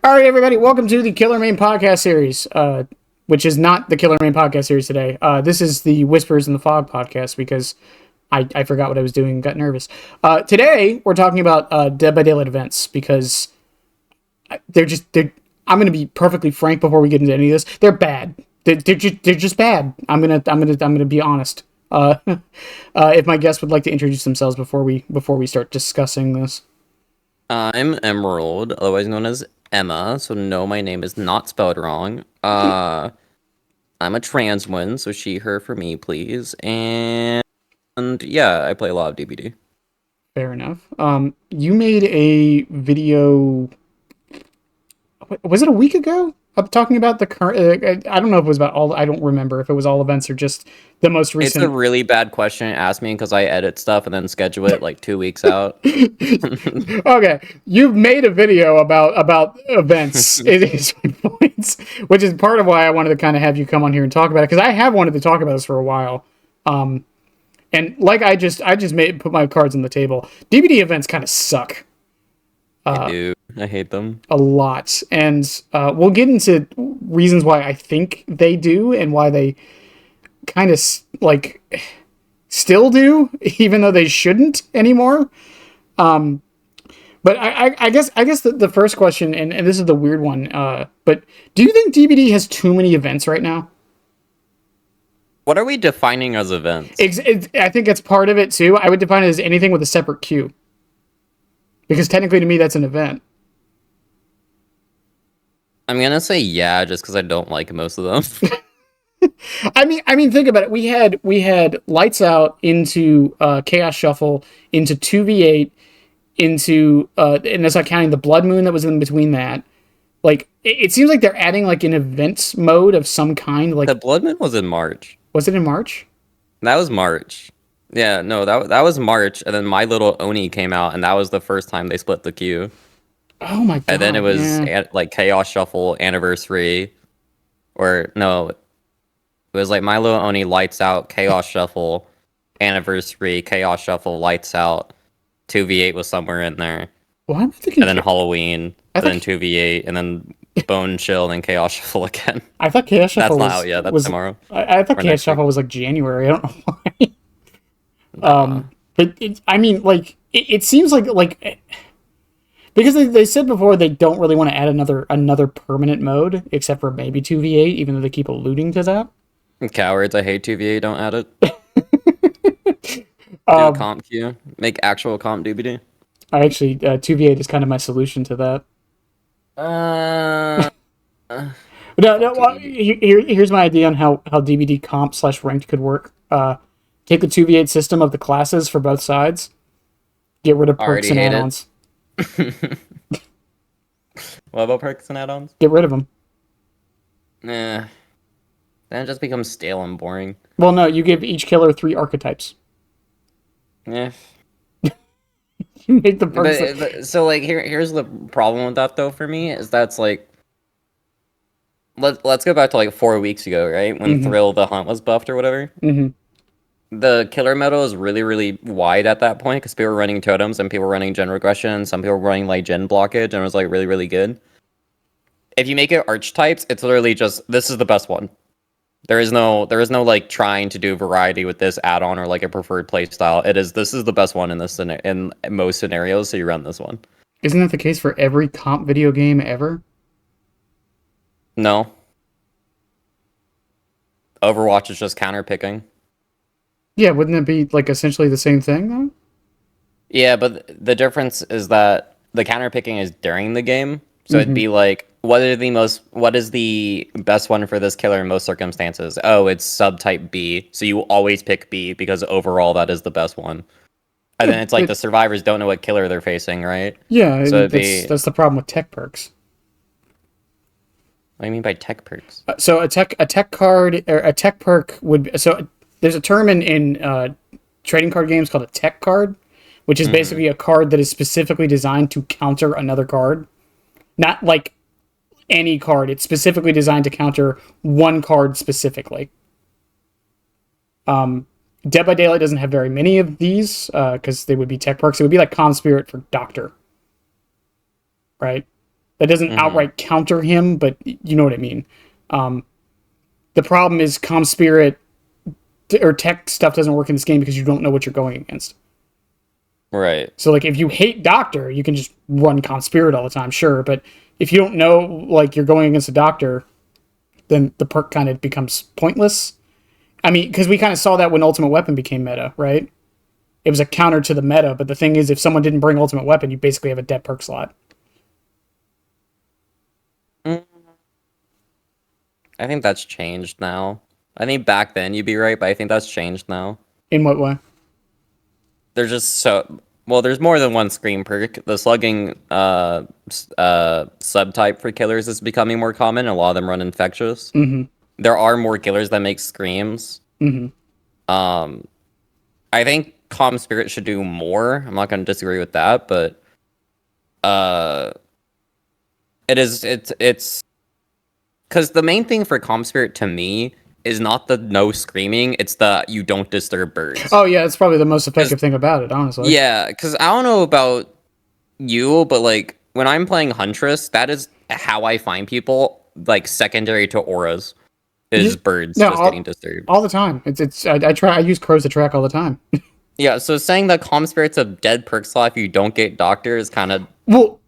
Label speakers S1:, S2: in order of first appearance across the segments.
S1: All right, everybody, welcome to the Killer Main podcast series, which is not the Killer Main podcast series today. This is the Whispers in the Fog podcast because I forgot what I was doing and got nervous. Today, we're talking about Dead by Daylight events because they're I'm going to be perfectly frank before we get into any of this. They're bad. They're just bad. I'm gonna be honest. If my guests would like to introduce themselves before we start discussing this.
S2: I'm Emerald, otherwise known as Emma, so no, my name is not spelled wrong. I'm a trans one, so she, her for me, please. And yeah, I play a lot of DBD.
S1: Fair enough. You made a video. Was it a week ago? I'm talking about the current. I don't know if it was about all. I don't remember if it was all events or just the most recent.
S2: It's a really bad question to ask me because I edit stuff and then schedule it like 2 weeks out.
S1: Okay, you've made a video about events. It is my points, which is part of why I wanted to kind of have you come on here and talk about it because I have wanted to talk about this for a while. And like I just put my cards on the table. DBD events kind of suck.
S2: I do. I hate them
S1: a lot, and we'll get into reasons why I think they do and why they kind of like still do, even though they shouldn't anymore. But I guess the first question, and this is the weird one, but do you think DBD has too many events right now?
S2: What are we defining as events?
S1: I think it's part of it too. I would define it as anything with a separate queue, because technically to me that's an event.
S2: I'm gonna say yeah, just because I don't like most of them.
S1: I mean, think about it. We had Lights Out into Chaos Shuffle into 2v8 into and that's not counting the Blood Moon that was in between that. Like it seems like they're adding like an events mode of some kind. Like
S2: the Blood Moon was in March.
S1: Was it in March?
S2: That was March. Yeah, no, that was March, and then My Little Oni came out, and that was the first time they split the queue.
S1: Oh my god!
S2: And then it was like Chaos Shuffle Anniversary, or no, it was like My Little Oni Lights Out, Chaos Shuffle Anniversary, Chaos Shuffle Lights Out, 2v8 was somewhere in there.
S1: Well, I'm thinking,
S2: and then Halloween, and then 2v8, and then Bone Chill, and then Chaos Shuffle again.
S1: I thought Chaos Shuffle
S2: that's not out yet. That's tomorrow.
S1: I thought Chaos Shuffle was like January. I don't know why. But I mean, like it seems like. Because they said before they don't really want to add another permanent mode, except for maybe 2v8, even though they keep alluding to that.
S2: Cowards, I hate 2v8, don't add it. Do a comp queue. Make actual comp DBD.
S1: I actually, 2v8 is kind of my solution to that. Here's my idea on how DBD comp / ranked could work. Take the 2v8 system of the classes for both sides. Get rid of perks and add-ons.
S2: What about perks and add-ons?
S1: Get rid of them.
S2: Nah. Then it just becomes stale and boring.
S1: Well, no, you give each killer 3 archetypes.
S2: Yeah.
S1: You make the perks.
S2: So, like, here's the problem with that, though, for me, is that's, like... Let's go back to, like, 4 weeks ago, right? When Thrill the Hunt was buffed or whatever.
S1: Mm-hmm.
S2: The killer meta is really, really wide at that point because people were running totems and people were running gen regression. Some people were running like gen blockage and it was like really, really good. If you make it archetypes, it's literally just this is the best one. There is no like trying to do variety with this add-on or like a preferred playstyle. This is the best one in most scenarios, so you run this one.
S1: Isn't that the case for every comp video game ever?
S2: No. Overwatch is just counter picking.
S1: Yeah, wouldn't it be like essentially the same thing though?
S2: Yeah, but the difference is that the counter picking is during the game. So it'd be like, what is the best one for this killer in most circumstances? Oh, it's subtype B. So you always pick B because overall that is the best one. And then it's like the survivors don't know what killer they're facing, right?
S1: Yeah, so that's the problem with tech perks.
S2: What do you mean by tech perks?
S1: So a tech card or a tech perk would there's a term in trading card games called a tech card, which is basically a card that is specifically designed to counter another card. Not like any card. It's specifically designed to counter one card specifically. Dead by Daylight doesn't have very many of these because they would be tech perks. It would be like Calm Spirit for Doctor. Right? That doesn't
S2: Mm-hmm.
S1: outright counter him, but you know what I mean. The problem is Calm Spirit or tech stuff doesn't work in this game because you don't know what you're going against.
S2: Right.
S1: So like if you hate Doctor, you can just run Calm Spirit all the time, sure. But if you don't know like you're going against a Doctor, then the perk kind of becomes pointless. I mean, because we kind of saw that when Ultimate Weapon became meta, right? It was a counter to the meta, but the thing is, if someone didn't bring Ultimate Weapon, you basically have a dead perk slot.
S2: Mm, I think that's changed now. I think back then you'd be right, but I think that's changed now.
S1: In what way?
S2: There's just so well. There's more than one scream perk. The slugging subtype for killers is becoming more common. A lot of them run infectious.
S1: Mm-hmm.
S2: There are more killers that make screams.
S1: Mm-hmm.
S2: Um, I think Calm Spirit should do more. I'm not going to disagree with that, but uh, it's because the main thing for Calm Spirit to me is not the no screaming. It's the you don't disturb birds.
S1: Oh yeah, it's probably the most effective thing about it, honestly.
S2: Yeah, because I don't know about you, but like when I'm playing Huntress, that is how I find people like secondary to auras is birds
S1: No,
S2: just getting disturbed.
S1: all the time. I use crows to track all the time.
S2: Yeah, so saying that Calm Spirit's a dead perk slot if you don't get Doctor is kind of
S1: Well,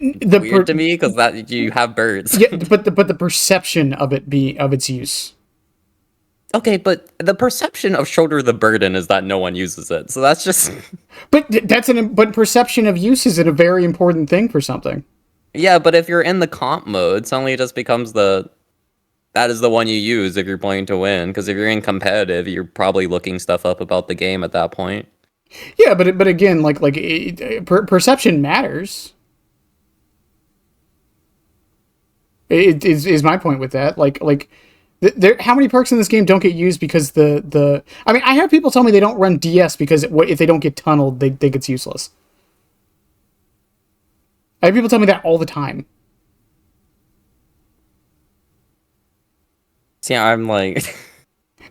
S2: weird to me because that you have birds.
S1: yeah, but the perception of its use.
S2: Okay, but the perception of shoulder the burden is that no one uses it. So that's just
S1: But perception of use is a very important thing for something.
S2: yeah, but if you're in the comp mode, suddenly it just becomes that is the one you use if you're playing to win. Because if you're in competitive, you're probably looking stuff up about the game at that point.
S1: Yeah, but again, perception matters. It is my point with that. How many perks in this game don't get used because the I mean, I have people tell me they don't run DS because if they don't get tunneled, they think it's useless. I have people tell me that all the time.
S2: See, I'm like,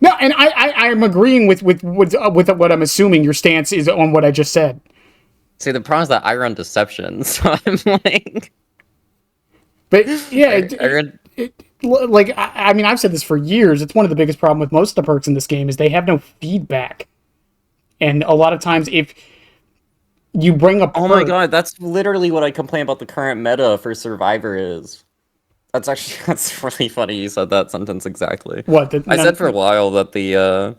S1: No, and I'm agreeing with what I'm assuming your stance is on what I just said.
S2: see, the problem is that I run deception, so I'm like,
S1: But yeah,
S2: I run.
S1: I mean, I've said this for years. It's one of the biggest problem with most of the perks in this game is they have no feedback, and a lot of times if you bring a perk,
S2: Oh my god, that's literally what I complain about the current meta for Survivor is. That's really funny you said that sentence exactly.
S1: what
S2: I said for a while that the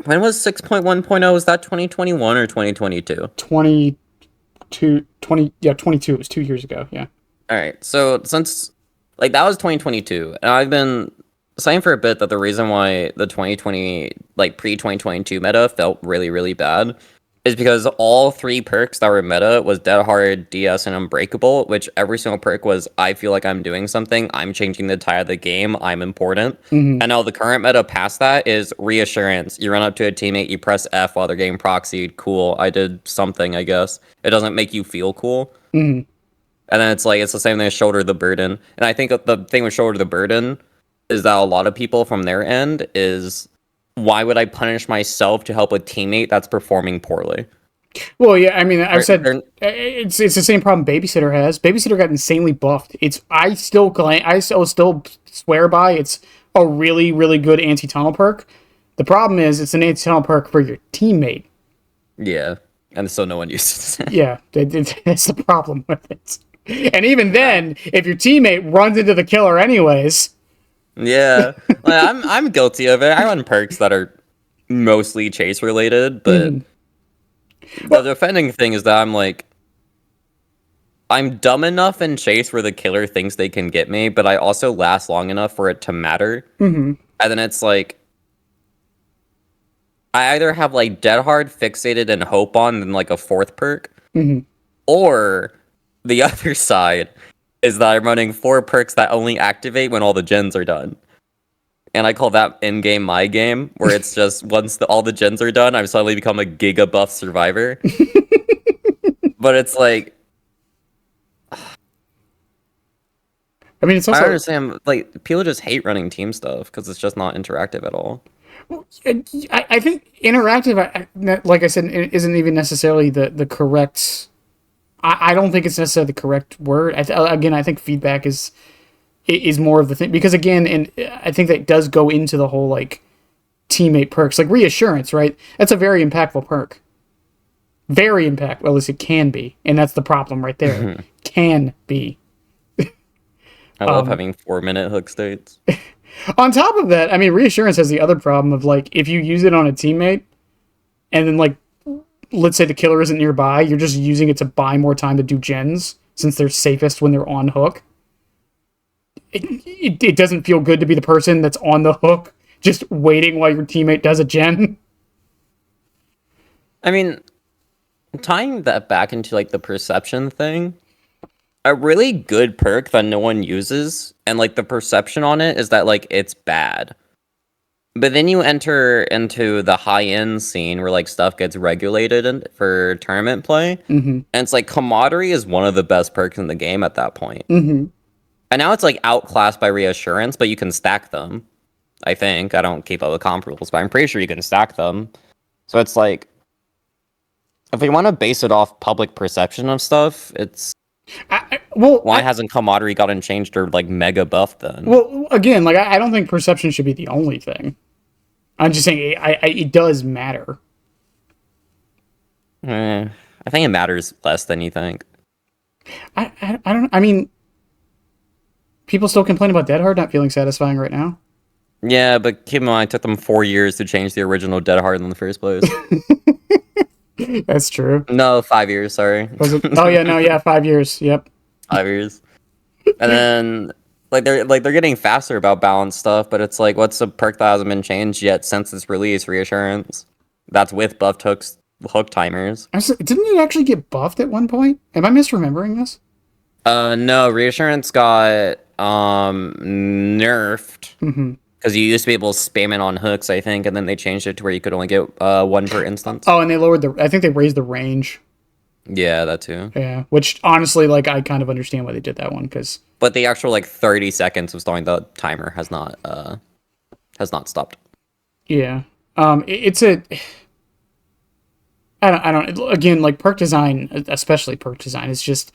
S2: when was 6.1.0? Was that 2021 or 2022?
S1: 22 it was 2 years ago, yeah.
S2: All right. So since like that was 2022, and I've been saying for a bit that the reason why the 2020 like pre-2022 meta felt really really bad is because all three perks that were meta was Dead Hard, DS, and Unbreakable, which every single perk was I feel like I'm doing something, I'm changing the tide of the game, I'm important.
S1: Mm-hmm.
S2: And now the current meta past that is Reassurance. You run up to a teammate, you press F while they're getting proxied. Cool, I did something, I guess. It doesn't make you feel cool.
S1: Mm-hmm.
S2: And then it's like it's the same thing as Shoulder the Burden. And I think the thing with Shoulder the Burden is that a lot of people from their end is why would I punish myself to help a teammate that's performing poorly?
S1: Well, yeah, I mean, I've said
S2: They're-
S1: it's the same problem Babysitter has. Babysitter got insanely buffed. I still swear by it's a really really good anti tunnel perk. The problem is it's an anti tunnel perk for your teammate.
S2: yeah, and so no one uses it.
S1: Yeah, that's the problem with it. And even then, if your teammate runs into the killer anyways,
S2: Yeah, like, I'm guilty of it. I run perks that are mostly chase related, but the defending thing is that I'm dumb enough in chase where the killer thinks they can get me, but I also last long enough for it to matter.
S1: mm-hmm.
S2: And then it's like I either have like Dead Hard, Fixated, and Hope on than like a fourth perk,
S1: Mm-hmm.
S2: or the other side is that I'm running 4 perks that only activate when all the gens are done. And I call that in-game my game, where it's just once all the gens are done, I've suddenly become a giga buff survivor. But it's like
S1: I mean, it's
S2: I
S1: also
S2: understand like people just hate running team stuff because it's just not interactive at all.
S1: I think interactive, like I said, isn't even necessarily the correct I don't think it's necessarily the correct word. Again, I think feedback is more of the thing, because again, and I think that does go into the whole like teammate perks, like reassurance, right? That's a very impactful perk. Very impactful. Well, at least it can be, and that's the problem right there. Can be.
S2: I love having 4-minute hook states.
S1: On top of that, I mean, reassurance has the other problem of like if you use it on a teammate, and then like let's say the killer isn't nearby, you're just using it to buy more time to do gens since they're safest when they're on hook. It doesn't feel good to be the person that's on the hook just waiting while your teammate does a gen.
S2: I mean, tying that back into like the perception thing, a really good perk that no one uses and like the perception on it is that like it's bad. But then you enter into the high-end scene where like stuff gets regulated for tournament play, and it's like camaraderie is one of the best perks in the game at that point. And now it's like outclassed by reassurance, but you can stack them. I think I don't keep up with comp rules, but I'm pretty sure you can stack them. So it's like, if we want to base it off public perception of stuff, it's why hasn't camaraderie gotten changed or like mega buffed then?
S1: Well, again, like I don't think perception should be the only thing. I'm just saying it does matter.
S2: I think it matters less than you think.
S1: I don't. I mean, people still complain about Dead Hard not feeling satisfying right now.
S2: Yeah, but keep in mind, it took them 4 years to change the original Dead Hard in the first place.
S1: That's true.
S2: No, 5 years. Sorry.
S1: Was it? Oh yeah, no, yeah, 5 years. Yep.
S2: 5 years. And then they're getting faster about balanced stuff, but it's like, what's a perk that hasn't been changed yet since its release? Reassurance. That's with buffed hook timers.
S1: Didn't it actually get buffed at one point? Am I misremembering this?
S2: No, reassurance got nerfed. Because you used to be able to spam it on hooks, I think, and then they changed it to where you could only get one per instance.
S1: Oh, and they lowered I think they raised the range.
S2: Yeah, that too.
S1: Yeah, which honestly, like, I kind of understand why they did that one, because...
S2: But the actual, like, 30 seconds of starting the timer has not stopped.
S1: Yeah. It's a... I don't... Again, like, perk design, especially perk design, is just...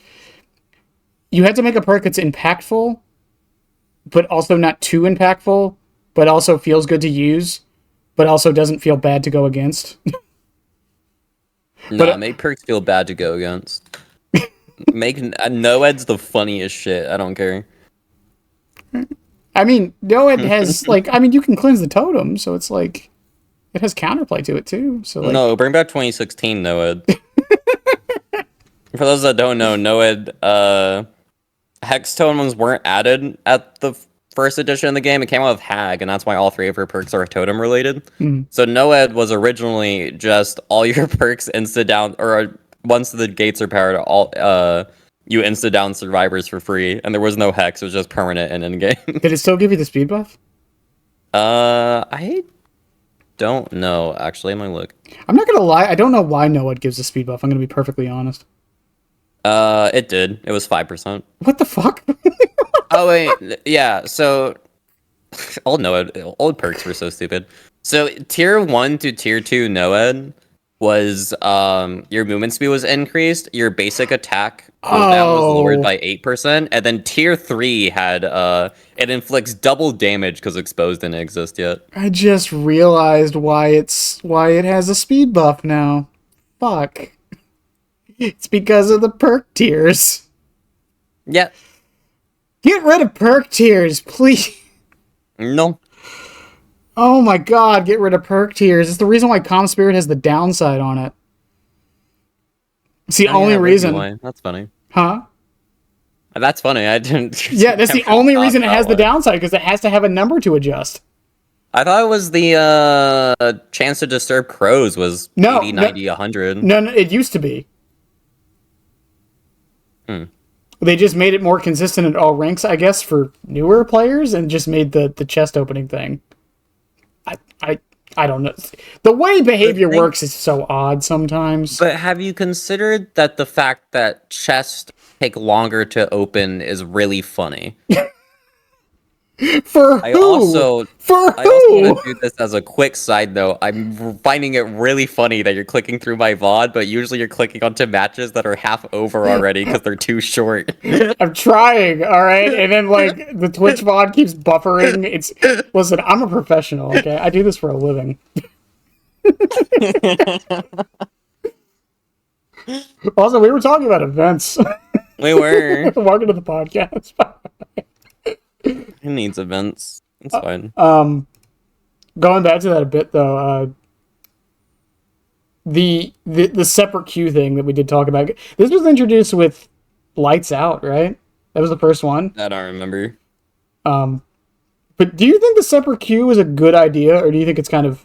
S1: You have to make a perk that's impactful, but also not too impactful, but also feels good to use, but also doesn't feel bad to go against.
S2: Make perks feel bad to go against. Make Noed's the funniest shit. I don't care.
S1: I mean, Noed has, like... I mean, you can cleanse the totem, so it's like... It has counterplay to it, too. So like...
S2: No, bring back 2016 Noed. For those that don't know, Noed... Hex totems weren't added at the first edition of the game. It came out with Hag, and that's why all 3 of her perks are totem related. So Noed was originally just all your perks insta down, or once the gates are powered, all you insta down survivors for free, and there was no Hex. It was just permanent and in game.
S1: Did it still give you the speed buff?
S2: I don't know. Actually, I'm gonna look.
S1: I'm not gonna lie. I don't know why Noed gives the speed buff. I'm gonna be perfectly honest.
S2: It did. It was 5%.
S1: What the fuck?
S2: Oh wait, yeah. So old perks were so stupid. So tier 1 to tier 2 Noed was your movement speed was increased, your basic attack cooldown was lowered by 8%, and then tier 3 had it inflicts double damage because exposed didn't exist yet.
S1: I just realized why it has a speed buff now. Fuck. It's because of the perk tiers.
S2: Yeah.
S1: Get rid of perk tiers, please.
S2: No.
S1: Oh my god, get rid of perk tiers. It's the reason why Calm Spirit has the downside on it. It's the only reason.
S2: That's funny.
S1: Huh?
S2: That's funny. I didn't.
S1: Yeah, that's the only reason it has the downside, because it has to have a number to adjust.
S2: I thought it was the chance to disturb crows was 80, 90, 100.
S1: No, it used to be. They just made it more consistent at all ranks, I guess, for newer players, and just made the chest opening thing. I don't know. The way behavior works is so odd sometimes.
S2: But have you considered that the fact that chests take longer to open is really funny?
S1: For
S2: I
S1: who?
S2: also
S1: For
S2: I also want
S1: who?
S2: to do this as a quick side note. I'm finding it really funny that you're clicking through my VOD, but usually you're clicking onto matches that are half over already because they're too short.
S1: I'm trying, all right? And then, like, the Twitch VOD keeps buffering. Listen, I'm a professional, okay? I do this for a living. Also, we were talking about events.
S2: We were.
S1: Welcome to the podcast.
S2: Who needs events? It's fine.
S1: Going back to that a bit, though, the separate queue thing that we did talk about. This was introduced with Lights Out, right? That was the first one.
S2: I don't remember.
S1: But do you think the separate queue is a good idea, or do you think it's kind of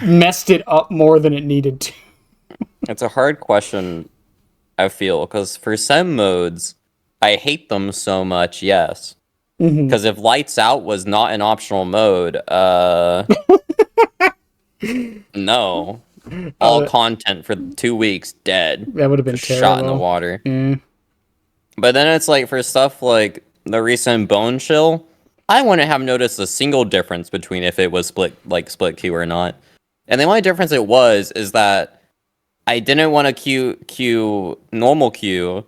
S1: messed it up more than it needed to?
S2: It's a hard question, I feel, because for some modes, I hate them so much, yes. Because if Lights Out was not an optional mode, no. All content for 2 weeks dead.
S1: That would have been
S2: Just
S1: terrible.
S2: shot in the water.
S1: Yeah.
S2: But then it's like for stuff like the recent Bone Chill, I wouldn't have noticed a single difference between if it was split queue or not. And the only difference it was is that I didn't want to queue normal queue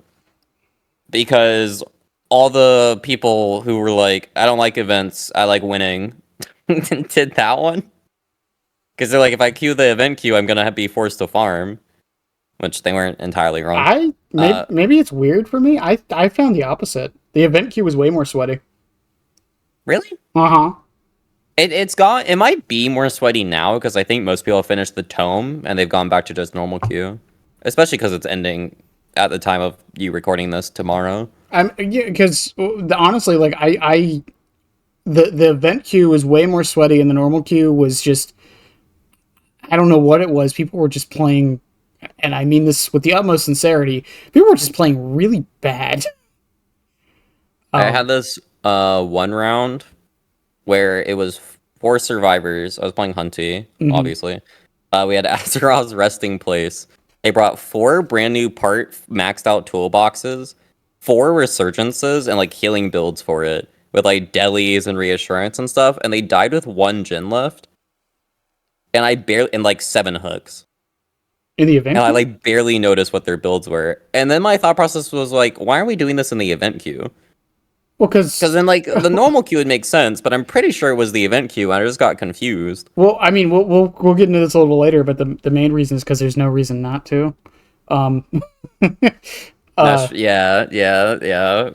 S2: because all the people who were like, I don't like events, I like winning, did that one. Because they're like, if I queue the event queue, I'm gonna be forced to farm, which they weren't entirely wrong.
S1: Maybe it's weird for me. I found the opposite. The event queue was way more sweaty.
S2: Really?
S1: Uh-huh.
S2: It might be more sweaty now because I think most people have finished the tome and they've gone back to just normal queue, especially because it's ending at the time of you recording this tomorrow.
S1: Yeah, because honestly, like the event queue was way more sweaty, and the normal queue was just, I don't know what it was. People were just playing, and I mean this with the utmost sincerity. People were just playing really bad.
S2: I had this one round where it was 4 survivors. I was playing Hunty, obviously. We had Azeroth's resting place. They brought 4 brand new maxed out toolboxes, 4 resurgences, and like healing builds for it with like delis and reassurance and stuff. And they died with 1 gen left, and like 7 hooks.
S1: In the event
S2: And
S1: queue?
S2: I like barely noticed what their builds were. And then my thought process was like, why are we doing this in the event queue?
S1: Well, because
S2: then like the normal queue would make sense, but I'm pretty sure it was the event queue, and I just got confused.
S1: well, I mean, we'll get into this a little later, but the main reason is because there's no reason not to.
S2: Yeah.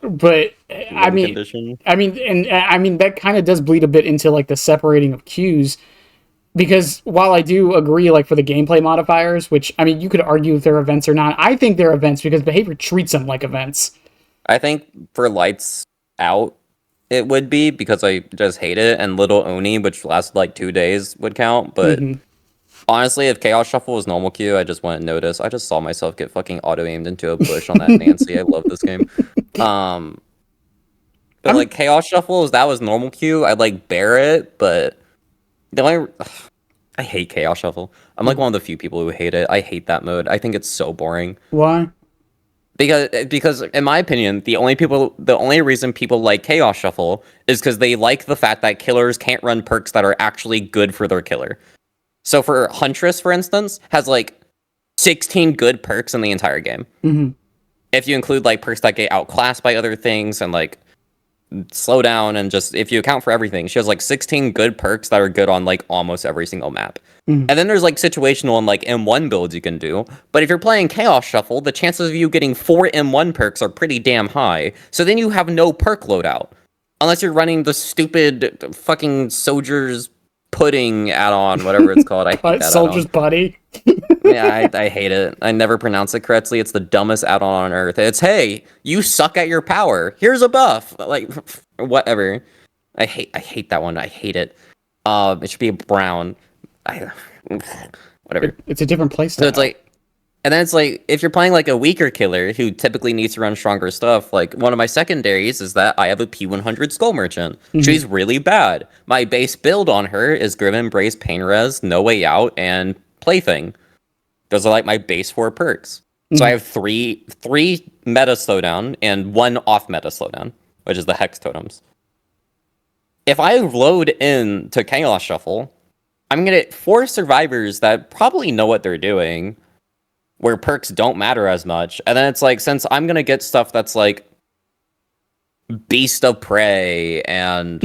S1: But I mean,
S2: Condition.
S1: I mean that kind of does bleed a bit into like the separating of queues, because while I do agree, like for the gameplay modifiers, which I mean you could argue if they're events or not, I think they're events because behavior treats them like events.
S2: I think for Lights Out, it would be because I just hate it, and Little Oni, which lasted like 2 days, would count. But honestly, if Chaos Shuffle was normal queue, I just wouldn't notice. I just saw myself get fucking auto aimed into a bush on that Nancy. I love this game. But like Chaos Shuffle, if that was normal queue, I'd like bear it. But the only I hate Chaos Shuffle. I'm like one of the few people who hate it. I hate that mode. I think it's so boring.
S1: Why?
S2: Because in my opinion, the only reason people like Chaos Shuffle is because they like the fact that killers can't run perks that are actually good for their killer. So for Huntress, for instance, has like 16 good perks in the entire game. If you include like perks that get outclassed by other things and like slow down, and just if you account for everything, she has like 16 good perks that are good on like almost every single map. And then there's like situational and like M1 builds you can do. But if you're playing Chaos Shuffle, the chances of you getting 4 M1 perks are pretty damn high. So then you have no perk loadout. Unless you're running the stupid fucking Soldier's Pudding add-on, whatever it's called. I hate that
S1: Soldier's Buddy.
S2: Yeah, I hate it. I never pronounce it correctly. It's the dumbest add-on on earth. It's, hey, you suck at your power. Here's a buff. Like, whatever. I hate that one. I hate it. It should be a brown. Whatever.
S1: It's a different playstyle.
S2: So it's like, and then it's like, if you're playing like a weaker killer who typically needs to run stronger stuff, like one of my secondaries is that I have a P100 Skull Merchant. She's really bad. My base build on her is Grim Embrace, Pain Res, No Way Out, and Plaything. Those are like my base 4 perks. So I have three meta slowdown and 1 off meta slowdown. which is the Hex totems. If I load in to Chaos Shuffle, I'm gonna get 4 survivors that probably know what they're doing, where perks don't matter as much. And then it's like, since I'm gonna get stuff that's like Beast of Prey and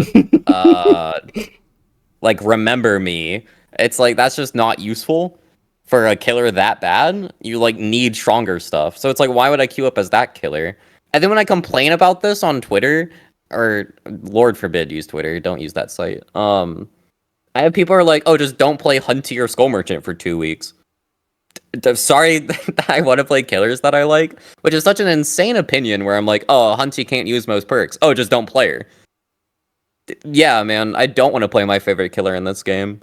S2: like Remember Me, it's like that's just not useful for a killer that bad. You like need stronger stuff. So it's like, why would I queue up as that killer? And then when I complain about this on Twitter, or Lord forbid use Twitter, don't use that site. I have people who are like, oh, just don't play Hunty or Skull Merchant for 2 weeks. Sorry that I want to play killers that I like, which is such an insane opinion where I'm like, oh, Hunty can't use most perks. Oh, just don't play her. Yeah, man, I don't want to play my favorite killer in this game.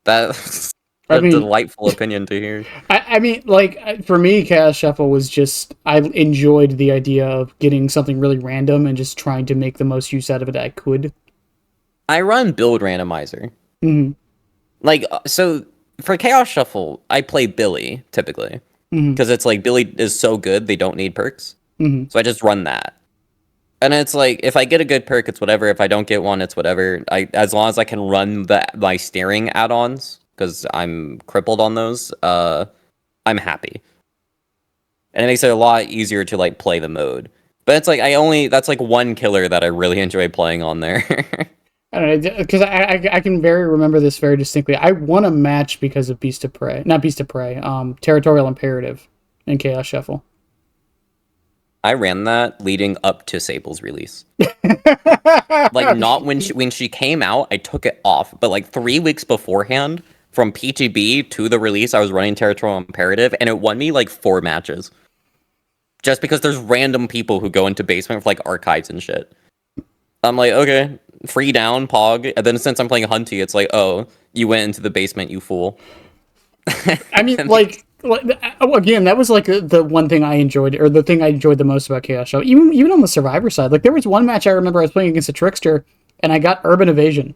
S2: That's a delightful opinion to hear.
S1: I mean, like, for me, Chaos Shuffle was just, I enjoyed the idea of getting something really random and just trying to make the most use out of it I could.
S2: I run build randomizer.
S1: Mm-hmm.
S2: Like, so for Chaos Shuffle, I play Billy typically because it's like Billy is so good they don't need perks, so I just run that. And it's like, if I get a good perk, it's whatever. If I don't get one, it's whatever. As long as I can run my steering add-ons, because I'm crippled on those, I'm happy. And it makes it a lot easier to like play the mode. But it's like that's like one killer that I really enjoy playing on there.
S1: I don't know, because I can remember this very distinctly. I won a match because of Territorial Imperative in Chaos Shuffle.
S2: I ran that leading up to Sable's release. Like, not when she came out, I took it off. But like 3 weeks beforehand, from PTB to the release, I was running Territorial Imperative, and it won me like 4 matches. Just because there's random people who go into basement for like archives and shit. I'm like, okay, free down, Pog. And then since I'm playing Hunty, it's like, oh, you went into the basement, you fool.
S1: I mean, like, again, that was like the one thing I enjoyed, or the thing I enjoyed the most about Chaos Show. Even on the Survivor side, like there was one match I remember I was playing against a Trickster, and I got Urban Evasion.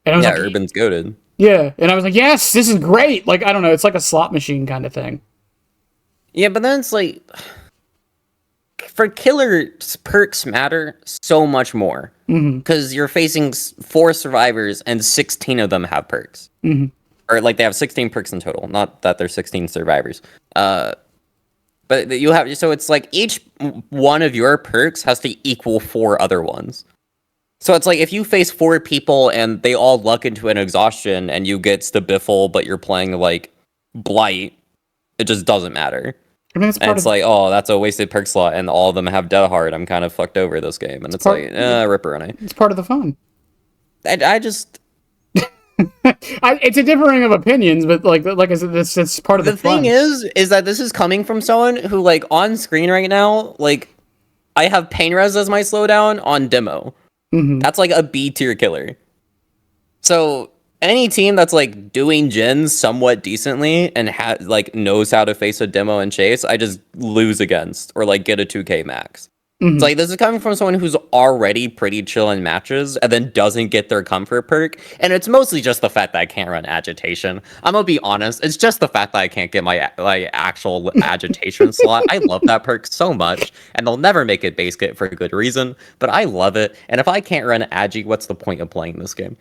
S1: And I was like,
S2: Urban's goated.
S1: Yeah, and I was like, yes, this is great. Like, I don't know, it's like a slot machine kind of thing.
S2: Yeah, but then it's like, for killers, perks matter so much more. Because you're facing 4 survivors and 16 of them have perks. Or like they have 16 perks in total, not that there's 16 survivors. But you have, so it's like each one of your perks has to equal 4 other ones. So it's like if you face 4 people and they all luck into an exhaustion and you get Stabiffle, but you're playing like Blight, it just doesn't matter. I mean, it's like, oh, that's a wasted perk slot, and all of them have Dead Hard. I'm kind of fucked over this game, and it's like, ripperoni.
S1: It's part of the fun.
S2: I just,
S1: it's a differing of opinions, but like I said, it's part of the fun.
S2: The thing is that this is coming from someone who, like, on screen right now, like, I have Pain Res as my slowdown on demo. That's like a B tier killer. So any team that's like doing gens somewhat decently and like knows how to face a demo and chase, I just lose against or like get a 2k max. It's like, this is coming from someone who's already pretty chill in matches and then doesn't get their comfort perk. And it's mostly just the fact that I can't run agitation. I'm gonna be honest, it's just the fact that I can't get my actual agitation slot. I love that perk so much, and they'll never make it base kit for a good reason, but I love it. And if I can't run agi, what's the point of playing this game?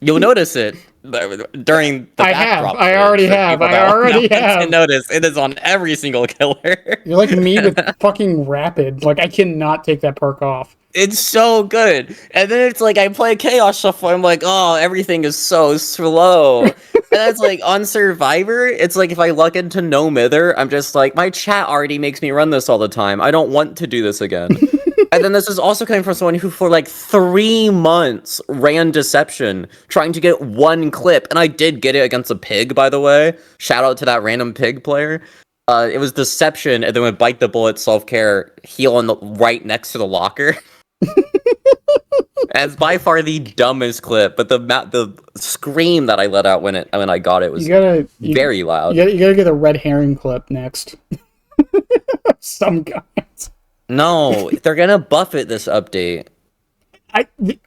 S2: You'll notice it during the backdrop.
S1: I already have.
S2: Notice it is on every single killer.
S1: You're like me with fucking Rapid. Like, I cannot take that perk off.
S2: It's so good. And then it's like, I play Chaos Shuffle, I'm like, oh, everything is so slow. And it's like, on Survivor, it's like, if I luck into no mither, I'm just like, my chat already makes me run this all the time. I don't want to do this again. And then this is also coming from someone who for like 3 months ran Deception, trying to get 1 clip. And I did get it against a pig, by the way. Shout out to that random pig player. It was Deception, and then with Bite the Bullet, Self-Care, heal on the right next to the locker. It's by far the dumbest clip, but the scream that I let out when I got it was very loud.
S1: You gotta get a red herring clip next. Some guys.
S2: No, they're gonna buff it this update.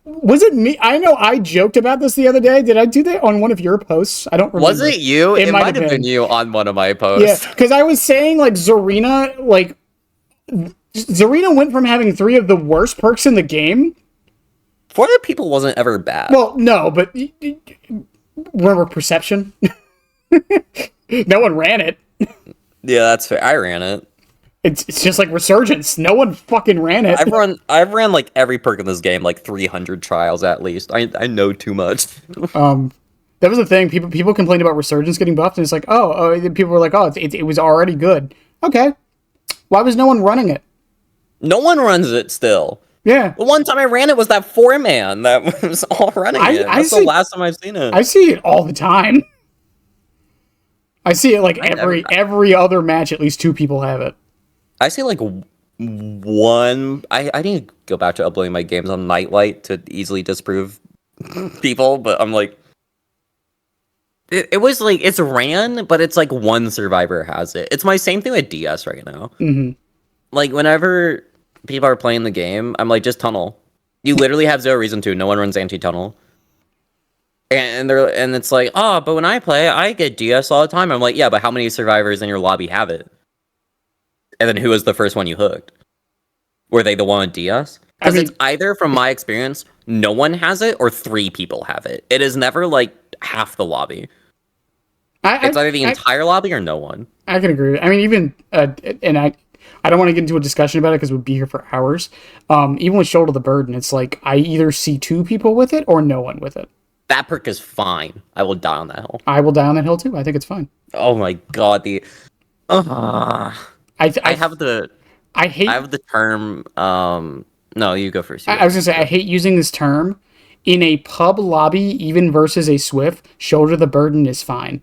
S1: Was it me? I know I joked about this the other day. Did I do that on one of your posts? I don't remember.
S2: Was it you? It might have been you on one of my posts.
S1: Yeah, because I was saying like Zarina, like Zarina went from having 3 of the worst perks in the game.
S2: For other people, wasn't ever bad.
S1: Well, no, but remember Perception? No one ran it.
S2: Yeah, that's fair. I ran it.
S1: It's just like Resurgence. No one fucking ran it.
S2: I've ran like every perk in this game, like 300 trials at least. I know too much.
S1: That was the thing. People complained about Resurgence getting buffed, and it's like, people were like, it was already good. Okay, why was no one running it?
S2: No one runs it still.
S1: Yeah.
S2: The one time I ran it was that 4-man that was all running it. That's the last time I've seen it.
S1: I see it all the time. I see it like every other match. At least 2 people have it.
S2: I see like one. I need to go back to uploading my games on Nightlight to easily disprove people, but I'm like, it was like it's ran, but it's like one survivor has it. It's my same thing with DS right now.
S1: Mm-hmm.
S2: Like whenever people are playing the game, I'm like, just tunnel. You literally have 0 reason to. No one runs anti-tunnel. And it's like, oh, but when I play, I get DS all the time. I'm like, yeah, but how many survivors in your lobby have it? And then who was the first one you hooked? Were they the one on DS? Because it's either, from my experience, no one has it or 3 people have it. It is never like half the lobby. It's either the entire lobby or no one.
S1: I can agree. I mean, even and I don't want to get into a discussion about it because we'd be here for hours. Even with Shoulder the Burden, it's like I either see 2 people with it or no one with it.
S2: That perk is fine. I will die on that hill.
S1: I will die on that hill too. I think it's fine.
S2: Oh my god, I have the term. No, you go first.
S1: I was gonna say I hate using this term in a pub lobby, even versus a Swift. Shoulder the Burden is fine.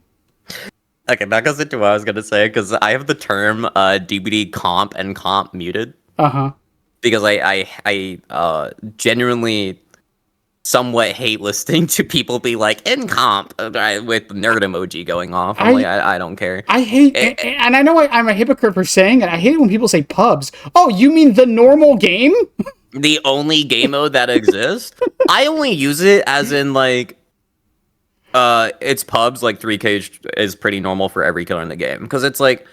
S2: Okay, that goes into what I was gonna say because I have the term DBD comp and comp muted. Because I genuinely somewhat hate listening to people be like in comp with nerd emoji going off. I don't care.
S1: I hate and I know I'm a hypocrite for saying it. I hate it when people say pubs. Oh, you mean the normal game?
S2: The only game mode that exists? I only use it as in like it's pubs. Like 3K is pretty normal for every killer in the game because it's like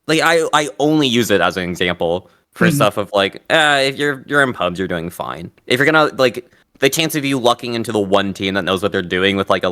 S2: I only use it as an example for stuff of like, if you're in pubs, you're doing fine. If you're gonna like the chance of you lucking into the one team that knows what they're doing with like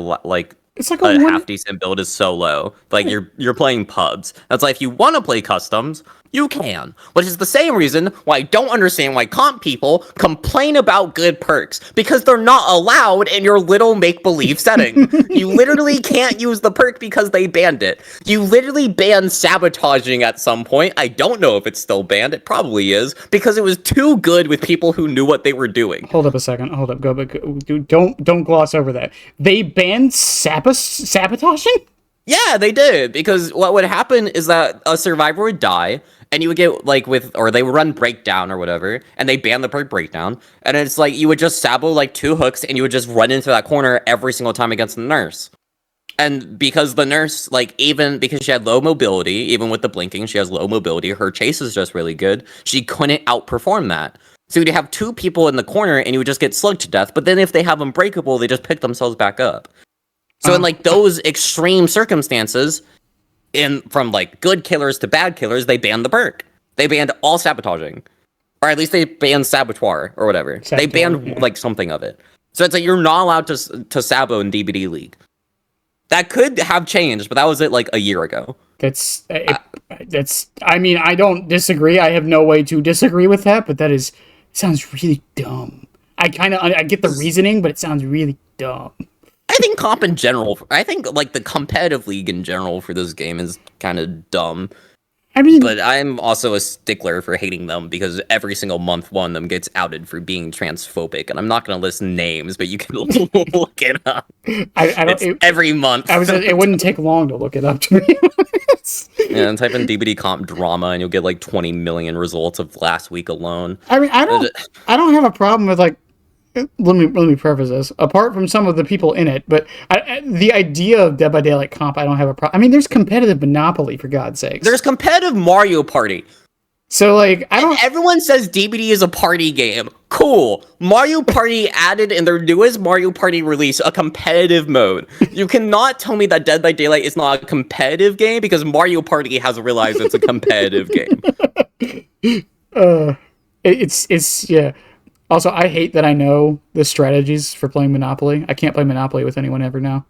S1: it's like
S2: a half decent build is so low. Like you're playing pubs. That's like if you want to play customs, you can. Which is the same reason why I don't understand why comp people complain about good perks because they're not allowed in your little make-believe setting. You literally can't use the perk because they banned it. You literally banned sabotaging at some point. I don't know if it's still banned. It probably is because it was too good with people who knew what they were doing.
S1: Hold up a second. Hold up. Go back. Don't gloss over that. They banned sabotaging?
S2: Yeah, they did because what would happen is that a survivor would die. And you would get, like, or they would run Breakdown or whatever, and they ban the perk Breakdown, and it's like, you would just sabo, like, 2 hooks, and you would just run into that corner every single time against the nurse. And because the nurse, like, even because she had low mobility, even with the blinking, she has low mobility, her chase is just really good, she couldn't outperform that. So you'd have 2 people in the corner, and you would just get slugged to death, but then if they have Unbreakable, they just pick themselves back up. So in, like, those extreme circumstances, from like good killers to bad killers, they banned the perk. They banned all sabotaging, or at least they banned saboteur or whatever. They banned like something of it. So it's like you're not allowed to sabo in DBD League. That could have changed, but that was it like a year ago.
S1: That's. I mean, I don't disagree. I have no way to disagree with that, but sounds really dumb. I get the reasoning, but it sounds really dumb.
S2: I think comp in general, I think like the competitive league in general for this game is kind of dumb.
S1: I mean,
S2: but I'm also a stickler for hating them because every single month one of them gets outed for being transphobic, and I'm not going to list names, but you can look it up. Every month.
S1: It wouldn't take long to look it up, to be honest.
S2: Yeah, and type in DBD comp drama, and you'll get like 20 million results of last week alone.
S1: I mean, I don't have a problem with like. Let me preface this. Apart from some of the people in it, but the idea of Dead by Daylight comp, I don't have a problem. I mean, there's competitive Monopoly, for God's sakes.
S2: There's competitive Mario Party.
S1: So like, I don't.
S2: Everyone says DBD is a party game. Cool. Mario Party added in their newest Mario Party release a competitive mode. You cannot tell me that Dead by Daylight is not a competitive game because Mario Party has realized it's a competitive game.
S1: It's yeah. Also, I hate that I know the strategies for playing Monopoly. I can't play Monopoly with anyone ever now.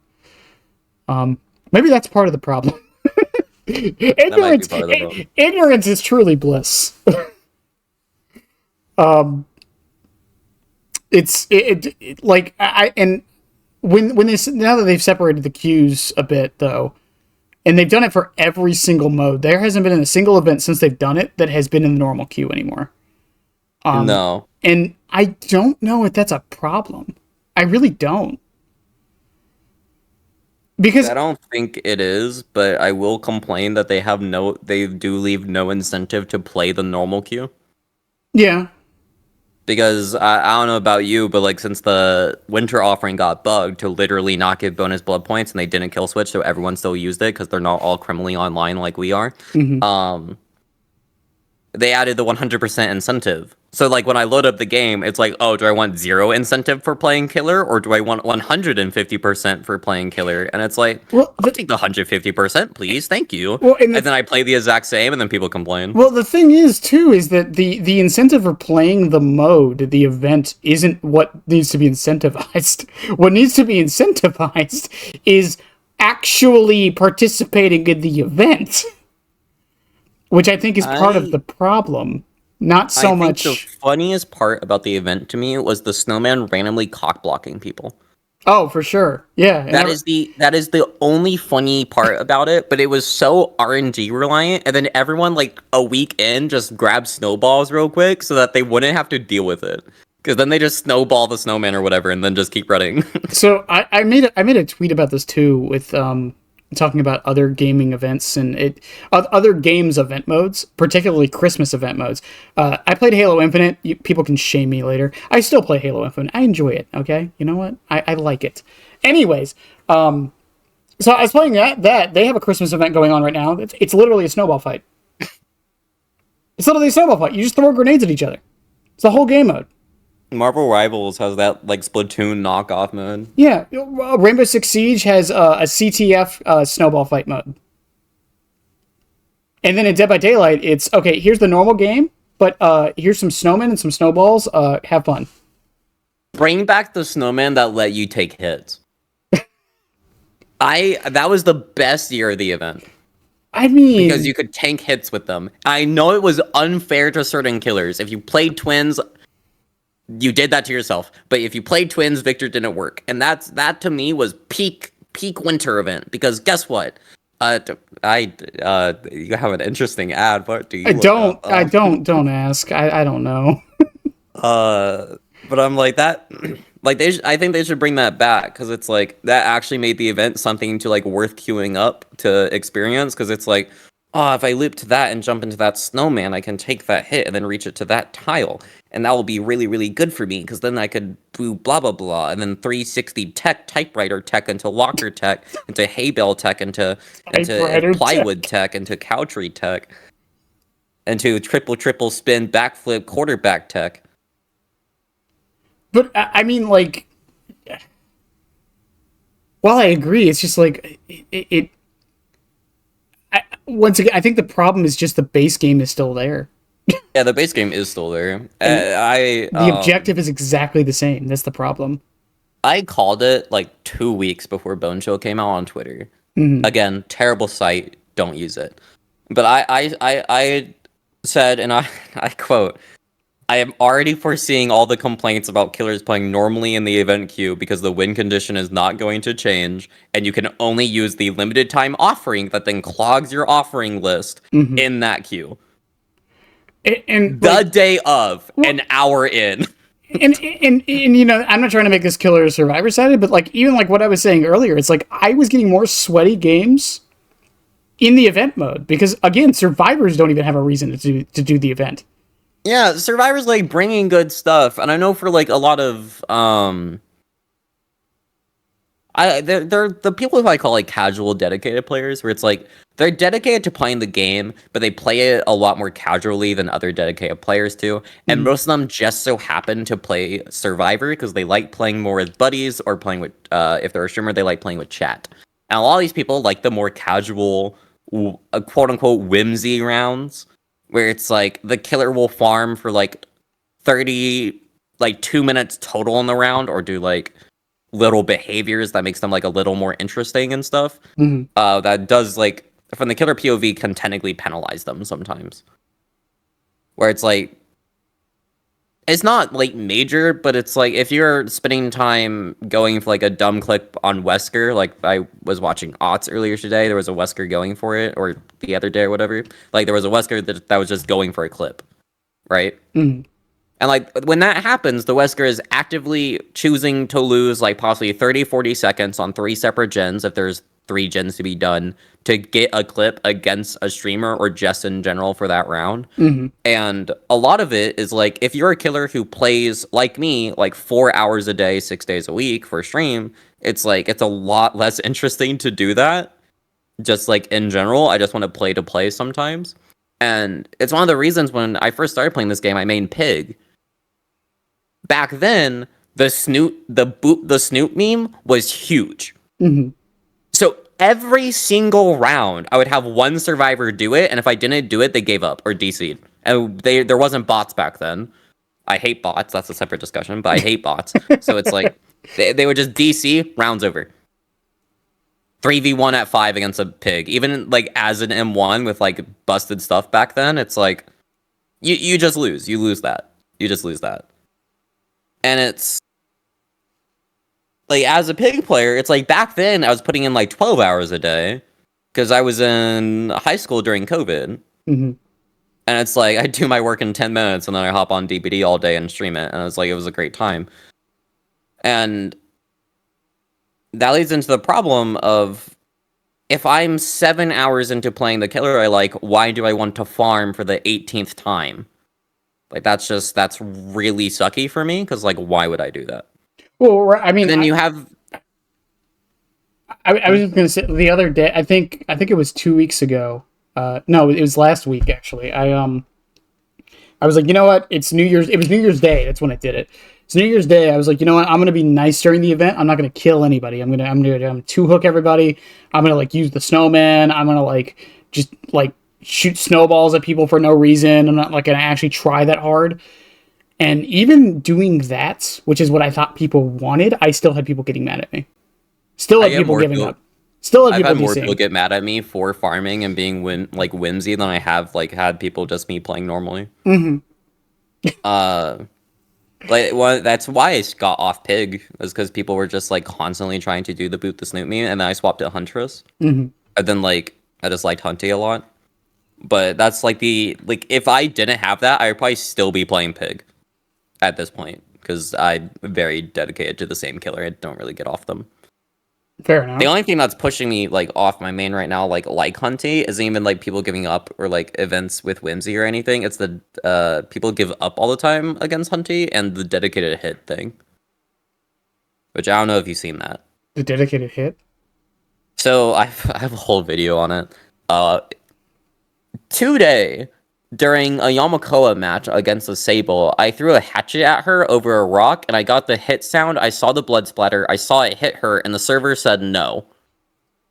S1: Maybe that's part of the problem. Ignorance,
S2: part of the problem.
S1: Ignorance is truly bliss. It like I and when they now that they've separated the queues a bit though, and they've done it for every single mode. There hasn't been a single event since they've done it that has been in the normal queue anymore.
S2: No.
S1: And I don't know if that's a problem. I really don't. Because
S2: I don't think it is, but I will complain that they do leave no incentive to play the normal queue.
S1: yeah.
S2: Because I don't know about you, but like since the winter offering got bugged to literally not give bonus blood points and they didn't kill switch, so everyone still used it because they're not all criminally online like we are. They added the 100% incentive. So like when I load up the game, it's like, oh, do I want 0 incentive for playing killer or do I want 150% for playing killer? And it's like,
S1: Well,
S2: I'll take the 150%, please, thank you.
S1: Well,
S2: and then I play the exact same, and then people complain.
S1: Well, the thing is too is that the incentive for playing the mode, the event, isn't what needs to be incentivized. What needs to be incentivized is actually participating in the event, which I think is part of the problem. Not so much.
S2: The funniest part about the event to me was the snowman randomly cock blocking people.
S1: Oh, for sure. Yeah.
S2: That is the only funny part about it, but it was so RNG reliant, and then everyone like a week in just grabbed snowballs real quick so that they wouldn't have to deal with it. Because then they just snowball the snowman or whatever and then just keep running.
S1: So I made a tweet about this too with talking about other gaming events and other games event modes, particularly Christmas event modes. I played Halo Infinite. People can shame me later. I still play Halo Infinite. I enjoy it. Okay, you know what? I like it. Anyways, so I was playing that they have a Christmas event going on right now. It's literally a snowball fight. It's literally a snowball fight. You just throw grenades at each other. It's the whole game mode.
S2: Marvel Rivals has that like Splatoon knockoff mode.
S1: Yeah, Rainbow Six Siege has a CTF snowball fight mode. And then in Dead by Daylight, it's, okay, here's the normal game, but here's some snowmen and some snowballs. Have fun.
S2: Bring back the snowman that let you take hits. That was the best year of the event.
S1: I mean...
S2: Because you could tank hits with them. I know it was unfair to certain killers. If you played twins... You did that to yourself, but if you played twins, Victor didn't work, and that to me was peak winter event. Because guess what? You have an interesting ad. What do you?
S1: Don't ask. I don't know.
S2: But I'm like that. Like I think they should bring that back because it's like that actually made the event something to like worth queuing up to experience. Because it's like, oh, if I loop to that and jump into that snowman, I can take that hit and then reach it to that tile. And that will be really, really good for me, because then I could do blah, blah, blah, and then 360 tech, typewriter tech, into locker tech, into hay bale tech, into plywood tech, into couchery tech, into triple spin backflip quarterback tech.
S1: But, I mean, like, while I agree, it's just like, once again, I think the problem is just the base game is still there.
S2: Yeah, the base game is still there.
S1: The objective is exactly the same. That's the problem.
S2: I called it like 2 weeks before Bone Show came out on Twitter. Mm-hmm. Again, terrible site. Don't use it. But I said, and I quote, I am already foreseeing all the complaints about killers playing normally in the event queue because the win condition is not going to change, and you can only use the limited time offering that then clogs your offering list in that queue. And the day of, an hour in.
S1: And you know, I'm not trying to make this killer survivor sided, but like even like what I was saying earlier, it's like I was getting more sweaty games in the event mode because again, survivors don't even have a reason to do the event.
S2: Yeah, survivors like bringing good stuff, and I know for like a lot of I they're the people who I call like casual dedicated players, where it's like they're dedicated to playing the game, but they play it a lot more casually than other dedicated players do. And most of them just so happen to play Survivor because they like playing more with buddies or playing with if they're a streamer, they like playing with chat. And a lot of these people like the more casual, quote unquote whimsy rounds, where it's like the killer will farm for like 30, like 2 minutes total in the round, or do like little behaviors that makes them like a little more interesting and stuff. That does like from the killer POV can technically penalize them sometimes. Where it's like it's not like major, but it's like if you're spending time going for like a dumb clip on Wesker, like I was watching Ots earlier today, there was a Wesker going for it, or the other day or whatever. Like there was a Wesker that was just going for a clip, right? And like when that happens, the Wesker is actively choosing to lose like possibly 30, 40 seconds on 3 separate gens if there's 3 gens to be done to get a clip against a streamer or just in general for that round. And a lot of it is like if you're a killer who plays like me like 4 hours a day, 6 days a week for stream, it's like it's a lot less interesting to do that. Just like in general, I just want to play sometimes. And it's one of the reasons when I first started playing this game, I main Pig. Back then, the Snoop meme was huge. So every single round, I would have one survivor do it, and if I didn't do it, they gave up or DC'd. And there wasn't bots back then. I hate bots. That's a separate discussion, but I hate bots. So it's like they would just DC, rounds over. 3v1 at 5 against a Pig. Even like as an M1 with like busted stuff back then, it's like you just lose. You lose that. You just lose that. And it's like as a Pig player, it's like back then I was putting in like 12 hours a day because I was in high school during COVID. And it's like I do my work in 10 minutes and then I hop on DBD all day and stream it. And it's like it was a great time. And that leads into the problem of if I'm 7 hours into playing the killer I like, why do I want to farm for the 18th time? Like that's really sucky for me because like why would I do that?
S1: Well, I mean,
S2: and then you have.
S1: I was just gonna say the other day. I think it was 2 weeks ago. No, it was last week actually. I was like, you know what? It's New Year's. It was New Year's Day. That's when I did it. It's New Year's Day. I was like, you know what? I'm gonna be nice during the event. I'm not gonna kill anybody. I'm gonna 2-hook everybody. I'm gonna like use the snowman. I'm gonna like just like shoot snowballs at people for no reason. I'm not like gonna actually try that hard. And even doing that, which is what I thought people wanted, I still had people getting mad at me. Still had people giving up. Still had people
S2: I've had more people get mad at me for farming and being whimsy than I have like had people just me playing normally. Like that's why I got off Pig, was because people were just like constantly trying to do the boot the Snoop meme, and then I swapped to Huntress. And then like I just liked Hunty a lot. But that's like if I didn't have that, I would probably still be playing Pig at this point because I'm very dedicated to the same killer. I don't really get off them.
S1: Fair enough.
S2: The only thing that's pushing me like off my main right now, like Hunty, isn't even like people giving up or like events with whimsy or anything. It's the people give up all the time against Hunty and the dedicated hit thing, which I don't know if you've seen that.
S1: The dedicated hit.
S2: So I have a whole video on it. Today, during a Yamakoa match against a Sable, I threw a hatchet at her over a rock, and I got the hit sound, I saw the blood splatter, I saw it hit her, and the server said no.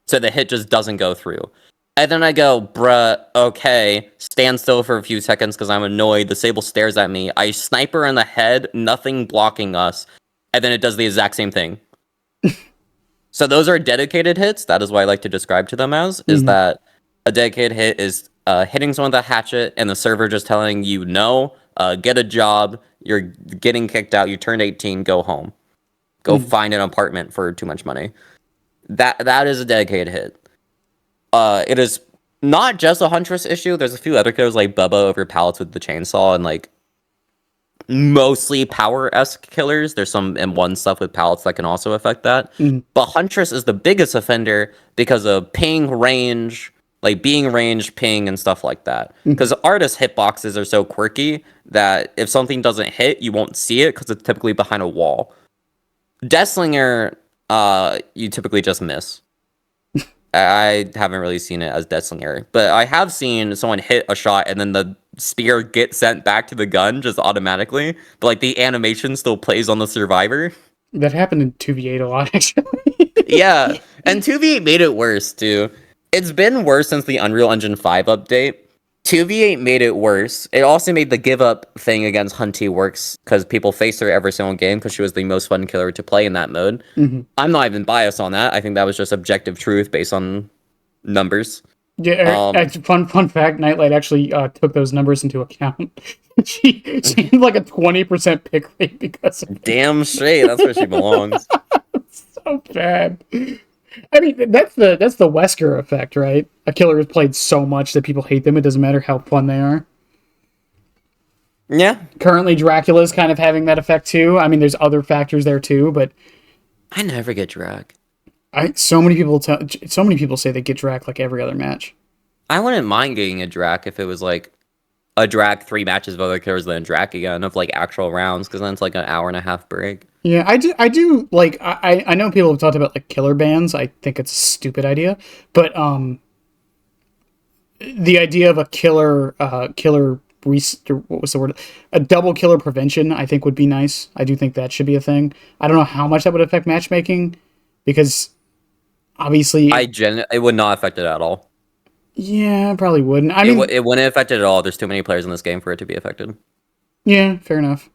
S2: So the hit just doesn't go through. And then I go, bruh, okay, stand still for a few seconds because I'm annoyed. The Sable stares at me. I snipe her in the head, nothing blocking us, and then it does the exact same thing. So those are dedicated hits. That is what I like to describe to them as, is that a dedicated hit is hitting someone with a hatchet and the server just telling you no, get a job, you're getting kicked out, you turned 18, go home. Go find an apartment for too much money. That is a dedicated hit. It is not just a Huntress issue. There's a few other killers like Bubba over pallets with the chainsaw and like mostly power-esque killers. There's some M1 stuff with pallets that can also affect that. But Huntress is the biggest offender because of ping, range, like being ranged, ping, and stuff like that. Because artist hitboxes are so quirky that if something doesn't hit, you won't see it because it's typically behind a wall. Deathslinger you typically just miss. I haven't really seen it as dead slinger, but I have seen someone hit a shot and then the spear get sent back to the gun just automatically, but like the animation still plays on the survivor.
S1: That happened in 2v8 a lot, actually.
S2: Yeah, and 2v8 made it worse too. It's been worse since the Unreal Engine 5 update. 2v8 made it worse. It also made the give up thing against Hunty works because people faced her every single game because she was the most fun killer to play in that mode.
S1: Mm-hmm.
S2: I'm not even biased on that. I think that was just objective truth based on numbers.
S1: Yeah, fun fact, Nightlight actually took those numbers into account. she had like a 20% pick rate because of it.
S2: Damn straight, that's where she belongs.
S1: So bad. I mean, that's the Wesker effect, right? A killer is played so much that people hate them. It doesn't matter how fun they are.
S2: Yeah.
S1: Currently, Dracula's kind of having that effect too. I mean, there's other factors there too, but
S2: I never get drag.
S1: so many people say they get Drac like every other match.
S2: I wouldn't mind getting a Drac if it was like a Drac 3 matches of other killers, then Drac again of like actual rounds, because then it's like an hour and a half break.
S1: Yeah, I do like I know people have talked about like killer bans. I think it's a stupid idea, but the idea of a what was the word? A double killer prevention, I think would be nice. I do think that should be a thing. I don't know how much that would affect matchmaking, because obviously
S2: it would not affect it at all.
S1: Yeah, probably wouldn't. I mean,
S2: it wouldn't affect it at all. There's too many players in this game for it to be affected.
S1: Yeah, fair enough.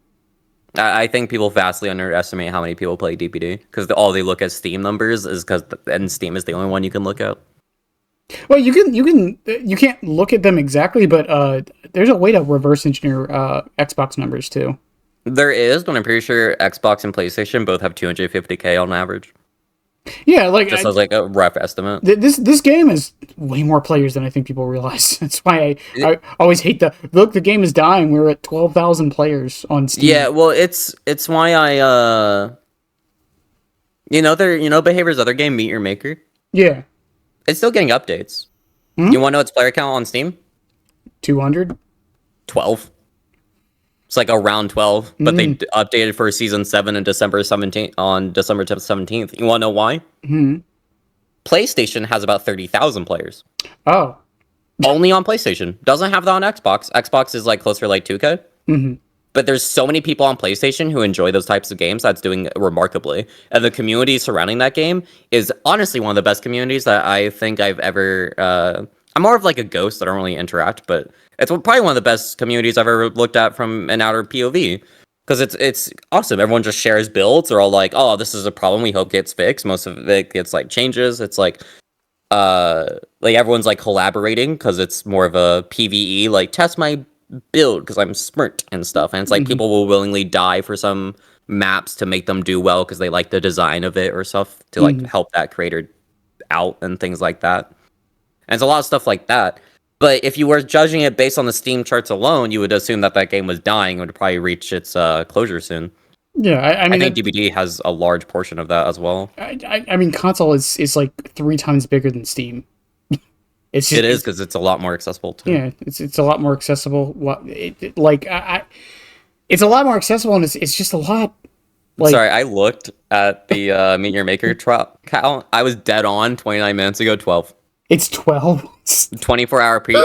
S2: I think people vastly underestimate how many people play DBD because all they look at Steam numbers is and Steam is the only one you can look at.
S1: Well, you can't look at them exactly, but there's a way to reverse engineer Xbox numbers too.
S2: There is, but I'm pretty sure Xbox and PlayStation both have 250K on average.
S1: Yeah, like
S2: just as like a rough estimate.
S1: This game has way more players than I think people realize. That's why I always hate the game is dying. We're at 12,000 players on Steam.
S2: Yeah, well, it's why I Behavior's other game, Meet Your Maker.
S1: Yeah,
S2: it's still getting updates. You want to know its player count on Steam?
S1: 200.
S2: 12. It's like around 12, but they updated for season 7 on December 17th. You want to know why? PlayStation has about 30,000 players.
S1: Oh.
S2: Only on PlayStation. Doesn't have that on Xbox. Xbox is like closer to like 2K. But there's so many people on PlayStation who enjoy those types of games that's doing remarkably. And the community surrounding that game is honestly one of the best communities that I think I've ever... I'm more of like a ghost. I don't really interact, but it's probably one of the best communities I've ever looked at from an outer POV. Because it's awesome. Everyone just shares builds. They're all like, oh, this is a problem we hope gets fixed. Most of it gets like changes. It's like everyone's like collaborating because it's more of a PvE, like test my build because I'm smart and stuff. And it's like people will willingly die for some maps to make them do well because they like the design of it or stuff to like help that creator out and things like that. And it's a lot of stuff like that. But if you were judging it based on the Steam charts alone, you would assume that game was dying and would probably reach its closure soon.
S1: Yeah, I mean,
S2: I think DBD has a large portion of that as well.
S1: I mean, console is like 3 times bigger than Steam.
S2: It is because it's a lot more accessible too.
S1: Yeah, it's a lot more accessible. It's a lot more accessible, and it's just a lot.
S2: Sorry, I looked at the Meet Your Maker count. I was dead on 29 minutes ago. 12.
S1: It's 12.
S2: 24-hour peak,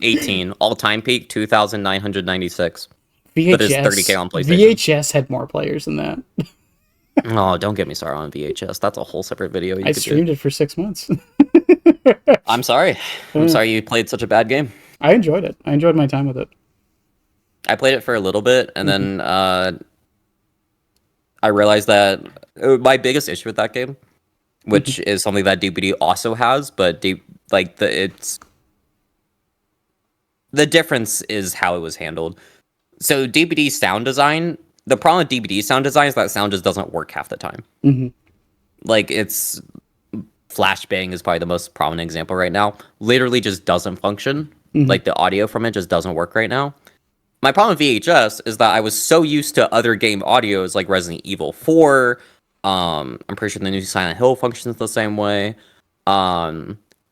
S2: 18. All-time peak, 2,996.
S1: VHS,
S2: but there's 30K on PlayStation.
S1: VHS had more players than that.
S2: Oh, don't get me started on VHS. That's a whole separate video.
S1: I streamed it for 6 months.
S2: I'm sorry. I'm sorry you played such a bad game.
S1: I enjoyed it. I enjoyed my time with it.
S2: I played it for a little bit, and then I realized that my biggest issue with that game, which is something that DBD also has, but the difference is how it was handled. So DBD sound design, the problem with DBD sound design is that sound just doesn't work half the time. Like, it's flashbang is probably the most prominent example right now. Literally just doesn't function. Like, the audio from it just doesn't work right now. My problem with VHS is that I was so used to other game audios like Resident Evil 4. I'm pretty sure the new Silent Hill functions the same way.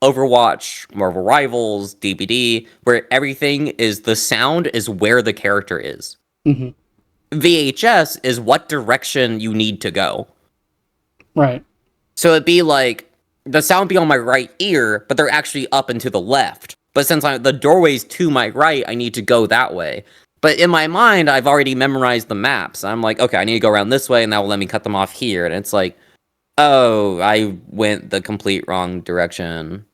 S2: Overwatch, Marvel Rivals, DBD, where everything is the sound is where the character is.
S1: VHS
S2: is what direction you need to go.
S1: Right.
S2: So it'd be like the sound would be on my right ear, but they're actually up and to the left. But since the doorway's to my right, I need to go that way. But in my mind, I've already memorized the maps. I'm like, okay, I need to go around this way, and that will let me cut them off here. And it's like, oh, I went the complete wrong direction.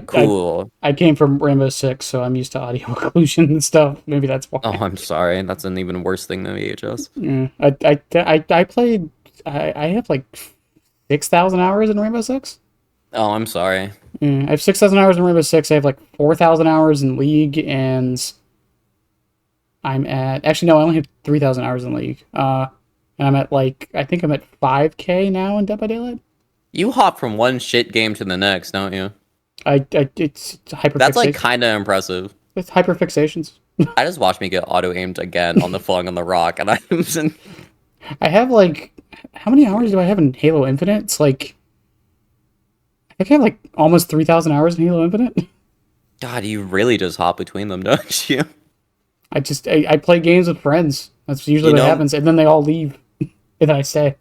S2: Cool.
S1: I came from Rainbow Six, so I'm used to audio occlusion and stuff. Maybe that's why.
S2: Oh, I'm sorry. That's an even worse thing than VHS.
S1: Yeah, I played. I have like 6,000 hours in Rainbow Six.
S2: Oh, I'm sorry.
S1: Yeah, I have 6,000 hours in Rainbow Six. I have like 4,000 hours in League, and I'm at actually no, I only have 3,000 hours in League. And I'm at like I think I'm at 5K now in Dead by Daylight.
S2: You hop from one shit game to the next, don't you?
S1: It's hyperfixation.
S2: That's like kind of impressive.
S1: It's hyperfixations.
S2: I just watched me get auto aimed again on the Flung on the Rock, and
S1: I have like how many hours do I have in Halo Infinite? It's like I think I have like almost 3,000 hours in Halo Infinite.
S2: God, you really just hop between them, don't you?
S1: I play games with friends. That's usually what happens, and then they all leave, and then I stay.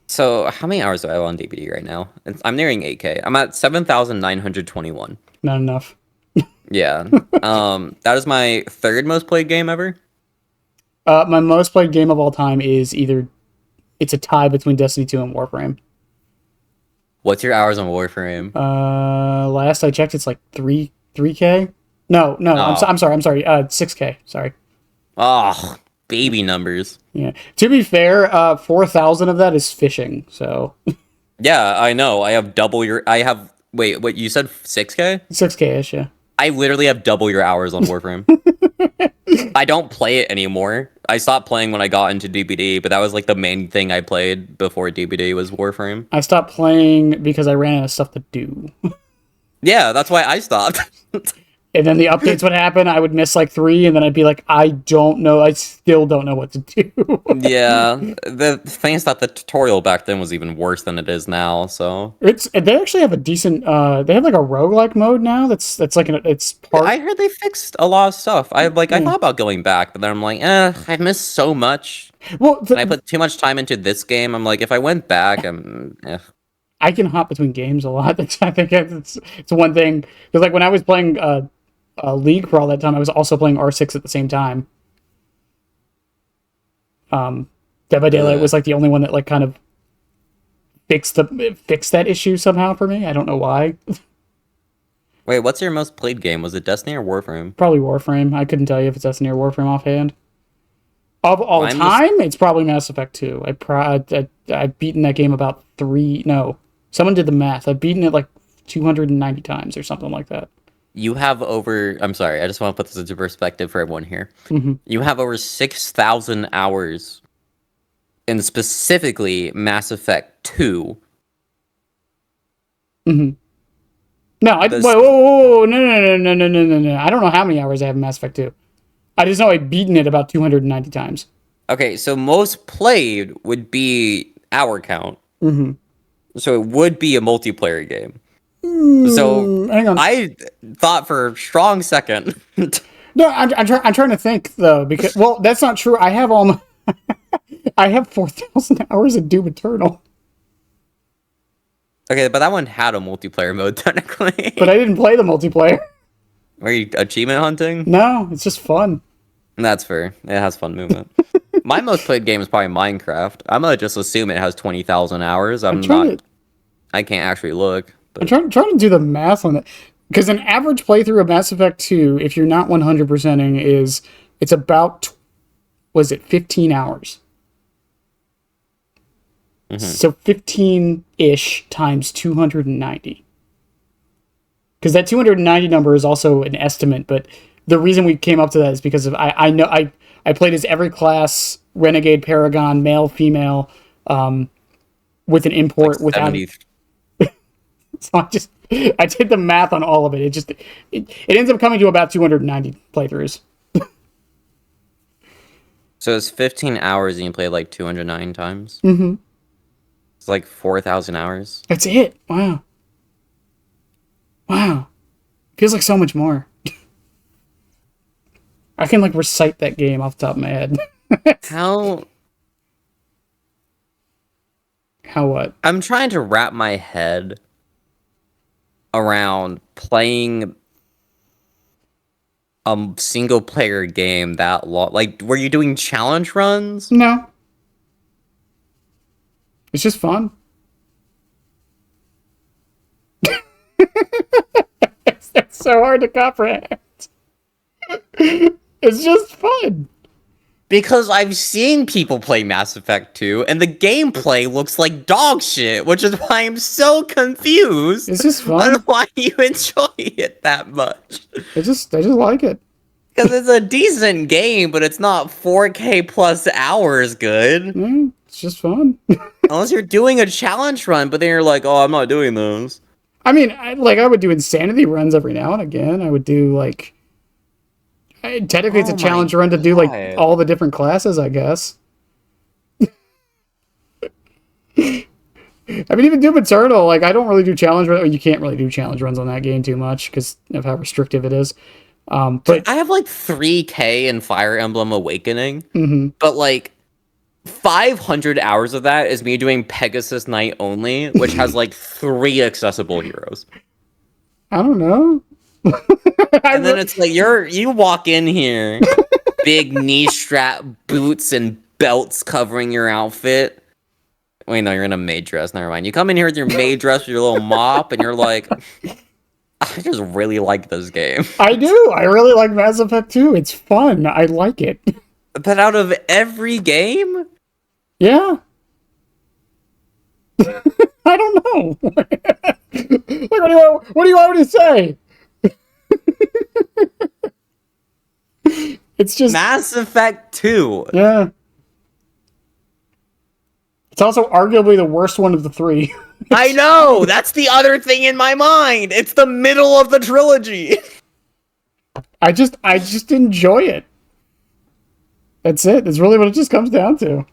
S2: So, how many hours do I have on DBD right now? I'm nearing 8K. I'm at 7,921.
S1: Not enough.
S2: Yeah. That is my third most played game ever.
S1: My most played game of all time is it's a tie between Destiny 2 and Warframe.
S2: What's your hours on Warframe?
S1: Last I checked, it's like 3K. No,
S2: Oh.
S1: I'm sorry. 6K. Sorry.
S2: Oh, baby numbers.
S1: Yeah. To be fair, 4,000 of that is fishing. So.
S2: Yeah, I know. I have double your. I have. Wait, what you said? 6K?
S1: 6K-ish, yeah.
S2: I literally have double your hours on Warframe. I don't play it anymore. I stopped playing when I got into DBD, but that was like the main thing I played before DBD was Warframe.
S1: I stopped playing because I ran out of stuff to do.
S2: Yeah, that's why I stopped.
S1: And then the updates would happen. I would miss like 3, and then I'd be like, I don't know. I still don't know what to do.
S2: Yeah, the thing is that the tutorial back then was even worse than it is now. So
S1: they actually have a decent. They have like a roguelike mode now. That's like it's part.
S2: I heard they fixed a lot of stuff. I thought about going back, but then I'm like, I've missed so much.
S1: Well,
S2: And I put too much time into this game. I'm like, if I went back,
S1: I can hop between games a lot. I think it's one thing because like when I was playing League for all that time, I was also playing R6 at the same time. Dead by Daylight was like the only one that like kind of fixed that issue somehow for me. I don't know why.
S2: Wait, what's your most played game? Was it Destiny or Warframe?
S1: Probably Warframe. I couldn't tell you if it's Destiny or Warframe offhand. Of all time, it's probably Mass Effect 2. I've beaten that game about 3. No, someone did the math. I've beaten it like 290 times or something like that.
S2: You have over. I'm sorry. I just want to put this into perspective for everyone here.
S1: Mm-hmm.
S2: You have over 6,000 hours in specifically Mass Effect 2.
S1: Mm-hmm. No, whoa, no. I don't know how many hours I have in Mass Effect 2. I just know I've beaten it about 290 times.
S2: Okay, so most played would be hour count.
S1: Mm-hmm.
S2: So it would be a multiplayer game. So
S1: hang on.
S2: I thought for a strong second.
S1: No, I'm trying to think though because that's not true. I have I have 4,000 hours of Doom Eternal.
S2: Okay, but that one had a multiplayer mode technically.
S1: But I didn't play the multiplayer.
S2: Were you achievement hunting?
S1: No, it's just fun.
S2: That's fair. It has fun movement. My most played game is probably Minecraft. I'm gonna just assume it has 20,000 hours. I can't actually look. But.
S1: I'm trying to do the math on it. Because an average playthrough of Mass Effect 2, if you're not 100%ing, it's about, 15 hours? Mm-hmm. So 15-ish times 290. Because that 290 number is also an estimate, but the reason we came up to that is because of I know I played as every class, Renegade, Paragon, male, female, with an import
S2: like
S1: without... So I did the math on all of it. It ends up coming to about 290 playthroughs.
S2: So it's 15 hours and you play like 209 times?
S1: Mm-hmm.
S2: It's like 4,000 hours.
S1: That's it. Wow. Feels like so much more. I can like recite that game off the top of my head.
S2: How...
S1: How what?
S2: I'm trying to wrap my head around playing a single player game that long. Like, were you doing challenge runs?
S1: No. It's just fun. It's so hard to comprehend. It's just fun.
S2: Because I've seen people play Mass Effect 2, and the gameplay looks like dog shit, which is why I'm so confused.
S1: It's just fun.
S2: On why you enjoy it that much.
S1: I just like it.
S2: Because it's a decent game, but it's not 4K plus hours good.
S1: It's just fun.
S2: Unless you're doing a challenge run, but then you're like, oh, I'm not doing those.
S1: I mean, I would do insanity runs every now and again. I would do like, technically it's a challenge run to do like all the different classes, I guess. I mean, even Doom Eternal, like I don't really do challenge runs. You can't really do challenge runs on that game too much because of how restrictive it is. But
S2: I have like 3K in Fire Emblem Awakening, but like 500 hours of that is me doing Pegasus Knight only, which has like 3 accessible heroes.
S1: I don't know.
S2: And then it's like you walk in here, big knee strap boots and belts covering your outfit. Wait, no, you're in a maid dress. Never mind. You come in here with your maid dress with your little mop, and you're like, I just really like this game.
S1: I do. I really like Mass Effect 2. It's fun. I like it.
S2: But out of every game,
S1: yeah. I don't know. Like, what do you want me to say? It's just
S2: Mass Effect 2.
S1: Yeah. It's also arguably the worst one of the 3.
S2: I know! That's the other thing in my mind! It's the middle of the trilogy!
S1: I just enjoy it. That's it. That's really what it just comes down to.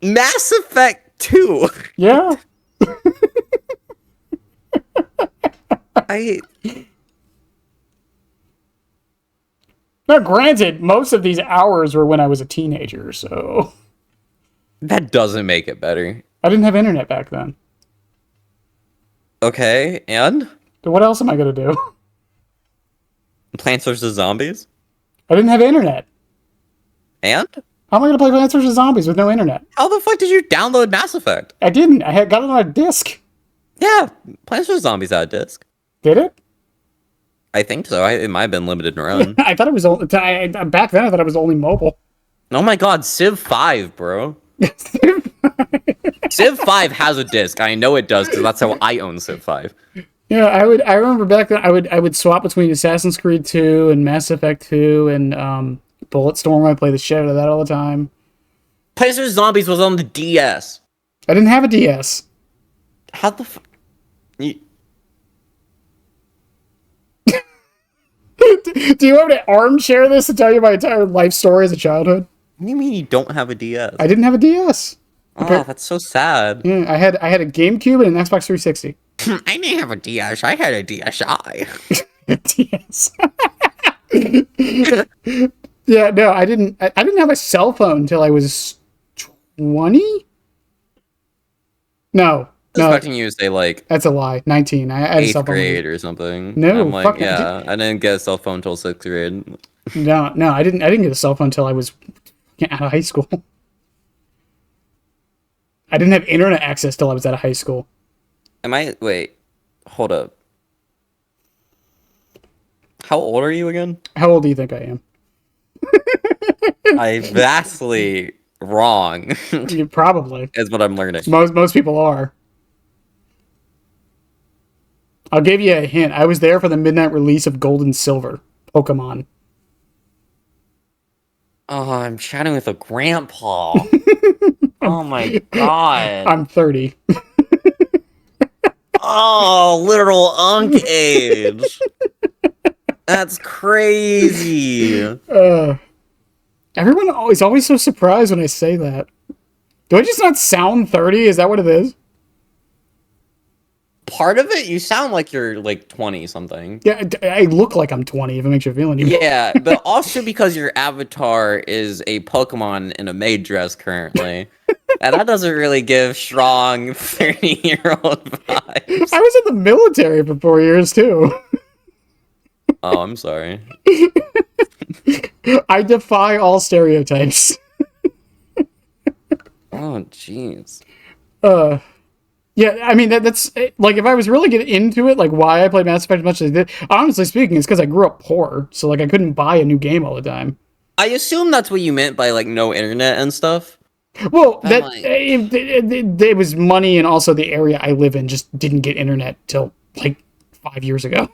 S2: Mass Effect 2!
S1: Yeah. Now, granted, most of these hours were when I was a teenager, so...
S2: That doesn't make it better.
S1: I didn't have internet back then.
S2: Okay, and?
S1: So what else am I going to do?
S2: Plants vs. Zombies?
S1: I didn't have internet.
S2: And?
S1: How am I going to play Plants vs. Zombies with no internet?
S2: How the fuck did you download Mass Effect?
S1: I didn't. I got it on a disc.
S2: Yeah, Plants vs. Zombies had a disc.
S1: Did it?
S2: I think so. It might have been limited to run.
S1: I thought it was only... back then, I thought it was only mobile.
S2: Oh my god, Civ 5, bro. Civ 5 has a disc. I know it does because that's how I own Civ 5.
S1: Yeah, I remember back then I would swap between Assassin's Creed 2 and Mass Effect 2 and Bulletstorm. I play the shit out of that all the time.
S2: Plants vs. Zombies was on the DS.
S1: I didn't have a DS.
S2: How the fuck?
S1: Do you want me to armchair this to tell you my entire life story as a childhood?
S2: What do you mean you don't have a DS?
S1: I didn't have a DS.
S2: Oh, that's so sad.
S1: Yeah, I had a GameCube and an Xbox 360.
S2: I didn't have a DS. I had a DSi.
S1: DS. Yeah, no, I didn't have a cell phone until I was 20? No.
S2: I was expecting you to say, like...
S1: That's a lie. 19. I had a cell
S2: 8th
S1: phone.
S2: grade or something.
S1: No,
S2: I'm like, yeah, I didn't get a cell phone until 6th grade.
S1: No, I didn't get a cell phone until I was out of high school. I didn't have internet access till I was out of high school.
S2: Wait, hold up. How old are you again?
S1: How old do you think I am?
S2: I'm vastly wrong.
S1: You probably.
S2: Is what I'm learning.
S1: Most people are. I'll give you a hint. I was there for the midnight release of Gold and Silver Pokemon.
S2: Oh, I'm chatting with a grandpa. Oh my god.
S1: I'm 30.
S2: Oh, literal unk age. That's crazy.
S1: Everyone is always so surprised when I say that. Do I just not sound 30? Is that what it is?
S2: part of it, you sound like you're like 20 something.
S1: Yeah, I look like I'm 20. If it makes you feel any better.
S2: Yeah, but also because your avatar is a Pokemon in a maid dress currently. And that doesn't really give strong 30-year-old vibes.
S1: I was in the military for 4 years too.
S2: Oh, I'm sorry.
S1: I defy all stereotypes.
S2: Oh, jeez.
S1: Yeah, I mean that's like if I was really getting into it, like why I played Mass Effect as much as I did. Honestly speaking, it's because I grew up poor, so like I couldn't buy a new game all the time.
S2: I assume that's what you meant by like no internet and stuff.
S1: Well,
S2: I'm
S1: that
S2: like,
S1: it was money, and also the area I live in just didn't get internet till like 5 years ago.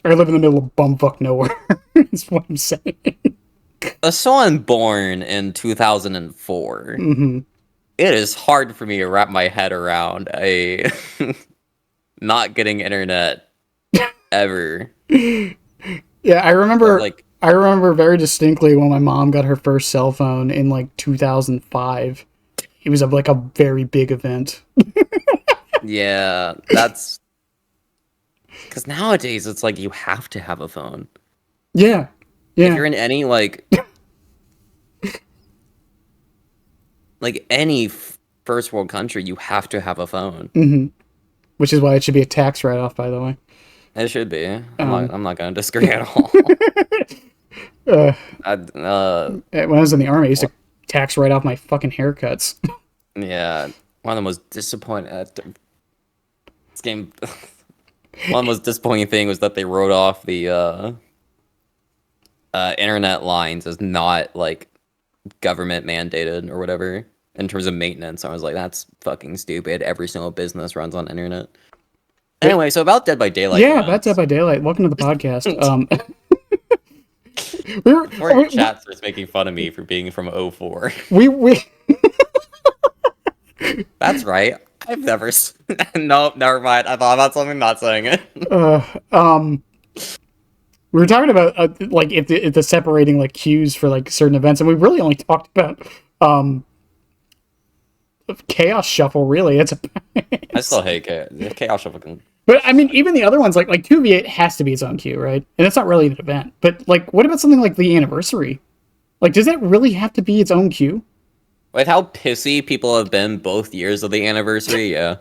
S1: I live in the middle of bumfuck nowhere. Is what I'm saying.
S2: as someone born in 2004, it is hard for me to wrap my head around a not getting internet ever.
S1: Yeah, I remember.
S2: Like,
S1: I remember very distinctly when my mom got her first cell phone in like 2005. It was like a very big event.
S2: yeah, that's because nowadays it's like you have to have a phone.
S1: Yeah,
S2: If you're
S1: yeah,
S2: in any like any first world country, you have to have a phone.
S1: which is why it should be a tax write-off, by the way.
S2: It should be.
S1: Um,
S2: I'm not gonna disagree at all.
S1: uh,
S2: I,
S1: when I was in the army, I used to tax write off my fucking haircuts.
S2: yeah, one of the most disappointing this game. One of the most disappointing thing was that they wrote off the internet lines as not like government mandated or whatever in terms of maintenance. I was like, that's fucking stupid. Every single business runs on internet. Anyway, so about Dead by Daylight.
S1: Yeah, that's Dead by Daylight. Welcome to the podcast.
S2: Before
S1: we,
S2: chat starts making fun of me for being from '04.
S1: we
S2: That's right. I've never. Nope, never mind. I thought about something, not saying it.
S1: we were talking about like if the separating like queues for like certain events, and we really only talked about Chaos Shuffle. Really,
S2: I still hate Chaos Shuffle.
S1: But I mean, even the other ones, like 2v8 has to be its own queue, right? And it's not really an event. But like, what about something like the anniversary? Like, does that really have to be its own queue?
S2: With how pissy people have been both years of the anniversary, yeah.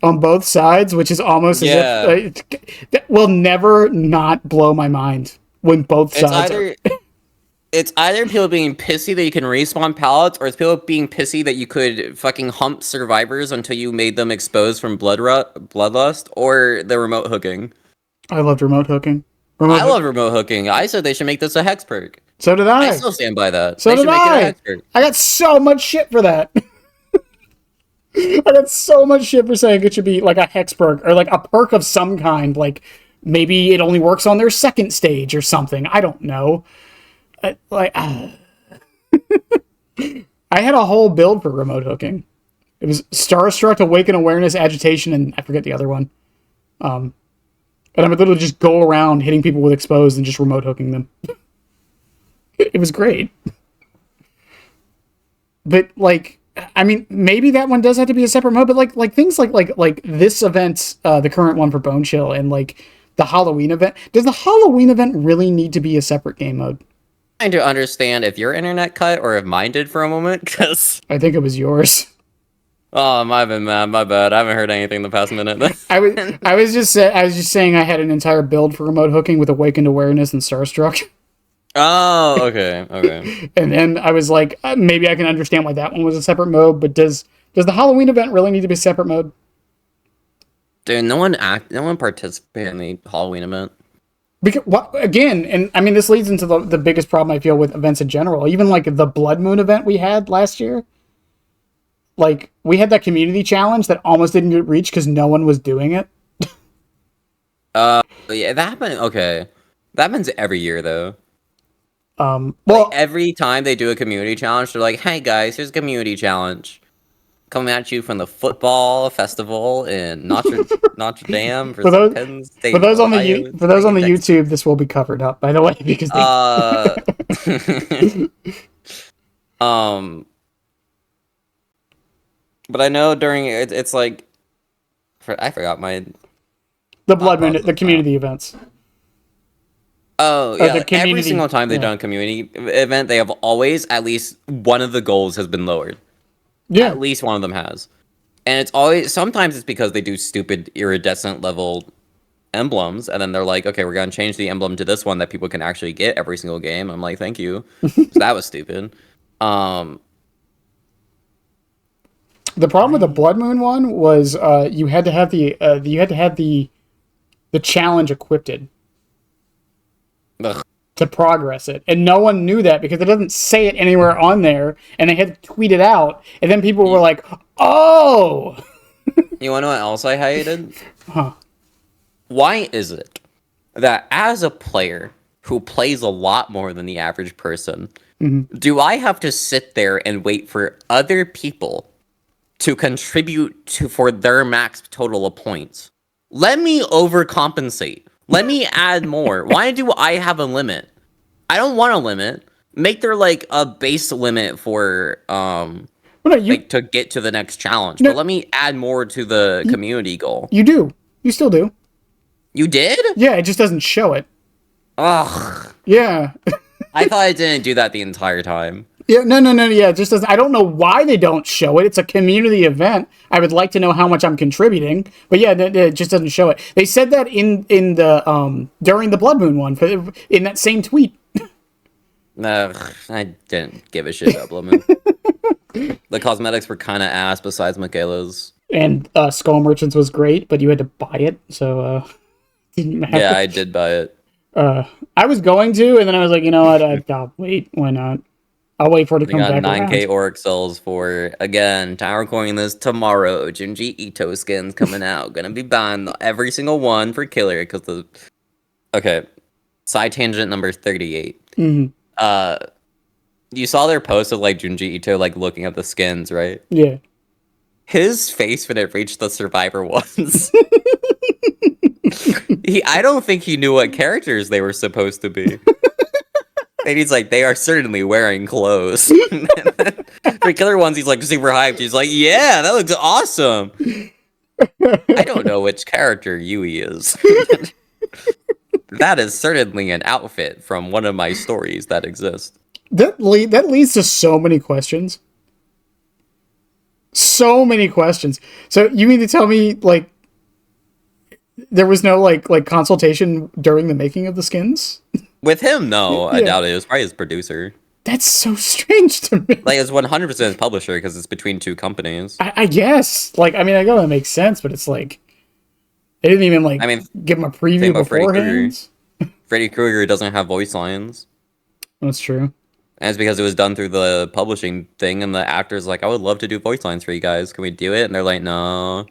S1: On both sides, which is almost as if that will never not blow my mind when both sides are.
S2: It's either people being pissy that you can respawn pallets, or it's people being pissy that you could fucking hump survivors until you made them exposed from bloodlust, or the remote hooking.
S1: I loved remote hooking.
S2: I love remote hooking. I said they should make this a hex perk.
S1: So did I.
S2: I still stand by that.
S1: So
S2: they
S1: did
S2: should make it a hex perk.
S1: I got so much shit for that. I got so much shit for saying it should be like a hex perk or like a perk of some kind. Like maybe it only works on their second stage or something. I don't know. I had a whole build for remote hooking. It was Starstruck, Awaken Awareness, Agitation, and I forget the other one. And I would literally just go around hitting people with exposed and just remote hooking them. It was great. But like, I mean, maybe that one does have to be a separate mode. But like things like this event, the current one for Bone Chill, and like the Halloween event. Does the Halloween event really need to be a separate game mode?
S2: Trying to understand if your internet cut or if mine did for a moment, because
S1: I think it was yours.
S2: Oh, my bad. I haven't heard anything the past minute.
S1: I was just saying I had an entire build for remote hooking with Awakened Awareness and Starstruck.
S2: Oh, okay.
S1: And then I was like, maybe I can understand why that one was a separate mode, but does the Halloween event really need to be a separate mode?
S2: Dude, no one participated in the Halloween event.
S1: Because again, and I mean this leads into the biggest problem I feel with events in general. Even like the Blood Moon event we had last year. Like we had that community challenge that almost didn't get reached because no one was doing it.
S2: Yeah, that happened. Okay, that happens every year though.
S1: Well,
S2: like, every time they do a community challenge, they're like, "Hey guys, here's a community challenge coming at you from the football festival in Notre Dame for those
S1: on the YouTube, this will be covered up, by the way, because
S2: But I know during it's like I forgot my
S1: The
S2: thought
S1: Blood Moon,
S2: process
S1: the
S2: now.
S1: community events.
S2: Oh
S1: Or the
S2: yeah, every
S1: community.
S2: single time they've
S1: Yeah.
S2: done a community event, they have always at least one of the goals has been lowered.
S1: Yeah.
S2: At least one of them has. And it's always sometimes it's because they do stupid iridescent level emblems, and then they're like, okay, we're gonna change the emblem to this one that people can actually get every single game. I'm like, thank you. So that was stupid. Um,
S1: The problem with the
S2: I
S1: Blood Moon one was you had to have the challenge equipped
S2: ugh.
S1: to progress it, and no one knew that because it doesn't say it anywhere on there, and they had to tweet it out, and then people were
S2: You,
S1: like, "Oh,
S2: you wanna know what else I hated?
S1: huh."
S2: Why is it that as a player who plays a lot more than the average person, do I have to sit there and wait for other people to contribute to for their max total of points? Let me overcompensate. Let me add more. Why do I have a limit? I don't want a limit. Make there like a base limit for
S1: Well, no, you
S2: like to get to the next challenge,
S1: no,
S2: but let me add more to the
S1: you,
S2: community goal.
S1: you do, you still do.
S2: You did?
S1: Yeah, it just doesn't show it.
S2: Ugh.
S1: Yeah,
S2: I thought I didn't do that the entire time.
S1: yeah, no, yeah, it just doesn't. I don't know why they don't show it. It's a community event. I would like to know how much I'm contributing, but yeah, it just doesn't show it. They said that in the during the Blood Moon one in that same tweet.
S2: Ugh, I didn't give a shit about Blooming. The cosmetics were kind of ass besides Michaela's.
S1: And Skull Merchants was great, but you had to buy it, so didn't have
S2: Yeah,
S1: to.
S2: I did buy it.
S1: I was going to, and then I was like, you know what? I'll wait. Why not? I'll wait for it to
S2: We
S1: come
S2: got
S1: back
S2: 9K
S1: around.
S2: Auric cells for, again, tower coin this tomorrow. Junji Ito skins coming out. Gonna be buying every single one for Killer, because the... Okay, side tangent number 38. You saw their post of, like, Junji Ito, like, looking at the skins, right?
S1: Yeah.
S2: His face when it reached the Survivor ones. I don't think he knew what characters they were supposed to be. And he's like, they are certainly wearing clothes. For Killer Ones, he's like super hyped. He's like, yeah, that looks awesome. I don't know which character Yui is. That is certainly an outfit from one of my stories that exists.
S1: That leads to so many questions. So many questions. So you mean to tell me like there was no like consultation during the making of the skins?
S2: With him, no, I
S1: Yeah.
S2: doubt it. It was probably his producer.
S1: That's so strange to me.
S2: Like, it's 100% his publisher because it's between two companies.
S1: I guess. Like, I mean, I know that makes sense, but it's like they didn't even like
S2: I mean,
S1: give him a
S2: think
S1: preview
S2: about Freddy
S1: beforehand.
S2: Freddy Krueger doesn't have voice lines.
S1: That's true.
S2: And it's because it was done through the publishing thing, and the actor's like, I would love to do voice lines for you guys. Can we do it? And they're like, no.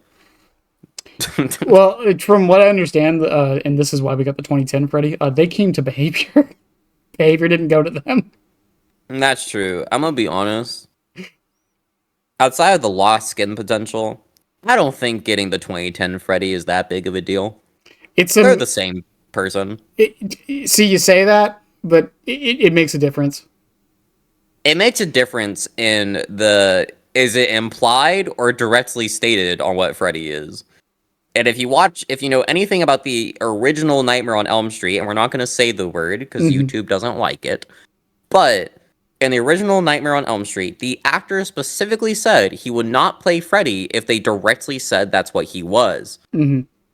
S1: Well, from what I understand, and this is why we got the 2010 Freddy, they came to Behavior. Behavior didn't go to them.
S2: And that's true. I'm gonna be honest. Outside of the lost skin potential, I don't think getting the 2010 Freddy is that big of a deal.
S1: It's
S2: They're the same person.
S1: see, you say that, but it makes a difference.
S2: It makes a difference in is it implied or directly stated on what Freddy is. And if you know anything about the original Nightmare on Elm Street, and we're not going to say the word because YouTube doesn't like it, but in the original Nightmare on Elm Street, the actor specifically said he would not play Freddy if they directly said that's what he was.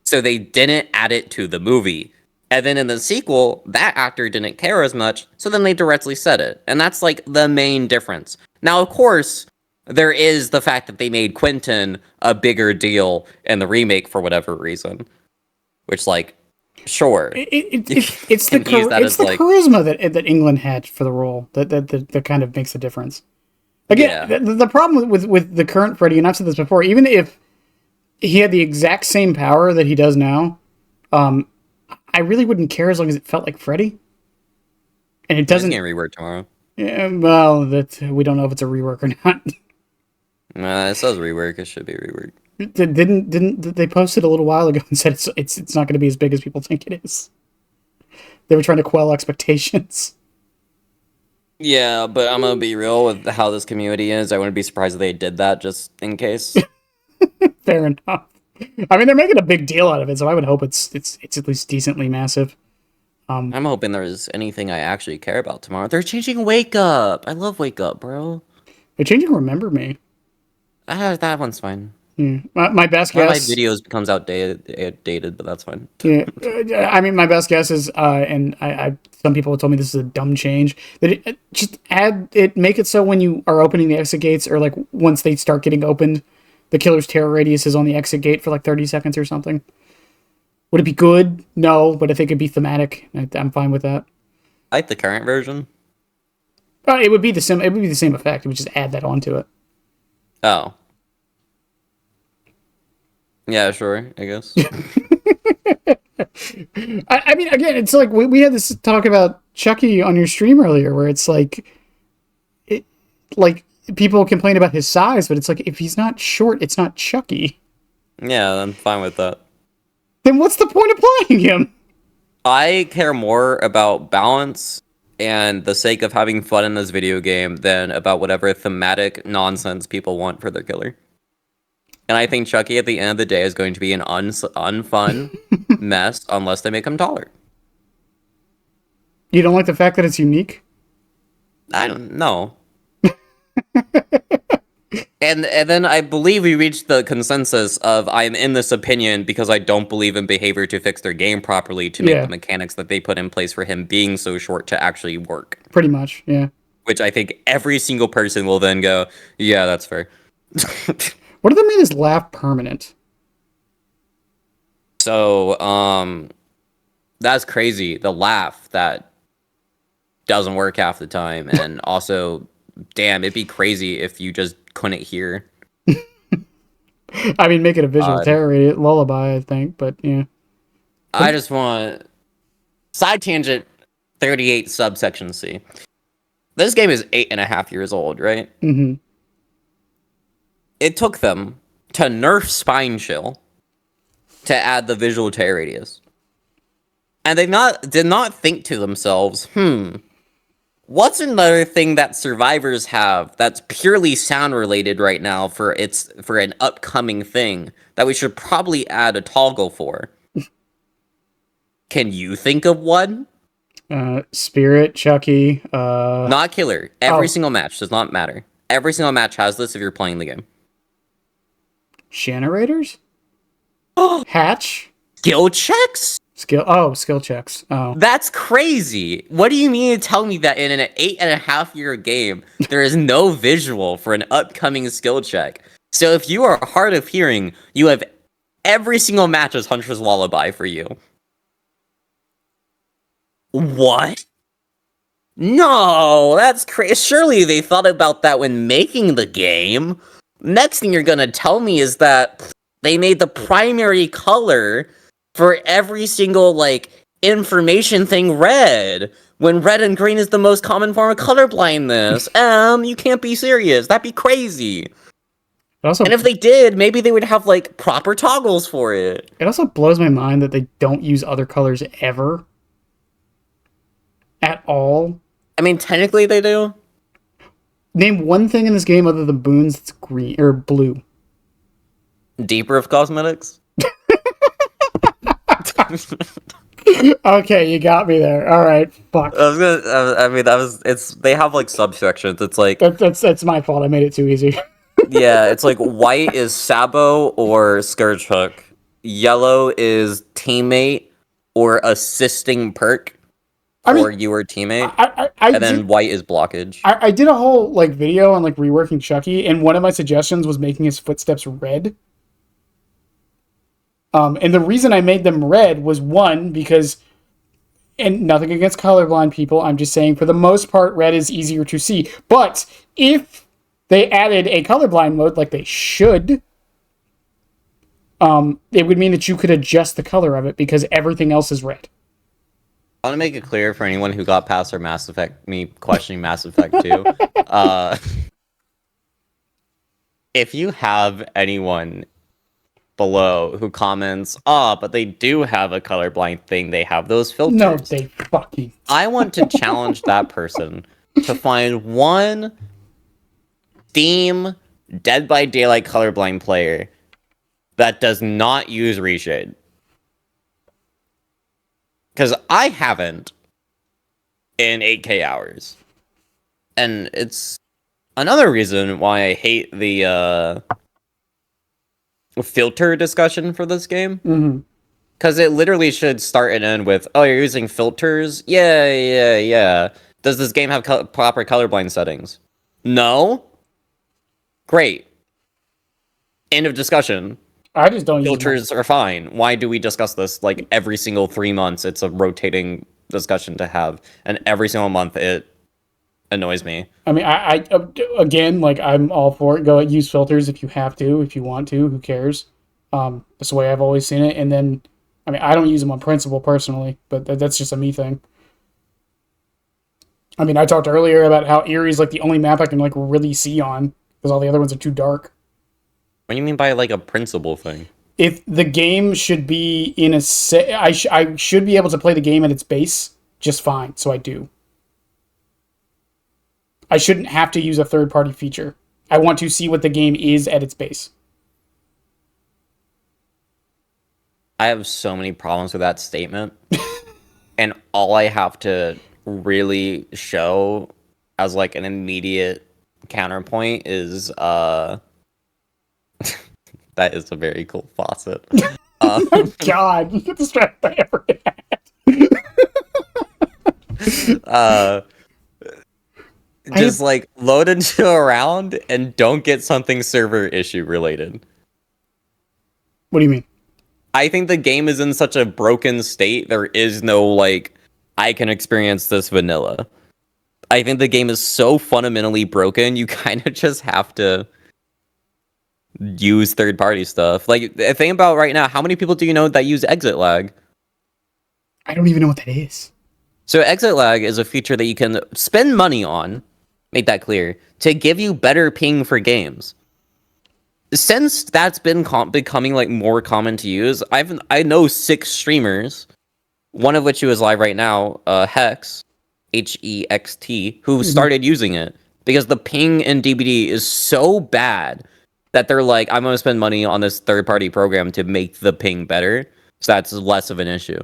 S2: So they didn't add it to the movie. And then in the sequel, that actor didn't care as much, so then they directly said it. And that's like the main difference. Now, of course, there is the fact that they made Quentin a bigger deal in the remake for whatever reason. Which, like, sure.
S1: It's
S2: can use that as, like-
S1: charisma that England had for the role that kind of makes a difference. Again,
S2: Yeah.
S1: the problem with the current Freddy, and I've said this before, even if he had the exact same power that he does now, I really wouldn't care as long as it felt like Freddy. And it
S2: It's
S1: doesn't.
S2: getting reworked tomorrow.
S1: Yeah, well, that we don't know if it's a rework or not.
S2: It says rework. It should be rework.
S1: Didn't they posted a little while ago and said it's not going to be as big as people think it is. They were trying to quell expectations.
S2: Yeah, but I'm gonna be real with how this community is. I wouldn't be surprised if they did that just in case.
S1: Fair enough. I mean, they're making a big deal out of it, so I would hope it's at least decently massive.
S2: I'm hoping there's anything I actually care about tomorrow. They're changing Wake Up. I love Wake Up, bro.
S1: They're changing Remember Me.
S2: That one's fine.
S1: Yeah. My best
S2: One of my
S1: guess.
S2: videos becomes outdated, but that's fine.
S1: Yeah, I mean, my best guess is, and some people have told me this is a dumb change, that just add it, make it so when you are opening the exit gates, or like once they start getting opened, the killer's terror radius is on the exit gate for like 30 seconds or something. Would it be good? No, but I think it'd be thematic. I'm fine with that.
S2: I like the current version.
S1: It would be the same. It would be the same effect. It would just add that onto it.
S2: Oh. Yeah, sure, I guess.
S1: I mean, again, it's like we had this talk about Chucky on your stream earlier, where it's like people complain about his size, but it's like if he's not short, it's not Chucky.
S2: Yeah, I'm fine with that.
S1: Then what's the point of playing him?
S2: I care more about balance and the sake of having fun in this video game than about whatever thematic nonsense people want for their killer. And I think Chucky at the end of the day is going to be an unfun mess unless they make him taller.
S1: You don't like the fact that it's unique?
S2: I don't know. And then I believe we reached the consensus of I'm in this opinion because I don't believe in behavior to fix their game properly to make the mechanics that they put in place for him being so short to actually work.
S1: Pretty much, yeah.
S2: Which I think every single person will then go, yeah, that's fair.
S1: What if they made his laugh permanent?
S2: So, that's crazy. The laugh that doesn't work half the time. And also, damn, it'd be crazy if you just couldn't hear.
S1: I mean, make it a visual terror lullaby, I think, but yeah.
S2: I just want side tangent 38 subsection C. This game is 8.5 years old, right?
S1: Mm-hmm.
S2: It took them to nerf Spine Chill to add the visual terror radius. And they did not think to themselves, what's another thing that survivors have that's purely sound related right now for an upcoming thing that we should probably add a toggle for? Can you think of one?
S1: Spirit, Chucky,
S2: Not killer. Every single match does not matter. Every single match has this if you're playing the game.
S1: generators? Hatch?
S2: Skill checks?
S1: Skill checks. Oh.
S2: That's crazy. What do you mean to tell me that in an 8.5 year game, there is no visual for an upcoming skill check? So if you are hard of hearing, you have every single match as Hunter's Lullaby for you. What? No, that's crazy. Surely they thought about that when making the game. Next thing you're gonna tell me is that they made the primary color for every single, like, information thing red, when red and green is the most common form of color blindness. You can't be serious. That'd be crazy. And if they did, maybe they would have, like, proper toggles for it.
S1: It also blows my mind that they don't use other colors ever. At all.
S2: I mean, technically they do.
S1: Name one thing in this game other than boons that's green or blue.
S2: Deeper of cosmetics?
S1: Okay, you got me there. All right, fuck.
S2: They have like subsections. It's like
S1: that's my fault. I made it too easy.
S2: yeah, it's like white is Sabo or Scourge Hook. Yellow is teammate or assisting perk. Or you were teammate. And then white is blockage.
S1: I did a whole like video on like reworking Chucky, and one of my suggestions was making his footsteps red. And the reason I made them red was one, because, and nothing against colorblind people, I'm just saying for the most part, red is easier to see. But if they added a colorblind mode like they should, it would mean that you could adjust the color of it because everything else is red.
S2: I want to make it clear for anyone who got past their Mass Effect, me questioning Mass Effect 2. If you have anyone below who comments, but they do have a colorblind thing, they have those filters.
S1: No, they fucking...
S2: I want to challenge that person to find one Steam Dead by Daylight colorblind player that does not use reshade. Because I haven't in 8K hours. And it's another reason why I hate the filter discussion for this game.
S1: Mm-hmm.
S2: Because it literally should start and end with, oh, you're using filters? Yeah. Does this game have proper colorblind settings? No? Great. End of discussion.
S1: I just don't
S2: Filters are fine. Why do we discuss this like every single 3 months? It's a rotating discussion to have. And every single month it annoys me.
S1: I mean, I again, like, I'm all for it. Go use filters if you have to, if you want to. Who cares? That's the way I've always seen it. And then, I mean, I don't use them on principle personally, but that's just a me thing. I mean, I talked earlier about how Erie's like the only map I can like really see on because all the other ones are too dark.
S2: What do you mean by like a principle thing?
S1: If the game should be in a set, I should be able to play the game at its base just fine. So I do. I shouldn't have to use a third-party feature. I want to see what the game is at its base.
S2: I have so many problems with that statement. And all I have to really show as like an immediate counterpoint is that is a very cool faucet.
S1: God, you get distracted by everything.
S2: Just like load into a round and don't get something server issue related.
S1: What do you mean?
S2: I think the game is in such a broken state. There is no like, I can experience this vanilla. I think the game is so fundamentally broken. You kind of just have to use third-party stuff. Like, think about right now, how many people do you know that use exit lag?
S1: I don't even know what that is.
S2: So exit lag is a feature that you can spend money on, make that clear, to give you better ping for games. Since that's been becoming like more common to use, I know 6 streamers, one of which who is live right now, Hex, Hext, who started using it because the ping in DBD is so bad that they're like, I'm gonna spend money on this third-party program to make the ping better, so that's less of an issue.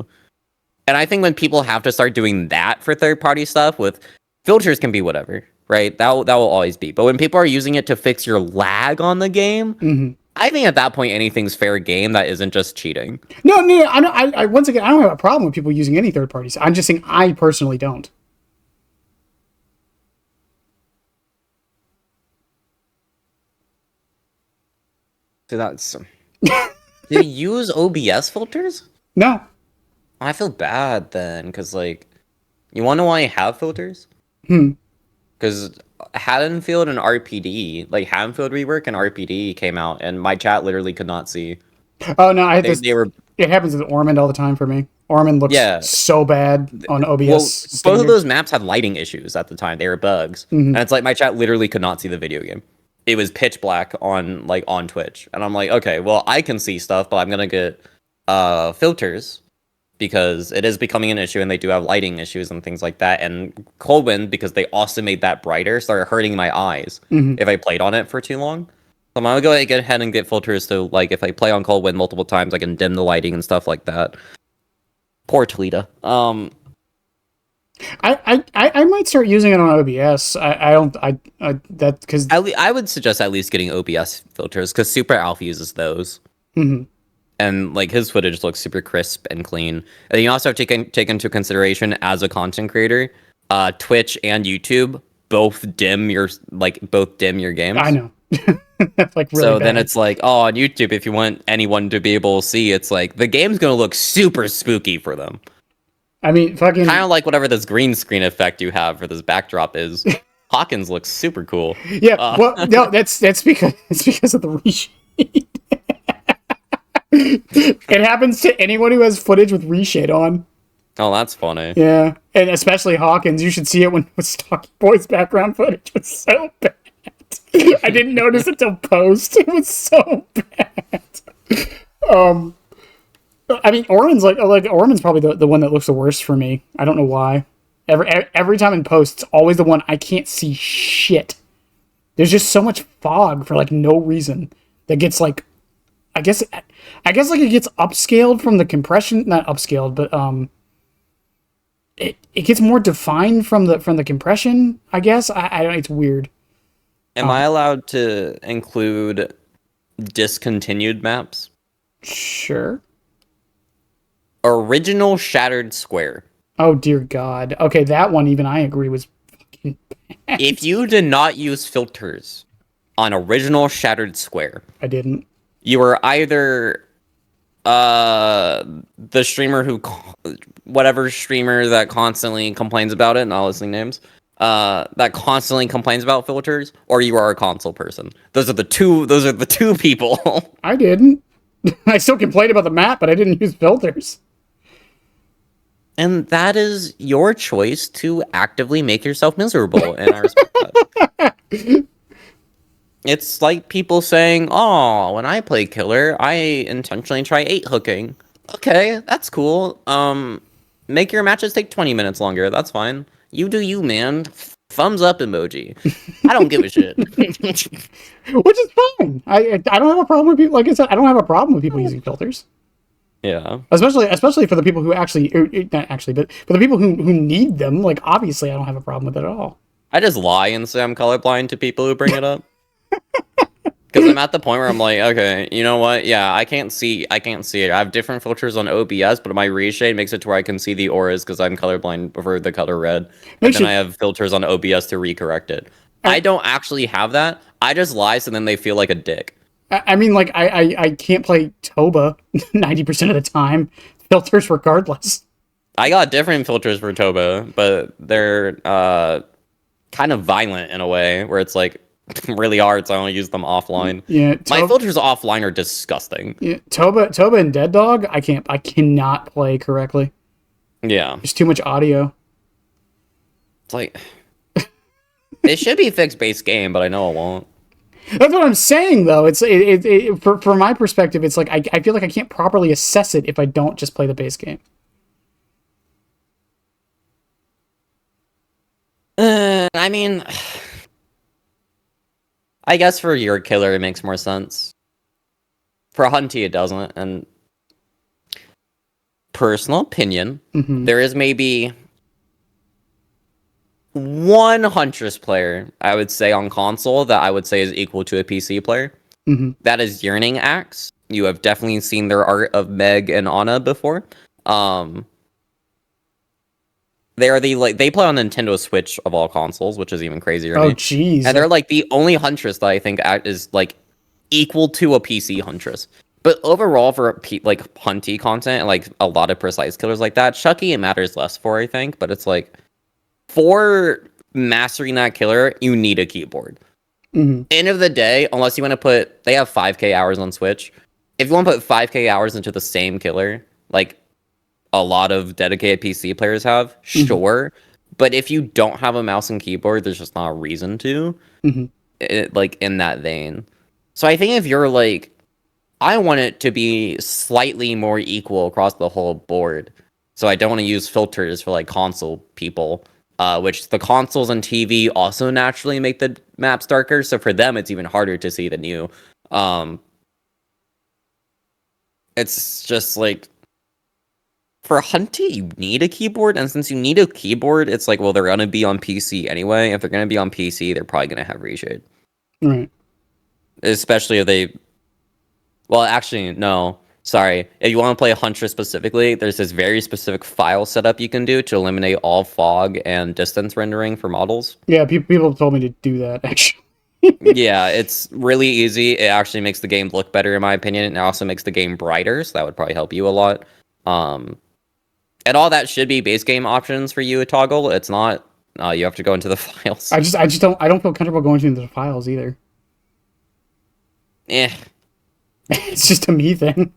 S2: And I think when people have to start doing that for third-party stuff, with filters can be whatever, right? That will always be. But when people are using it to fix your lag on the game, I think at that point anything's fair game that isn't just cheating.
S1: No. I once again, I don't have a problem with people using any third parties. I'm just saying I personally don't.
S2: So that's. Do you use OBS filters?
S1: No.
S2: I feel bad then, because like, you want to know why I have filters? Because Haddonfield and RPD, like Haddonfield rework and RPD came out, and my chat literally could not see.
S1: Oh no,
S2: They were.
S1: It happens with Ormond all the time for me. Ormond looks so bad on OBS.
S2: Well, both of those maps had lighting issues at the time. They were bugs, and it's like my chat literally could not see the video game. It was pitch black on Twitch, and I'm like, okay, well I can see stuff, but I'm gonna get filters because it is becoming an issue, and they do have lighting issues and things like that. And Coldwind, because they also made that brighter, started hurting my eyes if I played on it for too long. So I'm gonna go ahead and get filters, so like if I play on Coldwind multiple times, I can dim the lighting and stuff like that. Poor Toledo.
S1: I might start using it on OBS. Because
S2: I would suggest at least getting OBS filters, because Super Alpha uses those. And like his footage looks super crisp and clean. And you also have to take into consideration as a content creator, Twitch and YouTube both dim your games.
S1: I know. That's like really
S2: so
S1: bad.
S2: Then it's like, oh, on YouTube, if you want anyone to be able to see, it's like the game's gonna look super spooky for them.
S1: I mean, fucking
S2: kind of like whatever this green screen effect you have for this backdrop is. Hawkins looks super cool.
S1: Yeah, well, no, that's because of the reshade. It happens to anyone who has footage with reshade on.
S2: Oh, that's funny.
S1: Yeah, and especially Hawkins. You should see it when Stocky Boy's background footage was so bad. I didn't notice it till post. It was so bad. I mean, Orman's Orman's probably the one that looks the worst for me. I don't know why. Every time in post, it's always the one I can't see shit. There's just so much fog for like no reason that gets like, I guess like it gets upscaled from the compression, not upscaled, but it gets more defined from the compression. I guess I don't. It's weird.
S2: Am I allowed to include discontinued maps?
S1: Sure.
S2: Original Shattered Square.
S1: Oh dear God. Okay, that one even I agree was fucking bad.
S2: If you did not use filters on Original Shattered Square,
S1: I didn't.
S2: you were either the streamer whatever streamer that constantly complains about it, not listening names, that constantly complains about filters, or you are a console person. Those are the two people.
S1: I didn't. I still complained about the map, but I didn't use filters.
S2: And that is your choice to actively make yourself miserable, and I respect that. It's like people saying, "Oh, when I play killer, I intentionally try 8 hooking." Okay, that's cool. Make your matches take 20 minutes longer. That's fine. You do you, man. Thumbs up emoji. I don't give a shit.
S1: Which is fine. I don't have a problem with people. Like I said, I don't have a problem with people using filters.
S2: Yeah.
S1: Especially for the people who actually, not actually, but for the people who need them. Like obviously, I don't have a problem with it at all.
S2: I just lie and say I'm colorblind to people who bring it up. Because I'm at the point where I'm like, okay, you know what? Yeah, I can't see it. I have different filters on OBS, but my reshade makes it to where I can see the auras because I'm colorblind for the color red. And then I have filters on OBS to recorrect it. I don't actually have that. I just lie so then they feel like a dick.
S1: I mean, like, I can't play Toba 90% of the time. Filters regardless.
S2: I got different filters for Toba, but they're kind of violent in a way where it's like really hard, so I only use them offline.
S1: Yeah,
S2: my filters offline are disgusting.
S1: Yeah, Toba and Dead Dog, I cannot play correctly.
S2: Yeah,
S1: there's too much audio.
S2: It's like it should be fixed base game, but I know it won't.
S1: That's what I'm saying, though. It's for my perspective, it's like I feel like I can't properly assess it if I don't just play the base game.
S2: I mean, I guess for your killer, it makes more sense. For Hunty, it doesn't. And personal opinion, there is maybe one Huntress player, I would say, on console that I would say is equal to a PC player. That is Yearning Axe. You have definitely seen their art of Meg and Ana before. They are they play on Nintendo Switch of all consoles, which is even crazier.
S1: Oh, jeez.
S2: And they're like the only Huntress that I think is like equal to a PC Huntress. But overall, for like Hunty content and like a lot of precise killers like that, Chucky it matters less for, I think. But it's like for mastering that killer, you need a keyboard. End of the day, unless you want to put, they have 5K hours on Switch. If you want to put 5K hours into the same killer, like a lot of dedicated PC players have, sure. But if you don't have a mouse and keyboard, there's just not a reason to. Like in that vein. So I think if you're like, I want it to be slightly more equal across the whole board. So I don't want to use filters for like console people, which the consoles and TV also naturally make the maps darker. So for them, it's even harder to see than you. It's just like, for Hunty, you need a keyboard, and since you need a keyboard, it's like, well, they're gonna be on PC anyway. If they're gonna be on PC, they're probably gonna have reshade.
S1: Right.
S2: Especially if they... Well, actually, no. Sorry. If you want to play Huntress specifically, there's this very specific file setup you can do to eliminate all fog and distance rendering for models.
S1: Yeah, people told me to do that, actually.
S2: Yeah, it's really easy. It actually makes the game look better, in my opinion. And it also makes the game brighter, so that would probably help you a lot. And all that should be base game options for you to toggle. It's not. You have to go into the files.
S1: I just don't feel comfortable going into the files either. It's just a me thing.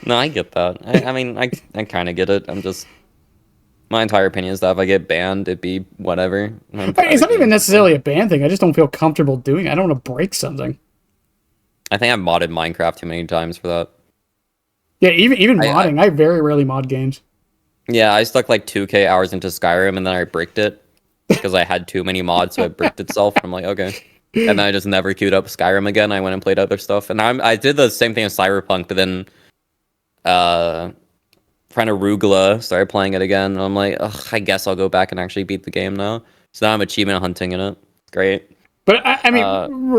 S2: No, I get that. I mean, I kind of get it. I'm just... My entire opinion is that if I get banned, it'd be whatever.
S1: It's not even necessarily a ban thing. I just don't feel comfortable doing it. I don't want to break something.
S2: I think I've modded Minecraft too many times for that.
S1: Yeah, even modding. I very rarely mod games.
S2: Yeah, I stuck like 2K hours into Skyrim and then I bricked it because I had too many mods, so it bricked itself. And I'm like, okay. And then I just never queued up Skyrim again. I went and played other stuff, and I did the same thing as Cyberpunk, but then friend of Rugula started playing it again, and I'm like, ugh, I guess I'll go back and actually beat the game now. So now I'm achievement hunting in it. Great.
S1: But I mean,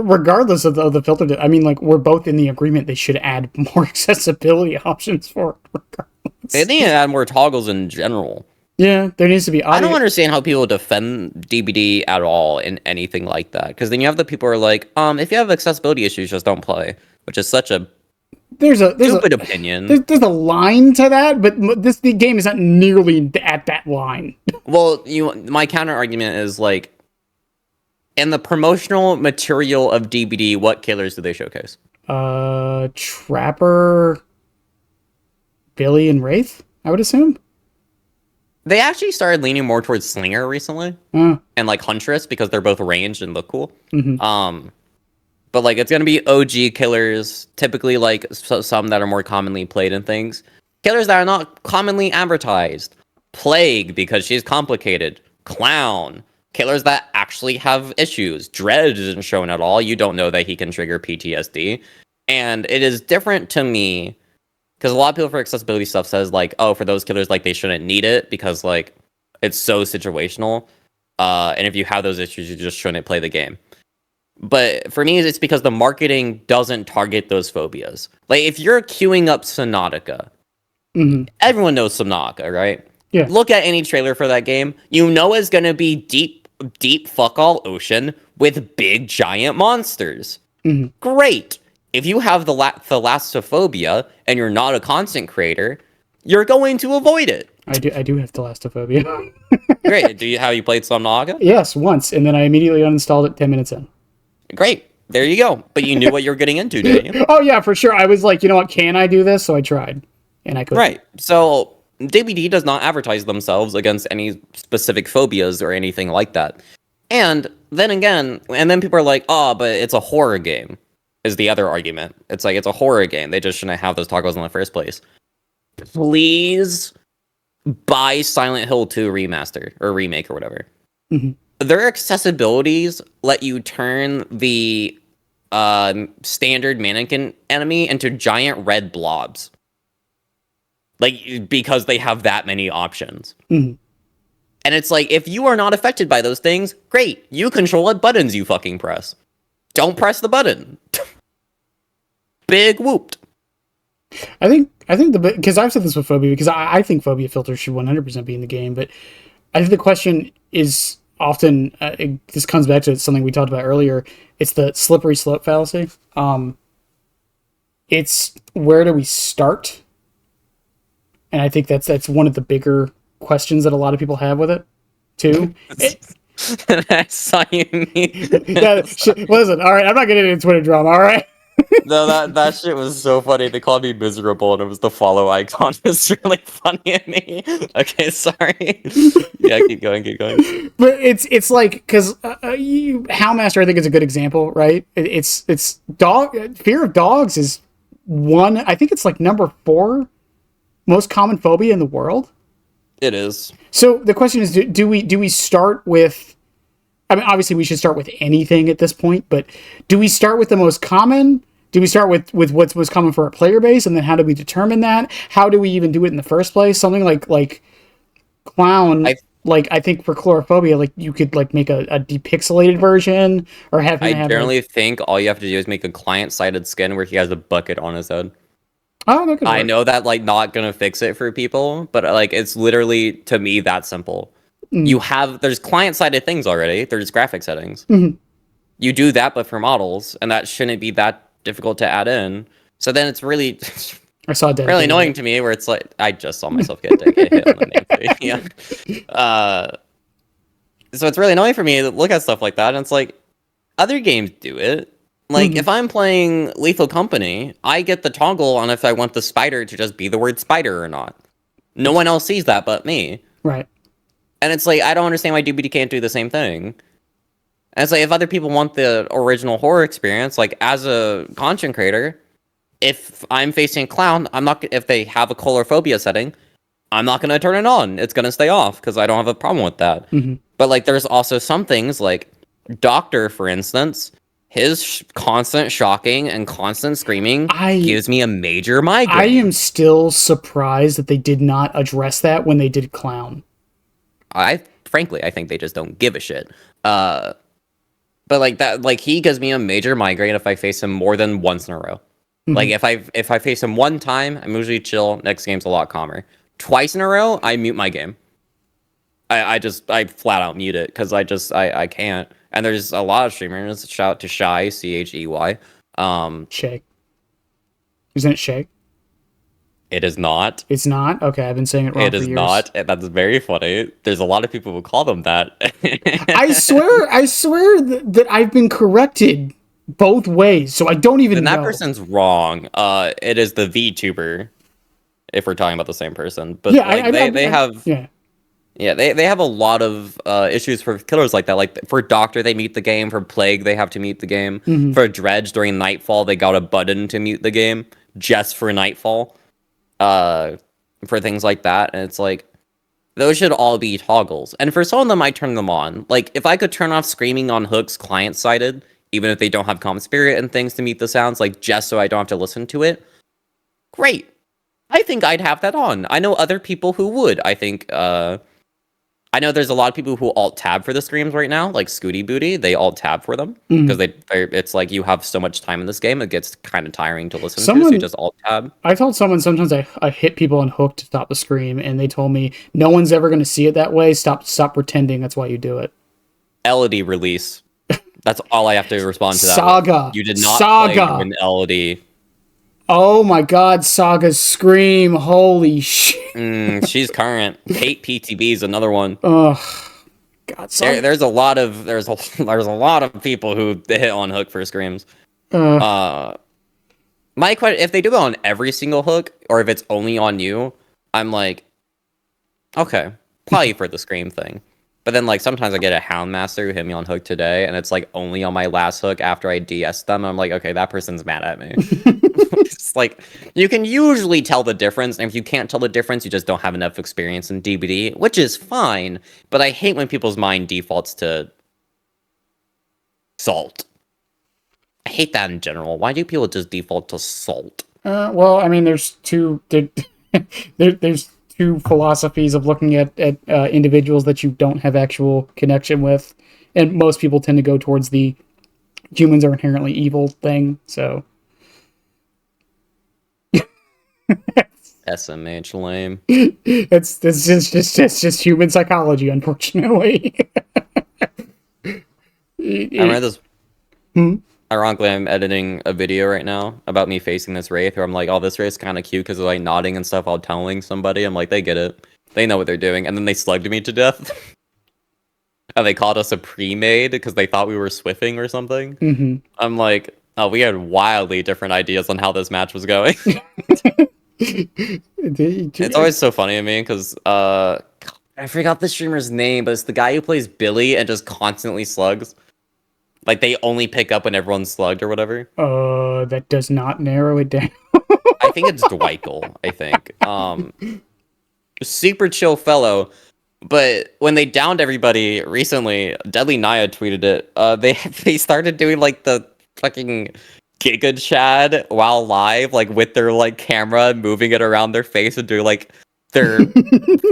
S1: regardless of the filter, I mean, like we're both in the agreement they should add more accessibility options for it. Regardless.
S2: They need to add more toggles in general.
S1: Yeah, there needs to be audio.
S2: I don't understand how people defend DBD at all in anything like that. Because then you have the people who are like, if you have accessibility issues, just don't play. Which is such a stupid opinion.
S1: There's a line to that, but the game is not nearly at that line.
S2: Well, my counter argument is like, in the promotional material of DBD, what killers do they showcase?
S1: Trapper, Billy, and Wraith, I would assume.
S2: They actually started leaning more towards Slinger recently, and like Huntress because they're both ranged and look cool.
S1: Mm-hmm.
S2: But like it's gonna be OG killers, typically like some that are more commonly played in things. Killers that are not commonly advertised. Plague because she's complicated. Clown. Killers that actually have issues. Dread isn't shown at all. You don't know that he can trigger PTSD, and it is different to me. Because a lot of people for accessibility stuff says, like, oh, for those killers, like, they shouldn't need it because, like, it's so situational. And if you have those issues, you just shouldn't play the game. But for me, it's because the marketing doesn't target those phobias. Like, if you're queuing up Subnautica, everyone knows Subnautica, right?
S1: Yeah.
S2: Look at any trailer for that game. You know it's going to be deep fuck-all ocean with big, giant monsters. Great. If you have the thalassophobia and you're not a content creator, you're going to avoid it.
S1: I do have thalassophobia.
S2: Great. Have you played Subnautica?
S1: Yes, once, and then I immediately uninstalled it 10 minutes in.
S2: Great. There you go. But you knew what you were getting into, didn't you?
S1: Oh yeah, for sure. I was like, you know what, can I do this? So I tried, and I couldn't.
S2: Right. So DBD does not advertise themselves against any specific phobias or anything like that. And then again, people are like, oh, but it's a horror game. Is the other argument. It's like, it's a horror game. They just shouldn't have those toggles in the first place. Please buy Silent Hill 2 remaster or remake or whatever. Their accessibilities let you turn the standard mannequin enemy into giant red blobs. Like, because they have that many options. And it's like, if you are not affected by those things, great. You control what buttons you fucking press. Don't press the button. Big whooped.
S1: I think because I've said this with phobia, because I think phobia filters should 100% be in the game, but I think the question is often this comes back to something we talked about earlier. It's the slippery slope fallacy. It's where do we start? And I think that's one of the bigger questions that a lot of people have with it too.
S2: I saw you
S1: listen, all right, I'm not getting into Twitter drama, all right?
S2: No, that shit was so funny. They called me miserable, and it was the follow icon. It's really funny to me. Okay, sorry. Yeah, keep going.
S1: But it's like, because Howlmaster, I think, is a good example, right? It's fear of dogs is one. I think it's like number 4 most common phobia in the world.
S2: It is. So
S1: the question is, do we start with? I mean, obviously, we should start with anything at this point, but do we start with the most common? Do we start with what's most common for our player base, and then how do we determine that? How do we even do it in the first place? Something like clown. I think for chlorophobia, like you could like make a depixelated version or have.
S2: I generally think all you have to do is make a client-sided skin where he has a bucket on his head.
S1: Oh, that could work.
S2: I know that like not gonna fix it for people, but like it's literally to me that simple. There's client-sided things already. There's graphic settings. You do that, but for models, and that shouldn't be that difficult to add in. So then it's really, really annoying to me. Where it's like I just saw myself get hit on the nameplate. Yeah. So it's really annoying for me to look at stuff like that, and it's like other games do it. Like if I'm playing Lethal Company, I get the toggle on if I want the spider to just be the word spider or not. No one else sees that but me.
S1: Right.
S2: And it's like, I don't understand why DBD can't do the same thing. And it's like, if other people want the original horror experience, like, as a content creator, if I'm facing a clown, I'm not, if they have a chlorophobia setting, I'm not gonna turn it on. It's gonna stay off because I don't have a problem with that. But like, there's also some things like Doctor, for instance, his constant shocking and constant screaming gives me a major migraine.
S1: I am still surprised that they did not address that when they did Clown.
S2: Frankly, I think they just don't give a shit. But like that, like he gives me a major migraine if I face him more than once in a row. Like if I face him one time, I'm usually chill. Next game's a lot calmer. Twice in a row, I mute my game. I flat out mute it because I can't. And there's a lot of streamers. Shout out to Shy, Chey.
S1: Shay. Isn't it Shay?
S2: It is not.
S1: It's not? Okay, I've been saying it wrong for years.
S2: It is not. That's very funny. There's a lot of people who call them that.
S1: I swear that I've been corrected both ways, so I don't even know.
S2: That person's wrong. It is the VTuber, if we're talking about the same person. But yeah, they have... Yeah, they have a lot of issues for killers like that. Like, for Doctor, they mute the game. For Plague, they have to mute the game. For Dredge, during Nightfall, they got a button to mute the game just for Nightfall. For things like that. And it's like, those should all be toggles. And for some of them, I turn them on. Like, if I could turn off screaming on hooks client-sided, even if they don't have Common Spirit and things to mute the sounds, like, just so I don't have to listen to it, great. I think I'd have that on. I know other people who would. I know there's a lot of people who alt-tab for the screams right now, like Scooty Booty. They alt-tab for them because it's like you have so much time in this game, it gets kind of tiring to listen to, so you just alt-tab.
S1: I told someone sometimes I hit people on hook to stop the scream, and they told me, no one's ever going to see it that way. Stop pretending that's why you do it.
S2: LD release. That's all I have to respond to that.
S1: Saga.
S2: With. You did not play an LD.
S1: Oh my god, Saga's scream. Holy shit.
S2: She's current. Kate PTB is another one.
S1: Ugh. God,
S2: there's a lot of people who hit on hook for screams. My question, if they do it on every single hook, or if it's only on you, I'm like, okay, probably for the scream thing. But then, like, sometimes I get a Houndmaster who hit me on hook today, and it's, like, only on my last hook after I DS them. I'm like, okay, that person's mad at me. It's like, you can usually tell the difference, and if you can't tell the difference, you just don't have enough experience in DBD, which is fine, but I hate when people's mind defaults to salt. I hate that in general. Why do people just default to salt?
S1: Well, I mean, there's two philosophies of looking at individuals that you don't have actual connection with, and most people tend to go towards the humans are inherently evil thing. So
S2: SMH lame.
S1: It's just human psychology, unfortunately.
S2: I remember this. Ironically, I'm editing a video right now about me facing this wraith, where I'm like, oh, this wraith's kind of cute because of like nodding and stuff while telling somebody. I'm like, they get it. They know what they're doing. And then they slugged me to death. And they called us a pre-made because they thought we were swiffing or something. I'm like, oh, we had wildly different ideas on how this match was going. It's always so funny to me because I forgot the streamer's name, but it's the guy who plays Billy and just constantly slugs. Like, they only pick up when everyone's slugged or whatever.
S1: That does not narrow it down.
S2: I think it's Dwikel, I think. Super chill fellow. But when they downed everybody recently, Deadly Naya tweeted it. They started doing, like, the fucking Giga Chad while live, like, with their, like, camera, moving it around their face and doing, like, their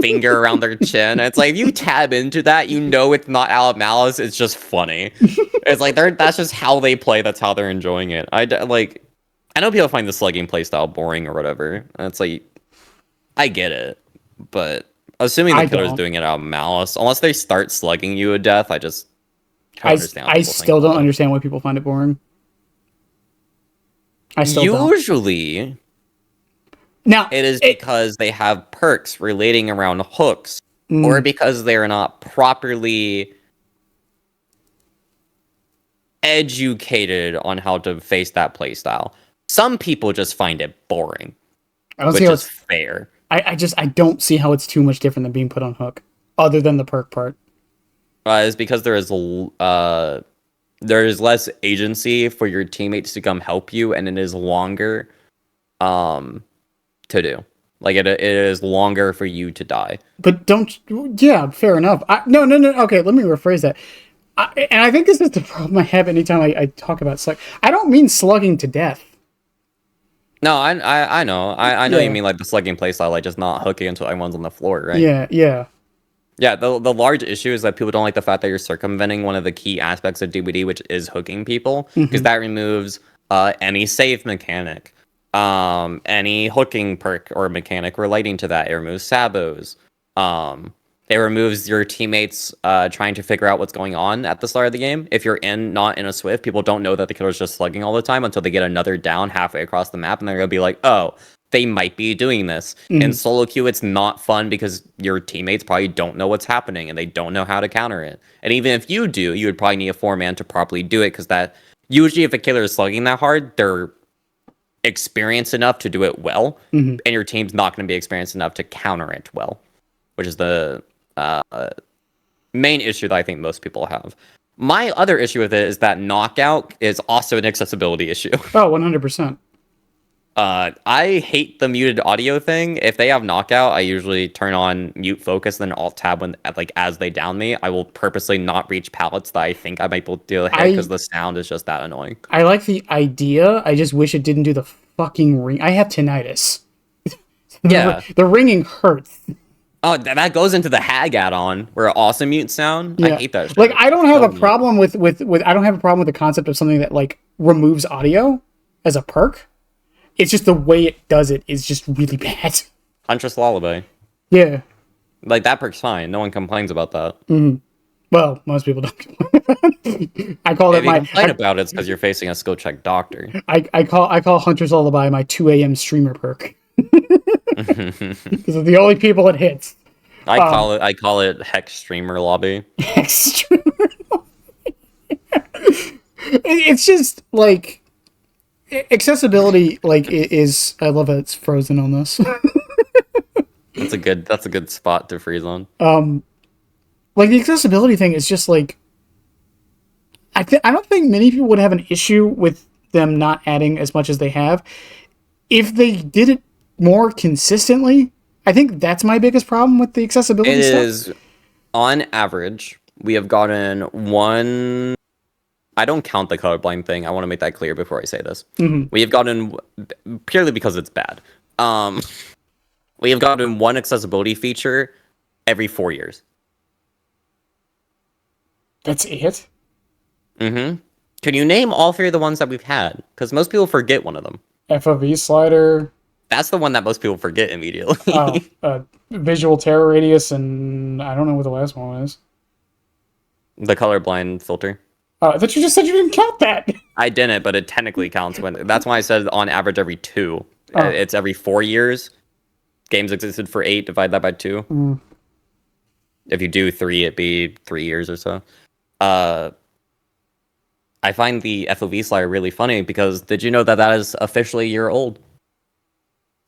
S2: finger around their chin. And it's like, if you tab into that, you know it's not out of malice, it's just funny. It's like, that's just how they play, that's how they're enjoying it. I know people find the slugging playstyle boring or whatever, and it's like, I get it, but assuming the killer's doing it out of malice, unless they start slugging you to death, I just don't understand.
S1: I still don't understand why people find it boring. I still
S2: usually don't. Now, it is because they have perks relating around hooks, or because they're not properly educated on how to face that playstyle. Some people just find it boring, which is fair.
S1: I don't see how it's too much different than being put on hook, other than the perk part.
S2: It's because there is less agency for your teammates to come help you, and it is longer to do. Like it is longer for you to die.
S1: But yeah, fair enough. No. Okay, let me rephrase that. And I think this is the problem I have anytime I talk about slug. I don't mean slugging to death.
S2: No, I know. I know you
S1: Yeah.
S2: mean like the slugging playstyle, like just not hooking until everyone's on the floor, right?
S1: Yeah.
S2: Yeah, the large issue is that people don't like the fact that you're circumventing one of the key aspects of DBD, which is hooking people, because that removes any save mechanic, any hooking perk or mechanic relating to that. It removes sabos. It removes your teammates trying to figure out what's going on at the start of the game. If you're not in a Swift, people don't know that the killer's just slugging all the time until they get another down halfway across the map, and they're gonna be like, oh, they might be doing this. In solo queue, it's not fun because your teammates probably don't know what's happening and they don't know how to counter it. And even if you do, you would probably need a 4-man to properly do it, because that usually if a killer is slugging that hard, they're experienced enough to do it well, and your team's not going to be experienced enough to counter it well, which is the main issue that I think most people have. My other issue with it is that knockout is also an accessibility issue.
S1: Oh, 100%.
S2: I hate the muted audio thing. If they have knockout, I usually turn on mute focus, then alt tab when as they down me. I will purposely not reach pallets that I think I might be able to hit because the sound is just that annoying.
S1: I like the idea. I just wish it didn't do the fucking ring. I have tinnitus.
S2: Yeah.
S1: The ringing hurts.
S2: Oh, that goes into the hag add-on where it also mutes sound.
S1: Yeah.
S2: I hate that shit.
S1: Like, I don't have a problem with I don't have a problem with the concept of something that like removes audio as a perk. It's just the way it does it is just really bad.
S2: Huntress Lullaby.
S1: Yeah.
S2: Like, that perk's fine. No one complains about that.
S1: Well, most people don't. I call it
S2: If you
S1: my.
S2: complain about it, it's because you're facing a skill check doctor.
S1: I call Hunter's Lullaby my 2 a.m. streamer perk. Because of the only people it hits.
S2: I call it Hex Streamer Lobby.
S1: Streamer Lobby. It's just like accessibility. Like is I love that it's frozen on this.
S2: That's a good spot to freeze on.
S1: Like the accessibility thing is just like I don't think many people would have an issue with them not adding as much as they have if they did it more consistently. I think that's my biggest problem with the accessibility
S2: It
S1: stuff.
S2: is, on average, we have gotten one. I don't count the colorblind thing. I want to make that clear before I say this. We have gotten, purely because it's bad. We have gotten one accessibility feature every 4 years.
S1: That's it?
S2: Can you name all 3 of the ones that we've had? Because most people forget one of them.
S1: FOV slider.
S2: That's the one that most people forget immediately.
S1: Visual terror radius, and I don't know what the last one is.
S2: The colorblind filter.
S1: I thought you just said you didn't count that.
S2: I didn't, but it technically counts. That's why I said on average every 2. It's every 4 years. Games existed for 8. Divide that by 2. If you do 3, it'd be 3 years or so. I find the FOV slider really funny because did you know that is officially a year old?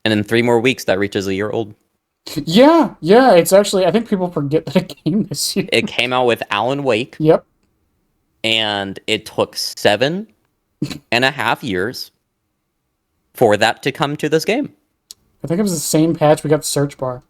S2: And in 3 more weeks, that reaches a year old.
S1: Yeah. It's actually, I think people forget that it came this year.
S2: It came out with Alan Wake.
S1: Yep.
S2: And it took 7.5 years for that to come to this game.
S1: I think it was the same patch we got the search bar.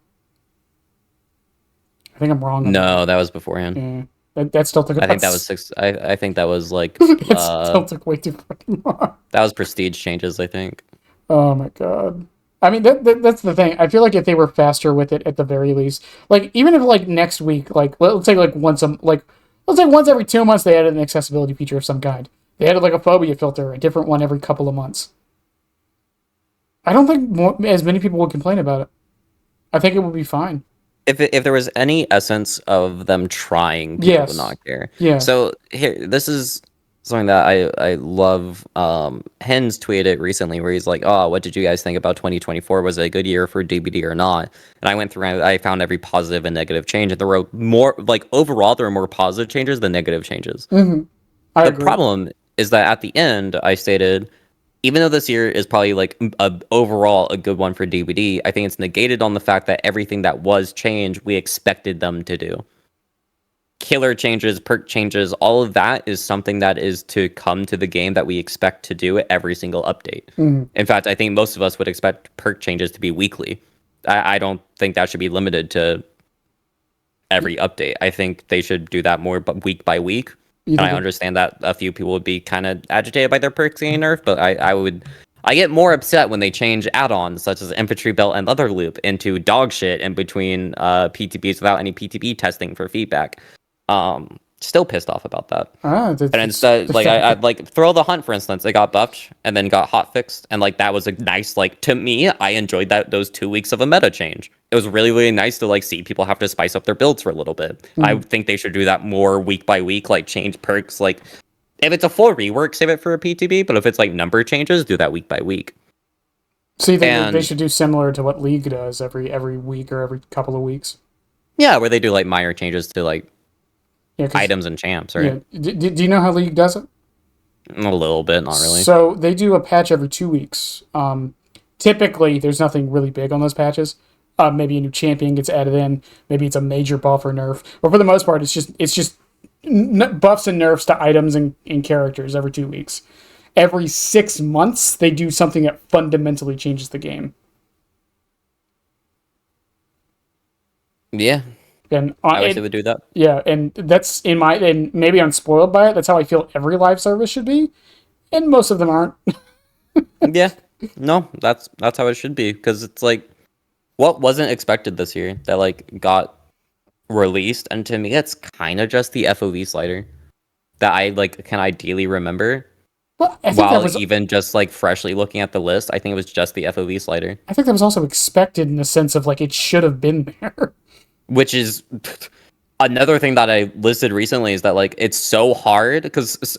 S1: I think I'm wrong.
S2: No, that was beforehand.
S1: Yeah. That still took.
S2: I think that was 6. I think that was like.
S1: It still took way too fucking long.
S2: That was prestige changes, I think.
S1: Oh my god. I mean, that's the thing. I feel like if they were faster with it at the very least, like even if like next week, like let's say like once every 2 months they added an accessibility feature of some kind. They added like a phobia filter, a different one every couple of months. I don't think as many people would complain about it. I think it would be fine.
S2: If there was any essence of them trying, people would not care.
S1: Yeah.
S2: So here, this is something that I love. Hens tweeted it recently where he's like, "Oh, what did you guys think about 2024? Was it a good year for DBD or not?" And I went through and I found every positive and negative change. And there were more, like overall, there were more positive changes than negative changes.
S1: I agree.
S2: Problem is that at the end, I stated, even though this year is probably like overall a good one for DBD, I think it's negated on the fact that everything that was changed, we expected them to do. Killer changes, perk changes, all of that is something that is to come to the game that we expect to do at every single update. In fact, I think most of us would expect perk changes to be weekly. I don't think that should be limited to every update. I think they should do that more, but week by week.
S1: You
S2: And I
S1: think
S2: understand that a few people would be kind of agitated by their perks getting nerfed, but I get more upset when they change add-ons such as Infantry Belt and Leather Loop into dog shit in between PTBs without any PTB testing for feedback. Still pissed off about that. And instead, like I like Throw the Hunt, for instance, it got buffed and then got hot fixed, and like that was a nice, like, to me, I enjoyed those 2 weeks of a meta change. It was really, really nice to like see people have to spice up their builds for a little bit. I think they should do that more week by week, like change perks. Like if it's a full rework, save it for a PTB, but if it's like number changes, do that week by week.
S1: So you think they should do similar to what League does every week or every couple of weeks?
S2: Yeah, where they do like minor changes to like
S1: Yeah,
S2: items and champs, right?
S1: Yeah. Do you know how League does it?
S2: A little bit, not really.
S1: So they do a patch every 2 weeks. Typically, there's nothing really big on those patches. Maybe a new champion gets added in. Maybe it's a major buff or nerf. But for the most part, it's just buffs and nerfs to items and characters every 2 weeks. Every 6 months, they do something that fundamentally changes the game.
S2: Yeah.
S1: And
S2: I wish they would do that.
S1: Yeah, and that's and maybe I'm spoiled by it. That's how I feel every live service should be, and most of them aren't.
S2: Yeah, no, that's how it should be, because it's like what wasn't expected this year that like got released, and to me, it's kind of just the FOV slider that I like can ideally remember.
S1: Well, I think
S2: While even just like freshly looking at the list, I think it was just the FOV slider.
S1: I think that was also expected in the sense of like it should have been there.
S2: Which is another thing that I listed recently, is that like it's so hard, because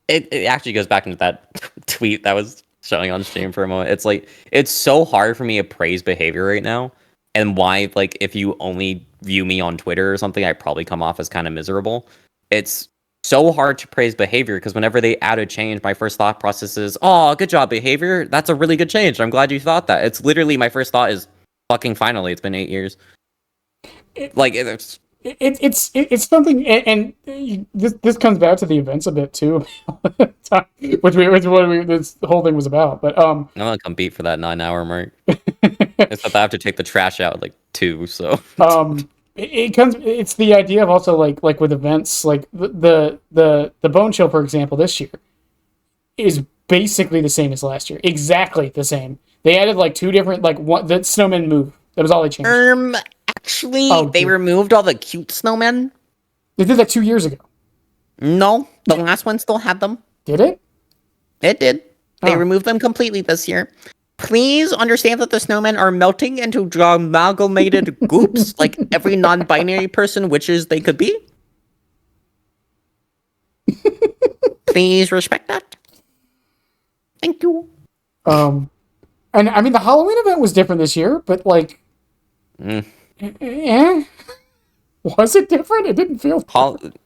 S2: it actually goes back into that tweet that was showing on stream for a moment. It's like it's so hard for me to praise behavior right now, and why, like, if you only view me on Twitter or something, I probably come off as kind of miserable. It's so hard to praise behavior, because whenever they add a change, my first thought process is, oh, good job, behavior. That's a really good change. I'm glad you thought that. It's literally my first thought is, fucking finally, it's been 8 years.
S1: It's something, and this comes back to the events a bit too, which what this whole thing was about. But
S2: I'm gonna compete for that 9-hour mark. Except I have to take the trash out like 2. So
S1: it's the idea of also like with events, like the Bone Chill, for example, this year is basically the same as last year, exactly the same. They added like 2 different, like, one, the snowman move. That was all they changed.
S2: Actually, they removed all the cute snowmen.
S1: They did that 2 years ago.
S2: No, the last one still had them.
S1: Did it?
S2: It did. They removed them completely this year. Please understand that the snowmen are melting into amalgamated goops, like every non-binary person wishes they could be. Please respect that. Thank you.
S1: And I mean, the Halloween event was different this year, but like, was it different? It didn't feel different.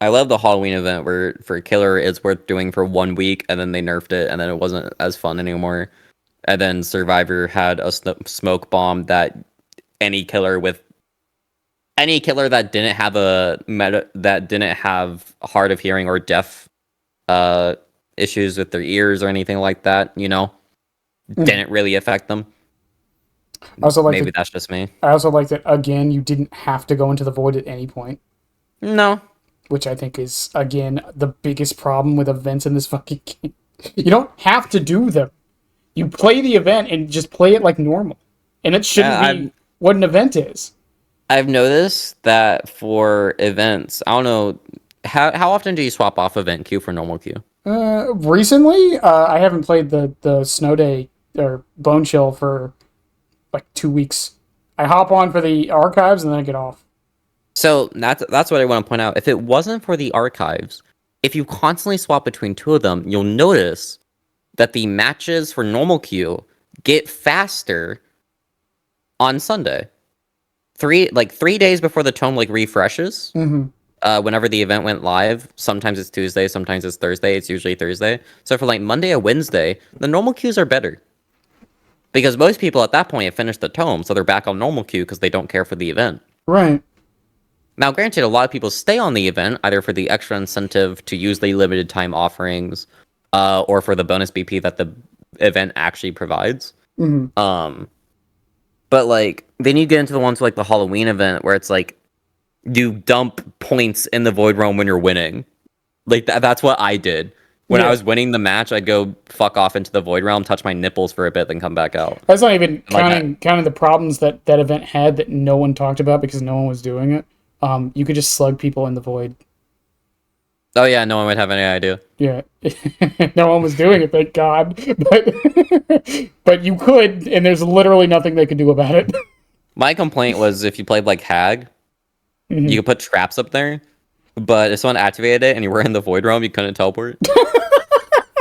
S2: I love the Halloween event where for Killer it's worth doing for 1 week, and then they nerfed it, and then it wasn't as fun anymore. And then Survivor had a smoke bomb that any killer that didn't have that didn't have hard of hearing or deaf issues with their ears or anything like that, didn't really affect them.
S1: Also, like,
S2: maybe that's just me.
S1: I also like that, again, you didn't have to go into the void at any point.
S2: No.
S1: Which I think is, again, the biggest problem with events in this fucking game. You don't have to do them. You play the event and just play it like normal. And it shouldn't be what an event is.
S2: I've noticed that for events, I don't know, how often do you swap off event queue for normal queue?
S1: Recently, I haven't played the Snow Day or Bone Chill for like 2 weeks. I hop on for the archives and then I get off.
S2: So that's what I want to point out. If it wasn't for the archives, if you constantly swap between 2 of them, you'll notice that the matches for normal queue get faster on Sunday. 3 days before the tome refreshes.
S1: Mm-hmm.
S2: Whenever the event went live, sometimes it's Tuesday, sometimes it's Thursday. It's usually Thursday. So for Monday or Wednesday, the normal queues are better. Because most people at that point have finished the tome, so they're back on normal queue because they don't care for the event.
S1: Right.
S2: Now, granted, a lot of people stay on the event, either for the extra incentive to use the limited time offerings, or for the bonus BP that the event actually provides.
S1: Mm-hmm.
S2: But like, then you get into the ones like the Halloween event where it's like you dump points in the void realm when you're winning. Like that's what I did. When I was winning the match, I'd go fuck off into the void realm, touch my nipples for a bit, then come back out.
S1: That's not even counting the problems that event had that no one talked about because no one was doing it. You could just slug people in the void.
S2: Oh yeah, no one would have any idea.
S1: Yeah, no one was doing it, thank God. But you could, and there's literally nothing they could do about it.
S2: My complaint was if you played like Hag, you could put traps up there, but if someone activated it and you were in the void realm, you couldn't teleport.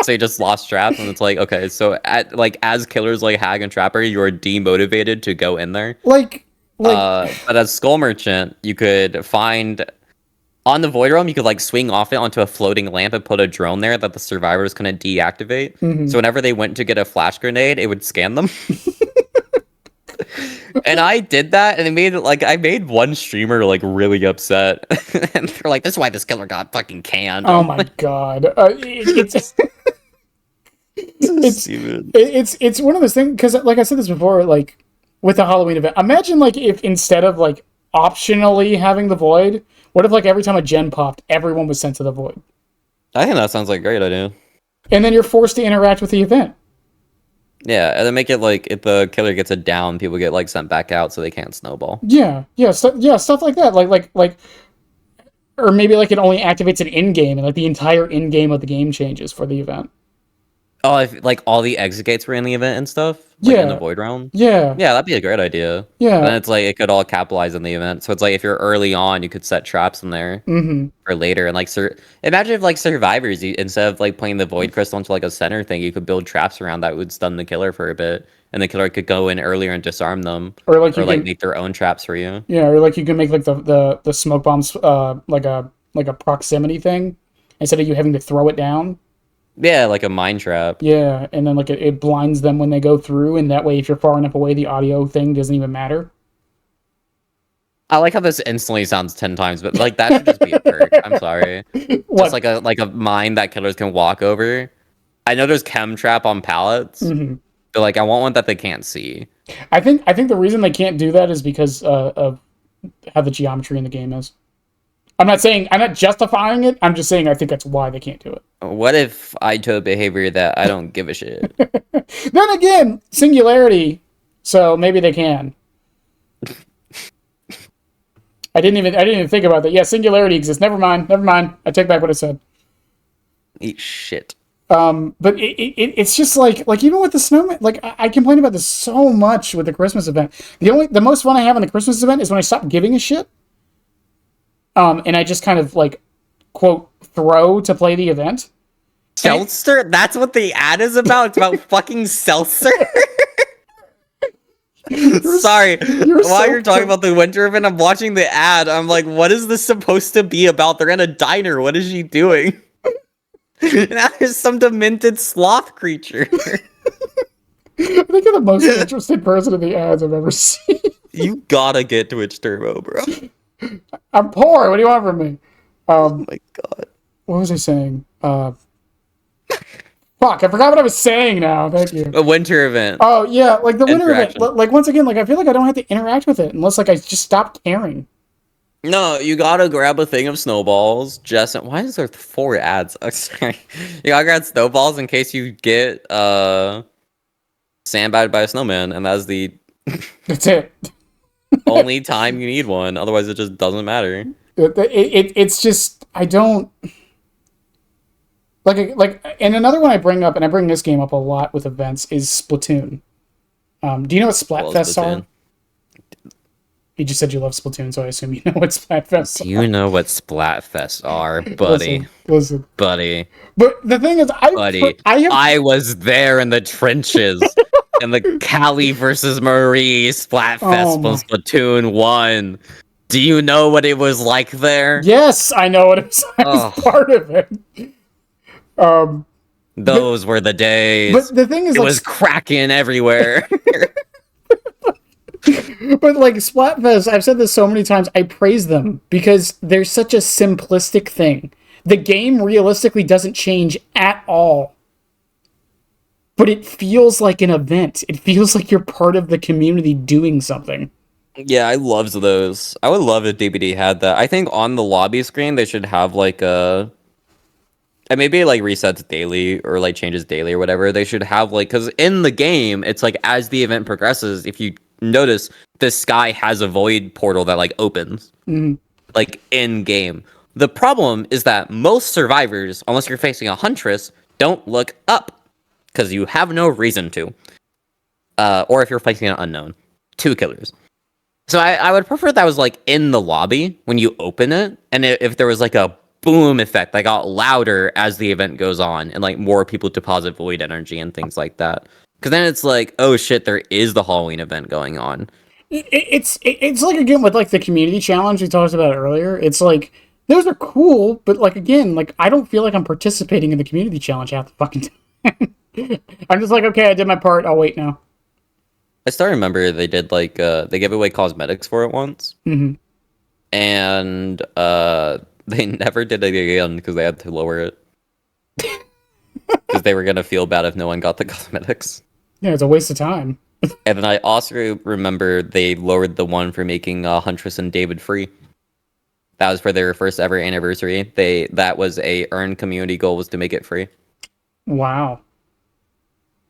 S2: So you just lost traps, and it's like, okay, so as killers like Hag and Trapper, you're demotivated to go in there. But as Skull Merchant, you could find on the void realm, you could like swing off it onto a floating lamp and put a drone there that the survivors couldn't deactivate. So whenever they went to get a flash grenade, it would scan them. And I did that, and I made one streamer like really upset, and they're like, "This is why this killer got fucking canned."
S1: Oh my God! It's one of those things because, like I said this before, like with the Halloween event, imagine like if instead of like optionally having the void, what if like every time a gen popped, everyone was sent to the void?
S2: I think that sounds like a great idea.
S1: And then you're forced to interact with the event.
S2: Yeah, and then make it like if the killer gets a down, people get like sent back out so they can't snowball.
S1: Yeah, stuff like that. Like, or maybe like it only activates an in game, and like the entire in game of the game changes for the event.
S2: Oh, if like all the exit gates were in the event and stuff, like in the void realm. Yeah, that'd be a great idea.
S1: Yeah,
S2: and it's like it could all capitalize on the event. So it's like if you're early on, you could set traps in there for later. And like, imagine if like survivors, instead of like playing the void crystal into like a center thing, you could build traps around that would stun the killer for a bit, and the killer could go in earlier and disarm them, or make their own traps for you.
S1: Yeah, or like you can make like the smoke bombs like a proximity thing instead of you having to throw it down.
S2: Yeah, like a mine trap.
S1: Yeah, and then like it blinds them when they go through, and that way if you're far enough away, the audio thing doesn't even matter.
S2: I like how this instantly sounds 10 times, but like that should just be a perk. I'm sorry. Just like a mine that killers can walk over. I know there's chem trap on pallets, but like I want one that they can't see.
S1: I think the reason they can't do that is because of how the geometry in the game is. I'm not justifying it. I'm just saying I think that's why they can't do it.
S2: What if I took behavior that I don't give a shit?
S1: Then again, singularity. So maybe they can. I didn't even think about that. Yeah, singularity exists. Never mind. I take back what I said.
S2: Eat shit.
S1: But it's just like even with the snowman, like I complain about this so much with the Christmas event. The most fun I have in the Christmas event is when I stop giving a shit. And I just kind of like, quote, throw to play the event.
S2: Seltzer? That's what the ad is about? It's about fucking seltzer? Sorry. While you're talking about the winter event, I'm watching the ad. I'm like, what is this supposed to be about? They're in a diner. What is she doing? Now there's some demented sloth creature.
S1: I think you're the most interested person in the ads I've ever seen.
S2: You gotta get Twitch Turbo, bro.
S1: I'm poor. What do you want from me?
S2: Oh my God.
S1: What was I saying? Fuck, I forgot what I was saying now. Thank you.
S2: A winter event.
S1: Oh, yeah, like the winter event. Like, once again, like I feel like I don't have to interact with it unless like I just stop caring.
S2: No, you gotta grab a thing of snowballs. Why is there 4 ads? Oh, sorry. You gotta grab snowballs in case you get sandbagged by a snowman, and that's the
S1: That's it.
S2: only time you need one. Otherwise, it just doesn't matter.
S1: It's just I don't like. And another one I bring up, and I bring this game up a lot with events, is Splatoon. Do you know what Splatfests are? You just said you love Splatoon, so I assume you know what Splatfests are.
S2: Do you know what Splatfests are, buddy?
S1: Listen.
S2: Buddy.
S1: But the thing is,
S2: I was there in the trenches. In the Callie versus Marie Splatfest from Splatoon 1. Do you know what it was like there?
S1: Yes, I know what it was like. I was part of it.
S2: Those were the days.
S1: But the thing is,
S2: it was cracking everywhere.
S1: But like Splatfest, I've said this so many times, I praise them because they're such a simplistic thing. The game realistically doesn't change at all. but it feels like an event. It feels like you're part of the community doing something.
S2: Yeah, I loves those. I would love if DBD had that. I think on the lobby screen they should have like a, and maybe it like resets daily or like changes daily or whatever. They should have like, because in the game it's like as the event progresses, if you notice, the sky has a void portal that like opens like in game. The problem is that most survivors, unless you're facing a huntress, don't look up because you have no reason to. Or if you're facing an unknown, two killers. So I would prefer that was like in the lobby when you open it, and if there was like a boom effect that got louder as the event goes on, and like more people deposit void energy and things like that. Because then it's like, oh shit, there is the Halloween event going on.
S1: It's like, again, with like the community challenge we talked about earlier. It's like those are cool, but like, again, like I don't feel like I'm participating in the community challenge half the fucking time. I'm just like, okay, I did my part. I'll wait now.
S2: I still remember they did like they gave away cosmetics for it once, and they never did it again because they had to lower it because they were gonna feel bad if no one got the cosmetics.
S1: Yeah, it's a waste of time.
S2: And then I also remember they lowered the one for making Huntress and David free. That was for their first ever anniversary. That was a earned community goal, was to make it free.
S1: Wow.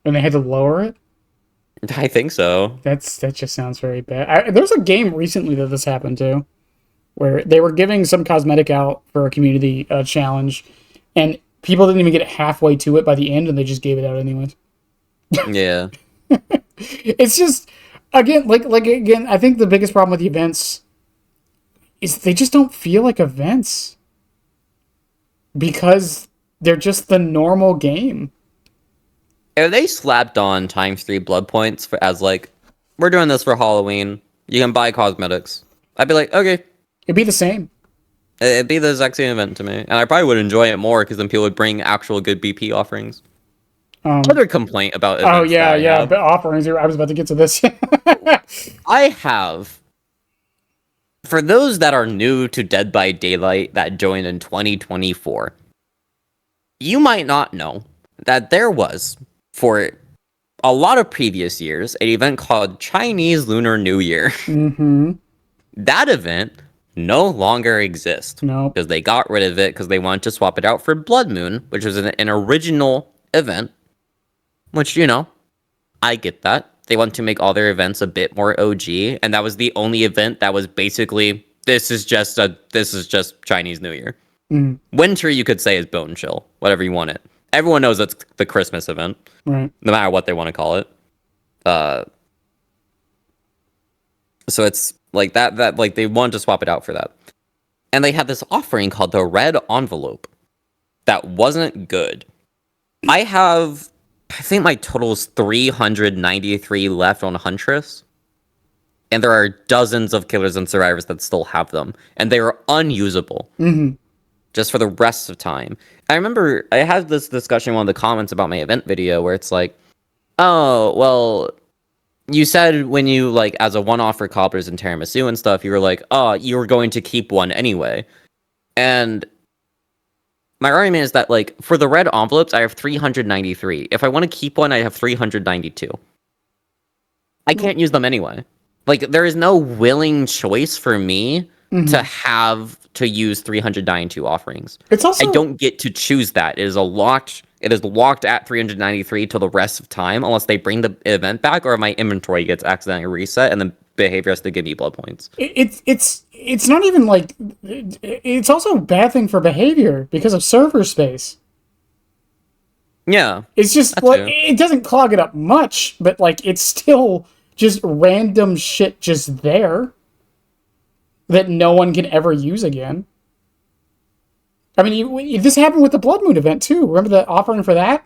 S1: And they had to lower it?
S2: I think so.
S1: That just sounds very bad. There's a game recently that this happened to, where they were giving some cosmetic out for a community challenge, and people didn't even get halfway to it by the end, and they just gave it out anyways.
S2: Yeah.
S1: It's just, again, like again, I think the biggest problem with the events is they just don't feel like events because they're just the normal game.
S2: If they slapped on ×3 blood points as like, we're doing this for Halloween, you can buy cosmetics, I'd be like, okay.
S1: It'd be the same.
S2: It'd be the exact same event to me. And I probably would enjoy it more because then people would bring actual good BP offerings. Other complaint about events.
S1: Oh, yeah. But offerings, I was about to get to this.
S2: I have, for those that are new to Dead by Daylight that joined in 2024, you might not know that there was, for a lot of previous years, an event called Chinese Lunar New Year. That event no longer exists.
S1: No.
S2: Because they got rid of it because they wanted to swap it out for Blood Moon, which was an original event. Which, you know, I get that. They want to make all their events a bit more OG, and that was the only event that was basically, this is just Chinese New Year. Winter, you could say, is Bone Chill, whatever you want it. Everyone knows that's the Christmas event,
S1: right?
S2: No matter what they want to call it. So it's like that like they wanted to swap it out for that. And they had this offering called the Red Envelope that wasn't good. I think my total is 393 left on Huntress. And there are dozens of killers and survivors that still have them. And they are unusable. Just for the rest of time. I remember I had this discussion in one of the comments about my event video where it's like, oh, well, you said when you, like, as a one-off for cobblers and tiramisu and stuff, you were like, oh, you were going to keep one anyway. And my argument is that, like, for the red envelopes, I have 393. If I want to keep one, I have 392. I can't use them anyway. Like, there is no willing choice for me to have to use 392 offerings.
S1: It's also,
S2: I don't get to choose that. It is locked at 393 till the rest of time unless they bring the event back or my inventory gets accidentally reset and the behavior has to give me blood points.
S1: It's not even like, it's also a bad thing for behavior because of server space.
S2: Yeah.
S1: It's just like, it doesn't clog it up much, but like it's still just random shit just there that no one can ever use again. I mean, this happened with the Blood Moon event too. Remember the offering for that?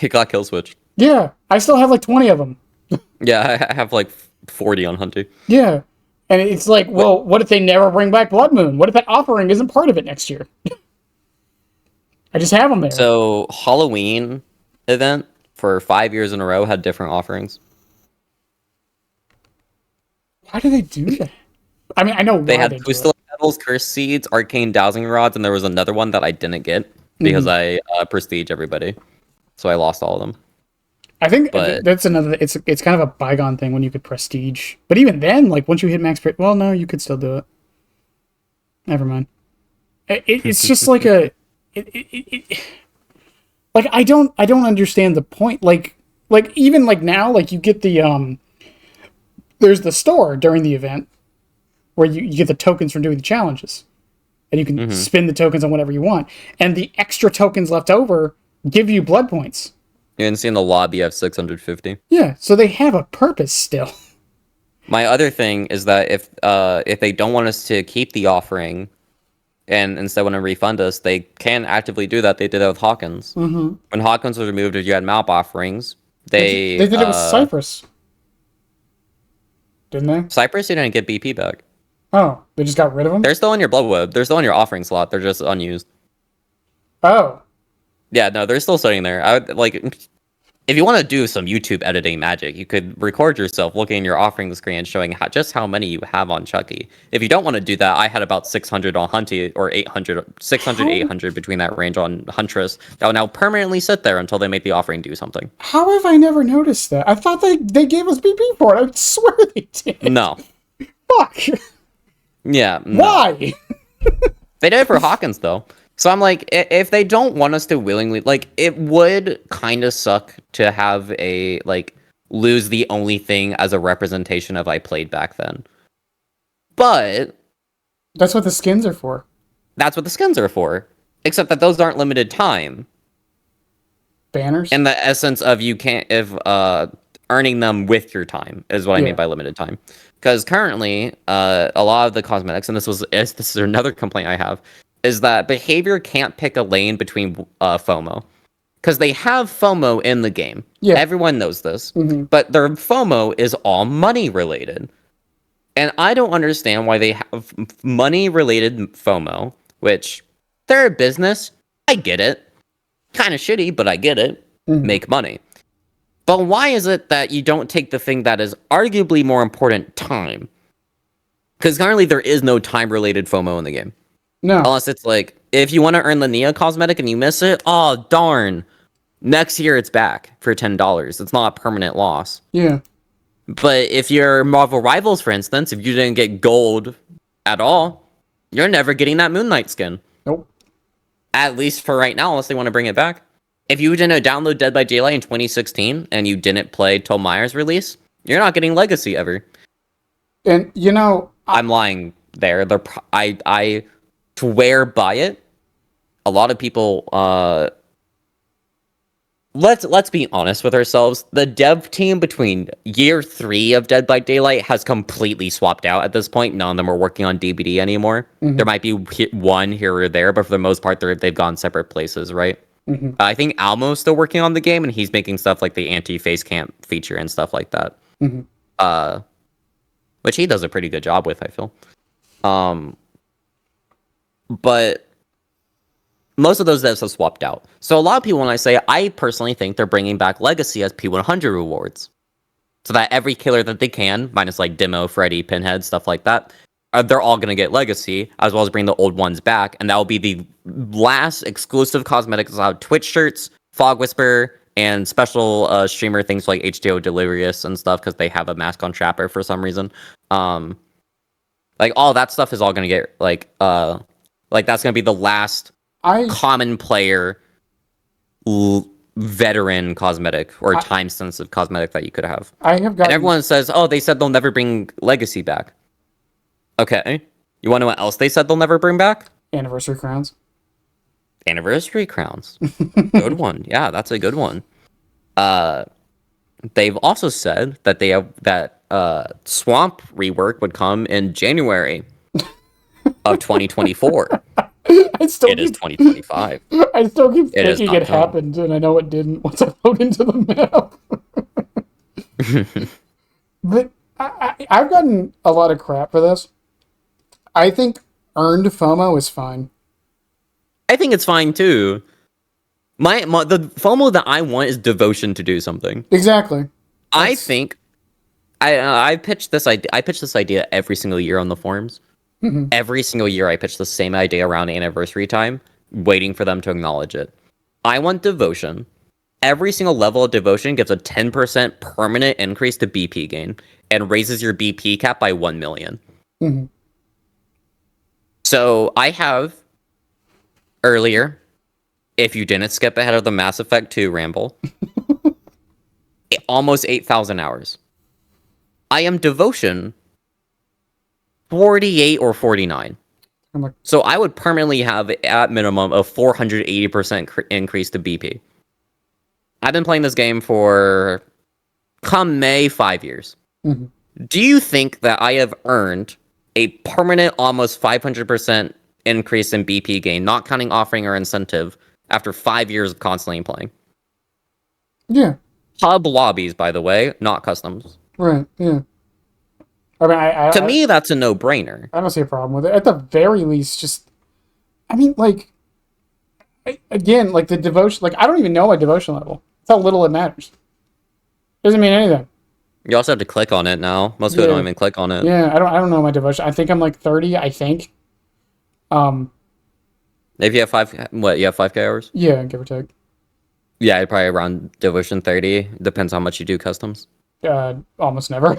S2: It got kill switched.
S1: Yeah, I still have like 20 of them.
S2: Yeah, I have like 40 on Hunty.
S1: Yeah, and it's like, well, what if they never bring back Blood Moon? What if that offering isn't part of it next year? I just have them there.
S2: So Halloween event for 5 years in a row had different offerings.
S1: Why do they do that? I mean, I know
S2: they
S1: why
S2: had
S1: they do
S2: Crystal
S1: it.
S2: Petals, Cursed Seeds, Arcane Dowsing Rods, and there was another one that I didn't get because I prestige everybody, so I lost all of them.
S1: I think
S2: But
S1: that's another. It's kind of a bygone thing when you could prestige, but even then, like once you hit max, well, no, you could still do it. Never mind. It's just like like I don't understand the point. Like even like now, like you get the there's the store during the event where you get the tokens from doing the challenges, and you can spin the tokens on whatever you want, and the extra tokens left over give you blood points.
S2: you can see in the lobby you have 650.
S1: Yeah, so they have a purpose still.
S2: My other thing is that if they don't want us to keep the offering and instead want to refund us, they can actively do that. They did that with Hawkins. Mm-hmm. When Hawkins was removed, if you had map offerings, they
S1: did it with Cypress, didn't they?
S2: Cypress, you didn't get BP back.
S1: Oh, they just got rid of them?
S2: They're still in your blood web. They're still in your offering slot. They're just unused.
S1: Oh.
S2: Yeah, no, they're still sitting there. I would like if you want to do some YouTube editing magic, you could record yourself looking at your offering screen and showing just how many you have on Chucky. If you don't want to do that, I had about 600 on Hunty, or 800, 600, 800 between that range on Huntress. That will now permanently sit there until they make the offering do something.
S1: How have I never noticed that? I thought they gave us BP for it. I swear they did.
S2: No.
S1: Fuck.
S2: Yeah. No.
S1: Why?
S2: They did it for Hawkins, though. So I'm like, if they don't want us to willingly, like, it would kind of suck to have lose the only thing as a representation of I played back then. But
S1: that's what the skins are for.
S2: That's what the skins are for. Except that those aren't limited time.
S1: Banners?
S2: In the essence of earning them with your time is what I mean by limited time. Because currently, a lot of the cosmetics, and this is another complaint I have, is that behavior can't pick a lane between FOMO. Because they have FOMO in the game. Yeah. Everyone knows this. Mm-hmm. But their FOMO is all money related. And I don't understand why they have money related FOMO, which they're a business. I get it. Kind of shitty, but I get it. Mm-hmm. Make money. But why is it that you don't take the thing that is arguably more important, time? Because currently there is no time related FOMO in the game.
S1: No.
S2: Unless it's like, if you want to earn the Nia cosmetic and you miss it, oh, darn. Next year it's back for $10. It's not a permanent loss.
S1: Yeah.
S2: But if you're Marvel Rivals, for instance, if you didn't get gold at all, you're never getting that Moon Knight skin.
S1: Nope.
S2: At least for right now, unless they want to bring it back. If you didn't download Dead by Daylight in 2016 and you didn't play till Myers release, you're not getting Legacy ever.
S1: And, you know...
S2: I'm lying there. I swear by it. A lot of people... Let's be honest with ourselves. The dev team between year 3 of Dead by Daylight has completely swapped out at this point. None of them are working on DBD anymore. Mm-hmm. There might be one here or there, but for the most part, they've gone separate places, right? Mm-hmm. I think Almo's still working on the game, and he's making stuff like the anti-face camp feature and stuff like that. Mm-hmm. Which he does a pretty good job with, I feel. But most of those devs have swapped out. So a lot of people, when I personally think they're bringing back Legacy as P100 rewards. So that every killer that they can, minus like Demo, Freddy, Pinhead, stuff like that, they're all going to get Legacy, as well as bring the old ones back. And that will be the last exclusive cosmetics allowed Twitch shirts, Fog Whisper, and special streamer things like HDO Delirious and stuff, because they have a mask on Trapper for some reason. Like all that stuff is all going to get like that's going to be the last common player veteran cosmetic or time sensitive cosmetic that you could have. And everyone says, oh, they said they'll never bring Legacy back. Okay. You want to know what else they said they'll never bring back?
S1: Anniversary crowns.
S2: Anniversary crowns. Good one. Yeah, that's a good one. They've also said that they have that Swamp rework would come in January of 2024. It is 2025.
S1: I still keep thinking it happened, and I know it didn't once I load into the map. But I've gotten a lot of crap for this. I think earned FOMO is fine.
S2: I think it's fine too. The FOMO that I want is devotion to do something.
S1: Exactly.
S2: I think I pitched this idea every single year on the forums. Mm-hmm. Every single year I pitch the same idea around anniversary time, waiting for them to acknowledge it. I want devotion. every single level of devotion gives a 10% permanent increase to BP gain and raises your BP cap by 1 million.
S1: Mm-hmm.
S2: So I have earlier, if you didn't skip ahead of the Mass Effect 2 ramble, almost 8,000 hours. I am devotion 48 or 49. So I would permanently have, at minimum, a 480% increase to BP. I've been playing this game for, come May, 5 years.
S1: Mm-hmm.
S2: Do you think that I have earned a permanent almost 500% increase in BP gain, not counting offering or incentive, after 5 years of constantly playing?
S1: Yeah.
S2: Hub lobbies, by the way, not customs.
S1: Right, yeah. I mean,
S2: to me, that's a no-brainer.
S1: I don't see a problem with it. At the very least, just... I mean, like... Again, like, the devotion... Like, I don't even know my devotion level. That's how little it matters. Doesn't mean anything.
S2: You also have to click on it now. Most people don't even click on it.
S1: Yeah, I don't know my devotion. I think I'm like 30, I think.
S2: If you have you have 5K hours?
S1: Yeah, give or take.
S2: Yeah, probably around devotion 30. Depends how much you do customs.
S1: Almost never.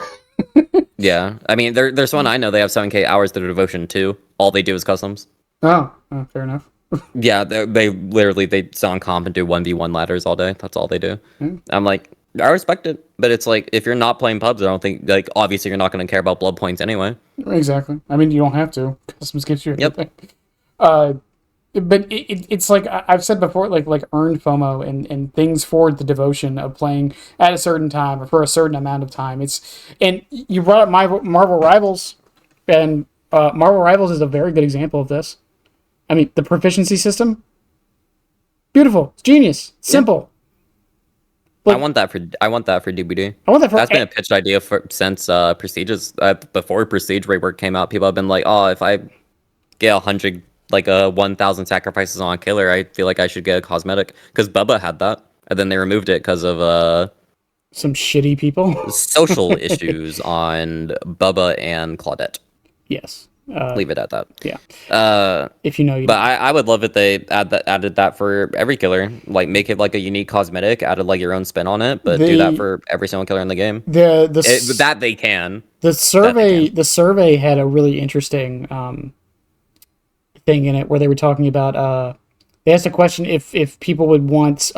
S2: Yeah, I mean, there's one I know, they have 7K hours to devotion 2. All they do is customs.
S1: Oh, fair enough.
S2: Yeah, they literally, they sit on comp and do 1v1 ladders all day. That's all they do. I'm like, I respect it, but it's like, if you're not playing pubs, I don't think, like, obviously you're not going to care about blood points anyway.
S1: Exactly. I mean, you don't have to. Customs get you everything.
S2: Yep.
S1: But it's like I've said before, like earned FOMO and things for the devotion of playing at a certain time or for a certain amount of time. And you brought up Marvel Rivals, and Marvel Rivals is a very good example of this. I mean, the proficiency system, beautiful, it's genius, simple.
S2: Like, I want that for DBD.
S1: I want that for.
S2: That's been a pitched idea since Prestige's before Prestige rework came out. People have been like, oh, if I get 100. Like 1,000 sacrifices on a killer, I feel like I should get a cosmetic, because Bubba had that, and then they removed it because of
S1: some shitty people
S2: social issues on Bubba and Claudette.
S1: Yes,
S2: leave it at that.
S1: Yeah. If you know, you.
S2: But I would love if they added that for every killer, like make it like a unique cosmetic, added like your own spin on it, but do that for every single killer in the game. That they can.
S1: The survey had a really interesting thing in it where they were talking about they asked a question if people would want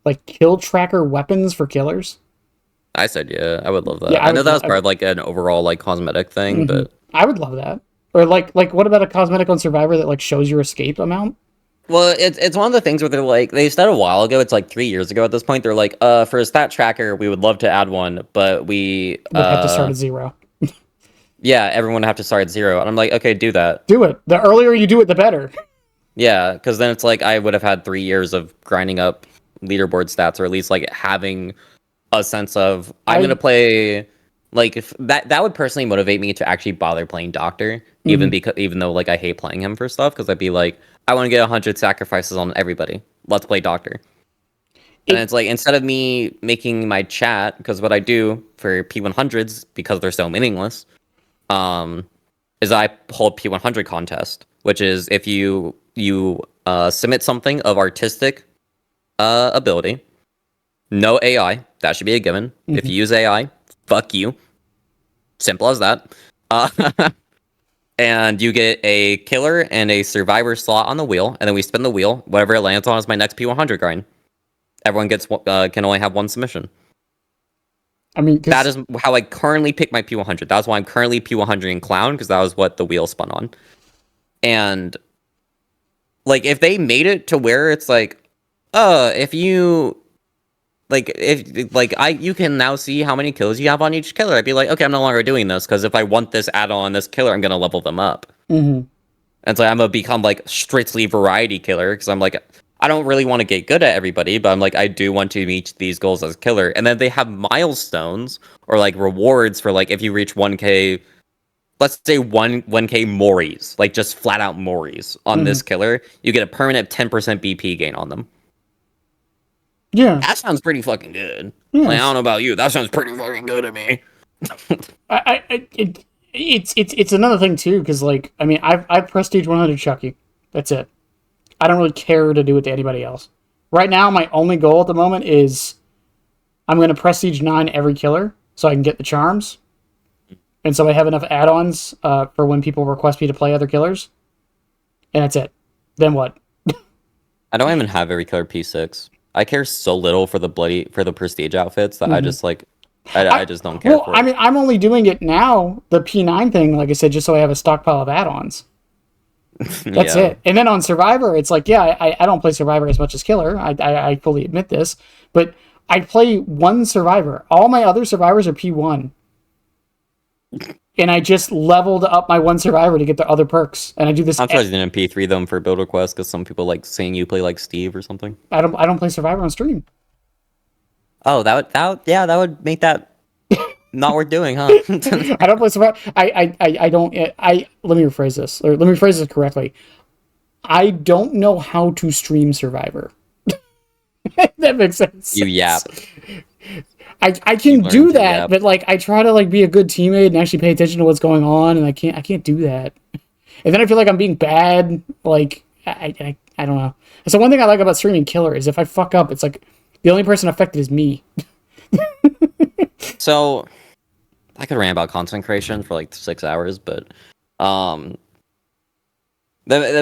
S1: like kill tracker weapons for killers. I
S2: said yeah, I would love that. Yeah, I know that was part of like an overall like cosmetic thing, but
S1: I would love that. Or like what about a cosmetic on Survivor that like shows your escape amount?
S2: Well, it's one of the things where they're like, they said a while ago, it's like 3 years ago at this point, they're like, for a stat tracker, we would love to add one, but we
S1: have to start at 0.
S2: Yeah, everyone would have to start at 0. And I'm like, okay, do that.
S1: Do it. The earlier you do it, the better.
S2: Yeah, because then it's like I would have had 3 years of grinding up leaderboard stats, or at least like having a sense of I'm gonna play. Like if that would personally motivate me to actually bother playing Doctor, even though like I hate playing him for stuff, because I'd be like, I want to get 100 sacrifices on everybody. Let's play Doctor. And it's like, instead of me making my chat, because what I do for P100s, because they're so meaningless, is I hold P100 contest, which is if you submit something of artistic ability, no AI, that should be a given. If you use AI, fuck you. Simple as that. And you get a killer and a survivor slot on the wheel, and then we spin the wheel. Whatever it lands on is my next P100 grind. Everyone gets can only have one submission. I mean, that is how I currently pick my P100. That's why I'm currently P100 in Clown, because that was what the wheel spun on. And like, if they made it to where it's like, if you you can now see how many kills you have on each killer. I'd be like, okay, I'm no longer doing this, because if I want this add-on on this killer, I'm gonna level them up. And so I'm gonna become like strictly variety killer, because I'm like, I don't really want to get good at everybody, but I'm like, I do want to meet these goals as killer. And then they have milestones or like rewards for like, if you reach 1K, let's say 1K Moris, like just flat out Moris on this killer, you get a permanent 10% BP gain on them.
S1: Yeah.
S2: That sounds pretty fucking good. Yes. Like, I don't know about you. That sounds pretty fucking good to me.
S1: It's another thing too, because like, I mean, I've prestige 100 Chucky. That's it. I don't really care to do it to anybody else. Right now, my only goal at the moment is I'm going to prestige 9 every killer so I can get the charms. And so I have enough add-ons for when people request me to play other killers. And that's it. Then what?
S2: I don't even have every killer P6. I care so little for the prestige outfits that I just like I just don't care for it.
S1: I mean, I'm only doing it now, the P9 thing, like I said, just so I have a stockpile of add-ons. That's it. And then on Survivor, it's like, yeah, I don't play Survivor as much as Killer. I fully admit this. But I play one Survivor. All my other Survivors are P1. And I just leveled up my one Survivor to get the other perks. And I do this.
S2: I'm surprised you didn't P3 them for build requests because some people like seeing you play like Steve or something.
S1: I don't play Survivor on stream.
S2: Oh, that would make that not worth doing, huh?
S1: I don't play Survivor. I don't. Let me rephrase this. Or let me rephrase this correctly. I don't know how to stream Survivor. That makes sense.
S2: You yap.
S1: I can do that, but like I try to like be a good teammate and actually pay attention to what's going on, and I can't do that. And then I feel like I'm being bad. Like I don't know. So one thing I like about streaming Killer is if I fuck up, it's like the only person affected is me.
S2: So I could rant about content creation for like 6 hours, but the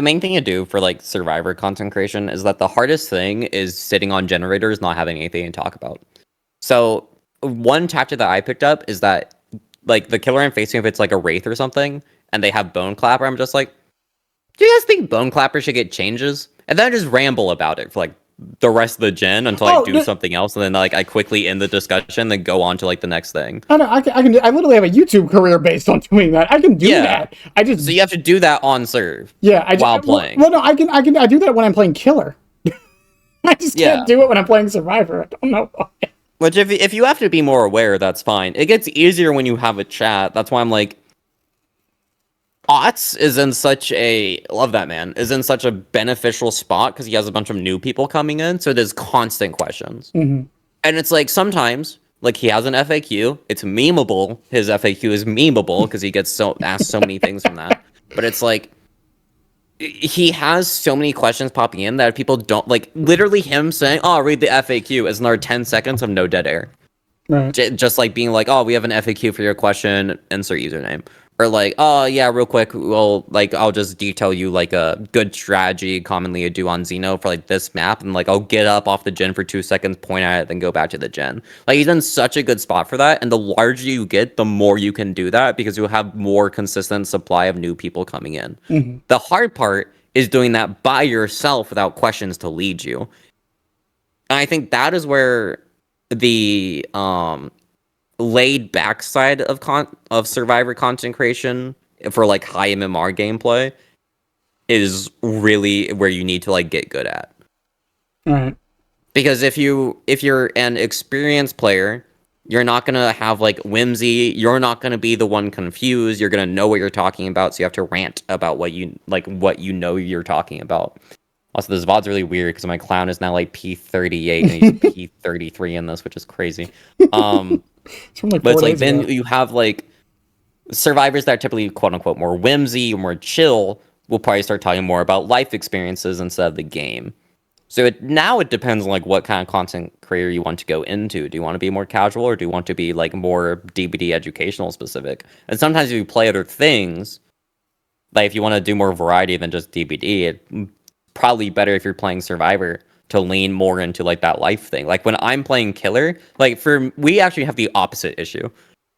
S2: main thing you do for like Survivor content creation is that the hardest thing is sitting on generators, not having anything to talk about. So one tactic that I picked up is that like the killer I'm facing, if it's like a wraith or something, and they have Bone Clapper, I'm just like, do you guys think Bone Clapper should get changes? And then I just ramble about it for like the rest of the gen until I do something else, and then like I quickly end the discussion, then go on to like the next thing.
S1: I know I can. I literally have a YouTube career based on doing that. I can do that.
S2: So you have to do that on serve.
S1: Yeah,
S2: while playing.
S1: Well, no, I do that when I'm playing Killer. I just can't do it when I'm playing Survivor. I don't know why.
S2: Which if you have to be more aware, that's fine. It gets easier when you have a chat. That's why I'm like, Otts is in such a beneficial spot because he has a bunch of new people coming in, so there's constant questions.
S1: Mm-hmm.
S2: And it's like sometimes, like he has an FAQ, it's memeable. His FAQ is memeable because he gets asked so many things from that. But it's like he has so many questions popping in that people don't like. Literally, him saying, "Oh, read the FAQ" is another 10 seconds of no dead air.
S1: Right.
S2: Just like being like, "Oh, we have an FAQ for your question. Insert username." Or like, oh yeah, real quick, well, like I'll just detail you like a good strategy commonly I do on Xeno for like this map, and like I'll get up off the gen for 2 seconds, point at it, then go back to the gen. Like he's in such a good spot for that, and the larger you get, the more you can do that because you'll have more consistent supply of new people coming in.
S1: Mm-hmm.
S2: The hard part is doing that by yourself without questions to lead you. And I think that is where the laid back side of Survivor content creation for like high MMR gameplay is really where you need to like get good at.
S1: Right.
S2: Because if you're an experienced player, you're not gonna have like whimsy. You're not gonna be the one confused. You're gonna know what you're talking about, so you have to rant about what you know you're talking about. Also, this VOD's really weird because my clown is now like P38 and he's P33 in this, which is crazy.
S1: Like
S2: but it's like then
S1: ago.
S2: you have like survivors that are typically quote unquote more whimsy or more chill will probably start talking more about life experiences instead of the game. So it depends on like what kind of content creator you want to go into. Do you want to be more casual or do you want to be like more DBD educational specific? And sometimes if you play other things, like if you want to do more variety than just DBD, it's probably better if you're playing Survivor to lean more into like that life thing. Like when I'm playing Killer, like we actually have the opposite issue.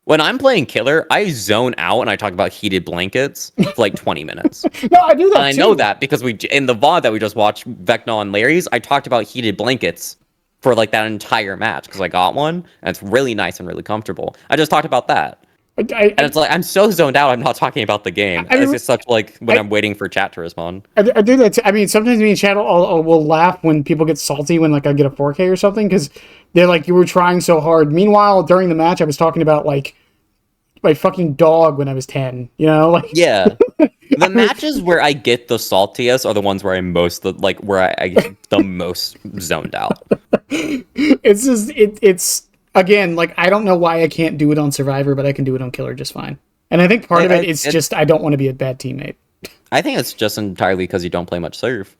S2: When I'm playing Killer, I zone out and I talk about heated blankets for like 20 minutes.
S1: No, I do that
S2: and I know that because in the VOD that we just watched, Vecna and Larry's, I talked about heated blankets for like that entire match because I got one and it's really nice and really comfortable. I just talked about that. And it's like, I'm so zoned out, I'm not talking about the game. It's just such like when I'm waiting for chat to respond.
S1: I do that. I mean, sometimes me and chat will laugh when people get salty when like I get a 4K or something because they're like, you were trying so hard. Meanwhile, during the match, I was talking about like my fucking dog when I was 10, you know? Like,
S2: yeah. The matches where I get the saltiest are the ones where I'm most like where I get the most zoned out.
S1: It's just it's again, like I don't know why I can't do it on Survivor, but I can do it on Killer just fine. And I think part of it is just I don't want to be a bad teammate.
S2: I think it's just entirely because you don't play much serve.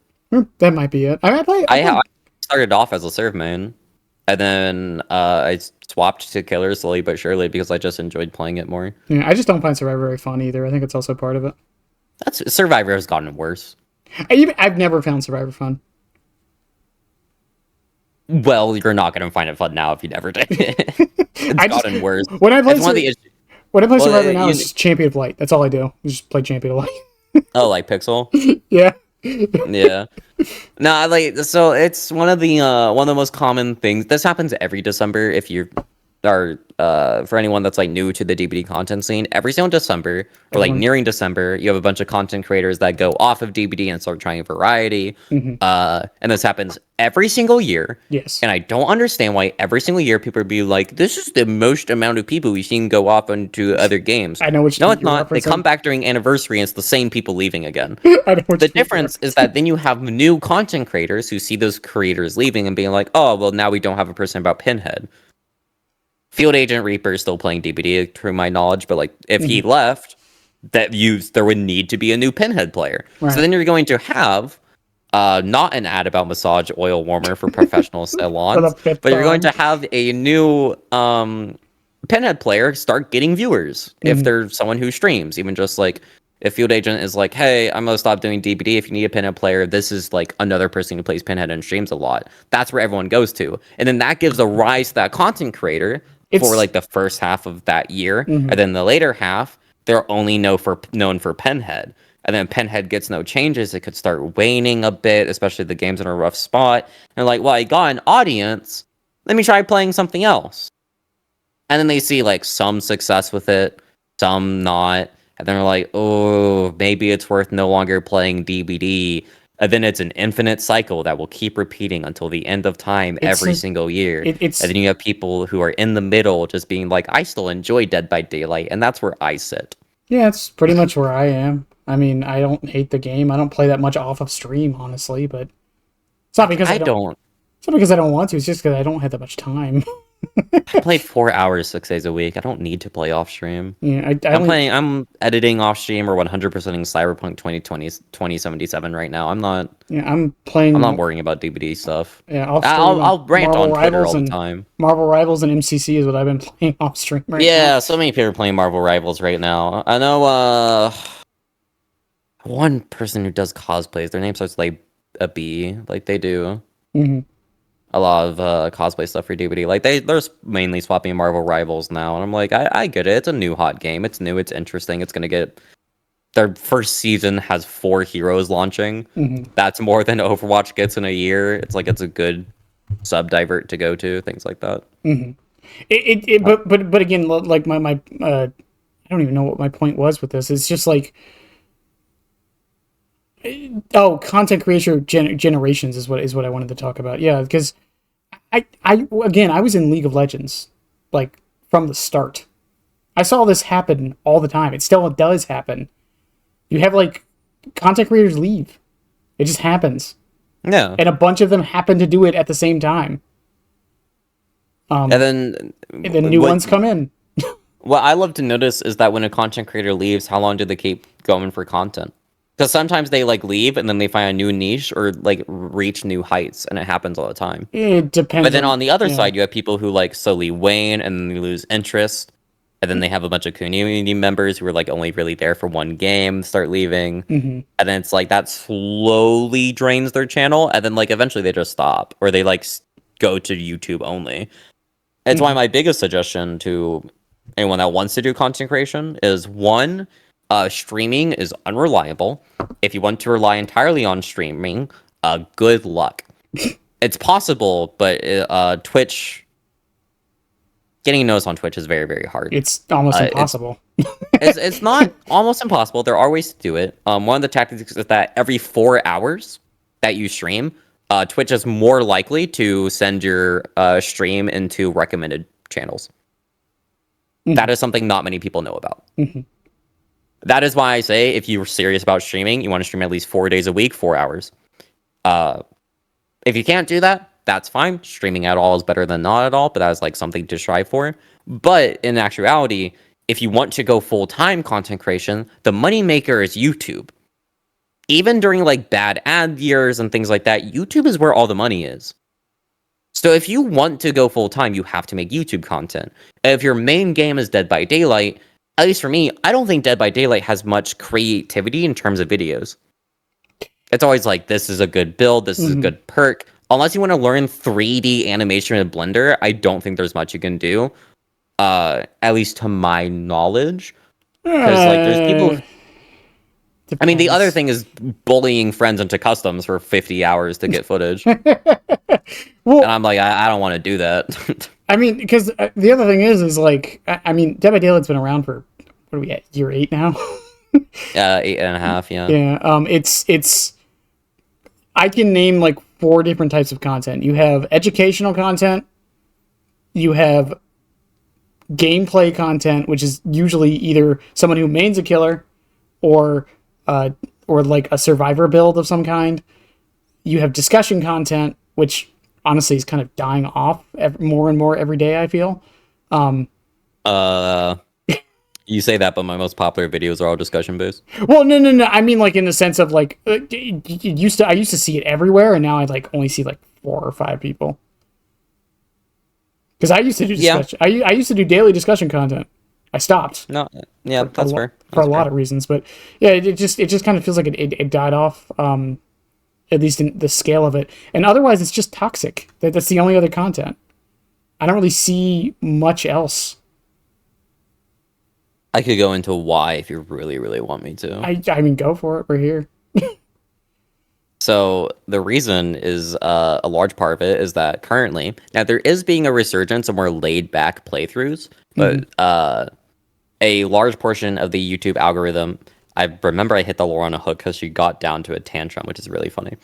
S1: That might be it. I
S2: started off as a serve main, and then I swapped to killer slowly but surely because I just enjoyed playing it more.
S1: Yeah, I just don't find Survivor very fun either. I think it's also part of it.
S2: Survivor has gotten worse.
S1: I've never found Survivor fun.
S2: Well, you're not going to find it fun now if you never did. It's gotten worse.
S1: When I play
S2: Well,
S1: Survivor now, it's Champion of Light. That's all I do. I just play Champion of Light.
S2: Oh, like Pixel?
S1: Yeah.
S2: Yeah. No, like, so it's one of the most common things. This happens every December if you are for anyone that's like new to the DBD content scene. Every single December or like nearing December, you have a bunch of content creators that go off of DBD and start trying variety. And this happens every single year.
S1: Yes.
S2: And I don't understand why every single year people be like, this is the most amount of people we've seen go off into other games.
S1: I know which.
S2: No, it's not. They come back during anniversary and it's the same people leaving again.
S1: I know which
S2: the difference is that then you have new content creators who see those creators leaving and being like, oh, well, now we don't have a person about Pinhead. Field Agent Reaper is still playing DBD, to my knowledge, but like if he left, there would need to be a new Pinhead player. Right. So then you're going to have not an ad about massage oil warmer for professional salons, but you're going to have a new Pinhead player start getting viewers if they're someone who streams, even just like if Field Agent is like, hey, I'm gonna stop doing DBD. If you need a Pinhead player, this is like another person who plays Pinhead and streams a lot. That's where everyone goes to. And then that gives a rise to that content creator for like the first half of that year. And then the later half, they're only known for Pinhead. And then Pinhead gets no changes. It could start waning a bit, especially if the game's in a rough spot. And like, well, I got an audience. Let me try playing something else. And then they see like some success with it, some not. And then they're like, oh, maybe it's worth no longer playing DBD. And then it's an infinite cycle that will keep repeating until the end of time every single year. And then you have people who are in the middle just being like, I still enjoy Dead by Daylight. And that's where I sit.
S1: Yeah, it's pretty much where I am. I mean, I don't hate the game. I don't play that much off of stream, honestly. But it's not because I don't. It's not because I don't want to. It's just because I don't have that much time.
S2: I play 4 hours 6 days a week. I don't need to play off stream.
S1: Yeah,
S2: I'm editing off stream or 100%ing Cyberpunk 2077 right now. I'm not worrying about DBD stuff.
S1: Yeah,
S2: I'll rant on Twitter all the time.
S1: Marvel Rivals and MCC is what I've been playing off stream right now.
S2: Yeah, so many people are playing Marvel Rivals right now. I know one person who does cosplays. Their name starts like a B, like they do. A lot of cosplay stuff for DBD. Like they're mainly swapping Marvel Rivals now, and I'm like, I get it. It's a new hot game. It's new. It's interesting. It's gonna get. Their first season has 4 heroes launching. That's more than Overwatch gets in a year. It's like it's a good sub-divert to go to. Things like that.
S1: But again, like my I don't even know what my point was with this. It's just like. Oh, content creator generations is what I wanted to talk about. Yeah, because I was in League of Legends like from the start. I saw this happen all the time. It still does happen. You have like content creators leave. It just happens.
S2: Yeah.
S1: And a bunch of them happen to do it at the same time.
S2: And then
S1: new ones come in.
S2: What I love to notice is that when a content creator leaves, how long do they keep going for content? Because sometimes they like leave and then they find a new niche or like reach new heights, and it happens all the time.
S1: It depends.
S2: But then on the other side, you have people who like slowly wane and then they lose interest, and then they have a bunch of community members who are like only really there for one game, start leaving, and then it's like that slowly drains their channel, and then like eventually they just stop or they like go to YouTube only. It's why my biggest suggestion to anyone that wants to do content creation is one. Streaming is unreliable. If you want to rely entirely on streaming, good luck. It's possible, but Twitch... Getting a notice on Twitch is very, very hard.
S1: It's almost impossible.
S2: It's not almost impossible. There are ways to do it. One of the tactics is that every 4 hours that you stream, Twitch is more likely to send your stream into recommended channels. That is something not many people know about. That is why I say if you're serious about streaming, you want to stream at least 4 days a week, 4 hours. If you can't do that, that's fine. Streaming at all is better than not at all, but that is like something to strive for. But in actuality, if you want to go full-time content creation, the moneymaker is YouTube. Even during like bad ad years and things like that, YouTube is where all the money is. So if you want to go full time, you have to make YouTube content. If your main game is Dead by Daylight, at least for me, I don't think Dead by Daylight has much creativity in terms of videos. It's always like, this is a good build, this is a good perk. Unless you want to learn 3D animation in Blender, I don't think there's much you can do. At least to my knowledge. Because like there's people. I mean, the other thing is bullying friends into customs for 50 hours to get footage.
S1: Well,
S2: and I'm like, I don't want to do that.
S1: I mean, because the other thing is like, I mean, Dead by Daylight's been around for, what are we at, year 8 now?
S2: 8.5, yeah.
S1: Yeah, it's, I can name like 4 different types of content. You have educational content, you have gameplay content, which is usually either someone who mains a killer, or like a survivor build of some kind. You have discussion content, which honestly is kind of dying off more and more every day, I feel.
S2: You say that, but my most popular videos are all discussion based.
S1: Well, no. I mean, like in the sense of like, I used to see it everywhere, and now I like only see like 4 or 5 people. Because I used to do discussion. Yeah. I used to do daily discussion content. I stopped.
S2: No, yeah, that's fair.
S1: For a lot of reasons, but yeah, it just kind of feels like it died off. At least in the scale of it, and otherwise it's just toxic. That's the only other content. I don't really see much else.
S2: I could go into why if you really, really want me to.
S1: I mean, go for it. We're here.
S2: So the reason is a large part of it is that currently now there is being a resurgence of more laid back playthroughs, but a large portion of the YouTube algorithm. I remember I hit the lore on a hook because she got down to a tantrum, which is really funny.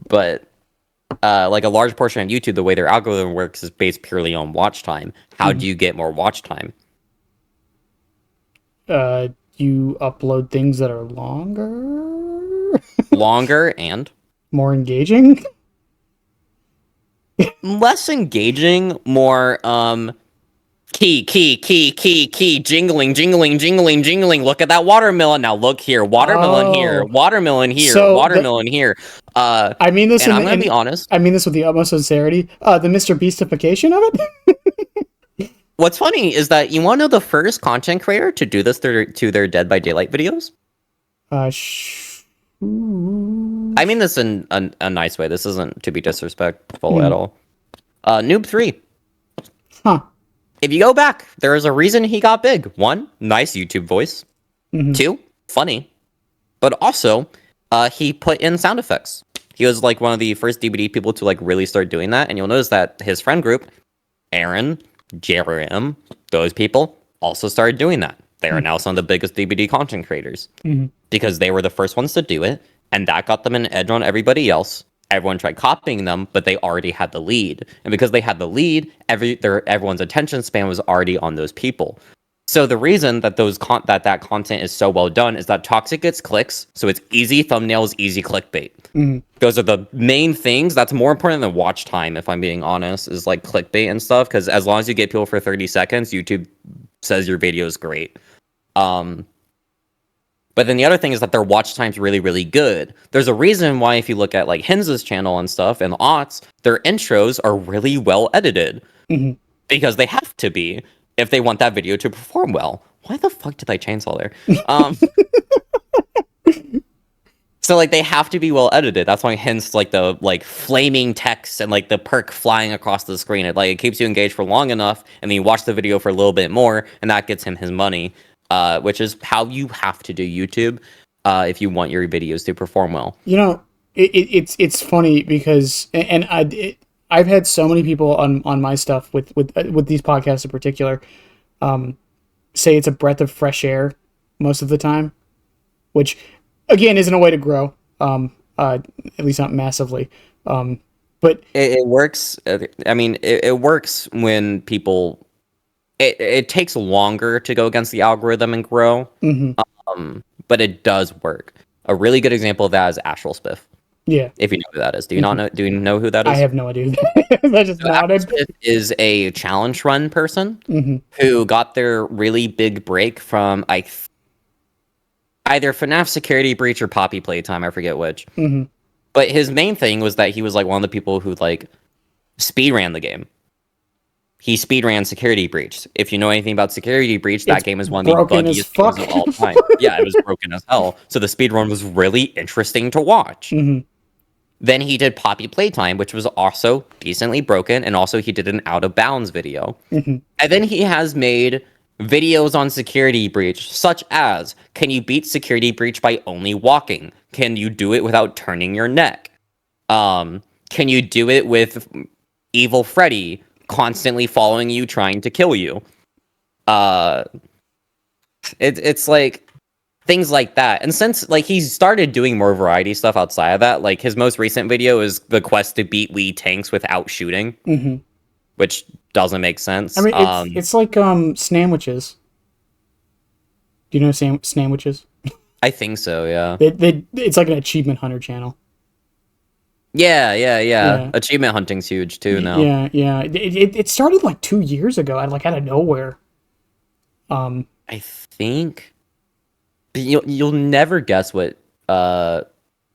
S2: But like a large portion of YouTube, the way their algorithm works is based purely on watch time. How do you get more watch time?
S1: You upload things that are longer,
S2: and
S1: more engaging,
S2: less engaging, more key, jingling. Look at that watermelon. Now look here, watermelon here, watermelon here, watermelon here.
S1: I mean this,
S2: and I'm gonna be honest.
S1: I mean this with the utmost sincerity. The Mr. Beastification of it.
S2: What's funny is that you want to know the first content creator to do this to their Dead by Daylight videos? I mean this in a nice way. This isn't to be disrespectful at all. Noob3.
S1: Huh.
S2: If you go back, there is a reason he got big. 1, nice YouTube voice. 2, funny. But also, he put in sound effects. He was like one of the first DBD people to like really start doing that. And you'll notice that his friend group, Aaron, Jerem, those people also started doing that. They are now some of the biggest DBD content creators because they were the first ones to do it, and that got them an edge on everybody else. Everyone tried copying them, but they already had the lead, and because they had the lead, everyone's attention span was already on those people. So the reason that that content is so well done is that Toxic gets clicks, so it's easy thumbnails, easy clickbait. Those are the main things. That's more important than watch time, if I'm being honest, is like clickbait and stuff, because as long as you get people for 30 seconds, YouTube says your video is great. But then the other thing is that their watch time's really, really good. There's a reason why if you look at like Hinz's channel and stuff and Aughts, their intros are really well edited. Because they have to be if they want that video to perform well. Why the fuck did I chainsaw there? So like they have to be well edited. That's why hence like the like flaming text and like the perk flying across the screen. It keeps you engaged for long enough, and then you watch the video for a little bit more, and that gets him his money. Which is how you have to do YouTube if you want your videos to perform well.
S1: You know, it's funny because I've had so many people on my stuff with these podcasts in particular say it's a breath of fresh air most of the time, which again isn't a way to grow, at least not massively. But
S2: it works. I mean, it works when people. It takes longer to go against the algorithm and grow, but it does work. A really good example of that is Astral Spiff.
S1: Yeah.
S2: If you know who that is. Do you not know? Do you know who that is?
S1: I have no idea. I just nodded.
S2: Astral Spiff is a challenge run person who got their really big break from either FNAF Security Breach or Poppy Playtime. I forget which. But his main thing was that he was like one of the people who like speed ran the game. He speed ran Security Breach. If you know anything about Security Breach, that game is one of the buggiest games of all time. Yeah, it was broken as hell. So the speed run was really interesting to watch.
S1: Mm-hmm.
S2: Then he did Poppy Playtime, which was also decently broken, and also he did an Out of Bounds video.
S1: Mm-hmm.
S2: And then he has made videos on Security Breach, such as, can you beat Security Breach by only walking? Can you do it without turning your neck? Can you do it with Evil Freddy constantly following you, trying to kill you? It's like things like that. And since like he's started doing more variety stuff outside of that, like his most recent video is the quest to beat Wii tanks without shooting, which doesn't make sense.
S1: I mean, it's like sandwiches. Do you know sandwiches?
S2: I think so. Yeah.
S1: It's like an achievement hunter channel.
S2: Yeah. Achievement hunting's huge too now.
S1: Yeah. It started like 2 years ago, out of nowhere.
S2: I think you'll never guess what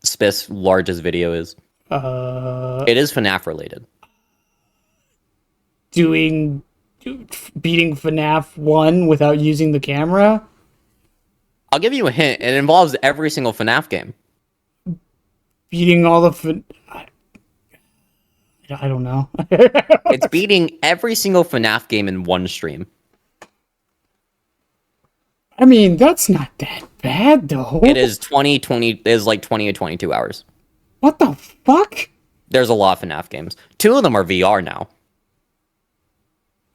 S2: Spiff's largest video is. It is FNAF related.
S1: Beating FNAF 1 without using the camera?
S2: I'll give you a hint. It involves every single FNAF game.
S1: Beating all the I don't know.
S2: It's beating every single FNAF game in one stream.
S1: I mean, that's not that bad, though.
S2: It is 20 to 22 hours.
S1: What the fuck?
S2: There's a lot of FNAF games. 2 of them are VR now.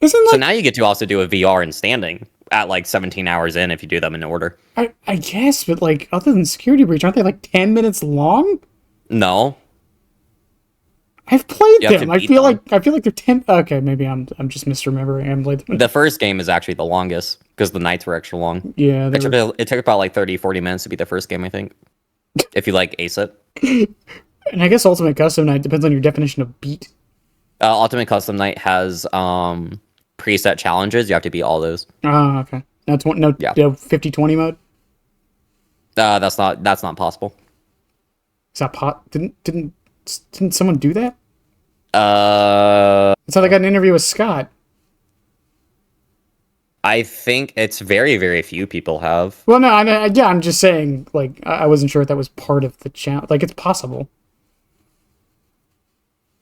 S1: So
S2: now you get to also do a VR and standing at like 17 hours in if you do them in order.
S1: I guess, but like other than Security Breach, aren't they like 10 minutes long?
S2: No.
S1: I've played them. I feel like they're 10. Okay, maybe I'm just misremembering. I played them.
S2: The first game is actually the longest because the nights were extra long.
S1: Yeah,
S2: it took about like 30-40 minutes to beat the first game, I think. If you like ace it.
S1: And I guess Ultimate Custom Night depends on your definition of beat.
S2: Ultimate Custom Night has preset challenges. You have to beat all those.
S1: Oh, okay. That's one. No,
S2: yeah.
S1: 50-20 mode.
S2: That's not possible.
S1: Is that Didn't someone do that?
S2: That's
S1: how they got an interview with Scott.
S2: I think it's very, very few people have.
S1: Well, no, I'm just saying, like, I wasn't sure if that was part of the channel. Like, it's possible.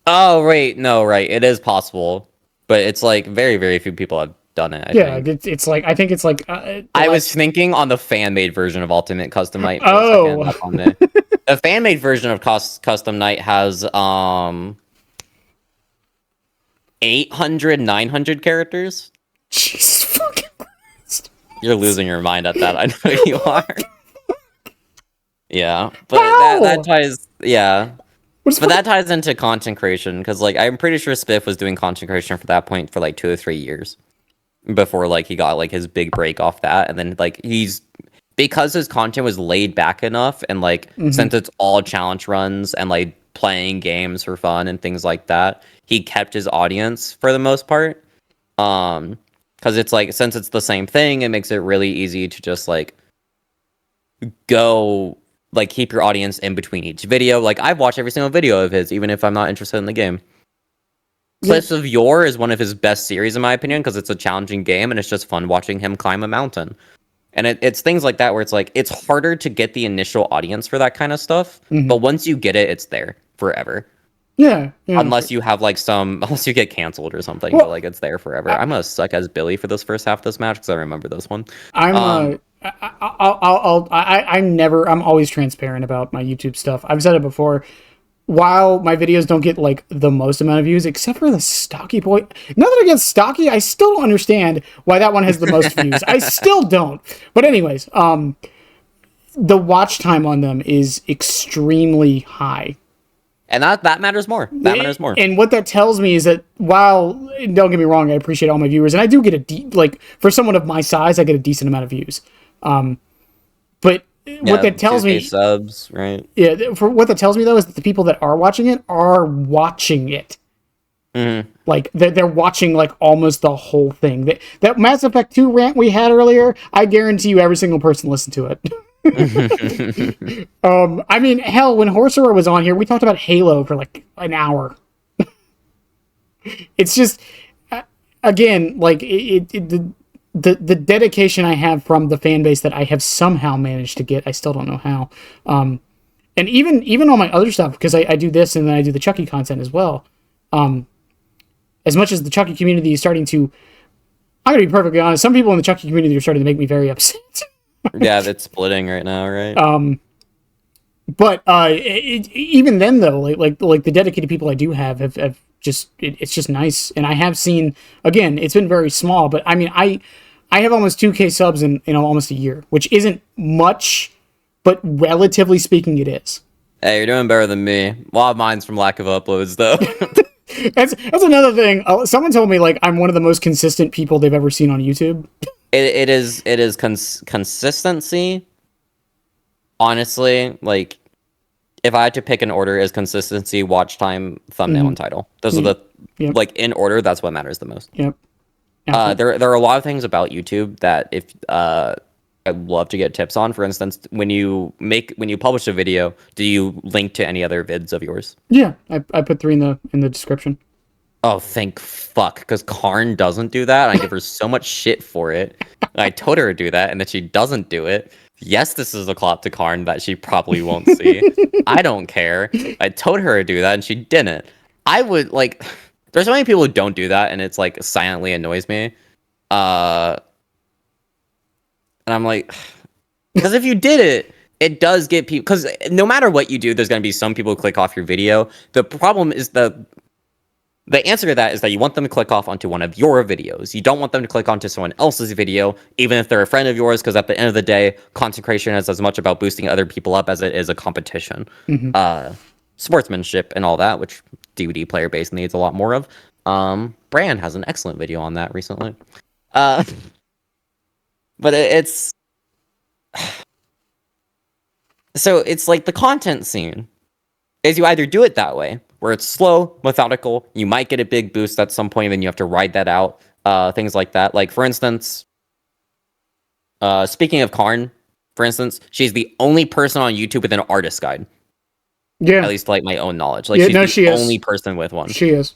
S2: Oh, right. No, right. It is possible. But it's, like, very, very few people have done it, I think.
S1: It's like, I think it's like...
S2: I was thinking on the fan-made version of Ultimate Custom Night for
S1: a
S2: second. The fan-made version of Custom Night has 800, 900 characters.
S1: Jesus fucking Christ.
S2: You're losing your mind at that. I know you are. Yeah, but that ties. Yeah, but that ties into content creation because, like, I'm pretty sure Spiff was doing content creation for that point for like 2 or 3 years before, like, he got like his big break off that, and then like because his content was laid back enough, and like since it's all challenge runs and like playing games for fun and things like that, he kept his audience for the most part. Because it's like, since it's the same thing, it makes it really easy to just like go, like, keep your audience in between each video. Like, I've watched every single video of his, even if I'm not interested in the game. Cliffs of Yore is one of his best series, in my opinion, because it's a challenging game and it's just fun watching him climb a mountain. And it's things like that where it's like, it's harder to get the initial audience for that kind of stuff, but once you get it, it's there forever.
S1: Yeah.
S2: Unless you have like unless you get canceled or something, but like it's there forever. I'm gonna suck as Billy for this first half of this match because I remember this one.
S1: I'm always transparent about my YouTube stuff. I've said it before. While my videos don't get like the most amount of views, except for the Stocky Boy. Nothing against Stocky, I still don't understand why that one has the most views. I still don't. But anyways, the watch time on them is extremely high.
S2: And that matters more. That matters more.
S1: And what that tells me is that while, don't get me wrong, I appreciate all my viewers, and I do get like, for someone of my size, I get a decent amount of views. But what that tells me,
S2: subs, right?
S1: Yeah, for what that tells me though is that the people that are watching it are watching it.
S2: Mm-hmm.
S1: Like they're watching like almost the whole thing. That Mass Effect 2 rant we had earlier, I guarantee you every single person listened to it. I mean, hell, when Horseroar was on here, we talked about Halo for like an hour. It's just, again, like the dedication I have from the fan base that I have somehow managed to get. I still don't know how. And even on my other stuff, because I do this and then I do the Chucky content as well. As much as the Chucky community is starting to, I'm gonna be perfectly honest. Some people in the Chucky community are starting to make me very upset.
S2: Yeah, that's splitting right now, right?
S1: But even then, though, like the dedicated people I do have just it's just nice, and I have seen, again, it's been very small, but I mean I have almost 2K subs in almost a year, which isn't much, but relatively speaking, it is.
S2: Hey, you're doing better than me. A lot of mine's from lack of uploads, though.
S1: That's another thing. Someone told me like I'm one of the most consistent people they've ever seen on YouTube.
S2: It is consistency. Honestly, like, if I had to pick an order, is consistency, watch time, thumbnail, and title. Those are the like in order. That's what matters the most.
S1: Yep.
S2: There are a lot of things about YouTube that if I'd love to get tips on. For instance, when you publish a video, do you link to any other vids of yours?
S1: Yeah, I put 3 in the description.
S2: Oh, thank fuck, because Karn doesn't do that. I give her so much shit for it. I told her to do that, and then she doesn't do it. Yes, this is a clop to Karn that she probably won't see. I don't care. I told her to do that, and she didn't. I would, like... There's so many people who don't do that, and it's, like, silently annoys me. And I'm like... Because if you did it, it does get people... Because no matter what you do, there's going to be some people who click off your video. The problem is the answer to that is that you want them to click off onto one of your videos. You don't want them to click onto someone else's video, even if they're a friend of yours, because at the end of the day, content creation is as much about boosting other people up as it is a competition. Sportsmanship and all that, which DVD player base needs a lot more of. Brand has an excellent video on that recently. But it's... So it's like the content scene is you either do it that way, where it's slow, methodical, you might get a big boost at some point, then you have to ride that out, things like that. Like, for instance, speaking of Karn, for instance, she's the only person on YouTube with an artist guide.
S1: Yeah.
S2: At least, like, my own knowledge. Like,
S1: yeah,
S2: she's the only person with one.
S1: She is.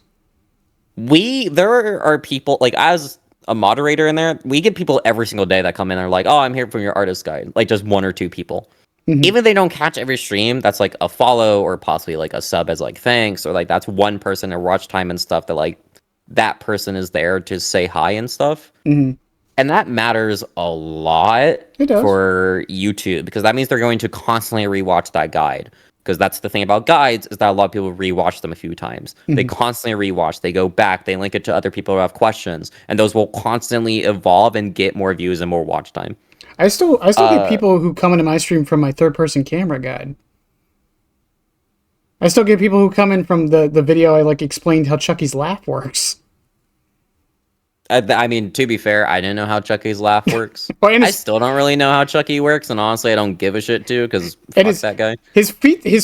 S2: There are people, like, as a moderator in there, we get people every single day that come in and are like, oh, I'm here from your artist guide. Like, just 1 or 2 people. Even if they don't catch every stream, that's like a follow or possibly like a sub as like thanks, or like that's one person in watch time and stuff that like that person is there to say hi and stuff. And that matters a lot for YouTube, because that means they're going to constantly rewatch that guide. Because that's the thing about guides, is that a lot of people rewatch them a few times. They constantly rewatch, they go back, they link it to other people who have questions, and those will constantly evolve and get more views and more watch time.
S1: I still get people who come into my stream from my third-person camera guide. I still get people who come in from the video I like explained how Chucky's laugh works.
S2: I mean, to be fair, I didn't know how Chucky's laugh works.
S1: Well,
S2: I still don't really know how Chucky works, and honestly, I don't give a shit to, because fuck that guy.
S1: His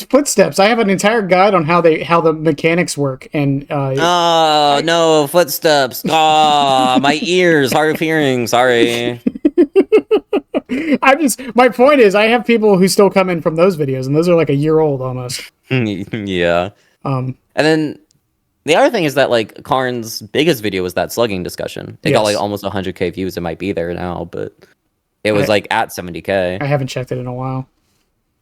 S1: footsteps. I have an entire guide on how the mechanics work, and
S2: no footsteps. Oh, my ears, hard of hearing. Sorry.
S1: My point is, I have people who still come in from those videos, and those are like a year old almost.
S2: Yeah. And then the other thing is that like Karn's biggest video was that slugging discussion. It got like almost 100K views. It might be there now, but it was like at 70K.
S1: I haven't checked it in a while.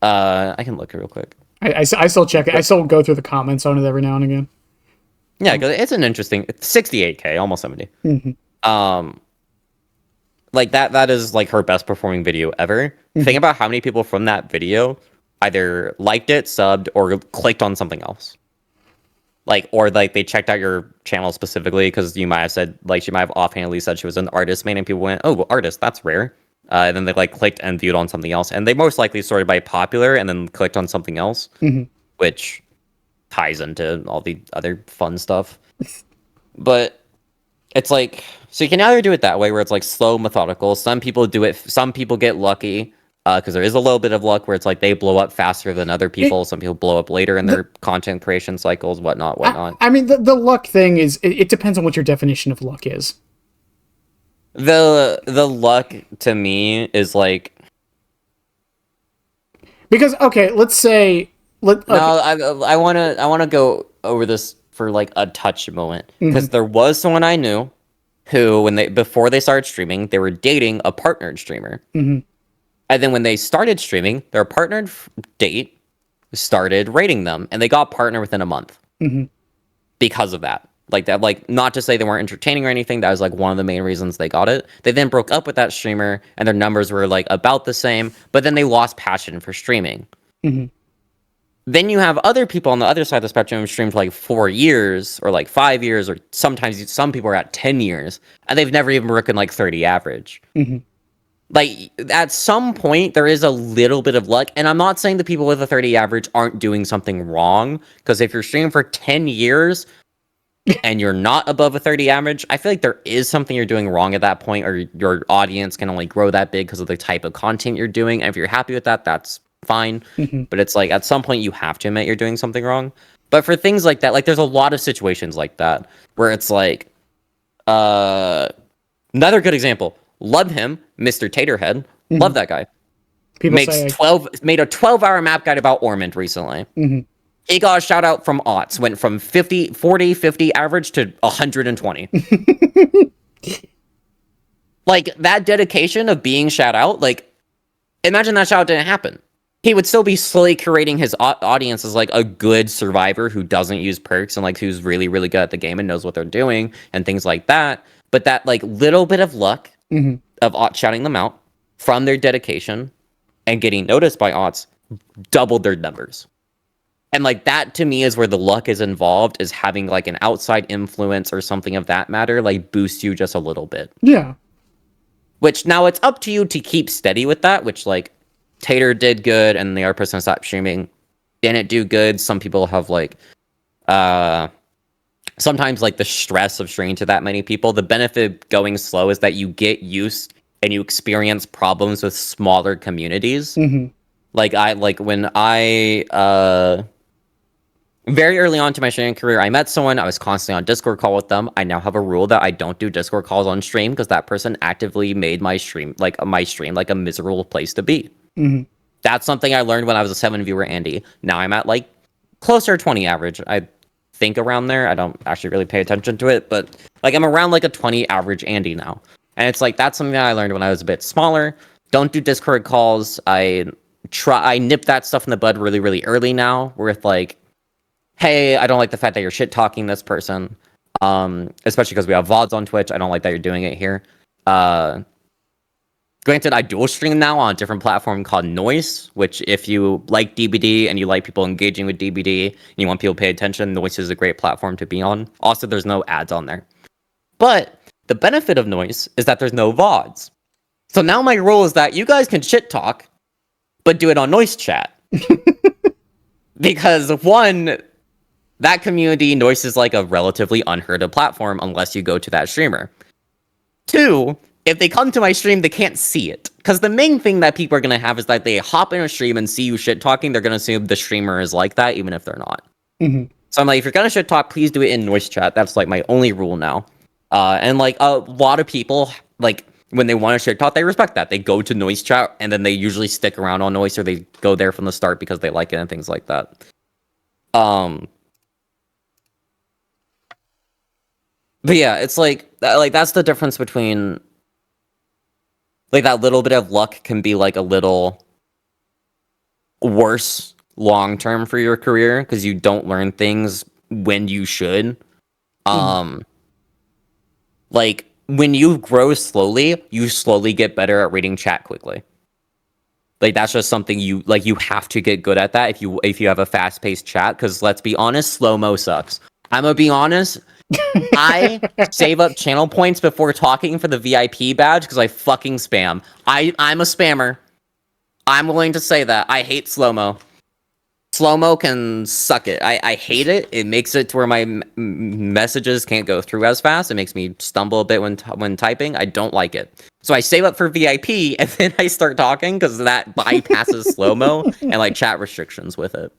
S2: I can look real quick.
S1: I still check it. I still go through the comments on it every now and again.
S2: Yeah, because it's an interesting. It's 68K, almost 70. Like that is like her best performing video ever. Think about how many people from that video either liked it, subbed, or clicked on something else. Like, or like they checked out your channel specifically because you might have said, like, she might have offhandedly said she was an artist main, and people went, oh, well, artist, that's rare. And then they like clicked and viewed on something else, and they most likely sorted by popular and then clicked on something else, which ties into all the other fun stuff. But it's like, so you can either do it that way where it's like slow, methodical. Some people do it. Some people get lucky because there is a little bit of luck where it's like they blow up faster than other people. Some people blow up later in their content creation cycles, whatnot.
S1: I mean, the luck thing is, it depends on what your definition of luck is.
S2: The luck to me is like,
S1: because okay, let's say
S2: no, I want to go over this for like a touch moment because there was someone I knew who, before they started streaming, they were dating a partnered streamer, and then when they started streaming, their partnered date started rating them, and they got partner within a month because of that. Like that, like not to say they weren't entertaining or anything. That was like one of the main reasons they got it. They then broke up with that streamer, and their numbers were like about the same, but then they lost passion for streaming. Then you have other people on the other side of the spectrum who streamed for like 4 years or like 5 years, or sometimes some people are at 10 years, and they've never even broken like 30 average. Like at some point there is a little bit of luck, and I'm not saying the people with a 30 average aren't doing something wrong, because if you're streaming for 10 years and you're not above a 30 average, I feel like there is something you're doing wrong at that point, or your audience can only grow that big because of the type of content you're doing. And if you're happy with that, that's fine. But it's like at some point you have to admit you're doing something wrong. But for things like that, like there's a lot of situations like that where it's like another good example. Love him, Mr. Taterhead. Love that guy.
S1: People
S2: made a 12-hour map guide about Ormond recently. He got a shout out from Otts, went from 50 average to 120. Like that dedication of being shout out, like imagine that shout out didn't happen. He would still be slowly curating his audience as like a good survivor who doesn't use perks and like who's really, really good at the game and knows what they're doing and things like that. But that like little bit of luck of Otts shouting them out from their dedication and getting noticed by Otts doubled their numbers. And like that to me is where the luck is involved, is having like an outside influence or something of that matter, like boost you just a little bit.
S1: Yeah.
S2: Which now it's up to you to keep steady with that, which like Tater did good and the other person stopped streaming didn't do good. Some people have like sometimes like the stress of streaming to that many people. The benefit of going slow is that you get used and you experience problems with smaller communities. Like when I very early on to my streaming career, I met someone, I was constantly on Discord call with them. I now have a rule that I don't do Discord calls on stream because that person actively made my stream like a miserable place to be. That's something I learned when I was a 7 viewer Andy. Now I'm at like closer to 20 average. I think around there. I don't actually really pay attention to it, but like I'm around like a 20 average Andy now. And it's like that's something that I learned when I was a bit smaller. Don't do Discord calls. I nip that stuff in the bud really, really early now with like, hey, I don't like the fact that you're shit talking this person. Especially because we have VODs on Twitch. I don't like that you're doing it here. Granted, I dual stream now on a different platform called Noise, which if you like DBD and you like people engaging with DBD and you want people to pay attention, Noise is a great platform to be on. Also, there's no ads on there. But the benefit of Noise is that there's no VODs. So now my rule is that you guys can shit talk, but do it on Noise chat. Because one, that community, Noise is like a relatively unheard of platform unless you go to that streamer. Two, if they come to my stream, they can't see it. Because the main thing that people are going to have is that they hop in a stream and see you shit talking, they're going to assume the streamer is like that, even if they're not. So I'm like, if you're going to shit talk, please do it in Noise chat. That's like my only rule now. And like a lot of people, like when they want to shit talk, they respect that. They go to Noise chat and then they usually stick around on Noise, or they go there from the start because they like it and things like that. But yeah, it's like that's the difference between like that little bit of luck can be like a little worse long term for your career because you don't learn things when you should. Like when you grow slowly, you slowly get better at reading chat quickly. Like that's just something you have to get good at that if you have a fast paced chat. Because let's be honest, slow mo sucks. I'm gonna be honest. I save up channel points before talking for the VIP badge because I fucking spam. I'm a spammer. I'm willing to say that. I hate slow-mo. Slow-mo can suck it. I hate it. It makes it to where my messages can't go through as fast. It makes me stumble a bit when typing. I don't like it. So I save up for VIP and then I start talking because that bypasses slow-mo and like chat restrictions with it.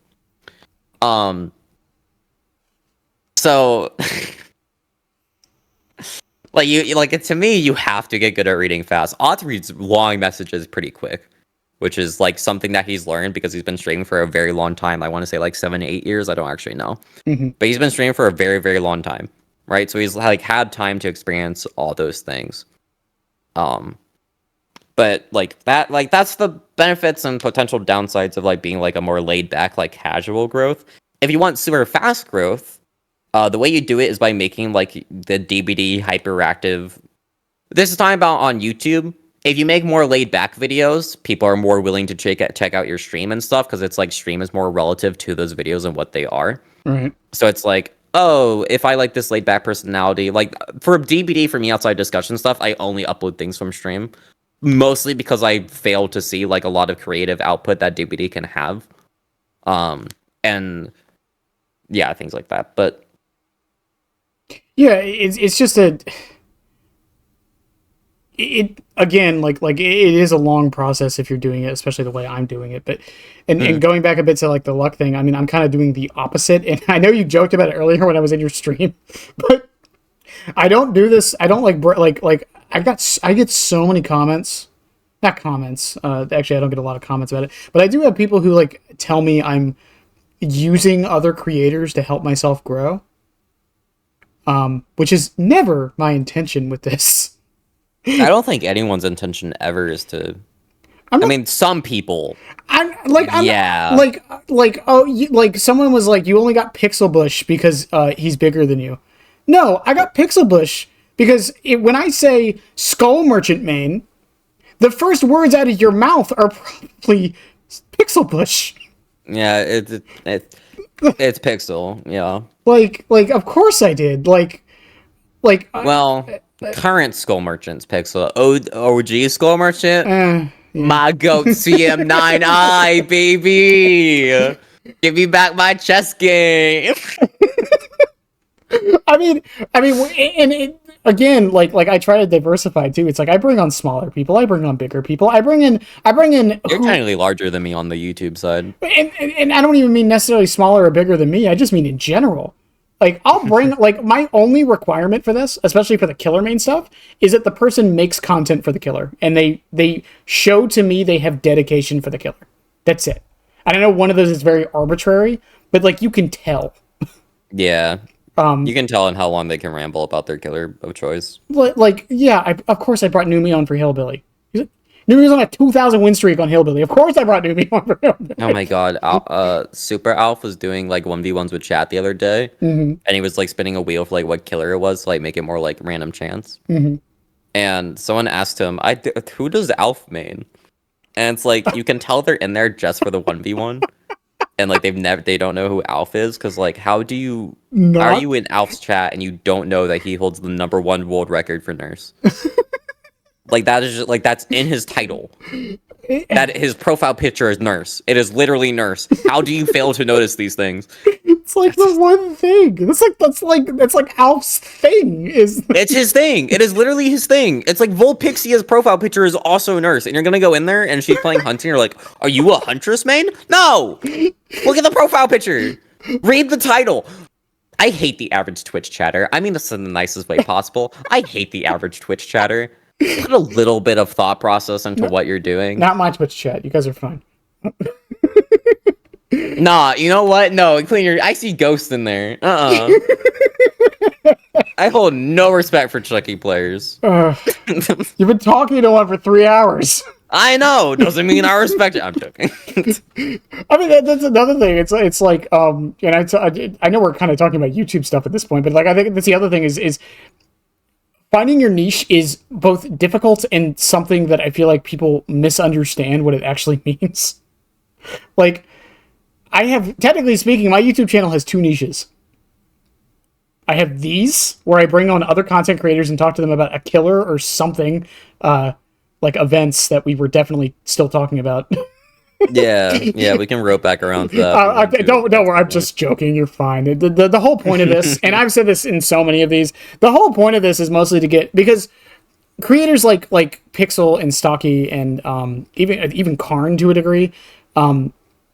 S2: So like to me, you have to get good at reading fast. Ott reads long messages pretty quick. which is like something that he's learned because he's been streaming for a very long time. I want to say like 7 to 8 years. I don't actually know, but he's been streaming for a very, very long time, right? So he's like had time to experience all those things. But that's the benefits and potential downsides of like being like a more laid back, like casual growth. If you want super fast growth, the way you do it is by making like the DBD hyperactive. This is talking about on YouTube. If you make more laid back videos, people are more willing to check out your stream and stuff because it's like stream is more relative to those videos and what they are.
S1: Right.
S2: So it's like, oh, if I like this laid back personality, like for DBD for me outside discussion stuff, I only upload things from stream. Mostly because I fail to see like a lot of creative output that DBD can have. And yeah, things like that. But
S1: yeah, it's just it again, like it is a long process if you're doing it, especially the way I'm doing it. But and going back a bit to like the luck thing, I mean, I'm kind of doing the opposite. And I know you joked about it earlier when I was in your stream, but I don't do this. I don't like I get so many comments. Not comments. Actually, I don't get a lot of comments about it. But I do have people who like tell me I'm using other creators to help myself grow. Which is never my intention with this.
S2: I don't think anyone's intention ever is to. I mean, some people.
S1: Someone was like, you only got Pixel Bush because he's bigger than you. No, I got Pixel Bush because when I say Skull Merchant main, the first words out of your mouth are probably Pixel Bush.
S2: Yeah, it's Pixel. Yeah.
S1: Like of course I did.
S2: Current Skull Merchant's Pixel. OG Skull Merchant. Yeah. My goat CM9i, baby. Give me back my chess game.
S1: I mean, again, like I try to diversify too. It's like I bring on smaller people, I bring on bigger people, I bring in. You're
S2: technically larger than me on the YouTube side,
S1: and I don't even mean necessarily smaller or bigger than me. I just mean in general. Like I'll bring like my only requirement for this, especially for the killer main stuff, is that the person makes content for the killer and they show to me they have dedication for the killer. That's it. And I know one of those is very arbitrary, but like you can tell.
S2: Yeah. You can tell in how long they can ramble about their killer of choice.
S1: Like yeah, of course I brought Numi on for Hillbilly. Numi's on a 2,000 win streak on Hillbilly. Of course I brought Numi on for Hillbilly.
S2: Oh my god. Super Alf was doing like 1v1s with chat the other day. And he was like spinning a wheel for like what killer it was to like make it more like random chance. And someone asked him, who does Alf main? And it's like, you can tell they're in there just for the 1v1. And like they don't know who Alf is. Cause like, how are you in Alf's chat and you don't know that he holds the #1 world record for nurse? Like that is just, like that's in his title. That his profile picture is nurse. It is literally nurse. How do you fail to notice these things?
S1: It's like the one thing. That's like Alf's thing.
S2: It's his thing. It is literally his thing. It's like Volpixia's profile picture is also nurse, and you're gonna go in there and she's playing hunting. You're like, are you a huntress main? No. Look at the profile picture. Read the title. I hate the average Twitch chatter. I mean this in the nicest way possible. I hate the average Twitch chatter. Put a little bit of thought process into what you're doing.
S1: Not my Twitch chat. You guys are fine.
S2: Nah, you know what? No, clean your. I see ghosts in there. I hold no respect for Chucky players.
S1: You've been talking to one for 3 hours.
S2: I know. Doesn't mean I respect it. I'm joking.
S1: I mean, that's another thing. It's like, and I know we're kind of talking about YouTube stuff at this point, but like I think that's the other thing is finding your niche is both difficult and something that I feel like people misunderstand what it actually means. Like, I have, technically speaking, my YouTube channel has 2 niches. I have these, where I bring on other content creators and talk to them about a killer or something, like events that we were definitely still talking about.
S2: Yeah, we can rope back around to that.
S1: Don't worry, I'm just joking. You're fine. The whole point of this, and I've said this in so many of these, the whole point of this is mostly to get, because creators like Pixel and Stocky and even Karn to a degree,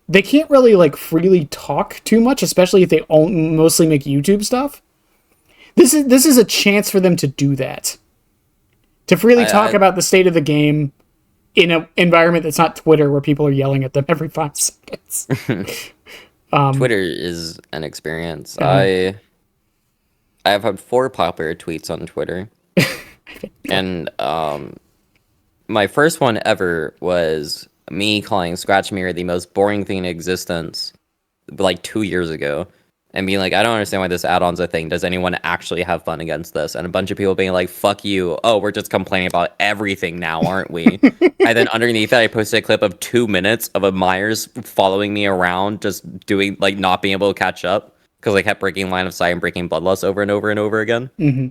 S1: they can't really like freely talk too much, especially if they mostly make YouTube stuff. This is a chance for them to do that, to freely talk about the state of the game. in an environment that's not Twitter where people are yelling at them every 5 seconds.
S2: Twitter is an experience. I have had 4 popular tweets on Twitter. And my first one ever was me calling Scratch Mirror the most boring thing in existence like 2 years ago. And being like, I don't understand why this add-on's a thing. Does anyone actually have fun against this? And a bunch of people being like, fuck you. Oh, we're just complaining about everything now, aren't we? And then underneath that, I posted a clip of 2 minutes of a Myers following me around, just doing, like, not being able to catch up. Because I kept breaking line of sight and breaking bloodlust over and over and over again.
S1: Mm-hmm.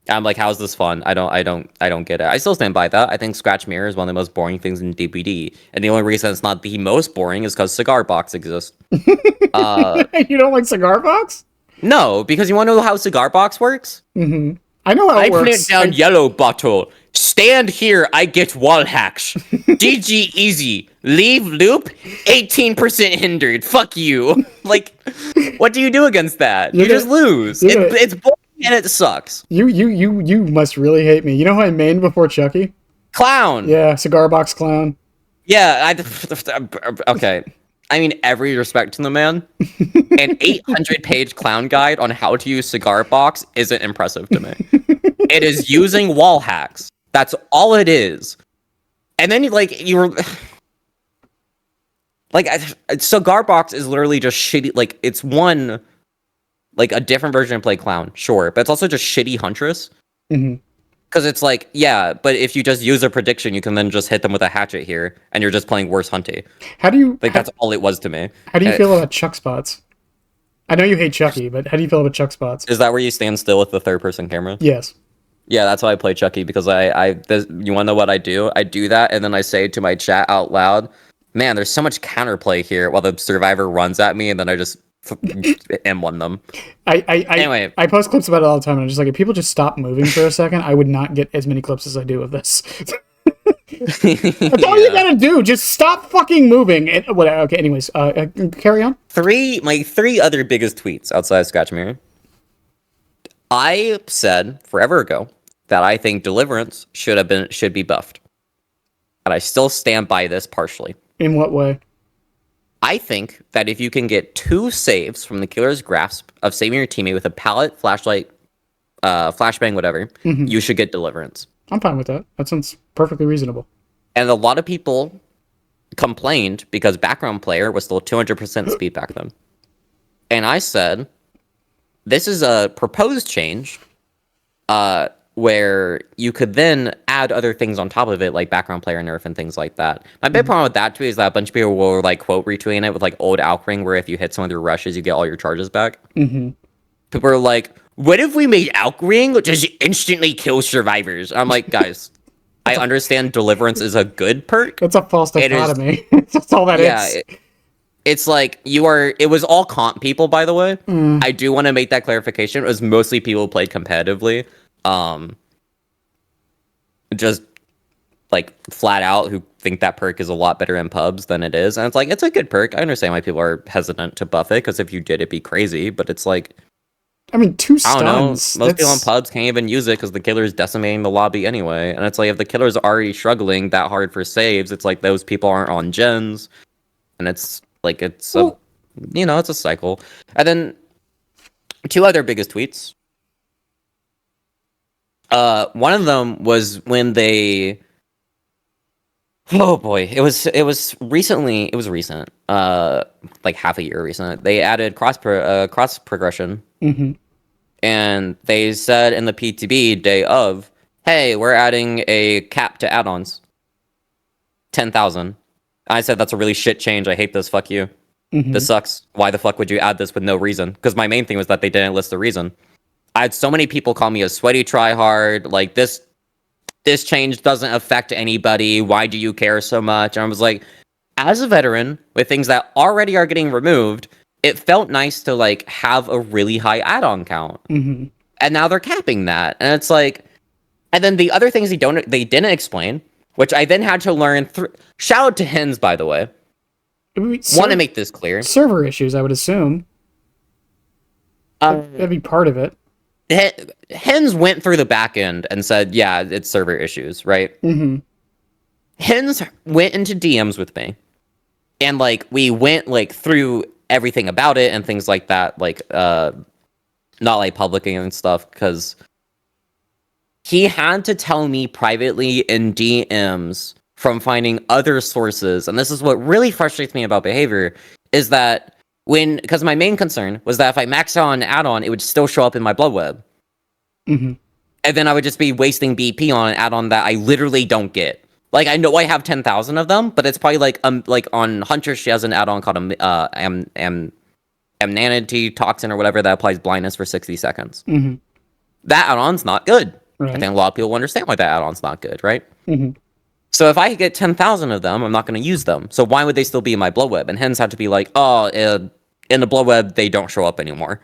S2: I'm like, how's this fun? I don't get it. I still stand by that. I think Scratch Mirror is one of the most boring things in DBD. And the only reason it's not the most boring is because Cigar Box exists.
S1: You don't like Cigar Box?
S2: No, because you want to know how Cigar Box works?
S1: Mm-hmm. I know how it works.
S2: I put it down yellow bottle. Stand here, I get wall hacks. GG easy. Leave loop, 18% hindered. Fuck you. Like, what do you do against that? You just lose. It's boring and it sucks.
S1: You must really hate me. You know who I mained before Chucky?
S2: Clown.
S1: Yeah, Cigar Box Clown.
S2: Yeah, okay. I mean, every respect to the man. An 800-page clown guide on how to use Cigar Box isn't impressive to me. It is using wall hacks. That's all it is. And then, you're... Like, Cigar Box is literally just shitty... Like, it's one... Like, a different version of Play Clown, sure. But it's also just shitty Huntress.
S1: Mm-hmm.
S2: Because it's like, yeah, but if you just use a prediction, you can then just hit them with a hatchet here, and you're just playing worse Hunty.
S1: How do you...
S2: That's all it was to me.
S1: How do you feel about Chuck Spots? I know you hate Chucky, but how do you feel about Chuck Spots?
S2: Is that where you stand still with the third-person camera?
S1: Yes.
S2: Yeah, that's why I play Chucky, because you want to know what I do? I do that, and then I say to my chat out loud, man, there's so much counterplay here, while the survivor runs at me, and then I just M1 them. Anyway.
S1: I post clips about it all the time, and I'm just like, if people just stop moving for a second, I would not get as many clips as I do of this. That's all you gotta do. Just stop fucking moving. Whatever. Okay, anyways, carry on.
S2: My 3 other biggest tweets outside of Scratch Mirror. I said forever ago that I think Deliverance should be buffed. And I still stand by this partially.
S1: In what way?
S2: I think that if you can get 2 saves from the killer's grasp of saving your teammate with a pallet, flashlight, flashbang, whatever, you should get Deliverance.
S1: I'm fine with that. That sounds perfectly reasonable.
S2: And a lot of people complained because background player was still 200% speed back then. And I said, this is a proposed change where you could then add other things on top of it, like background player nerf and things like that. My big problem with that tweet is that a bunch of people were like quote retweeting it with like old Alkring, where if you hit someone through rushes, you get all your charges back. Mm-hmm. People are like, what if we made Alkring just instantly kill survivors? I'm like, guys, I understand Deliverance is a good perk.
S1: It's a false dichotomy. That's all that is.
S2: It's like it was all comp people, by the way. I do want to make that clarification. It was mostly people who played competitively. Just like flat out who think that perk is a lot better in pubs than it is. And it's like, it's a good perk. I understand why people are hesitant to buff it, because if you did, it'd be crazy. But it's like,
S1: I mean, 2 stuns.
S2: I don't know. Most people on pubs can't even use it because the killer's decimating the lobby anyway. And it's like, if the killer's already struggling that hard for saves, it's like those people aren't on gens. And it's like, it's a cycle. And then 2 other biggest tweets. One of them was when they... Oh boy, it was recently. It was recent. Like half a year recent. They added cross progression, and they said in the PTB day of, "Hey, we're adding a cap to add-ons, 10,000." I said that's a really shit change. I hate this. Fuck you. This sucks. Why the fuck would you add this with no reason? Because my main thing was that they didn't list the reason. I had so many people call me a sweaty tryhard. Like this change doesn't affect anybody. Why do you care so much? And I was like, as a veteran with things that already are getting removed, it felt nice to like have a really high add-on count. And now they're capping that. And it's like, and then the other things they didn't explain, which I then had to learn through. Shout out to Hens, by the way. Want to make this clear.
S1: Server issues, I would assume. That'd be part of it.
S2: Hens went through the back end and said, yeah, it's server issues, right? Hens went into DMs with me, and like we went like through everything about it and things like that, like not like publicly and stuff, because he had to tell me privately in DMs from finding other sources, and this is what really frustrates me about behavior, is that because my main concern was that if I maxed out an add-on, it would still show up in my blood web.
S1: Mm-hmm.
S2: And then I would just be wasting BP on an add-on that I literally don't get. Like, I know I have 10,000 of them, but it's probably like on Hunter, she has an add-on called Amnanity Toxin or whatever that applies blindness for 60 seconds.
S1: Mm-hmm.
S2: That add-on's not good.
S1: Right.
S2: I think a lot of people understand why that add-on's not good, right?
S1: Mm-hmm.
S2: So if I get 10,000 of them, I'm not going to use them. So why would they still be in my blood web? And hens have to be like, oh, in the blood web, they don't show up anymore.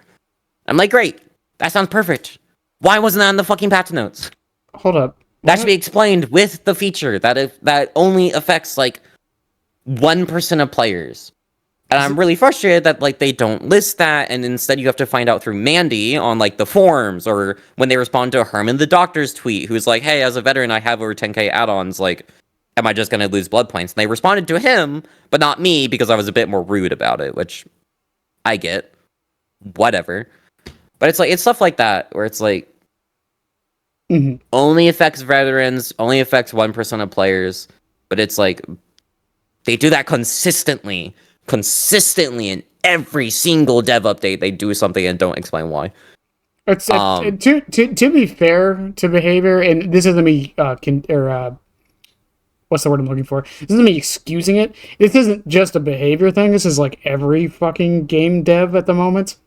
S2: I'm like, great. That sounds perfect. Why wasn't that in the fucking patch notes?
S1: Hold up.
S2: That should be explained with the feature that only affects like 1% of players. And I'm really frustrated that like they don't list that, and instead you have to find out through Mandy on like the forums, or when they respond to Herman the Doctor's tweet, who's like, hey, as a veteran, I have over 10k add-ons, like, am I just gonna lose blood points? And they responded to him, but not me, because I was a bit more rude about it, which I get. Whatever. But it's like, it's stuff like that, where it's like, only affects veterans, only affects 1% of players, but it's like, they do that consistently in every single dev update. They do something and don't explain why.
S1: It's to be fair to behavior, and this isn't me what's the word I'm looking for? This isn't me excusing it. This isn't just a behavior thing. This is like every fucking game dev at the moment.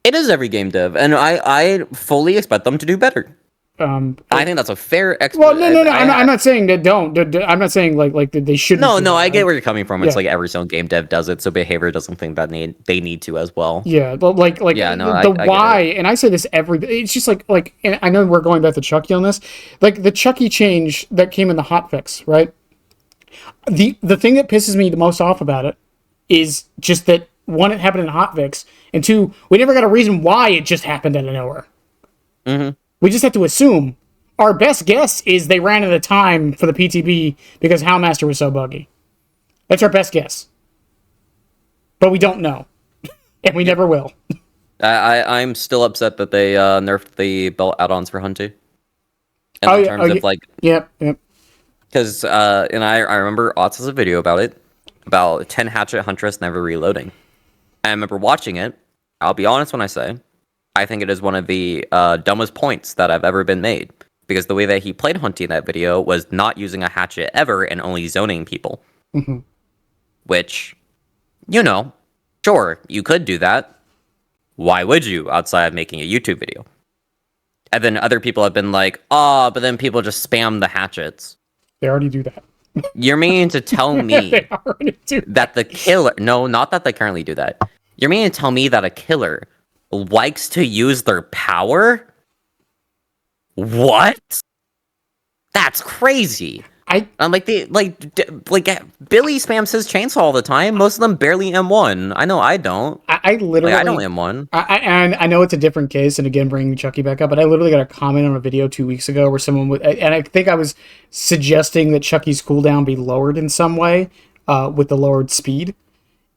S2: It is every game dev, and I fully expect them to do better. I think that's a fair explanation.
S1: Well, no. I'm not saying that don't. I'm not saying like they shouldn't.
S2: No, I get where you're coming from. It's like every single game dev does it, so behavior doesn't think that they need to as well.
S1: Yeah, but the why, and I say this it's just like, and I know we're going back to Chucky on this, like the Chucky change that came in the hotfix, right? The thing that pisses me the most off about it is just that, one, it happened in hotfix, and two, we never got a reason why it just happened out of nowhere. Mm-hmm. We just have to assume. Our best guess is they ran out of time for the PTB because Howlmaster was so buggy. That's our best guess. But we don't know. And we never will.
S2: I'm still upset that they nerfed the belt add-ons for Hunty. In terms of like...
S1: Yep.
S2: Because, and I remember Otz has a video about it, about 10 Hatchet Huntress never reloading. I remember watching it. I'll be honest when I say, I think it is one of the dumbest points that have ever been made. Because the way that he played Hunty in that video was not using a hatchet ever and only zoning people. Mm-hmm. Which, sure, you could do that. Why would you, outside of making a YouTube video? And then other people have been like, but then people just spam the hatchets.
S1: They already do that.
S2: You're meaning to tell me that the killer... No, not that they currently do that. You're meaning to tell me that a killer likes to use their power? What? That's crazy. I'm like Billy spams his chainsaw all the time. Most of them barely M1. I know I don't.
S1: I literally
S2: I don't M1.
S1: And I know it's a different case, and again bringing Chucky back up, but I literally got a comment on a video 2 weeks ago where someone would, and I think I was suggesting that Chucky's cooldown be lowered in some way with the lowered speed.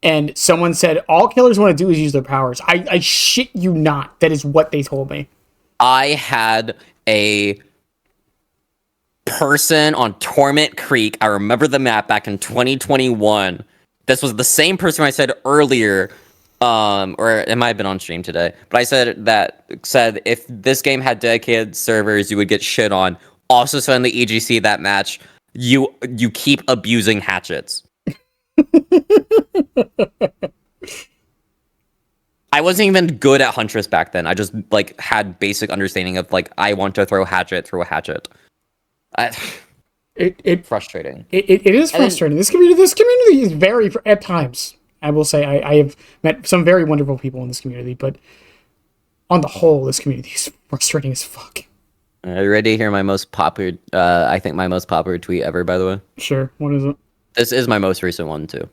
S1: And someone said, all killers want to do is use their powers. I shit you not. That is what they told me.
S2: I had a person on Torment Creek. I remember the map back in 2021. This was the same person I said earlier, or it might have been on stream today. But I said if this game had dedicated servers, you would get shit on. Also said in the EGC that match, you keep abusing hatchets. I wasn't even good at Huntress back then. I just had basic understanding of I want to throw a hatchet. It's frustrating.
S1: It is frustrating. This community is very, at times, I will say, I have met some very wonderful people in this community, but on the whole, this community is frustrating as fuck.
S2: Are you ready to hear my most popular, I think my most popular tweet ever, by the way?
S1: Sure. What is it?
S2: This is my most recent one, too.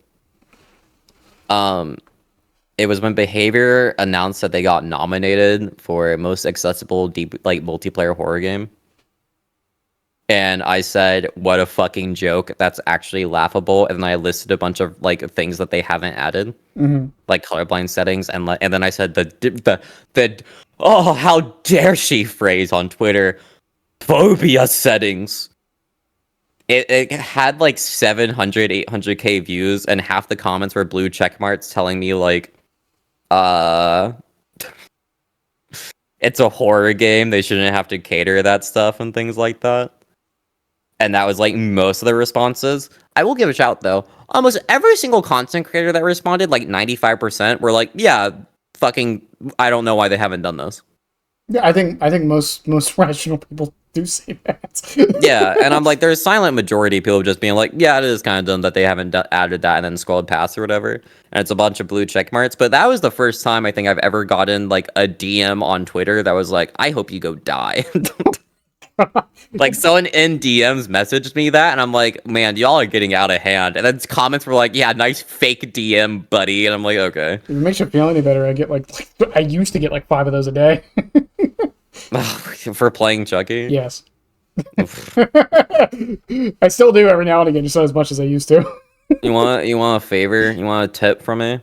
S2: It was when Behavior announced that they got nominated for most accessible multiplayer horror game. And I said, "What a fucking joke! That's actually laughable." And then I listed a bunch of like things that they haven't added, like colorblind settings, and then I said the oh, how dare she phrase on Twitter, phobia settings. It had like 700, 800K views, and half the comments were blue check marks telling me like, it's a horror game. They shouldn't have to cater that stuff and things like that. And that was like most of the responses. I will give a shout though. Almost every single content creator that responded, like 95%, were like, yeah, fucking, I don't know why they haven't done this.
S1: Yeah, I think most rational people do say that.
S2: Yeah, and I'm like, there's a silent majority of people just being like, yeah, it is kind of dumb that they haven't added that and then scrolled past or whatever. And it's a bunch of blue check marks. But that was the first time I think I've ever gotten like a DM on Twitter that was like, I hope you go die. Like someone in DMs messaged me that, and I'm like, man, y'all are getting out of hand. And then comments were like, yeah, nice fake DM, buddy. And I'm like, okay.
S1: If it makes you feel any better, I get like I used to get like 5 of those a day.
S2: For playing Chucky?
S1: Yes. I still do every now and again, just not as much as I used to.
S2: You want a favor? You want a tip from me?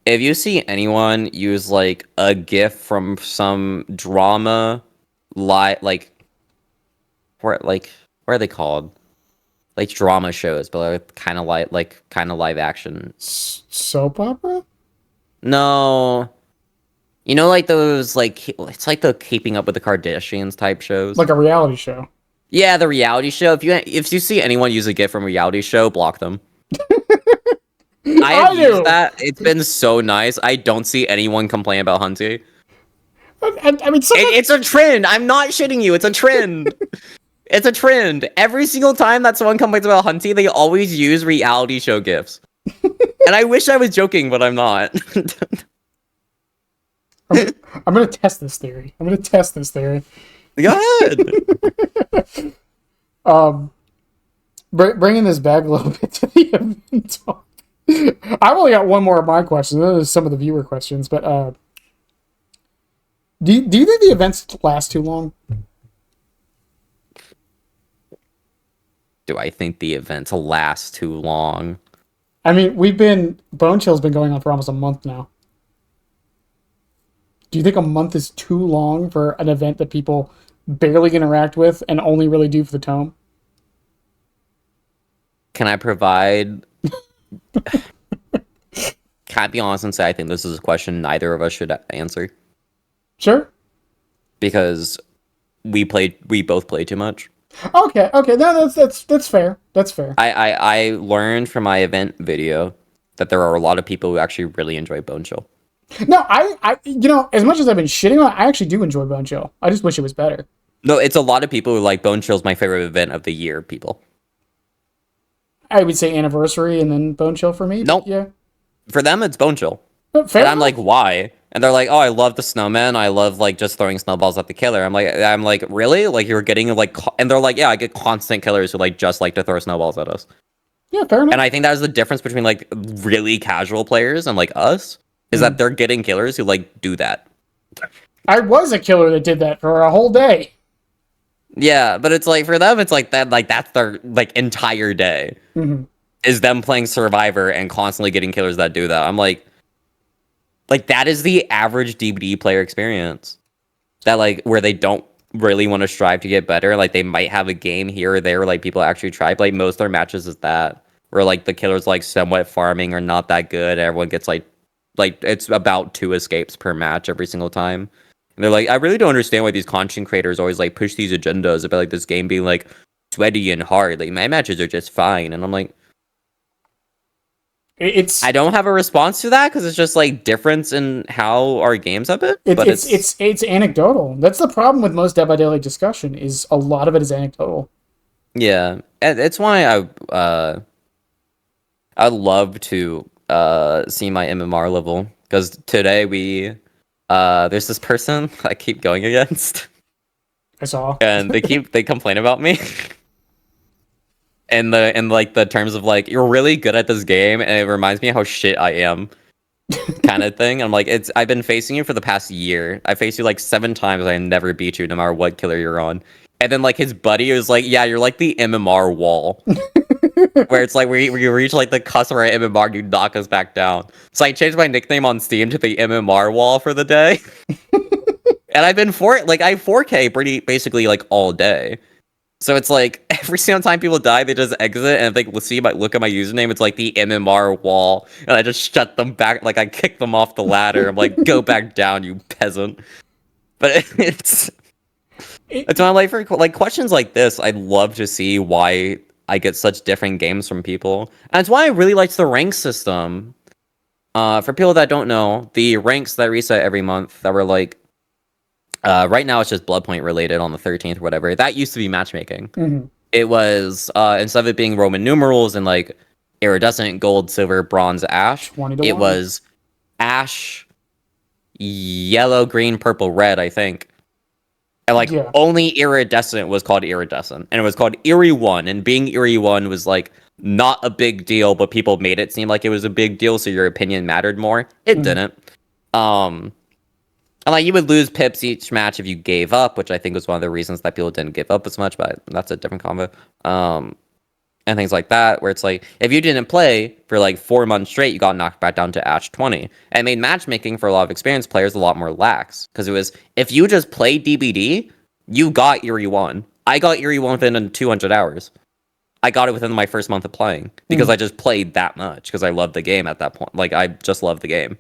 S2: If you see anyone use like a GIF from some drama, like what are they called? Like drama shows, but kind of live action.
S1: Soap opera?
S2: No. You know, like those, like, it's like the Keeping Up with the Kardashians type shows.
S1: Like a reality show.
S2: Yeah, the reality show. If you see anyone use a GIF from a reality show, block them. I have used that. It's been so nice. I don't see anyone complain about Hunty.
S1: I mean,
S2: it's a trend. I'm not shitting you. It's a trend. It's a trend. Every single time that someone complains about Hunty, they always use reality show GIFs. And I wish I was joking, but I'm not.
S1: I'm gonna test this theory.
S2: Go ahead.
S1: Bringing this back a little bit to the event talk. I've only got one more of my questions. Those are some of the viewer questions, but do you think the events last too long?
S2: Do I think the events last too long?
S1: I mean, Bone Chill's been going on for almost a month now. Do you think a month is too long for an event that people barely interact with and only really do for the tome?
S2: Can I provide... Can I be honest and say I think this is a question neither of us should answer?
S1: Sure.
S2: Because we both play too much.
S1: Okay. No, that's fair. That's fair.
S2: I learned from my event video that there are a lot of people who actually really enjoy Bone Chill.
S1: No, I as much as I've been shitting on it, I actually do enjoy Bone Chill. I just wish it was better.
S2: No, it's a lot of people who like Bone Chill's my favorite event of the year, people.
S1: I would say Anniversary and then Bone Chill for me.
S2: Nope.
S1: Yeah.
S2: For them, it's Bone Chill.
S1: Fair
S2: and I'm like, why? And they're like, oh, I love the snowman. I love like just throwing snowballs at the killer. I'm like, really? Like you're getting like, and they're like, yeah, I get constant killers who like just like to throw snowballs at us.
S1: Yeah, fair enough.
S2: And I think that is the difference between like really casual players and like us. Is that they're getting killers who, like, do that.
S1: I was a killer that did that for a whole day.
S2: Yeah, but it's like, for them, it's like that, like, that's their, like, entire day.
S1: Mm-hmm.
S2: Is them playing Survivor and constantly getting killers that do that. I'm like, that is the average DBD player experience. That, like, where they don't really want to strive to get better. Like, they might have a game here or there where, like, people actually try. But, like, most of their matches is that. Where, like, the killer's, like, somewhat farming or not that good. Everyone gets, like, it's about 2 escapes per match every single time. And they're like, I really don't understand why these content creators always like push these agendas about like this game being like sweaty and hard. Like my matches are just fine. And I'm like, I don't have a response to that because it's just like difference in how our games have been. But
S1: it's anecdotal. That's the problem with most Dead by Daylight discussion is a lot of it is anecdotal.
S2: Yeah, and it's why I'd love to see my MMR level, because today there's this person I keep going against.
S1: I saw.
S2: And they complain about me. in the terms of like, you're really good at this game and it reminds me of how shit I am. Kind of thing. I'm like, I've been facing you for the past year. I faced you like 7 times, I never beat you no matter what killer you're on. And then like his buddy was like, "Yeah, you're like the MMR wall." Where it's like we reach like the customer at MMR, you knock us back down. So I changed my nickname on Steam to the MMR wall for the day. And I've been I 4K pretty basically like all day. So it's like every single time people die, they just exit, and if they look at my username, it's like the MMR wall, and I just shut them back, like I kick them off the ladder. I'm like, go back down, you peasant. But it's why I like for like questions like this, I'd love to see why I get such different games from people, and it's why I really liked the rank system. For people that don't know, the ranks that reset every month that were like. Right now, it's just blood point related on the 13th or whatever. That used to be matchmaking.
S1: Mm-hmm.
S2: It was, instead of it being Roman numerals and like iridescent, gold, silver, bronze, ash,
S1: 20 to
S2: it
S1: 1.
S2: was ash, yellow, green, purple, red, I think. And like only iridescent was called iridescent. And it was called Eerie 1. And being Eerie 1 was like not a big deal, but people made it seem like it was a big deal, so your opinion mattered more. It didn't. And like you would lose pips each match if you gave up, which I think was one of the reasons that people didn't give up as much, but that's a different combo. And things like that, where it's like if you didn't play for like 4 months straight, you got knocked back down to Ash 20. And it made matchmaking for a lot of experienced players a lot more lax. Because it was if you just played DBD, you got Eerie 1. I got Eerie 1 within 200 hours. I got it within my first month of playing because I just played that much because I loved the game at that point. Like I just loved the game.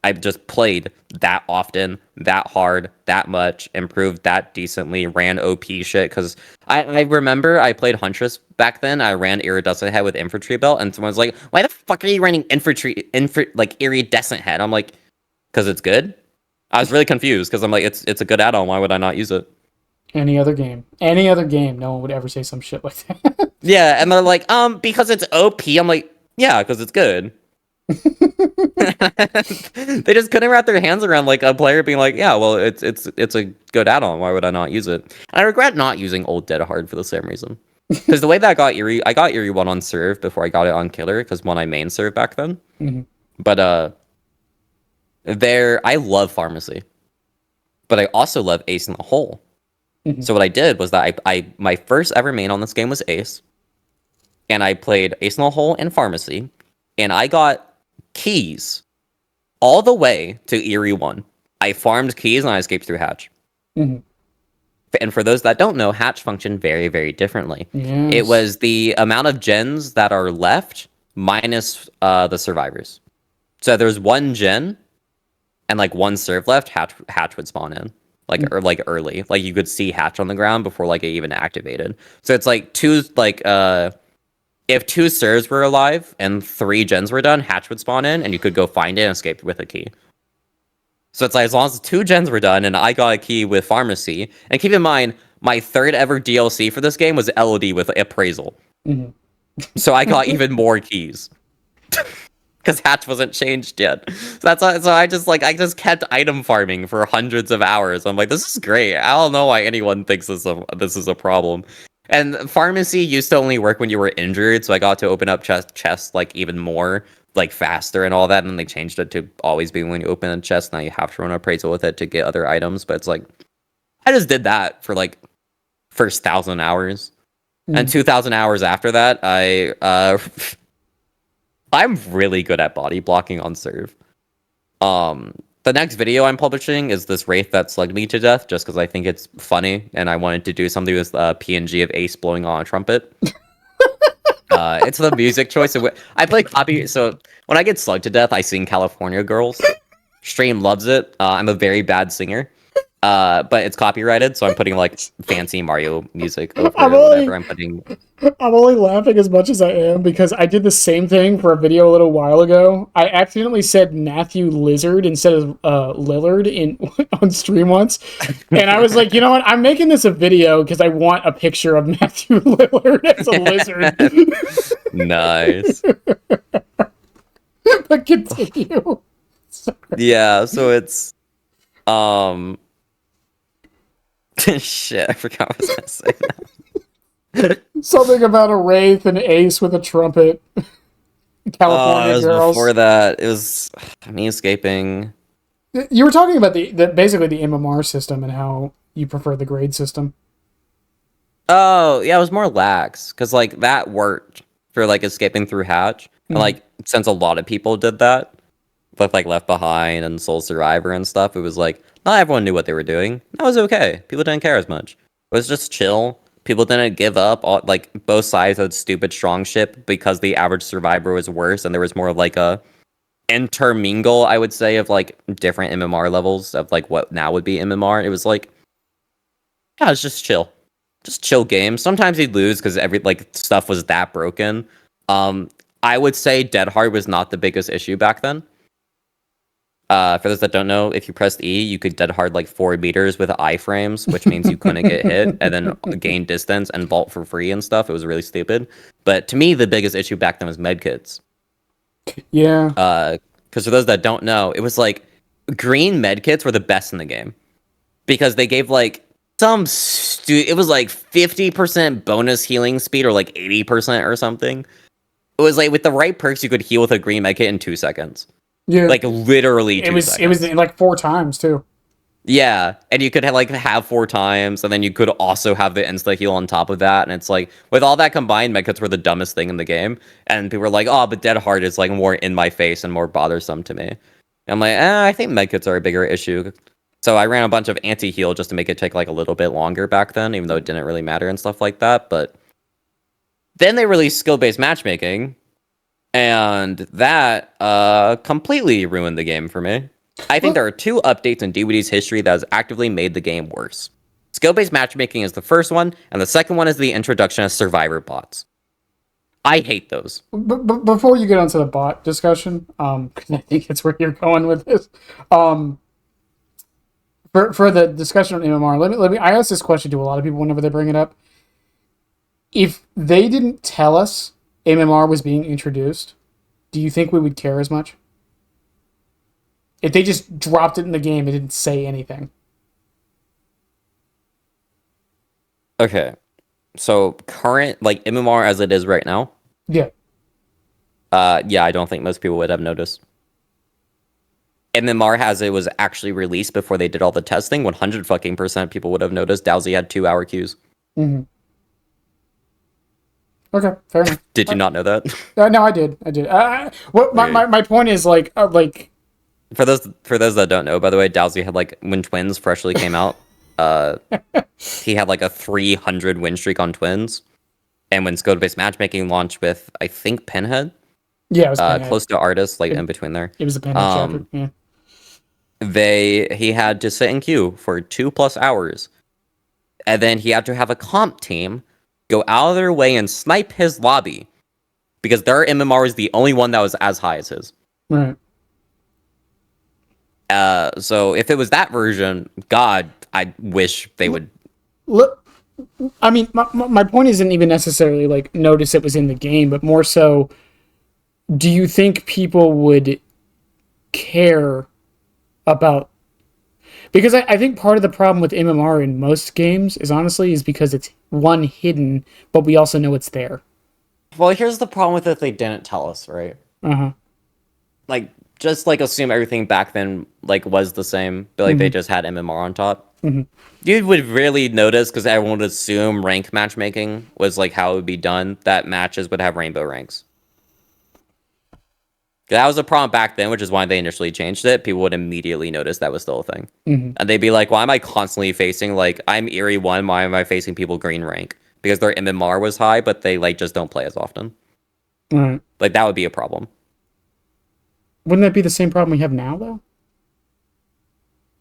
S2: I just played that often, that hard, that much, improved that decently, ran OP shit. Because I remember I played Huntress back then. I ran Iridescent Head with Infantry Belt, and someone was like, "Why the fuck are you running like Iridescent Head?" I'm like, "Because it's good." I was really confused because I'm like, "It's a good add-on. Why would I not use it?"
S1: Any other game, no one would ever say some shit like that.
S2: Yeah, and they're like, because it's OP." I'm like, "Yeah, because it's good." They just couldn't wrap their hands around like a player being like, yeah, well, it's a good add-on. Why would I not use it? And I regret not using Old Dead Hard for the same reason. Because the way that I got Eerie 1 on serve before I got it on Killer, because one I main serve back then.
S1: Mm-hmm.
S2: But I love Pharmacy, but I also love Ace in the Hole. Mm-hmm. So what I did was that I my first ever main on this game was Ace, and I played Ace in the Hole and Pharmacy, and I got keys all the way to Eerie 1. I farmed keys and I escaped through Hatch.
S1: Mm-hmm.
S2: And for those that don't know, Hatch functioned very, very differently.
S1: Yes.
S2: It was the amount of gens that are left minus the survivors. So there's one gen and like one serve left, Hatch would spawn in. Or like early. Like you could see Hatch on the ground before like it even activated. So it's like if 2 serves were alive and 3 gens were done, Hatch would spawn in, and you could go find it and escape with a key. So it's like, as long as 2 gens were done, and I got a key with Pharmacy, and keep in mind, my 3rd ever DLC for this game was LOD with Appraisal.
S1: Mm-hmm.
S2: So I got even more keys. Because Hatch wasn't changed yet. So I just kept item farming for hundreds of hours. I'm like, this is great. I don't know why anyone thinks this is a problem. And Pharmacy used to only work when you were injured, so I got to open up chests like even more, like faster and all that, and then they changed it to always be when you open a chest, now you have to run appraisal with it to get other items, but it's like, I just did that for like first 1,000 hours. And 2,000 hours after that, I'm really good at body blocking on serve. The next video I'm publishing is this Wraith that slugged me to death just because I think it's funny and I wanted to do something with PNG of Ace blowing on a trumpet. It's the music choice. I play copy, so when I get slugged to death, I sing California Girls. Stream loves it. I'm a very bad singer. But it's copyrighted, so I'm putting like fancy Mario music over whatever I'm putting.
S1: I'm only laughing as much as I am because I did the same thing for a video a little while ago. I accidentally said Matthew Lizard instead of Lillard on stream once, and I was like, you know what? I'm making this a video because I want a picture of Matthew Lillard as a lizard.
S2: Nice.
S1: But continue. Sorry.
S2: Yeah, so it's shit, I forgot what I was gonna say now.
S1: Something about a Wraith and Ace with a trumpet. California Girls.
S2: Before that, it was me escaping.
S1: You were talking about the basically the MMR system and how you prefer the grade system.
S2: Oh, yeah, it was more lax because like that worked for like escaping through hatch. And like since a lot of people did that with like Left Behind and Soul Survivor and stuff, it was like not everyone knew what they were doing. That was okay. People didn't care as much. It was just chill. People didn't give up. Like both sides had stupid strong ship because the average survivor was worse, and there was more of like a intermingle, I would say, of like different MMR levels of like what now would be MMR. It was like, yeah, it's just chill game. Sometimes you'd lose because every like stuff was that broken. I would say Dead Hard was not the biggest issue back then. For those that don't know, if you pressed E, you could dead hard like 4 meters with iframes, which means you couldn't get hit, and then gain distance and vault for free and stuff. It was really stupid. But to me, the biggest issue back then was medkits.
S1: Yeah.
S2: Because for those that don't know, it was like green medkits were the best in the game because they gave like it was like 50% bonus healing speed or like 80% or something. It was like with the right perks, you could heal with a green medkit in 2 seconds.
S1: Yeah.
S2: Like literally 2 seconds.
S1: It was like 4 times too.
S2: Yeah, and you could have 4 times, and then you could also have the insta heal on top of that. And it's like with all that combined, medkits were the dumbest thing in the game. And people were like, "Oh, but Dead Hard is like more in my face and more bothersome to me." And I'm like, I think medkits are a bigger issue. So I ran a bunch of anti heal just to make it take like a little bit longer back then, even though it didn't really matter and stuff like that. But then they released skill based matchmaking, and that completely ruined the game for me. I think there are 2 updates in DBD's history that has actively made the game worse. Skill-based matchmaking is the first one, and the second one is the introduction of survivor bots. I hate those.
S1: But before you get onto the bot discussion, because I think it's where you're going with this, for the discussion on MMR, let me. I ask this question to a lot of people whenever they bring it up. If they didn't tell us MMR was being introduced, do you think we would care as much? If they just dropped it in the game and didn't say anything.
S2: Okay. So current like MMR as it is right now.
S1: Yeah.
S2: Yeah, I don't think most people would have noticed. MMR as it was actually released before they did all the testing, 100% people would have noticed. Dowsy had 2-hour queues.
S1: Mm-hmm. Okay, fair enough.
S2: Did you not know that?
S1: No, I did. My point is like
S2: For those that don't know, by the way, Dowsy had like when Twins freshly came out, he had like a 300 win streak on Twins, and when skill-based matchmaking launched with I think Pinhead,
S1: yeah, it was Pinhead.
S2: Close to Artist, like in between there.
S1: It was the Pinhead chapter. Yeah.
S2: He had to sit in queue for 2+ hours, and then he had to have a comp team go out of their way and snipe his lobby because their MMR is the only one that was as high as his.
S1: Right.
S2: So if it was that version, God, I wish they would.
S1: Look, I mean, my point isn't even necessarily like notice it was in the game, but more so, do you think people would care about? Because I think part of the problem with MMR in most games is because it's one hidden, but we also know it's there.
S2: Well, here's the problem with it: they didn't tell us, right? Like, just like assume everything back then like was the same, but like they just had MMR on top. You would really notice because everyone would assume rank matchmaking was like how it would be done. That matches would have rainbow ranks. That was a problem back then, which is why they initially changed it. People would immediately notice that was still a thing. And they'd be like, why am I constantly facing, like, I'm Eerie 1, why am I facing people green rank? Because their MMR was high, but they, like, just don't play as often.
S1: Right.
S2: Like, that would be a problem.
S1: Wouldn't that be the same problem we have now, though?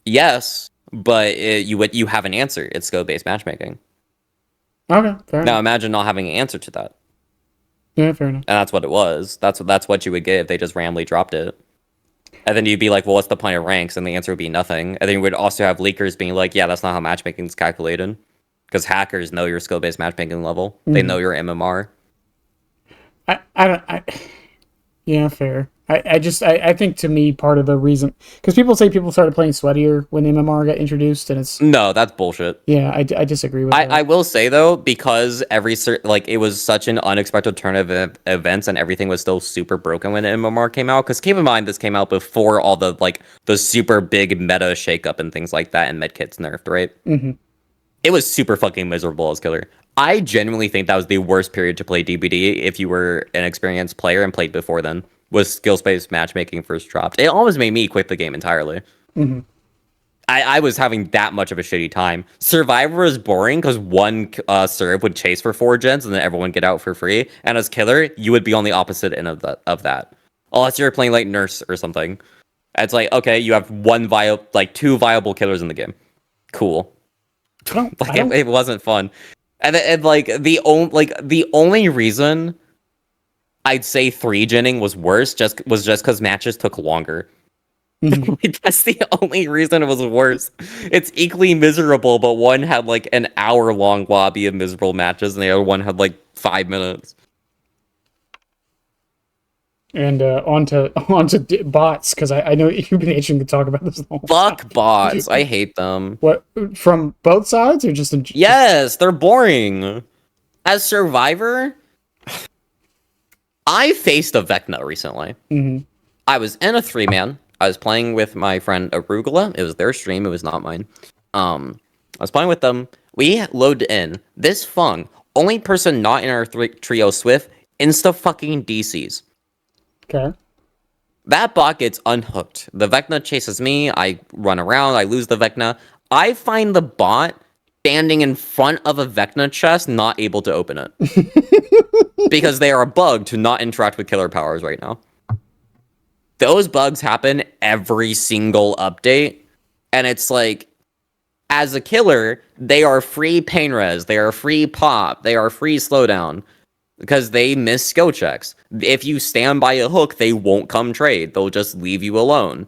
S2: Yes, but you have an answer. It's skill-based matchmaking.
S1: Okay, fair enough.
S2: Now, imagine not having an answer to that.
S1: Yeah, fair enough.
S2: And that's what it was. That's what you would get if they just randomly dropped it. And then you'd be like, well, what's the point of ranks? And the answer would be nothing. And then you would also have leakers being like, yeah, that's not how matchmaking is calculated. Because hackers know your skill-based matchmaking level. They know your MMR.
S1: Yeah, fair. I think to me part of the reason, because people say people started playing sweatier when MMR got introduced, and it's
S2: No, that's bullshit.
S1: Yeah, I disagree with that.
S2: I will say though, because it was such an unexpected turn of events, and everything was still super broken when MMR came out. Because keep in mind, this came out before all the the super big meta shakeup and things like that, and medkits nerfed, right? It was super fucking miserable as killer. I genuinely think that was the worst period to play DBD if you were an experienced player and played before then. Was skills-based matchmaking first dropped. It almost made me quit the game entirely.
S1: Mm-hmm.
S2: I was having that much of a shitty time. Survivor was boring because one serve would chase for 4 gens and then everyone get out for free. And as killer, you would be on the opposite end of that. Unless you're playing like nurse or something. It's like, okay, you have 2 viable killers in the game. Cool. It wasn't fun. And like the only reason I'd say 3-genning was worse was just because matches took longer. That's the only reason it was worse. It's equally miserable, but one had like an hour-long lobby of miserable matches, and the other one had like 5 minutes.
S1: And onto bots, because I know you've been itching to talk about this.
S2: Fuck bots. I hate them.
S1: What, from both sides or just in?
S2: Yes, they're boring. As Survivor, I faced a Vecna recently.
S1: Mm-hmm.
S2: I was in a 3-man. I was playing with my friend Arugula. It was their stream. It was not mine. I was playing with them. We loaded in. This Fung, only person not in our trio Swift, insta-fucking DCs.
S1: Okay.
S2: That bot gets unhooked. The Vecna chases me. I run around. I lose the Vecna. I find the bot standing in front of a Vecna chest, not able to open it. Because they are bugged to not interact with killer powers right now. Those bugs happen every single update, and it's like, as a killer, they are free pain res, they are free pop, they are free slowdown, because they miss skill checks. If you stand by a hook, they won't come trade, they'll just leave you alone.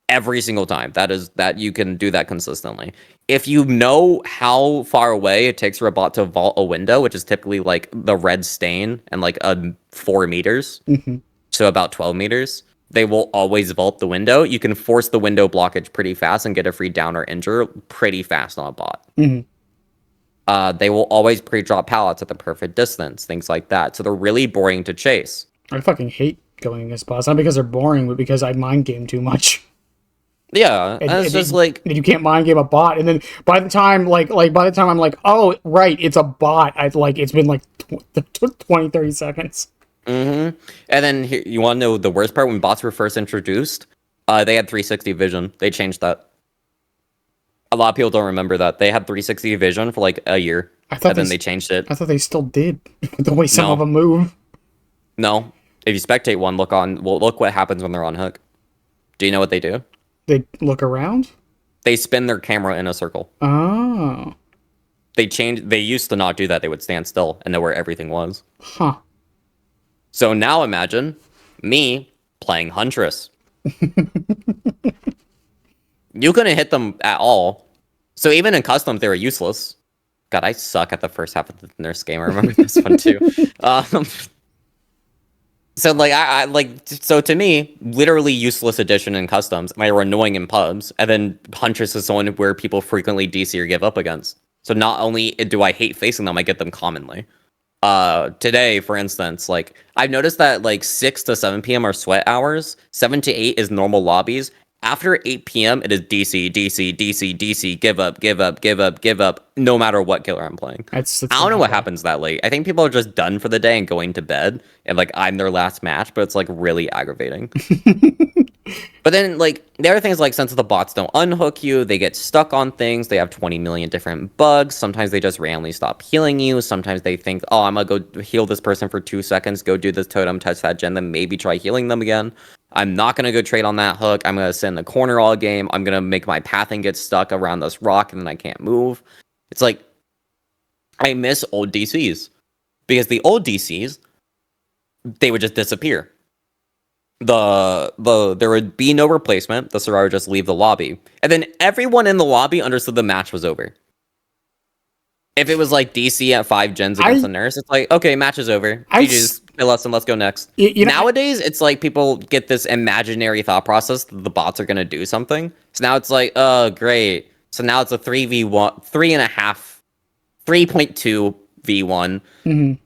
S2: Every single time. That you can do that consistently. If you know how far away it takes for a bot to vault a window, which is typically like the red stain and like 4 meters, so about 12 meters, they will always vault the window. You can force the window blockage pretty fast and get a free down or injure pretty fast on a bot. They will always pre-drop pallets at the perfect distance, things like that. So they're really boring to chase.
S1: I fucking hate going against bots, not because they're boring, but because I mind game too much.
S2: Yeah, and it's just like
S1: you can't mind game a bot, and then by the time I'm like, oh right, it's a bot. It's been like 20, 30 seconds.
S2: And then you want to know the worst part? When bots were first introduced, they had 360 vision. They changed that. A lot of people don't remember that. They had 360 vision for like a year, and then they changed it.
S1: I thought they still did. The way some of them move.
S2: No. If you spectate one, look what happens when they're on hook. Do you know what they do?
S1: They look around?
S2: They spin their camera in a circle.
S1: Oh.
S2: They used to not do that. They would stand still and know where everything was.
S1: Huh.
S2: So now imagine me playing Huntress. You couldn't hit them at all. So even in custom, they were useless. God, I suck at the first half of the nurse game. I remember this one too. So so to me, literally useless addition in customs. They were annoying in pubs, and then Huntress is someone where people frequently DC or give up against. So not only do I hate facing them, I get them commonly. Today, for instance, like I've noticed that like 6 to 7 p.m. are sweat hours. 7 to 8 is normal lobbies. After 8 p.m., it is DC, DC, DC, DC, give up, give up, give up, give up, no matter what killer I'm playing. I don't know what happens that late. I think people are just done for the day and going to bed, and like I'm their last match, but it's like really aggravating. But then like the other thing is like since the bots don't unhook you, they get stuck on things. They have 20 million different bugs. Sometimes they just randomly stop healing you. Sometimes they think, oh, I'm gonna go heal this person for 2 seconds, go do this totem, touch that gen, then maybe try healing them again. I'm not going to go trade on that hook. I'm going to sit in the corner all game. I'm going to make my pathing get stuck around this rock and then I can't move. It's like, I miss old DCs. Because the old DCs, they would just disappear. There would be no replacement. The Survivor would just leave the lobby. And then everyone in the lobby understood the match was over. If it was like DC at 5 gens against a nurse, it's like, okay, match is over. GG's, kill us and let's go next. Nowadays, it's like people get this imaginary thought process that the bots are going to do something. So now it's like, oh, great. So now it's a 3v1, 3.5, 3.2v1.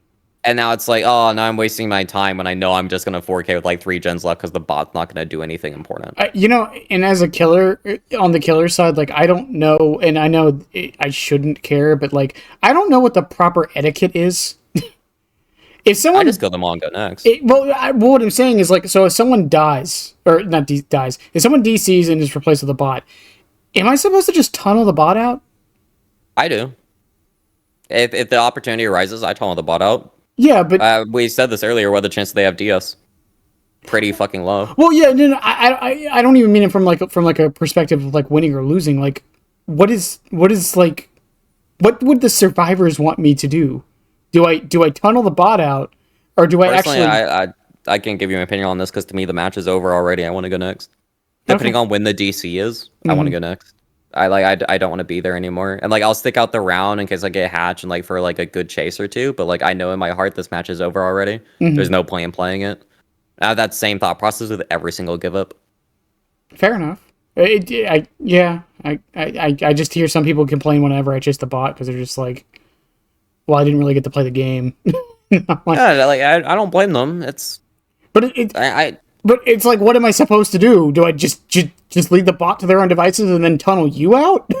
S2: And now it's like, oh, now I'm wasting my time when I know I'm just gonna 4K with like 3 gens left because the bot's not gonna do anything important.
S1: And as a killer, on the killer side, like, I don't know, and I know I shouldn't care, but like, I don't know what the proper etiquette is. If someone
S2: I just go them all and go next.
S1: what I'm saying is, like, so if someone dies, or not dies, if someone DCs and is replaced with a bot, am I supposed to just tunnel the bot out?
S2: I do. If the opportunity arises, I tunnel the bot out.
S1: Yeah, but
S2: We said this earlier. What are the chances they have DS? Pretty fucking low.
S1: well, yeah, no, I don't even mean it from like a perspective of like winning or losing. Like, what would the survivors want me to do? Do I tunnel the bot out, or do I
S2: Personally,
S1: actually?
S2: I can't give you an opinion on this because to me the match is over already. I want to go next. Depending on when the DC is, I want to go next. I don't want to be there anymore. And like I'll stick out the round in case I get hatched and like for like a good chase or two. But like I know in my heart this match is over already. There's no point in playing it. I have that same thought process with every single give up.
S1: Fair enough. I just hear some people complain whenever I chase the bot because they're just like, well, I didn't really get to play the game.
S2: Like, yeah, like I don't blame them. It's
S1: but but it's like, what am I supposed to do? Do I just lead the bot to their own devices and then tunnel you out?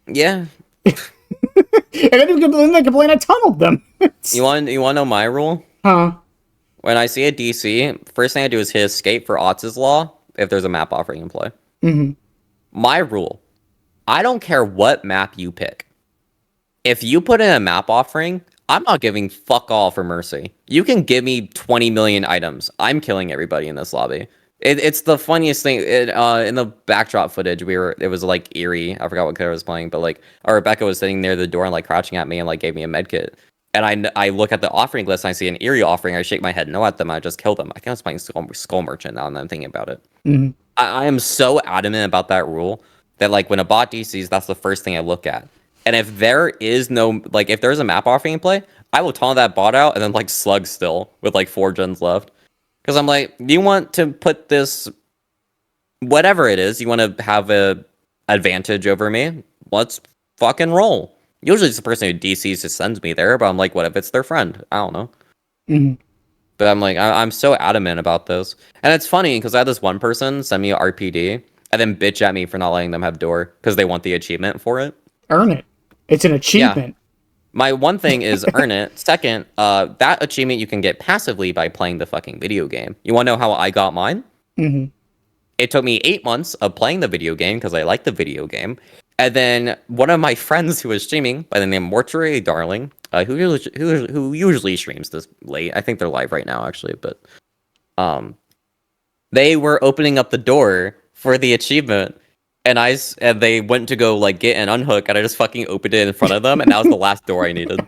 S2: Yeah.
S1: And then they complain I tunneled them.
S2: You want to know my rule?
S1: Huh?
S2: When I see a DC, first thing I do is hit escape for Otz's Law if there's a map offering in play. My rule, I don't care what map you pick. If you put in a map offering, I'm not giving fuck all for Mercy. You can give me 20 million items. I'm killing everybody in this lobby. It's the funniest thing. In the backdrop footage, it was like eerie. I forgot what character I was playing, but like, Rebecca was sitting near the door and like crouching at me and like gave me a med kit. And I look at the offering list and I see an eerie offering. I shake my head no at them. I just kill them. I think I was playing Skull Merchant now and I'm thinking about it. I am so adamant about that rule that like when a bot DCs, that's the first thing I look at. And if there is no, like if there's a map offering in play, I will tunnel that bot out and then like slug still with like 4 gens left. Because I'm like, you want to put this, whatever it is, you want to have a advantage over me? Let's fucking roll. Usually it's the person who DCs just sends me there, but I'm like, what if it's their friend? I don't know. But I'm like, I'm so adamant about this. And it's funny because I had this one person send me a RPD and then bitch at me for not letting them have door because they want the achievement for it.
S1: Earn it. It's an achievement.
S2: Yeah. My one thing is earn it. Second, that achievement you can get passively by playing the fucking video game. You want to know how I got mine? It took me 8 months of playing the video game because I like the video game. And then one of my friends who was streaming by the name Mortuary Darling, who usually streams this late. I think they're live right now, actually. But they were opening up the door for the achievement. And they went to go like get and unhook, and I just fucking opened it in front of them, and that was the last door I needed.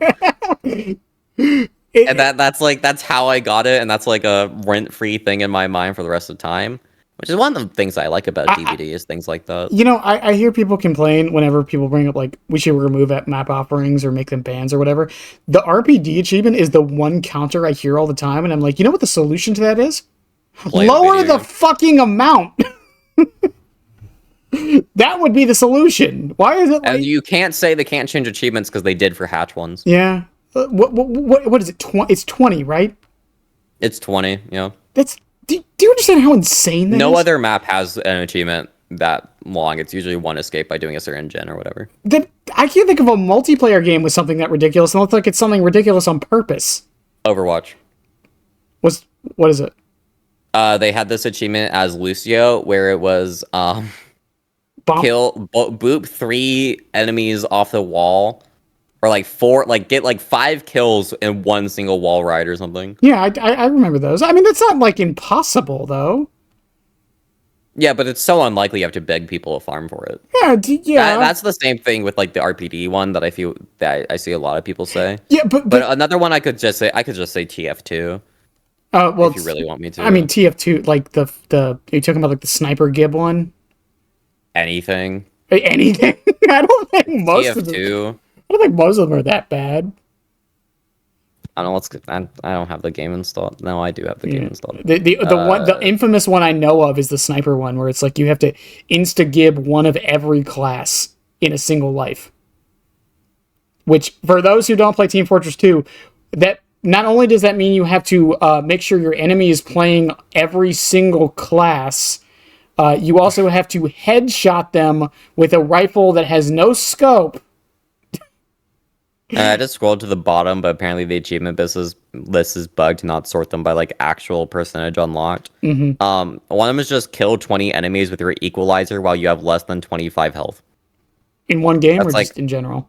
S2: And that's how I got it, and that's like a rent-free thing in my mind for the rest of the time. Which is one of the things I like about DBD is things like that.
S1: I hear people complain whenever people bring up like we should remove map offerings or make them bans or whatever. The RPD achievement is the one counter I hear all the time, and I'm like, you know what the solution to that is? Lower the fucking amount. That would be the solution. Why is it?
S2: And you can't say they can't change achievements because they did for hatch ones.
S1: Yeah. What is it? It's 20, right?
S2: It's 20. Yeah.
S1: Do you understand how insane that is?
S2: No other map has an achievement that long. It's usually one escape by doing a certain gen or whatever.
S1: I can't think of a multiplayer game with something that ridiculous. It looks like it's something ridiculous on purpose.
S2: Overwatch.
S1: What is it?
S2: They had this achievement as Lucio where it was boop 3 enemies off the wall, or like 4, like get like 5 kills in one single wall ride or something.
S1: Yeah, I remember those. I mean, that's not like impossible though.
S2: Yeah, but it's so unlikely you have to beg people to farm for it.
S1: Yeah.
S2: That's the same thing with like the RPD one that I feel that I see a lot of people say.
S1: Yeah, but
S2: another one I could just say TF2.
S1: Well,
S2: if you really want me to.
S1: I mean, TF2, like the are you talking about like the sniper gib one?
S2: Anything.
S1: I don't think most
S2: TF2.
S1: of them. I don't think most of them are that bad.
S2: I don't know. I don't have the game installed. No, I do have the game installed.
S1: The infamous one I know of is the sniper one, where it's like you have to insta gib one of every class in a single life. Which, for those who don't play Team Fortress 2, not only does that mean you have to make sure your enemy is playing every single class, you also have to headshot them with a rifle that has no scope.
S2: I just scrolled to the bottom, but apparently the achievement list is bugged to not sort them by like actual percentage unlocked.
S1: Mm-hmm.
S2: One of them is just kill 20 enemies with your equalizer while you have less than 25 health.
S1: In one game,
S2: That's
S1: or
S2: like,
S1: just in general?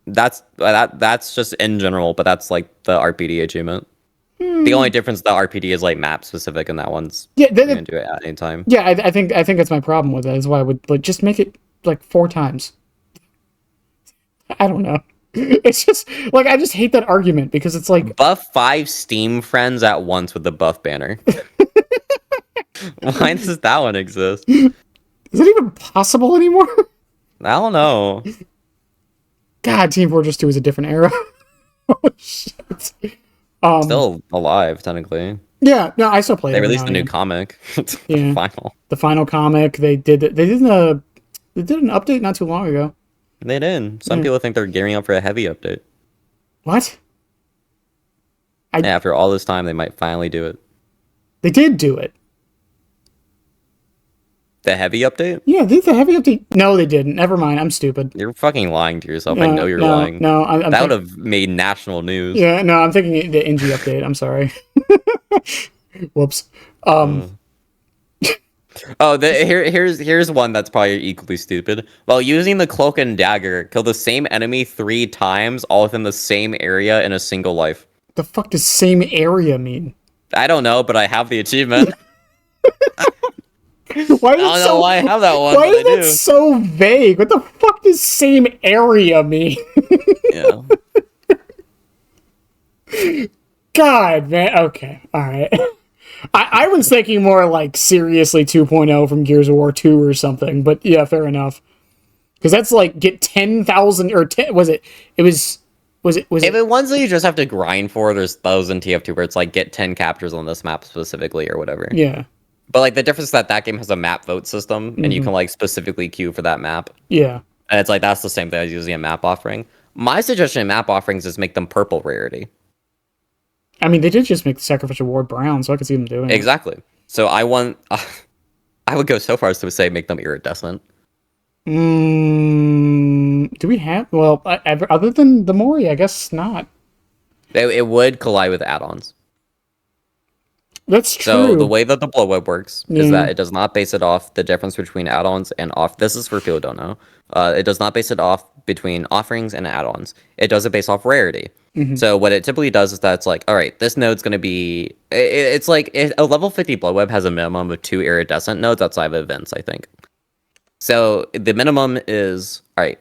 S2: That's just in general, but that's like the RPD achievement. The only difference, the RPD is like map specific, and that one's
S1: Yeah,
S2: you can do it at any time.
S1: Yeah, I think that's my problem with it. Is why I would like just make it like 4 times. I don't know. It's just like I just hate that argument because it's like
S2: Buff 5 Steam friends at once with the buff banner. Why does that one exist?
S1: Is it even possible anymore?
S2: I don't know.
S1: God, Team Fortress 2 is a different era. Oh shit.
S2: Still alive, technically.
S1: Yeah, no, I still play it.
S2: They
S1: every
S2: released
S1: now
S2: a new
S1: and again.
S2: comic.
S1: Yeah.
S2: Final.
S1: The final comic they did an update not too long ago.
S2: They did. Some people think they're gearing up for a heavy update.
S1: What?
S2: Yeah, after all this time, they might finally do it.
S1: They did do it.
S2: The heavy update?
S1: Yeah, they did the heavy update. No, they didn't. Never mind. I'm stupid.
S2: You're fucking lying to yourself. I know you're lying.
S1: No, I'm
S2: that would have made national news.
S1: Yeah, no, I'm thinking the NG update. I'm sorry. Whoops.
S2: Here's one that's probably equally stupid. While using the cloak and dagger, kill the same enemy 3 times, all within the same area in a single life.
S1: The fuck does same area mean?
S2: I don't know, but I have the achievement.
S1: Why
S2: I don't know why I have that one.
S1: Why is
S2: that
S1: so vague? What the fuck does same area mean?
S2: Yeah.
S1: God, man. Okay, all right. I was thinking more like seriously 2.0 from Gears of War 2 or something, but yeah, fair enough. Because that's like get 10,000 or 10. Was it?
S2: If it ones that you just have to grind for, there's those in TF2 where it's like get 10 captures on this map specifically or whatever.
S1: Yeah.
S2: But like the difference is that game has a map vote system, and you can like specifically queue for that map.
S1: Yeah.
S2: And it's like that's the same thing as using a map offering. My suggestion in map offerings is make them purple rarity.
S1: I mean, they did just make the Sacrificial Ward brown, so I could see them doing
S2: Exactly. So I would go so far as to say make them iridescent.
S1: Do we have? Well, other than the Mori, I guess not.
S2: It would collide with add-ons.
S1: That's true.
S2: So the way that the blow web works is that it does not base it off the difference between add-ons and off. This is for people who don't know. It does not base it off between offerings and add-ons. It does it based off rarity. So what it typically does is that it's like, all right, this node's going to be... It's like a level 50 blow web has a minimum of 2 iridescent nodes outside of events, I think. So the minimum is, all right,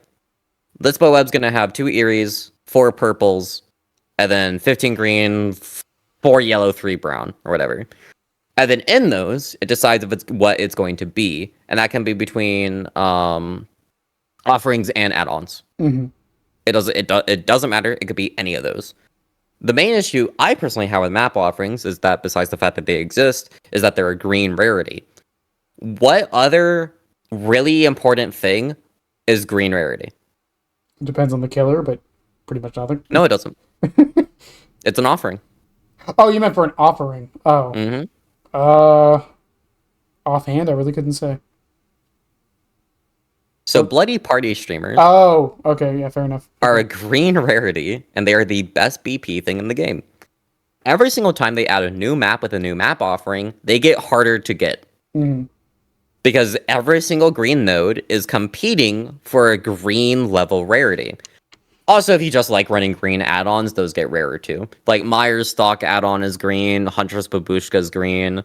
S2: this blow web's going to have 2 Eries, 4 purples, and then 15 green, 4 yellow, 3 brown, or whatever. And then in those, it decides if it's what it's going to be, and that can be between offerings and add-ons. It doesn't matter. It could be any of those. The main issue I personally have with map offerings is that besides the fact that they exist, is that they're a green rarity. What other really important thing is green rarity?
S1: It depends on the killer, but pretty much nothing.
S2: No, it doesn't. It's an offering.
S1: Oh, you meant for an offering. Oh. Offhand, I really couldn't say.
S2: So Bloody Party streamers
S1: Oh, okay, yeah, fair enough.
S2: are a green rarity, and they are the best BP thing in the game. Every single time they add a new map with a new map offering, they get harder to get. Because every single green node is competing for a green level rarity. Also, if you just like running green add-ons, those get rarer too. Like Myers stock add-on is green, Huntress Babushka is green,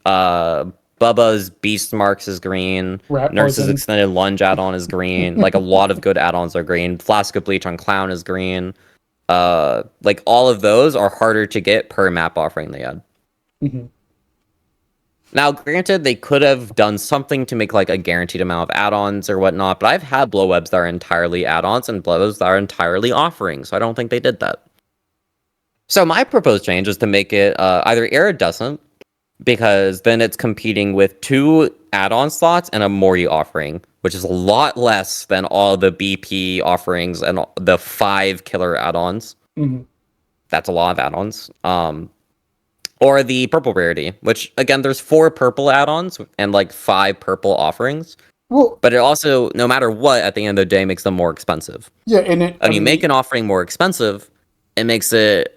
S2: Bubba's Beast Marks is green,
S1: Rat
S2: Nurse's
S1: Poison.
S2: Extended Lunge add-on is green. Like a lot of good add-ons are green. Flask of Bleach on Clown is green. Like all of those are harder to get per map offering they add. Now, granted, they could have done something to make like a guaranteed amount of add-ons or whatnot, but I've had blow webs that are entirely add-ons and blow webs that are entirely offerings, so I don't think they did that. So my proposed change is to make it either iridescent, because then it's competing with 2 add-on slots and a Mori offering, which is a lot less than all the BP offerings and the 5 killer add-ons. That's a lot of add-ons. Or the purple rarity, which again, there's 4 purple add-ons and like 5 purple offerings.
S1: Well,
S2: but it also, no matter what, at the end of the day, makes them more expensive.
S1: yeah, and
S2: When you make an offering more expensive, it makes it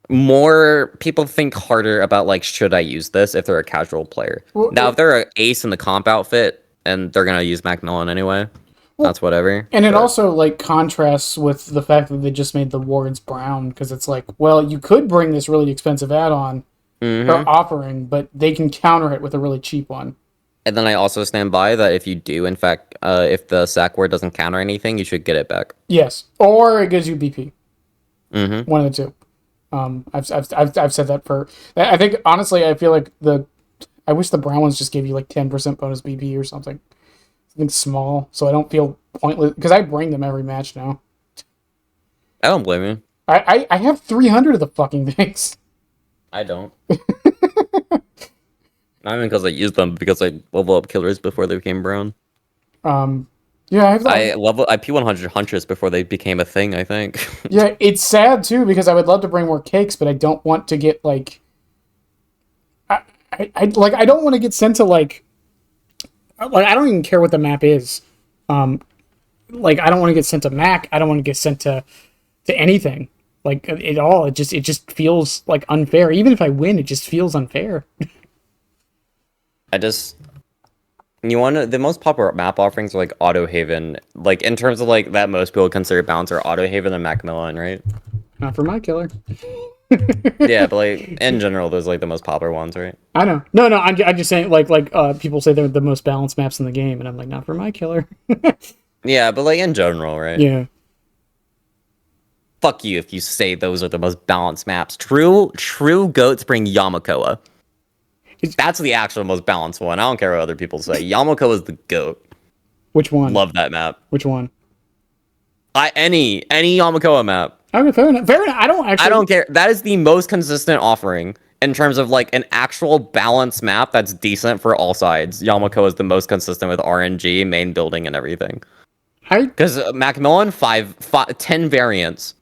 S2: more people think harder about like, should I use this if they're a casual player. Now, if they're an ace in the comp outfit and they're gonna use Macmillan anyway, that's whatever.
S1: And it also like contrasts with the fact that they just made the wards brown, because it's like, well, you could bring this really expensive add-on or offering, but they can counter it with a really cheap one.
S2: And then I also stand by that if you do, in fact, if the sack word doesn't counter anything, you should get it back.
S1: Yes, or it gives you BP. One of the two. I've said that for. I think honestly, I feel like I wish the brown ones just gave you like 10% bonus BP or something. Something small, so I don't feel pointless, because I bring them every match now.
S2: I don't blame you.
S1: I have 300 of the fucking things.
S2: I don't. Not even because I used them, because I level up killers before they became brown.
S1: Yeah, I
S2: P100 Huntress before they became a thing, I think.
S1: Yeah, it's sad too, because I would love to bring more cakes, but I don't want to get like I don't want to get sent to like I don't even care what the map is. Like I don't want to get sent to Mac, I don't want to get sent to anything. Like it just feels like unfair. Even if I win, it just feels unfair.
S2: The most popular map offerings are like Auto Haven, like in terms of like that most people consider balance are Auto Haven and Macmillan, right?
S1: Not for my killer.
S2: Yeah, but like in general, those are like the most popular ones, right?
S1: I know. No, I'm just saying like people say they're the most balanced maps in the game, and I'm like, not for my killer.
S2: Yeah, but like in general, right?
S1: Yeah.
S2: Fuck you if you say those are the most balanced maps. True goats bring Yamakoa. That's the actual most balanced one. I don't care what other people say. Yamakoa is the goat.
S1: Which one?
S2: Love that map.
S1: Which one?
S2: Any Yamakoa map.
S1: Okay, fair enough. Fair enough. I don't
S2: care. That is the most consistent offering in terms of like an actual balanced map that's decent for all sides. Yamakoa is the most consistent with RNG, main building, and everything. Because Macmillan, 10 variants.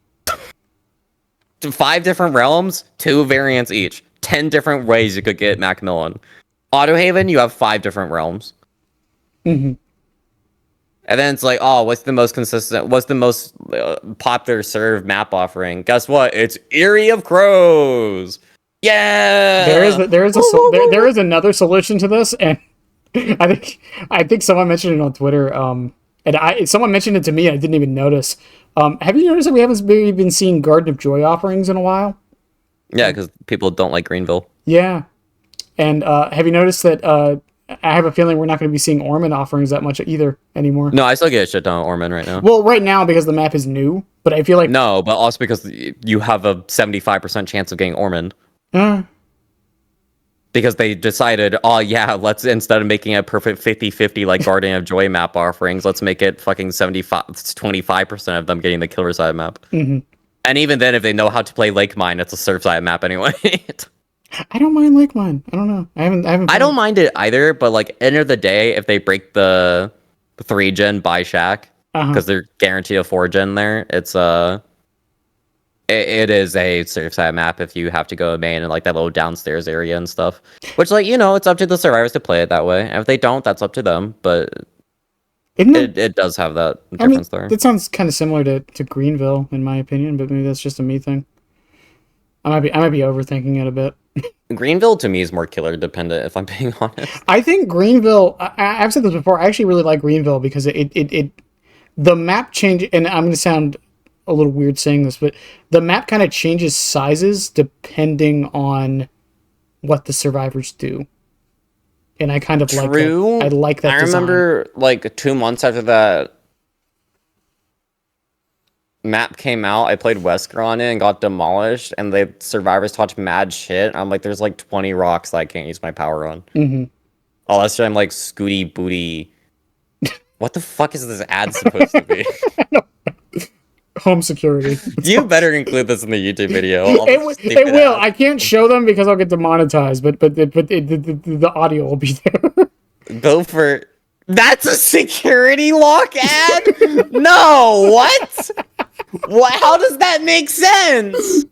S2: 5 different realms, 2 variants each. 10 different ways you could get Macmillan. Auto Haven, you have 5 different realms.
S1: Mm-hmm.
S2: And then it's like, oh, what's the most consistent? What's the most popular served map offering? Guess what? It's Eerie of Crows. Yeah.
S1: There is another solution to this, and I think someone mentioned it on Twitter. And someone mentioned it to me. I didn't even notice. Have you noticed that we haven't really been seeing Garden of Joy offerings in a while?
S2: Yeah, because people don't like Greenville.
S1: Yeah. And have you noticed that I have a feeling we're not going to be seeing Ormond offerings that much either anymore?
S2: No, I still get a shit ton of Ormond right now.
S1: Well, right now because the map is new, but I feel like...
S2: No, but also because you have a 75% chance of getting Ormond. Because they decided, oh yeah, let's, instead of making a perfect 50-50 like Garden of Joy map offerings, let's make it fucking 25% of them getting the killer side map.
S1: Mm-hmm.
S2: And even then, if they know how to play Lake Mine, it's a surf side map anyway.
S1: I don't mind Lake Mine. I don't know. I
S2: don't mind it either, but like end of the day, if they break the 3-gen by Shack, because they're guaranteed a 4-gen there, it's it is a surf side map if you have to go main and like that little downstairs area and stuff. Which, like, you know, it's up to the survivors to play it that way. And if they don't, that's up to them. But it does have that difference there.
S1: That sounds kind of similar to Greenville, in my opinion, but maybe that's just a me thing. I might be overthinking it a bit.
S2: Greenville to me is more killer dependent, if I'm being honest.
S1: I think Greenville. I've said this before. I actually really like Greenville because the map change, and I'm going to sound a little weird saying this, but the map kind of changes sizes depending on what the survivors do. And I kind of like that. I like that design.
S2: Remember like 2 months after that map came out, I played Wesker on it and got demolished, and the survivors talked mad shit. I'm like, there's like 20 rocks that I can't use my power on.
S1: Mm-hmm.
S2: Unless I'm like Scooty Booty. What the fuck is this ad supposed to be?
S1: Home security.
S2: You better include this in the YouTube video.
S1: It will. I can't show them because I'll get demonetized, but the audio will be there.
S2: Go for... That's a security lock ad? No, what? What? How does that make sense?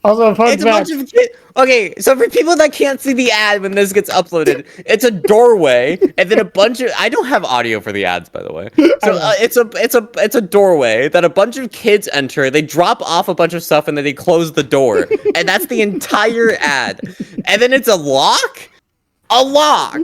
S1: Also, fun
S2: It's a
S1: fact.
S2: bunch of kids. Okay, so for people that can't see the ad when this gets uploaded, it's a doorway, and then a bunch of. I don't have audio for the ads, by the way. So it's a doorway that a bunch of kids enter. They drop off a bunch of stuff, and then they close the door, and that's the entire ad. And then it's a lock. A lock.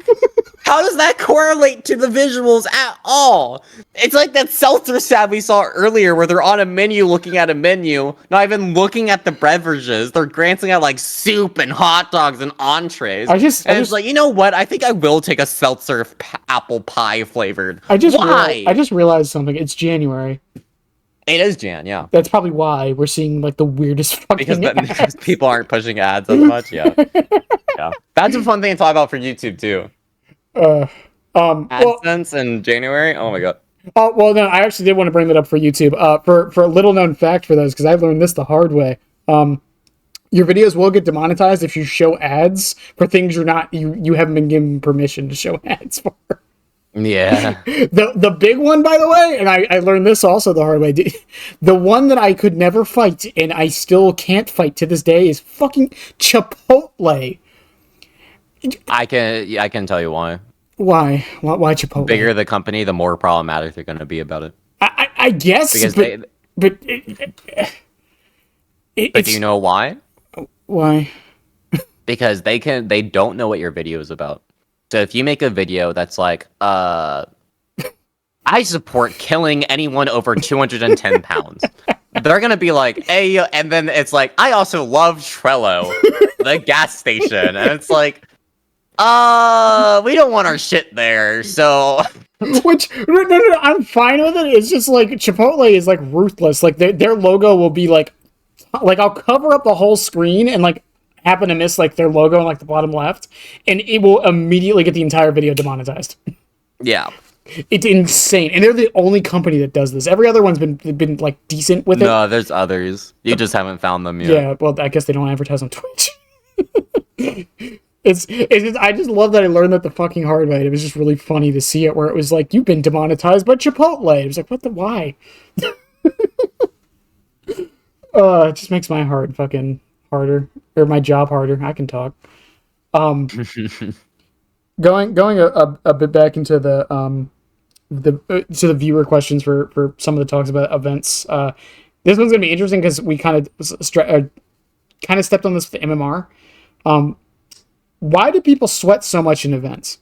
S2: How does that correlate to the visuals at all? It's like that seltzer ad we saw earlier where they're on a menu looking at a menu, not even looking at the beverages. They're glancing at like soup and hot dogs and entrees. It's like, you know what? I think I will take a seltzer apple pie flavored.
S1: I just realized something. It's January.
S2: It is Jan, yeah.
S1: That's probably why we're seeing like the weirdest fucking
S2: because people aren't pushing ads as much, yeah. Yeah. That's a fun thing to talk about for YouTube too. AdSense in January? Oh my god.
S1: Oh, well, no, I actually did want to bring that up for YouTube. For a little known fact for those, because I've learned this the hard way. Your videos will get demonetized if you show ads for things you haven't been given permission to show ads for.
S2: Yeah.
S1: The big one, by the way, and I learned this also the hard way. The one that I could never fight, and I still can't fight to this day, is fucking Chipotle.
S2: I can tell you why.
S1: Why? Why Chipotle?
S2: The bigger the company, the more problematic they're going to be about it.
S1: I guess,
S2: because
S1: but
S2: do you know why?
S1: Why?
S2: Because they don't know what your video is about. So if you make a video that's like, I support killing anyone over 210 pounds, they're gonna be like, hey, and then it's like, I also love Trello, the gas station, and it's like, we don't want our shit there, so.
S1: Which no, I'm fine with it. It's just like Chipotle is like ruthless. Like their logo will be like I'll cover up the whole screen and like happen to miss like their logo in like the bottom left, and it will immediately get the entire video demonetized.
S2: Yeah.
S1: It's insane, and they're the only company that does this. Every other one's been like decent with it.
S2: No, there's others. You just haven't found them yet.
S1: Yeah, well, I guess they don't advertise on Twitch. It's just, I just love that I learned that the fucking hard way. It was just really funny to see it where it was like, you've been demonetized by Chipotle. It was like, why? It just makes my heart fucking harder, or my job harder. I can talk. Going a bit back into the viewer questions for some of the talks about events. This one's gonna be interesting because we kind of stepped on this with the MMR. Why do people sweat so much in events?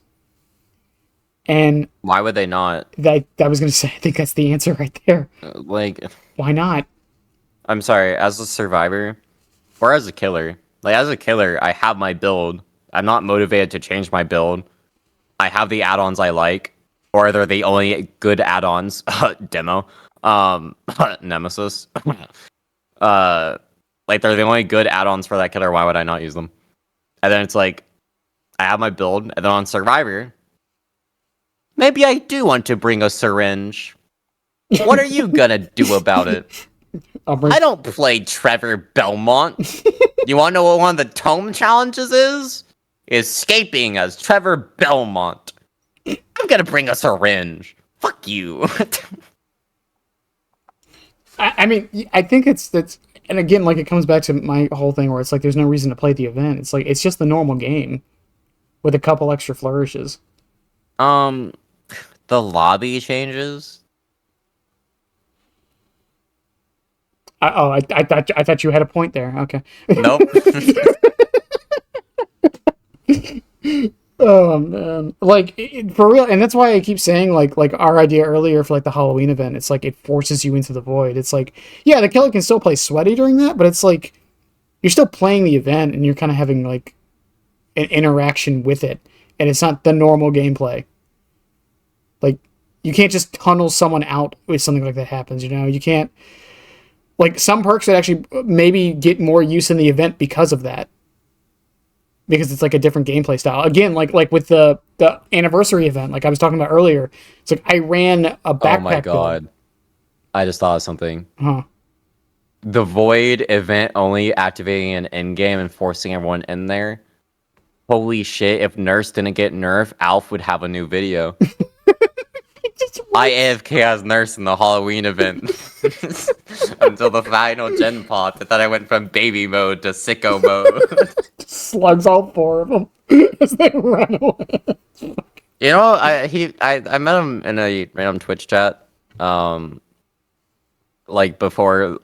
S1: And
S2: why would they not?
S1: I was gonna say, I think that's the answer right there.
S2: Like,
S1: why not?
S2: I'm sorry, as a survivor or as a killer. Like, as a killer, I have my build. I'm not motivated to change my build. I have the add-ons I like, or they're the only good add-ons. Demo, Nemesis. Like, they're the only good add-ons for that killer. Why would I not use them? And then it's like, I have my build, and then on Survivor, maybe I do want to bring a syringe. What are you gonna do about it? I don't play Trevor Belmont. You wanna know what one of the tome challenges is? Escaping as Trevor Belmont. I'm gonna bring a syringe. Fuck you.
S1: I mean, I think that's, and again, like, it comes back to my whole thing where it's like, there's no reason to play the event. It's like, it's just the normal game with a couple extra flourishes.
S2: The lobby changes.
S1: I thought you had a point there. Okay.
S2: Nope.
S1: Oh man, like for real, and that's why I keep saying like our idea earlier for like the Halloween event. It's like it forces you into the void. It's like, yeah, the killer can still play sweaty during that, but it's like you're still playing the event and you're kind of having like an interaction with it, and it's not the normal gameplay. Like, you can't just tunnel someone out if something like that happens. You know, you can't. Like, some perks that actually maybe get more use in the event because of that. Because it's like a different gameplay style. Again, like with the anniversary event, like I was talking about earlier, it's like I ran a backpack. Oh my god. Build.
S2: I just thought of something.
S1: Huh.
S2: The Void event only activating an endgame and forcing everyone in there. Holy shit, if Nurse didn't get nerfed, Alf would have a new video.
S1: Just
S2: I AFK as Nurse in the Halloween event until the final gen popped. I thought I went from baby mode to sicko mode.
S1: Slugs all four of them as they run away.
S2: You know, I met him in a random Twitch chat, like before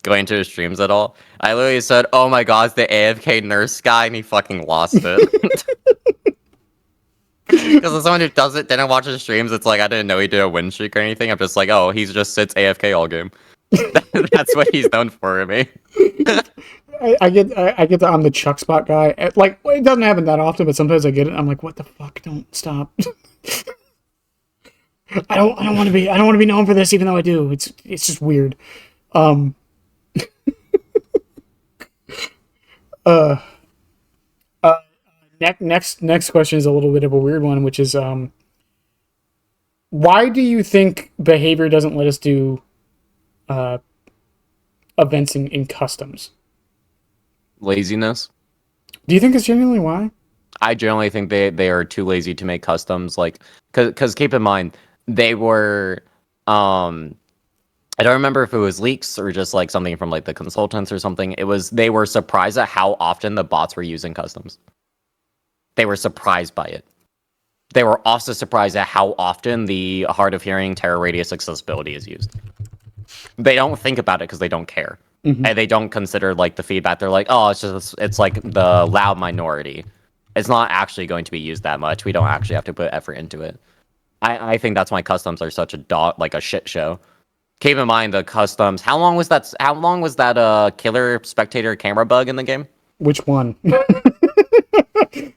S2: going to his streams at all. I literally said, "Oh my god, it's the AFK Nurse guy," and he fucking lost it. Because as someone who didn't watch his streams, it's like I didn't know he did a win streak or anything. I'm just like, oh, he just sits AFK all game. That's what he's known for me.
S1: I get that I'm the Chuck spot guy. Like, it doesn't happen that often, but sometimes I get it. I'm like, what the fuck? Don't stop. I don't want to be known for this, even though I do. It's just weird. Next question is a little bit of a weird one, which is why do you think behavior doesn't let us do events in customs?
S2: Laziness.
S1: Do you think it's genuinely why?
S2: I generally think they are too lazy to make customs. Like, because keep in mind they were I don't remember if it was leaks or just like something from like the consultants or something. They were surprised at how often the bots were using customs. They were surprised by it. They were also surprised at how often the hard of hearing terror radius accessibility is used. They don't think about it because they don't care. Mm-hmm. And they don't consider like the feedback. They're like, oh, it's like the loud minority. It's not actually going to be used that much. We don't actually have to put effort into it. I think that's why customs are such a shit show. Keep in mind the customs. How long was that killer spectator camera bug in the game?
S1: Which one?
S2: The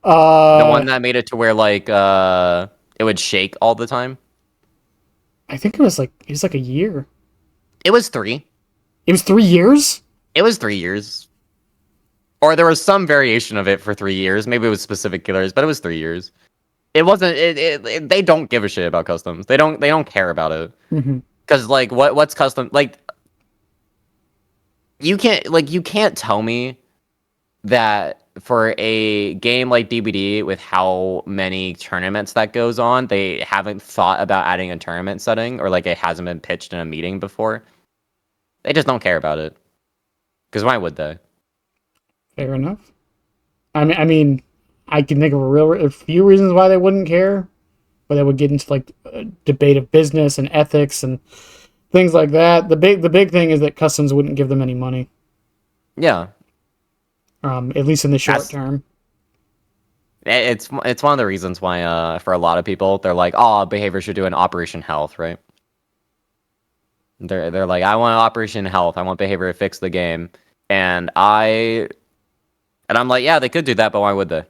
S2: one that made it to where like it would shake all the time.
S1: I think it was like a year.
S2: It was 3.
S1: It was 3 years?
S2: It was 3 years. Or there was some variation of it for 3 years. Maybe it was specific killers, but it was 3 years. It wasn't. They don't give a shit about customs. They don't care about it. Because like what's custom? Like you can't tell me that for a game like DBD with how many tournaments that goes on, they haven't thought about adding a tournament setting, or like it hasn't been pitched in a meeting before. They just don't care about it. Because why would they?
S1: Fair enough. I mean, I can think of a few reasons why they wouldn't care, but they would get into like a debate of business and ethics and things like that. The big thing is that customs wouldn't give them any money.
S2: Yeah.
S1: At least in the short term.
S2: It's one of the reasons why for a lot of people they're like, oh, behavior should do an Operation Health, right? They're like, I want Operation Health. I want behavior to fix the game, and I'm like, yeah, they could do that, but why would they?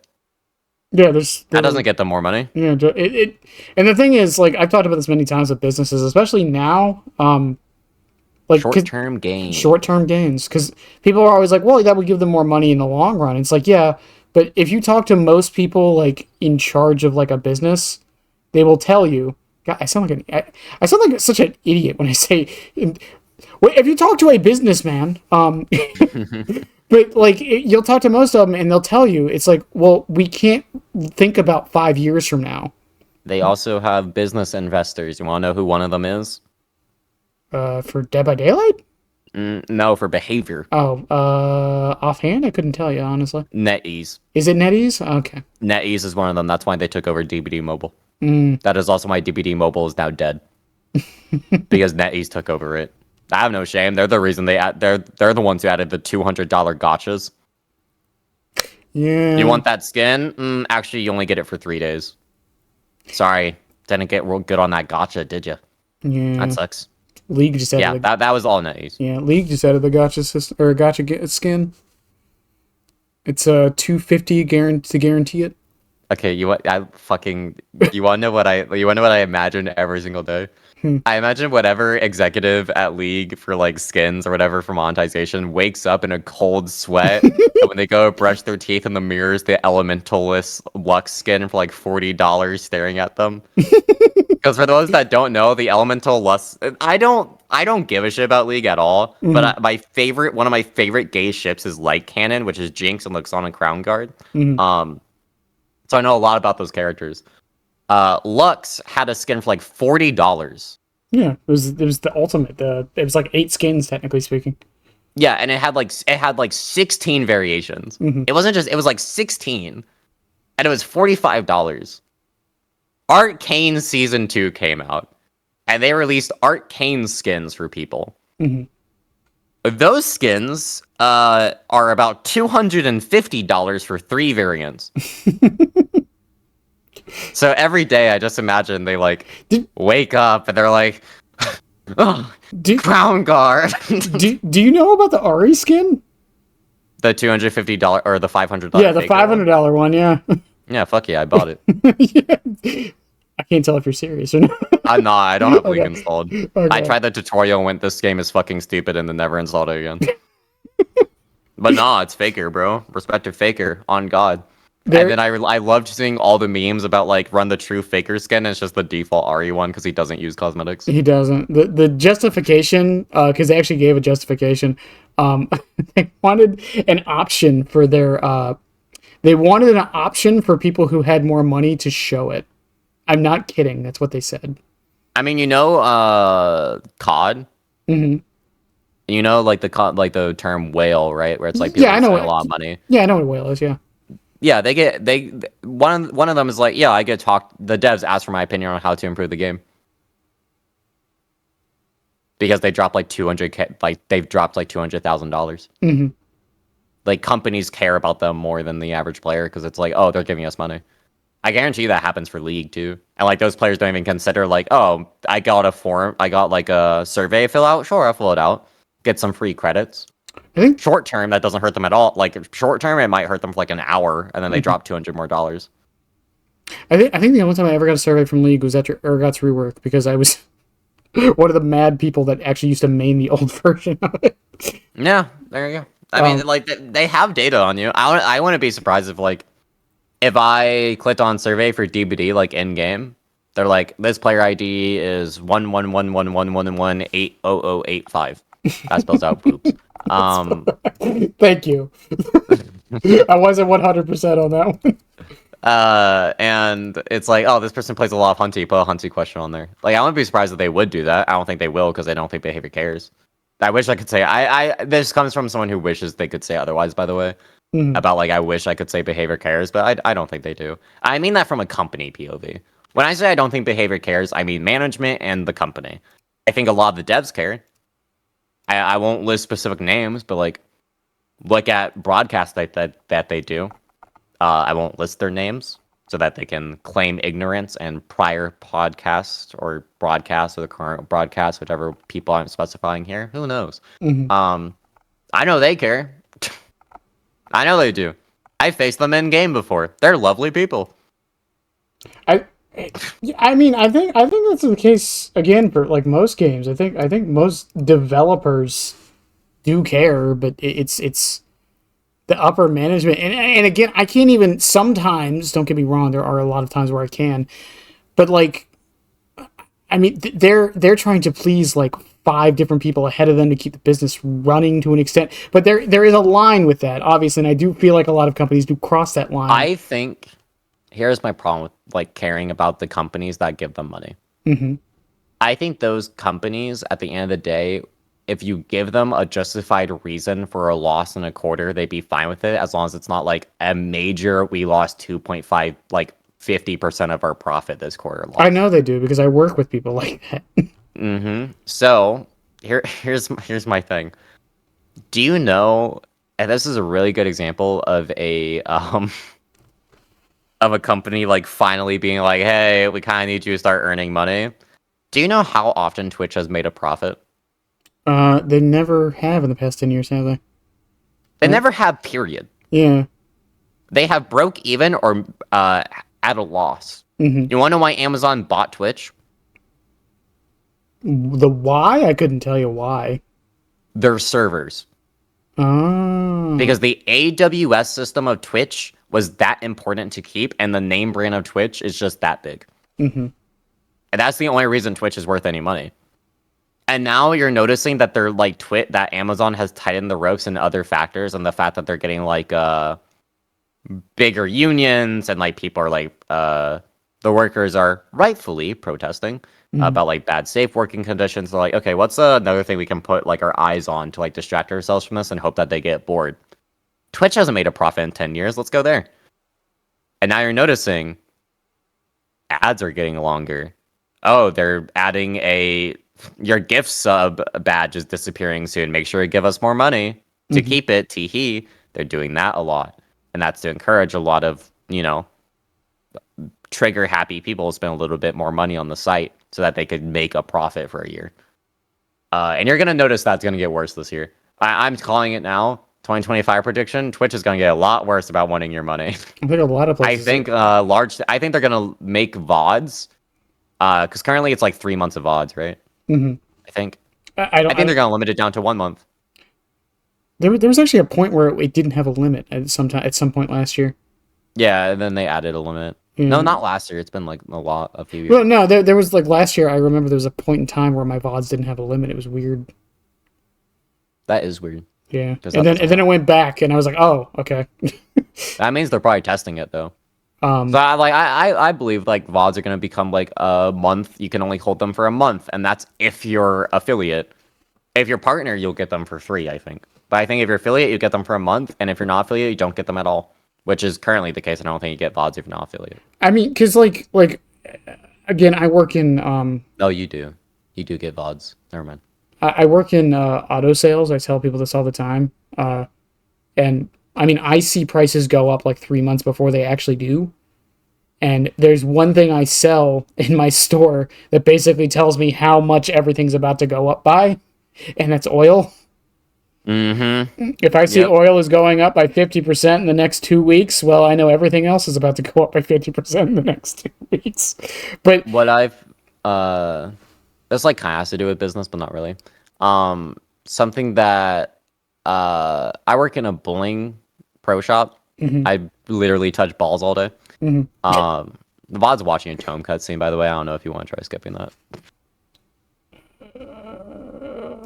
S1: Yeah,
S2: that doesn't get them more money.
S1: Yeah, and the thing is, like, I've talked about this many times with businesses, especially now. Like
S2: short-term gains.
S1: Short-term gains, because people are always like, well, that would give them more money in the long run. It's like, yeah, but if you talk to most people like in charge of like a business, they will tell you. God, I sound like such an idiot when I say. If you talk to a businessman, but like you'll talk to most of them and they'll tell you, it's like, well, we can't think about 5 years from now.
S2: They also have business investors. You want to know who one of them is?
S1: For Dead by Daylight?
S2: No, for behavior.
S1: Oh, offhand, I couldn't tell you, honestly.
S2: NetEase.
S1: Is it NetEase? Okay.
S2: NetEase is one of them. That's why they took over DBD Mobile. That is also why DBD Mobile is now dead. Because NetEase took over it. I have no shame. They're the reason they're the ones who added the $200 gotchas.
S1: Yeah.
S2: You want that skin? Actually, you only get it for 3 days. Sorry, didn't get real good on that gotcha, did you?
S1: Yeah.
S2: That sucks.
S1: League just added
S2: that was all NetEase.
S1: Yeah, League just added the gotcha system or gotcha skin. It's $250 to guarantee it.
S2: Okay, you want to know what I imagine every single day? I imagine whatever executive at League for like skins or whatever for monetization wakes up in a cold sweat and when they go brush their teeth in the mirrors, the Elementalist Lux skin for like $40 staring at them. Because for those that don't know, the Elemental Lust, I don't give a shit about League at all. Mm-hmm. But one of my favorite gay ships is Light Cannon, which is Jinx and Luxon and Crown Guard. Mm-hmm. So I know a lot about those characters. Lux had a skin for like $40.
S1: Yeah, it was the ultimate. It was like 8 skins technically speaking.
S2: Yeah, and it had like 16 variations.
S1: Mm-hmm.
S2: It was like 16, and it was $45. Arcane Season 2 came out, and they released Arcane skins for people.
S1: Mm-hmm.
S2: Those skins are about $250 for 3 variants. So every day, I just imagine they like wake up and they're like, "Oh, Crown Guard."
S1: do you know about the Ari skin?
S2: The $250 or the $500?
S1: Yeah, the $500 one. Yeah.
S2: Yeah, fuck yeah, I bought it.
S1: Yeah. I can't tell if you're serious or not.
S2: I'm not. I don't have
S1: Okay.
S2: Link installed.
S1: Okay.
S2: I tried the tutorial and went, "This game is fucking stupid," and then never installed it again. But nah, it's Faker, bro. Respect to Faker, on God. And then I loved seeing all the memes about like run the true Faker skin. And it's just the default Ari one because he doesn't use cosmetics.
S1: He doesn't. The justification, because they actually gave a justification. They wanted an option for their. They wanted an option for people who had more money to show it. I'm not kidding. That's what they said.
S2: I mean, COD.
S1: Mm-hmm.
S2: You know, like the term whale, right? Where it's like people
S1: I know
S2: spend a lot of money.
S1: Yeah, I know what a whale is. Yeah.
S2: Yeah, one of them is like, yeah, I get talked. The devs ask for my opinion on how to improve the game because they dropped like 200K, like they've dropped like $200,000.
S1: Mm-hmm.
S2: Like companies care about them more than the average player because it's like, oh, they're giving us money. I guarantee that happens for League too, and like those players don't even consider like, oh, I got like a survey fill out. Sure, I'll fill it out, get some free credits.
S1: I think
S2: Short term, that doesn't hurt them at all. Like short term, it might hurt them for like an hour, and then they drop $200 more.
S1: I think the only time I ever got a survey from League was after Urgot's rework because I was one of the mad people that actually used to main the old version of it.
S2: Yeah, there you go. I mean, like they have data on you. I wouldn't be surprised if I clicked on survey for DBD like in game, they're like, this player ID is 11111118085. That spells out boobs.
S1: Thank you. I wasn't 100% on that one.
S2: And it's like, oh, this person plays a lot of Hunty. Put a Hunty question on there. Like, I wouldn't be surprised if they would do that. I don't think they will because I don't think behavior cares. I wish I could say. This comes from someone who wishes they could say otherwise. By the way, about like I wish I could say behavior cares, but I don't think they do. I mean that from a company POV. When I say I don't think behavior cares, I mean management and the company. I think a lot of the devs care. I won't list specific names, but like look at broadcasts that they do. I won't list their names so that they can claim ignorance and prior podcasts or broadcasts or the current broadcast, whichever people I'm specifying here. Who knows? I know they care. I know they do. I faced them in game before. They're lovely people.
S1: I mean, I think that's the case again for like most games. I think most developers do care, but it's the upper management. And again, I can't even sometimes. Don't get me wrong. There are a lot of times where I can, but like, I mean, they're trying to please like 5 different people ahead of them to keep the business running to an extent. But there is a line with that, obviously, and I do feel like a lot of companies do cross that line.
S2: I think here's my problem with like caring about the companies that give them money. I think those companies, at the end of the day, if you give them a justified reason for a loss in a quarter, they'd be fine with it as long as it's not like a major. We lost 2.5, like 50% of our profit this quarter.
S1: I know they do because I work with people like that.
S2: So here's my thing. Do you know? And this is a really good example of a company like finally being like, hey, we kind of need you to start earning money. Do you know how often Twitch has made a profit?
S1: They never have in the past 10 years, have they?
S2: They never have, period.
S1: Yeah.
S2: They have broke even or at a loss. You want to know why Amazon bought Twitch?
S1: The why? I couldn't tell you why.
S2: Their servers.
S1: Oh.
S2: Because the AWS system of Twitch was that important to keep, and the name brand of Twitch is just that big. And that's the only reason Twitch is worth any money. And now you're noticing that they're like that Amazon has tightened the ropes and other factors, and the fact that they're getting like bigger unions and like people are like the workers are rightfully protesting about like bad safe working conditions. They're like, okay, what's another thing we can put like our eyes on to like distract ourselves from this and hope that they get bored? Twitch hasn't made a profit in 10 years. Let's go there. And now you're noticing ads are getting longer. Oh, they're adding your gift sub badge is disappearing soon. Make sure you give us more money to keep it. Teehee. They're doing that a lot. And that's to encourage a lot of, trigger happy people to spend a little bit more money on the site so that they could make a profit for a year. And you're going to notice that's going to get worse this year. I'm calling it now. 2025 prediction: Twitch is going to get a lot worse about wanting your money.
S1: I think a lot of places.
S2: I think they're going to make VODs. Because currently it's like 3 months of VODs, right?
S1: Mm-hmm.
S2: I think.
S1: I
S2: think they're going to limit it down to 1 month.
S1: There was actually a point where it didn't have a limit at some point last year.
S2: Yeah, and then they added a limit.
S1: Yeah.
S2: No, not last year. It's been like a few years.
S1: Well, no, there was like last year. I remember there was a point in time where my VODs didn't have a limit. It was weird.
S2: That is weird.
S1: Yeah, and then it went back, and I was like, oh, okay.
S2: That means they're probably testing it though. So I believe like VODs are gonna become like a month. You can only hold them for a month, and that's if you're affiliate. If you're partner, you'll get them for free, I think. But I think if you're affiliate, you get them for a month, and if you're not affiliate, you don't get them at all. Which is currently the case. I don't think you get VODs if you're not affiliate.
S1: I mean, because like again, I work in
S2: No, you do. You do get VODs. Never mind.
S1: I work in auto sales. I tell people this all the time. And I mean, I see prices go up like 3 months before they actually do. And there's one thing I sell in my store that basically tells me how much everything's about to go up by, and that's oil.
S2: Mm-hmm.
S1: If I see oil is going up by 50% in the next 2 weeks, well, I know everything else is about to go up by 50% in the next 2 weeks. But
S2: what I've this like kind of has to do with business, but not really. Something that I work in a bowling pro shop. I literally touch balls all day. The VOD's watching a Tome cutscene, by the way. I don't know if you want to try skipping that.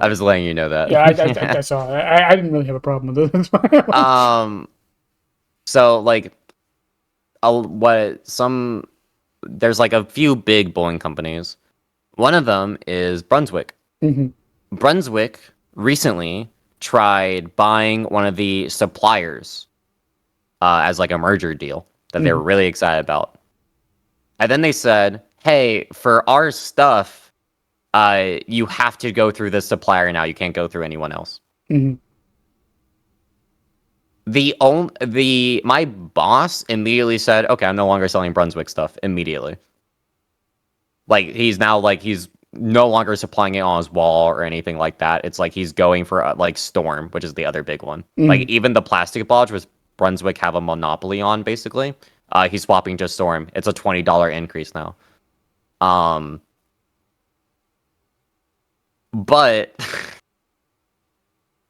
S2: I'm just letting you know that.
S1: Yeah, I saw it. I didn't really have a problem with it.
S2: So like, there's like a few big bowling companies. One of them is Brunswick. Brunswick recently tried buying one of the suppliers as like a merger deal that they were really excited about. And then they said, hey, for our stuff, you have to go through this supplier now. You can't go through anyone else. My boss immediately said, okay, I'm no longer selling Brunswick stuff immediately. Like he's no longer supplying it on his wall or anything like that. It's like he's going for like Storm, which is the other big one. Like even the plastic bodge, which Brunswick have a monopoly on, basically. He's swapping to Storm. It's a $20 increase now. But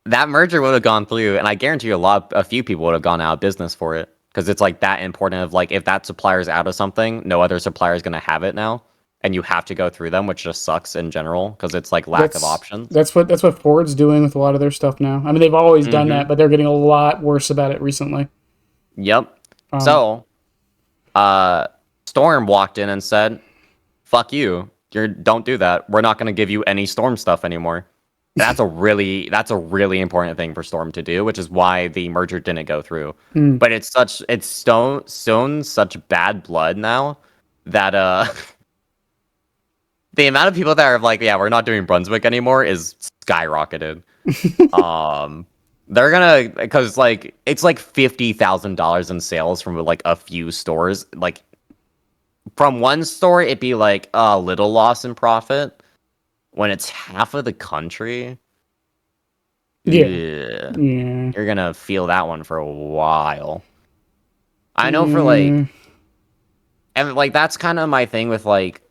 S2: that merger would have gone through, and I guarantee you a few people would have gone out of business for it, because it's like that important of like if that supplier's out of something, no other supplier is going to have it now, and you have to go through them, which just sucks in general because it's like lack of options.
S1: That's what Ford's doing with a lot of their stuff now. I mean, they've always done that, but they're getting a lot worse about it recently.
S2: Yep. So, Storm walked in and said, "Fuck you. Don't do that. We're not going to give you any Storm stuff anymore." That's a really important thing for Storm to do, which is why the merger didn't go through. But it's sown such bad blood now that the amount of people that are like, yeah, we're not doing Brunswick anymore is skyrocketed. They're gonna, because like it's like $50,000 in sales from like a few stores. Like from one store, it'd be like a little loss in profit. When it's half of the country, you're gonna feel that one for a while. I know for like, and like that's kind of my thing with like,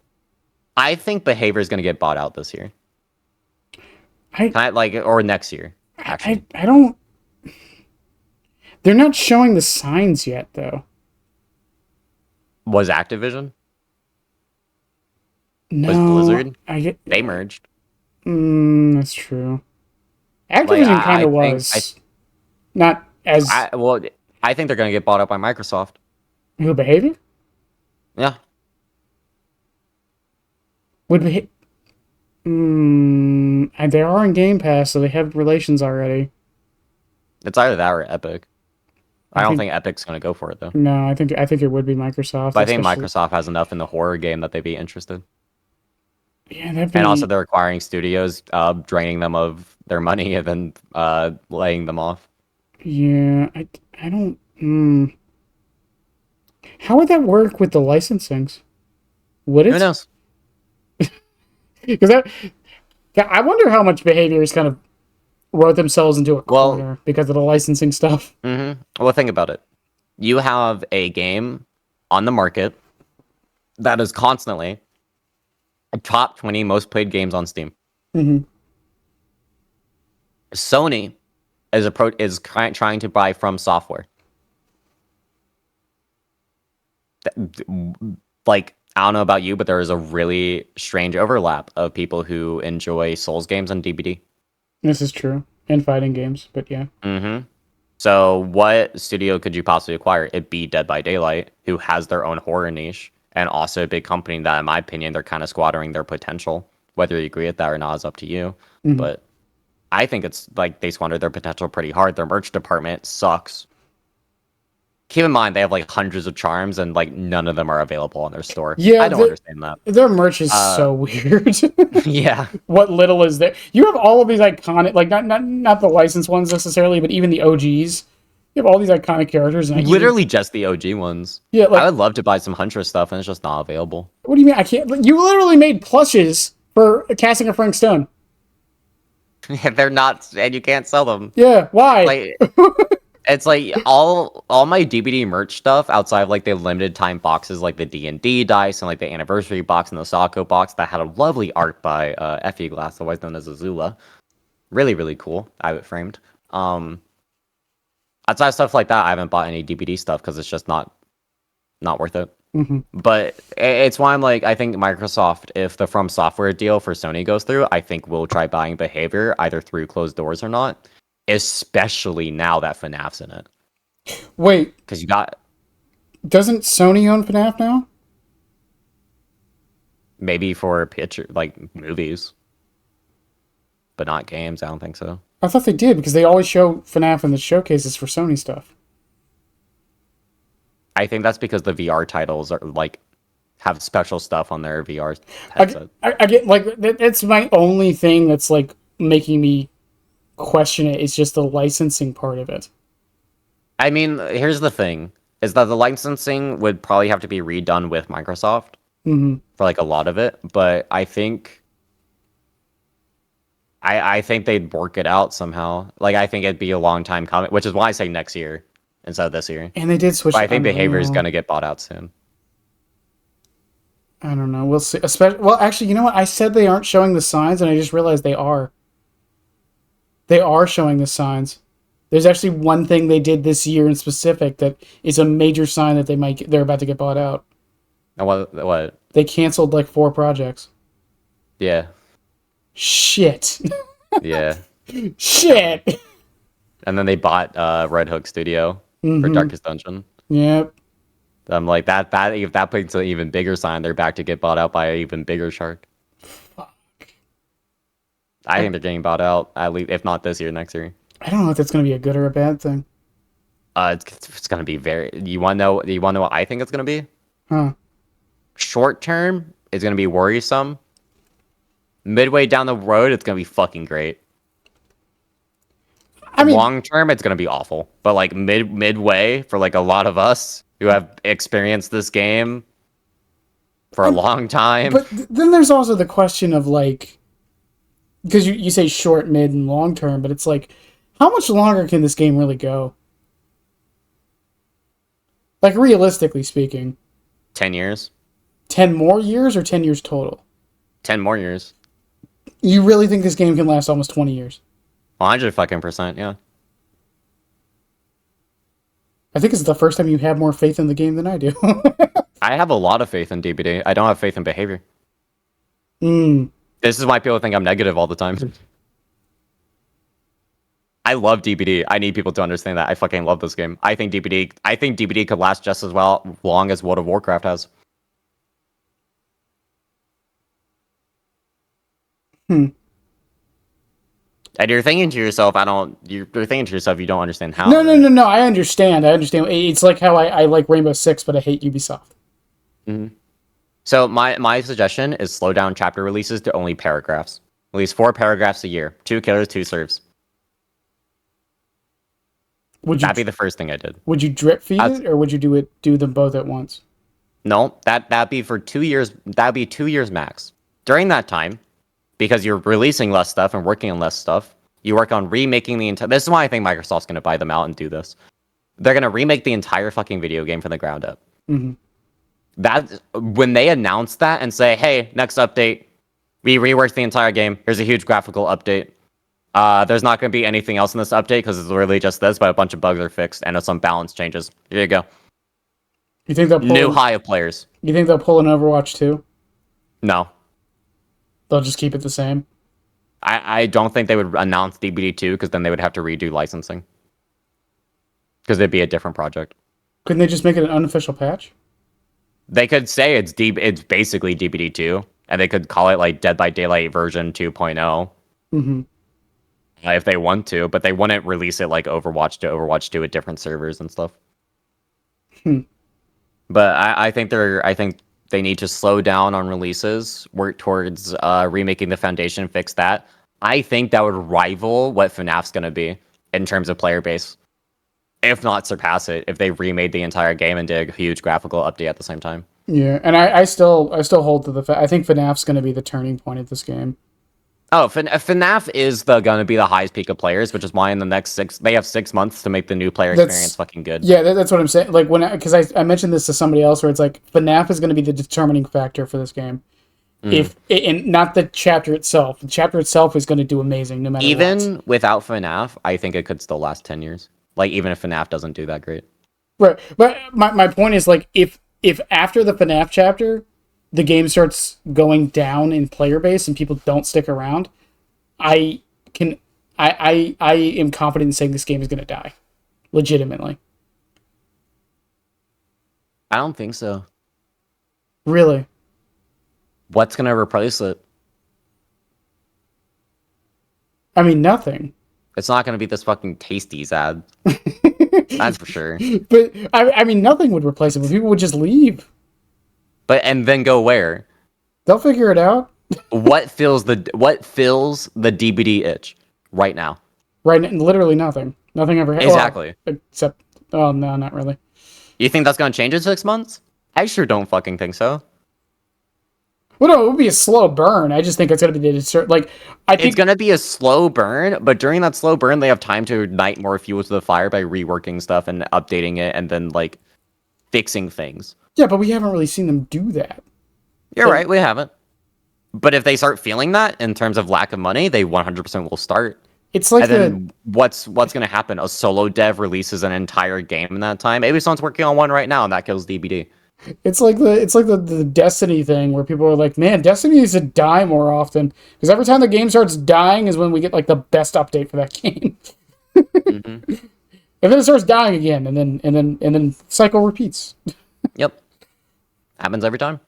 S2: I think behavior is gonna get bought out this year. Or next year. Actually,
S1: I don't. They're not showing the signs yet, though.
S2: Was Activision?
S1: No,
S2: was Blizzard? They merged.
S1: That's true. Activision kind of was. Not as.
S2: I think they're gonna get bought up by Microsoft.
S1: Who, Behavior?
S2: Yeah.
S1: Would be. And they are in Game Pass, so they have relations already.
S2: It's either that or Epic. I
S1: I
S2: don't
S1: think
S2: think Epic's gonna go for it though.
S1: no, I think it would be Microsoft,
S2: But I think
S1: especially.
S2: Microsoft has enough in the horror game that they'd be interested.
S1: Yeah, that'd
S2: And also
S1: be.
S2: they're acquiring studios, draining them of their money and then laying them off.
S1: Yeah, I don't. How would that work with the licensings? Would
S2: Who
S1: it?
S2: knows?
S1: Because that. Yeah, I wonder how much behaviors kind of wrote themselves into a
S2: Well,
S1: corner because of the licensing stuff.
S2: well, think about it. You have a game on the market that is constantly a top 20 most played games on Steam.
S1: Hmm.
S2: Sony is trying to buy From Software. Like, I don't know about you, but there is a really strange overlap of people who enjoy Souls games and DBD.
S1: This is true. And fighting games, but yeah.
S2: So, what studio could you possibly acquire? It'd be Dead by Daylight, who has their own horror niche, and also a big company that, in my opinion, they're kind of squandering their potential. Whether you agree with that or not is up to you.
S1: Hmm.
S2: But I think it's like they squandered their potential pretty hard. Their merch department sucks. Keep in mind they have like hundreds of charms and like none of them are available on their store.
S1: Yeah,
S2: I don't understand that.
S1: their merch is
S2: Uh,
S1: so weird.
S2: yeah,
S1: What little is there? You have all of these iconic, like not the licensed ones necessarily, but even the OGs. You have all these iconic characters, and
S2: literally just the OG ones.
S1: yeah,
S2: I
S1: like
S2: would love to buy some Huntress stuff and it's just not available.
S1: what do you mean? I can't. You literally made plushes for casting a Frank Stone.
S2: They're not, and you can't sell them.
S1: Yeah, why?
S2: Like it's like all my DBD merch stuff outside of like the limited time boxes, like the D&D dice and like the anniversary box and the Sako box that had a lovely art by Effie Glass, otherwise known as Azula. Really, really cool. I have it framed. Outside of stuff like that, I haven't bought any DBD stuff because it's just not worth it.
S1: Hmm.
S2: But it's why I'm like, I think Microsoft, if the From Software deal for Sony goes through, I think we'll try buying Behavior either through closed doors or not. Especially now that FNAF's in it,
S1: Wait,
S2: because you got
S1: doesn't Sony own FNAF now?
S2: maybe for picture like movies, but not games. I don't think so.
S1: I thought they did because they always show FNAF in the showcases for Sony stuff.
S2: I think that's because the VR titles are like have special stuff on their VR
S1: I,
S2: headset.
S1: I get like that's my only thing that's like making me question it. It's just the licensing part of it.
S2: I mean, here's the thing: is that the licensing would probably have to be redone with Microsoft
S1: Hmm.
S2: for like a lot of it, but I think I think they'd work it out somehow. Like I think it'd be a long time coming, which is why I say next year instead of this year.
S1: And they did switch
S2: But
S1: to
S2: I think Behavior is
S1: Unreal.
S2: gonna get bought out soon.
S1: I don't know. We'll see. Especially, well, actually, you know what? I said they aren't showing the signs, and I just realized they are. They are showing the signs. There's actually one thing they did this year in specific that is a major sign that they're about to get bought out.
S2: And what?
S1: They canceled like 4 projects.
S2: Yeah,
S1: Shit.
S2: yeah.
S1: Shit.
S2: And then they bought Red Hook Studio for Darkest Dungeon.
S1: Yep.
S2: I'm like that if that puts an even bigger sign, they're back to get bought out by an even bigger shark. I think they're getting bought out at least, if not this year, next year.
S1: I don't know if that's going to be a good or a bad thing.
S2: It's gonna be very. You want to know? You want to know what I think it's gonna be?
S1: Huh.
S2: Short term, it's gonna be worrisome. Midway down the road, it's gonna be fucking great.
S1: I mean,
S2: Long term, it's gonna be awful. But like midway, for like a lot of us who have experienced this game for a long time,
S1: but then there's also the question of like, because you say short, mid, and long term, but it's like, how much longer can this game really go? Like, realistically speaking,
S2: 10 years,
S1: 10 more years or 10 years total?
S2: 10 more years,
S1: You really think this game can last almost 20 years?
S2: 100%, yeah.
S1: I think it's the first time you have more faith in the game than I do.
S2: I have a lot of faith in DBD. I don't have faith in Behavior.
S1: Mm.
S2: This is why people think I'm negative all the time. I love DBD. I need people to understand that. I fucking love this game. I think DBD could last just as long as World of Warcraft has.
S1: Hmm.
S2: And you're thinking to yourself, you're thinking to yourself, you don't understand how.
S1: No, no,
S2: Right?
S1: no, no. I understand. It's like how I like Rainbow Six, but I hate Ubisoft.
S2: Mm-hmm. So my suggestion is slow down chapter releases to only paragraphs. At least 4 paragraphs a year. 2 killers, 2 serves.
S1: Would you
S2: That'd be the first thing I did.
S1: would you drip feed
S2: That's,
S1: it, or would you do them both at once?
S2: no, that'd be for 2 years. That'd be 2 years max. During that time, because you're releasing less stuff and working on less stuff, you work on remaking the entire. This is why I think Microsoft's gonna buy them out and do this. They're gonna remake the entire fucking video game from the ground up.
S1: Mm-hmm.
S2: That when they announce that and say, "Hey, next update, we reworked the entire game. Here's a huge graphical update. There's not going to be anything else in this update because it's literally just this, but a bunch of bugs are fixed and some balance changes. Here you go.
S1: You think they'll pull
S2: New high of players.
S1: You think they'll pull an Overwatch 2?
S2: No,
S1: They'll just keep it the same.
S2: I don't think they would announce DBD 2 because then they would have to redo licensing because it'd be a different project.
S1: Couldn't they just make it an unofficial patch?
S2: They could say it's basically DBD 2, and they could call it like Dead by Daylight version 2.0.
S1: Mm-hmm.
S2: If they want to, but they wouldn't release it like Overwatch to Overwatch 2 at different servers and stuff.
S1: Hmm.
S2: But I think they need to slow down on releases, work towards remaking the foundation, fix that. I think that would rival what FNAF's gonna be in terms of player base, if not surpass it, if they remade the entire game and did a huge graphical update at the same time.
S1: Yeah, and I still hold to the fact I think FNAF's going to be the turning point of this game.
S2: Oh, FNAF is gonna be the highest peak of players, which is why in the next they have 6 months to make the new player experience fucking good.
S1: Yeah, that's what I'm saying. Like because I mentioned this to somebody else, where it's like FNAF is going to be the determining factor for this game. And not the chapter itself. The chapter itself is going to do amazing no matter what.
S2: Even without FNAF, I think it could still last 10 years. Like even if FNAF doesn't do that great.
S1: Right, but my point is like if after the FNAF chapter, the game starts going down in player base and people don't stick around, I am confident in saying this game is going to die, legitimately.
S2: I don't think so.
S1: Really?
S2: What's going to replace it?
S1: I mean, nothing.
S2: It's not going to be this fucking Tasties ad. That's for sure.
S1: But I mean, nothing would replace it. But people would just leave.
S2: And then go where?
S1: They'll figure it out.
S2: What fills the DBD itch right now?
S1: Right, literally nothing. Nothing ever.
S2: Exactly.
S1: Well, except, oh no, not really.
S2: You think that's going to change in 6 months? I sure don't fucking think so.
S1: Well, no, it would be a slow burn. I just think it's going to be
S2: It's going to be a slow burn, but during that slow burn, they have time to ignite more fuel to the fire by reworking stuff and updating it, and then like fixing things.
S1: Yeah, but we haven't really seen them do that.
S2: You're right, we haven't. But if they start feeling that in terms of lack of money, they 100% will start.
S1: It's like
S2: then what's going to happen? A solo dev releases an entire game in that time. Maybe someone's working on one right now, and that kills DBD.
S1: It's like the Destiny thing where people are like, man, Destiny needs to die more often because every time the game starts dying is when we get like the best update for that game. Mm-hmm. And then it starts dying again, and then cycle repeats.
S2: Yep, happens every time.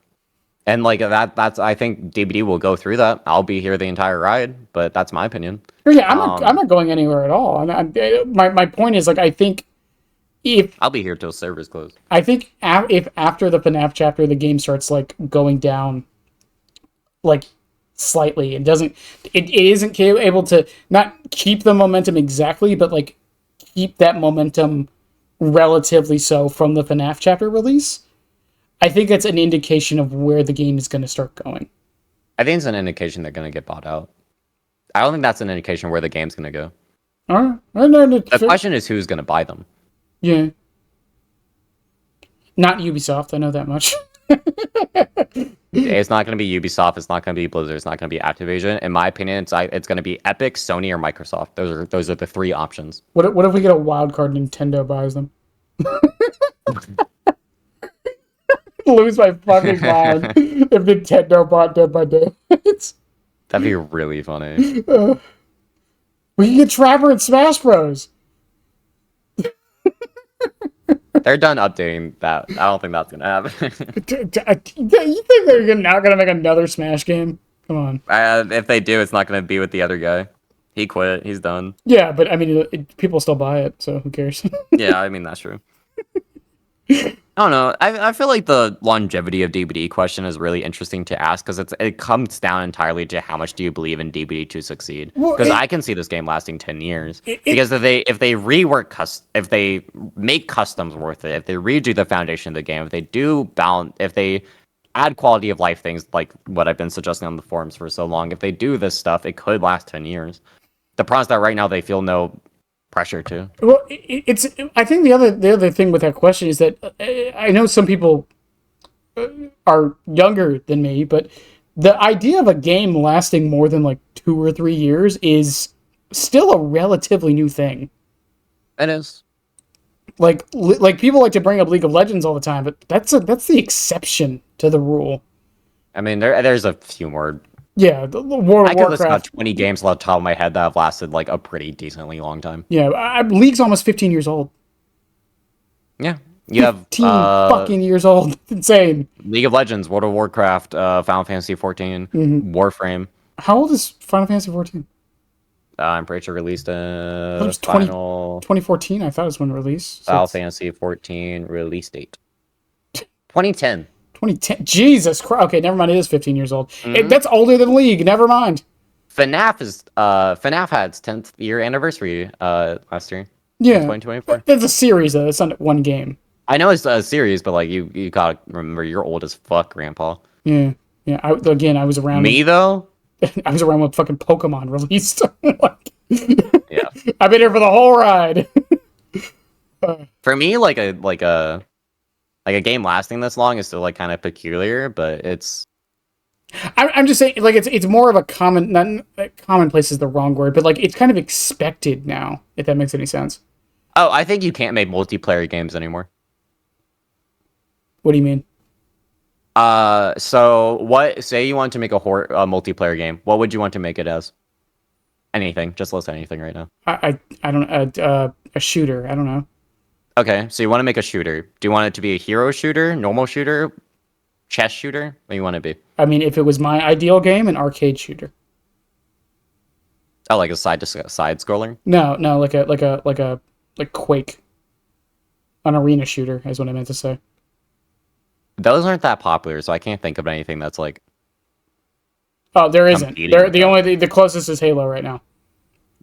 S2: And like that's I think DBD will go through that. I'll be here the entire ride, but that's my opinion.
S1: Yeah, I'm not going anywhere at all. My point is like I think if
S2: I'll be here till servers close.
S1: I think if after the FNAF chapter the game starts like going down, like slightly, it isn't able to not keep the momentum exactly, but like keep that momentum relatively so from the FNAF chapter release. I think that's an indication of where the game is going to start going.
S2: I think it's an indication they're going to get bought out. I don't think that's an indication where the game's going to go.
S1: All right.
S2: The question is who's going to buy them.
S1: Yeah. Not Ubisoft, I know that much.
S2: It's not going to be Ubisoft. It's not going to be Blizzard. It's not going to be Activision. In my opinion, it's going to be Epic, Sony, or Microsoft. Those are the 3 options.
S1: What if we get a wild card? Nintendo buys them. Lose my fucking mind if Nintendo bought Dead by Daylight.
S2: That'd be really funny.
S1: We can get Trapper and Smash Bros.
S2: They're done updating that. I don't think that's gonna happen.
S1: You think they're not gonna make another Smash game? Come on.
S2: If they do, it's not going to be with the other guy. He quit. He's done.
S1: Yeah, but I mean, people still buy it, so who cares?
S2: Yeah, I mean, that's true. I don't know. I feel like the longevity of DBD question is really interesting to ask because it comes down entirely to how much do you believe in DBD to succeed.
S1: Well,
S2: Because I can see this game lasting 10 years.
S1: It-
S2: Because if they rework if they make customs worth it, if they redo the foundation of the game, if they do balance, if they add quality of life things like what I've been suggesting on the forums for so long, if they do this stuff, it could last 10 years. The problem is that right now they feel no pressure to.
S1: Well, it's. I think the other thing with that question is that I know some people are younger than me, but the idea of a game lasting more than like 2 or 3 years is still a relatively new thing.
S2: It is.
S1: Like people like to bring up League of Legends all the time, but that's the exception to the rule.
S2: I mean, there's a few more.
S1: Yeah, the World
S2: I
S1: of
S2: could list about
S1: Warcraft.
S2: 20 games off the top of my head that have lasted like a pretty decently long time.
S1: Yeah, League's almost 15 years old.
S2: Yeah. You have
S1: 15 fucking years old. It's insane.
S2: League of Legends, World of Warcraft, Final Fantasy 14, Warframe.
S1: How old is Final Fantasy 14?
S2: I'm pretty sure released
S1: It
S2: a
S1: was 20
S2: final
S1: 2014, I thought it was when it released. So
S2: Final
S1: it's
S2: Fantasy 14 release date. 2010.
S1: 2010. Jesus Christ. Okay, never mind. It is 15 years old.
S2: Mm-hmm.
S1: That's older than League. Never mind.
S2: FNAF had its 10th year anniversary last year.
S1: Yeah.
S2: 2024.
S1: That's a series, though. It's not one game.
S2: I know it's a series, but like you gotta remember you're old as fuck, Grandpa.
S1: Yeah. Yeah. I was around.
S2: Me though?
S1: I was around when fucking Pokemon released.
S2: Yeah.
S1: I've been here for the whole ride.
S2: For me, like a game lasting this long is still like kind of peculiar, but it's
S1: I'm just saying, like, it's more of a commonplace is the wrong word, but like it's kind of expected now, if that makes any sense.
S2: oh, I think you can't make multiplayer games anymore.
S1: What do you mean?
S2: So what? Say you want to make a multiplayer game. What would you want to make it as? Anything. Just list anything right now.
S1: I don't know. A shooter. I don't know.
S2: Okay, so you want to make a shooter. Do you want it to be a hero shooter, normal shooter, chess shooter? What do you want to be?
S1: I mean, if it was my ideal game, an arcade shooter.
S2: Oh, like a side scroller?
S1: No, like Quake. An arena shooter is what I meant to say.
S2: Those aren't that popular, so I can't think of anything that's like.
S1: Oh, there isn't.
S2: Competing
S1: There,
S2: with
S1: the
S2: them.
S1: only the closest is Halo right now.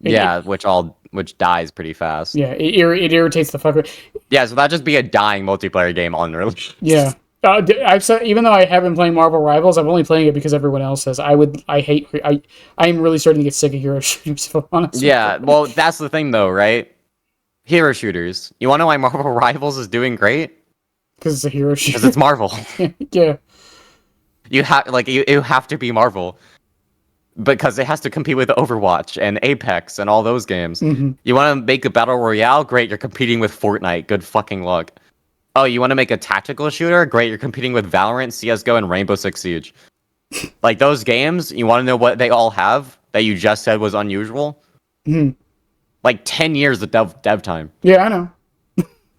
S2: Yeah, which dies pretty fast.
S1: Yeah, it irritates the fuck out.
S2: Yeah, so that'd just be a dying multiplayer game on release.
S1: Yeah. I've said, even though I have been playing Marvel Rivals, I'm only playing it because everyone else says. I am really starting to get sick of hero shooters, if I'm honest.
S2: Yeah, well, that's the thing though, right? Hero shooters. You want to know why Marvel Rivals is doing great?
S1: Because it's a hero
S2: Because
S1: shooter.
S2: it's Marvel.
S1: Yeah.
S2: You have to be Marvel. Because it has to compete with Overwatch and Apex and all those games.
S1: Mm-hmm.
S2: You want to make a battle royale? Great, you're competing with Fortnite. Good fucking luck. Oh, you want to make a tactical shooter? Great, you're competing with Valorant, CS:GO, and Rainbow Six Siege. Like those games, you want to know what they all have that you just said was unusual?
S1: Mm-hmm.
S2: Like 10 years of dev time.
S1: Yeah, I know.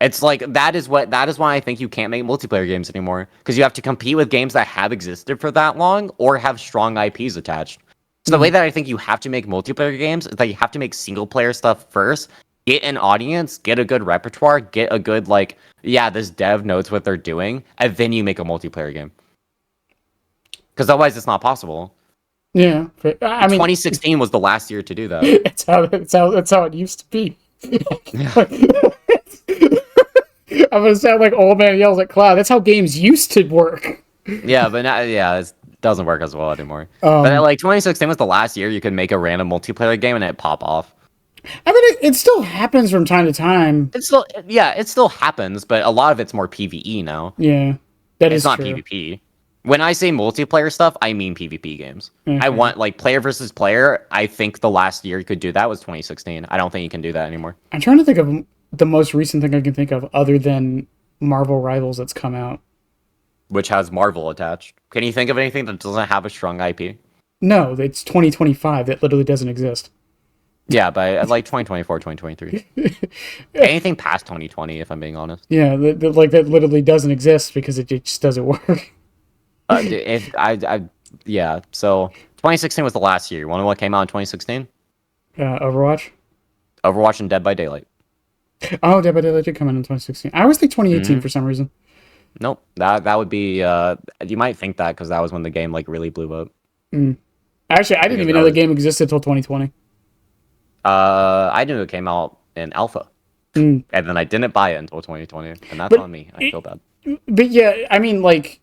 S2: It's like that is why I think you can't make multiplayer games anymore because you have to compete with games that have existed for that long or have strong IPs attached. So the way that I think you have to make multiplayer games is that you have to make single player stuff first, get an audience, get a good repertoire, get a good this dev knows what they're doing, and then you make a multiplayer game. Because otherwise it's not possible.
S1: Yeah. I mean,
S2: 2016 was the last year to do that.
S1: that's how it used to be. I'm gonna sound like old man yells at cloud. That's how games used to work.
S2: Yeah, but now, it doesn't work as well anymore. But 2016 was the last year you could make a random multiplayer game and it pop off.
S1: I mean, it still happens from time to time.
S2: It still happens, but a lot of it's more PvE now.
S1: Yeah, that
S2: It's
S1: is
S2: not
S1: true.
S2: PvP. When I say multiplayer stuff, I mean PvP games.
S1: Okay.
S2: I want player versus player. I think the last year you could do that was 2016. I don't think you can do that anymore.
S1: I'm trying to think of the most recent thing I can think of other than Marvel Rivals that's come out.
S2: Which has Marvel attached. Can you think of anything that doesn't have a strong IP?
S1: No, it's 2025. That literally doesn't exist.
S2: Yeah, but I like 2024, 2023. Anything past 2020, if I'm being honest.
S1: Yeah, that literally doesn't exist because it just doesn't work.
S2: So 2016 was the last year. You want to know what came out in 2016?
S1: Overwatch.
S2: Overwatch and Dead by Daylight.
S1: Oh, Dead by Daylight did come in 2016. I always think 2018 for some reason.
S2: Nope. That would be. You might think that because that was when the game like really blew up.
S1: Actually, I didn't even know the game existed until 2020.
S2: I knew it came out in alpha, and then I didn't buy it until 2020, and that's on me. I feel bad.
S1: But yeah, I mean, like,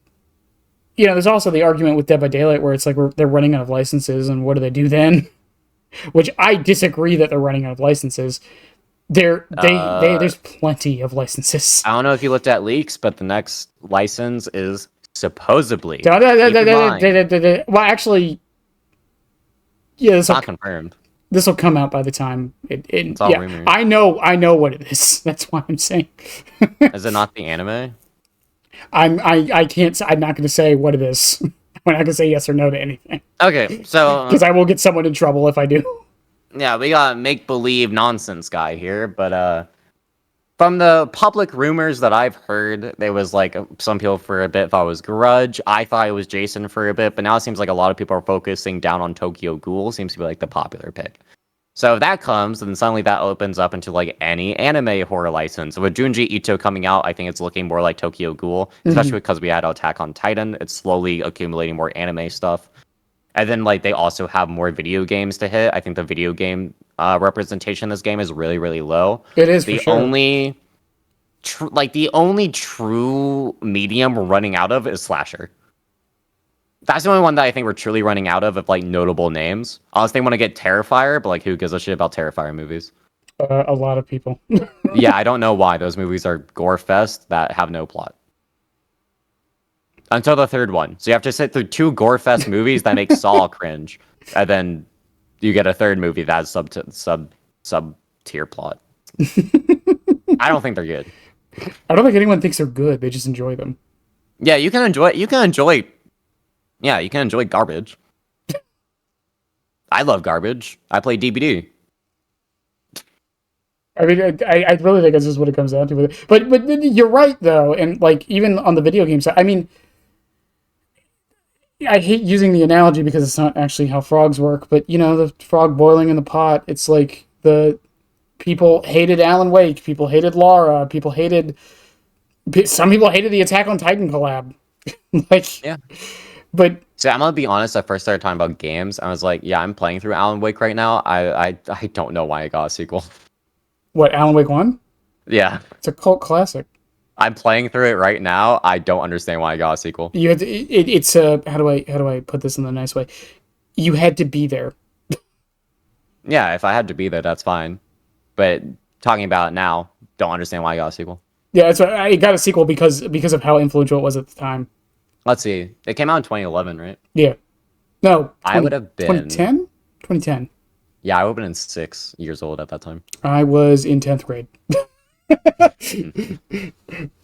S1: there's also the argument with Dead by Daylight where it's like they're running out of licenses, and what do they do then? Which I disagree that they're running out of licenses. There's plenty of licenses.
S2: I don't know if you looked at leaks, but the next license is supposedly.
S1: Well, actually, yeah,
S2: it's not confirmed.
S1: This will come out by the time
S2: it's all rumors.
S1: I know what it is. That's why I'm saying.
S2: Is it not the anime?
S1: I can't. I'm not going to say what it is. I'm not going to say yes or no to anything.
S2: Okay, so
S1: because I will get someone in trouble if I do.
S2: Yeah, we got make believe nonsense guy here, but from the public rumors that I've heard, there was like some people for a bit thought it was Grudge. I thought it was Jason for a bit, but now it seems like a lot of people are focusing down on Tokyo Ghoul. Seems to be like the popular pick. So if that comes, then suddenly that opens up into like any anime horror license. So with Junji Ito coming out, I think it's looking more like Tokyo Ghoul, especially because we had Attack on Titan. It's slowly accumulating more anime stuff. And then like they also have more video games to hit. I think the video game representation in this game is really, really low.
S1: It is
S2: the
S1: for sure.
S2: only the only true medium we're running out of is slasher. That's the only one that I think we're truly running out of like notable names. Unless they want to get Terrifier, but like who gives a shit about Terrifier movies?
S1: A lot of people.
S2: Yeah, I don't know why those movies are gore fest that have no plot. Until the third one. So you have to sit through 2 gore fest movies that make Saw cringe. And then you get a third movie that has sub tier plot. I don't think they're good.
S1: I don't think anyone thinks they're good. They just enjoy them.
S2: Yeah, you can enjoy garbage. I love garbage. I play DBD.
S1: I mean, I really think that's just what it comes down to with it. But you're right though, and like even on the video game side, I mean, I hate using the analogy because it's not actually how frogs work. But the frog boiling in the pot. It's like the people hated Alan Wake, people hated Lara, some people hated the Attack on Titan collab.
S2: Yeah.
S1: But
S2: so I'm gonna be honest. I first started talking about games. I was like, yeah, I'm playing through Alan Wake right now. I don't know why I got a sequel.
S1: What, Alan Wake 1?
S2: Yeah.
S1: It's a cult classic.
S2: I'm playing through it right now. I don't understand why I got a sequel.
S1: You had to, it's how do I put this in the nice way? You had to be there.
S2: Yeah, if I had to be there, that's fine. But talking about it now, don't understand why I got a sequel.
S1: Yeah, that's why I got a sequel because of how influential it was at the time.
S2: Let's see. It came out in 2011, right?
S1: Yeah. No.
S2: I would have been
S1: 2010? 2010.
S2: Yeah, I would have been 6 years old at that time.
S1: I was in 10th grade.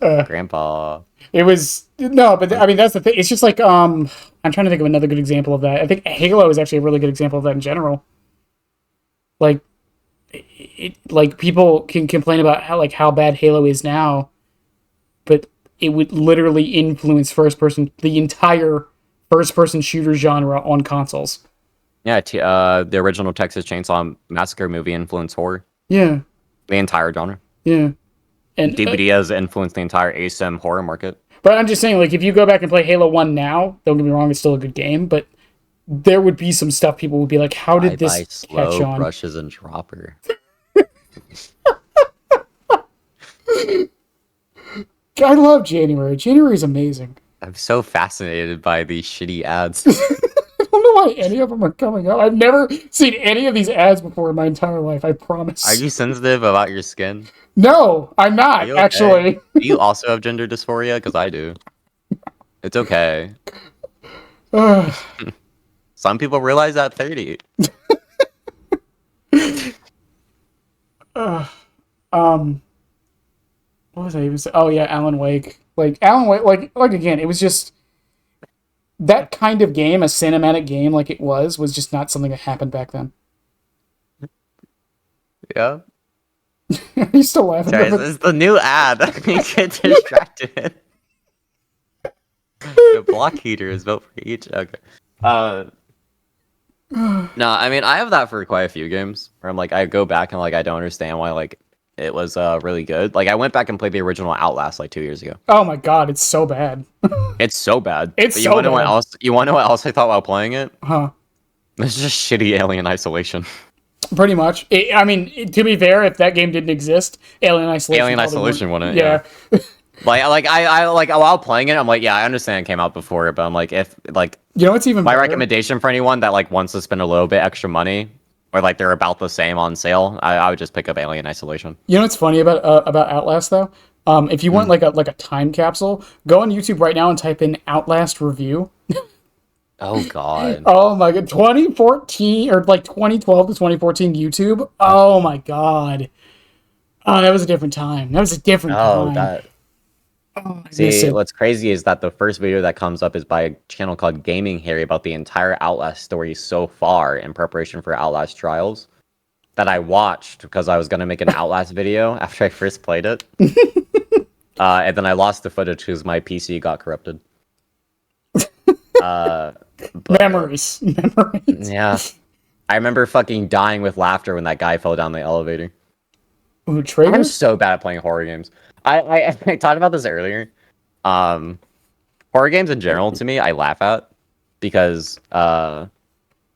S2: Grandpa.
S1: It was but I mean that's the thing. It's just like I'm trying to think of another good example of that. I think Halo is actually a really good example of that in general. Like like people can complain about how bad Halo is now, but it would literally influence the entire first person shooter genre on consoles.
S2: Yeah, the original Texas Chainsaw Massacre movie influenced horror.
S1: Yeah.
S2: The entire genre.
S1: Yeah. And
S2: DBD has influenced the entire ASM horror market.
S1: But I'm just saying, like, if you go back and play Halo 1 now, don't get me wrong, it's still a good game, but there would be some stuff people would be like, how did this catch on?
S2: Brushes and dropper.
S1: I love January. January is amazing.
S2: I'm so fascinated by these shitty ads.
S1: I don't know why any of them are coming up. I've never seen any of these ads before in my entire life, I promise.
S2: Are you sensitive about your skin?
S1: No, I'm not,
S2: okay?
S1: actually.
S2: Do you also have gender dysphoria? Because I do. It's okay. Some people realize at 30.
S1: What was I even saying? Oh yeah, Alan Wake. Like Alan Wake, like again, it was just that kind of game, a cinematic game like it was just not something that happened back then.
S2: Yeah.
S1: Are you still laughing?
S2: Sorry, this is the new ad. I get distracted. The block heater is built for each. Okay. No, I mean I have that for quite a few games where I'm like I go back and like I don't understand why like it was really good. Like I went back and played the original Outlast like 2 years ago.
S1: Oh my god, it's so bad.
S2: It's so bad.
S1: It's
S2: But you
S1: so
S2: want to know what
S1: bad.
S2: else? You want to know what else I thought while playing it?
S1: Huh.
S2: It's just shitty Alien Isolation.
S1: Pretty much. I mean, to be fair, if that game didn't exist, Alien Isolation.
S2: Alien
S1: probably
S2: Isolation
S1: wouldn't.
S2: wouldn't. Yeah. I like while playing it, I'm like, yeah, I understand it came out before, but I'm like, if like
S1: You know what's even
S2: my
S1: better?
S2: recommendation for anyone that like wants to spend a little bit extra money, or like they're about the same on sale, I would just pick up Alien Isolation.
S1: You know what's funny about Outlast though? If you want like a time capsule, go on YouTube right now and type in Outlast review.
S2: Oh god.
S1: Oh my god, 2014 or like 2012 to 2014 YouTube. Oh my god. Oh, that was a different time. That was a different
S2: Oh,
S1: time.
S2: that.
S1: Oh, I miss
S2: See,
S1: it.
S2: what's crazy is that the first video that comes up is by a channel called Gaming Harry about the entire Outlast story so far in preparation for Outlast Trials that I watched because I was gonna make an Outlast video after I first played it. And then I lost the footage because my PC got corrupted. But,
S1: Memories. Memories.
S2: yeah. I remember fucking dying with laughter when that guy fell down the elevator.
S1: Ooh,
S2: I'm
S1: trailers?
S2: so bad at playing horror games. I talked about this earlier. Horror games in general to me, I laugh at because I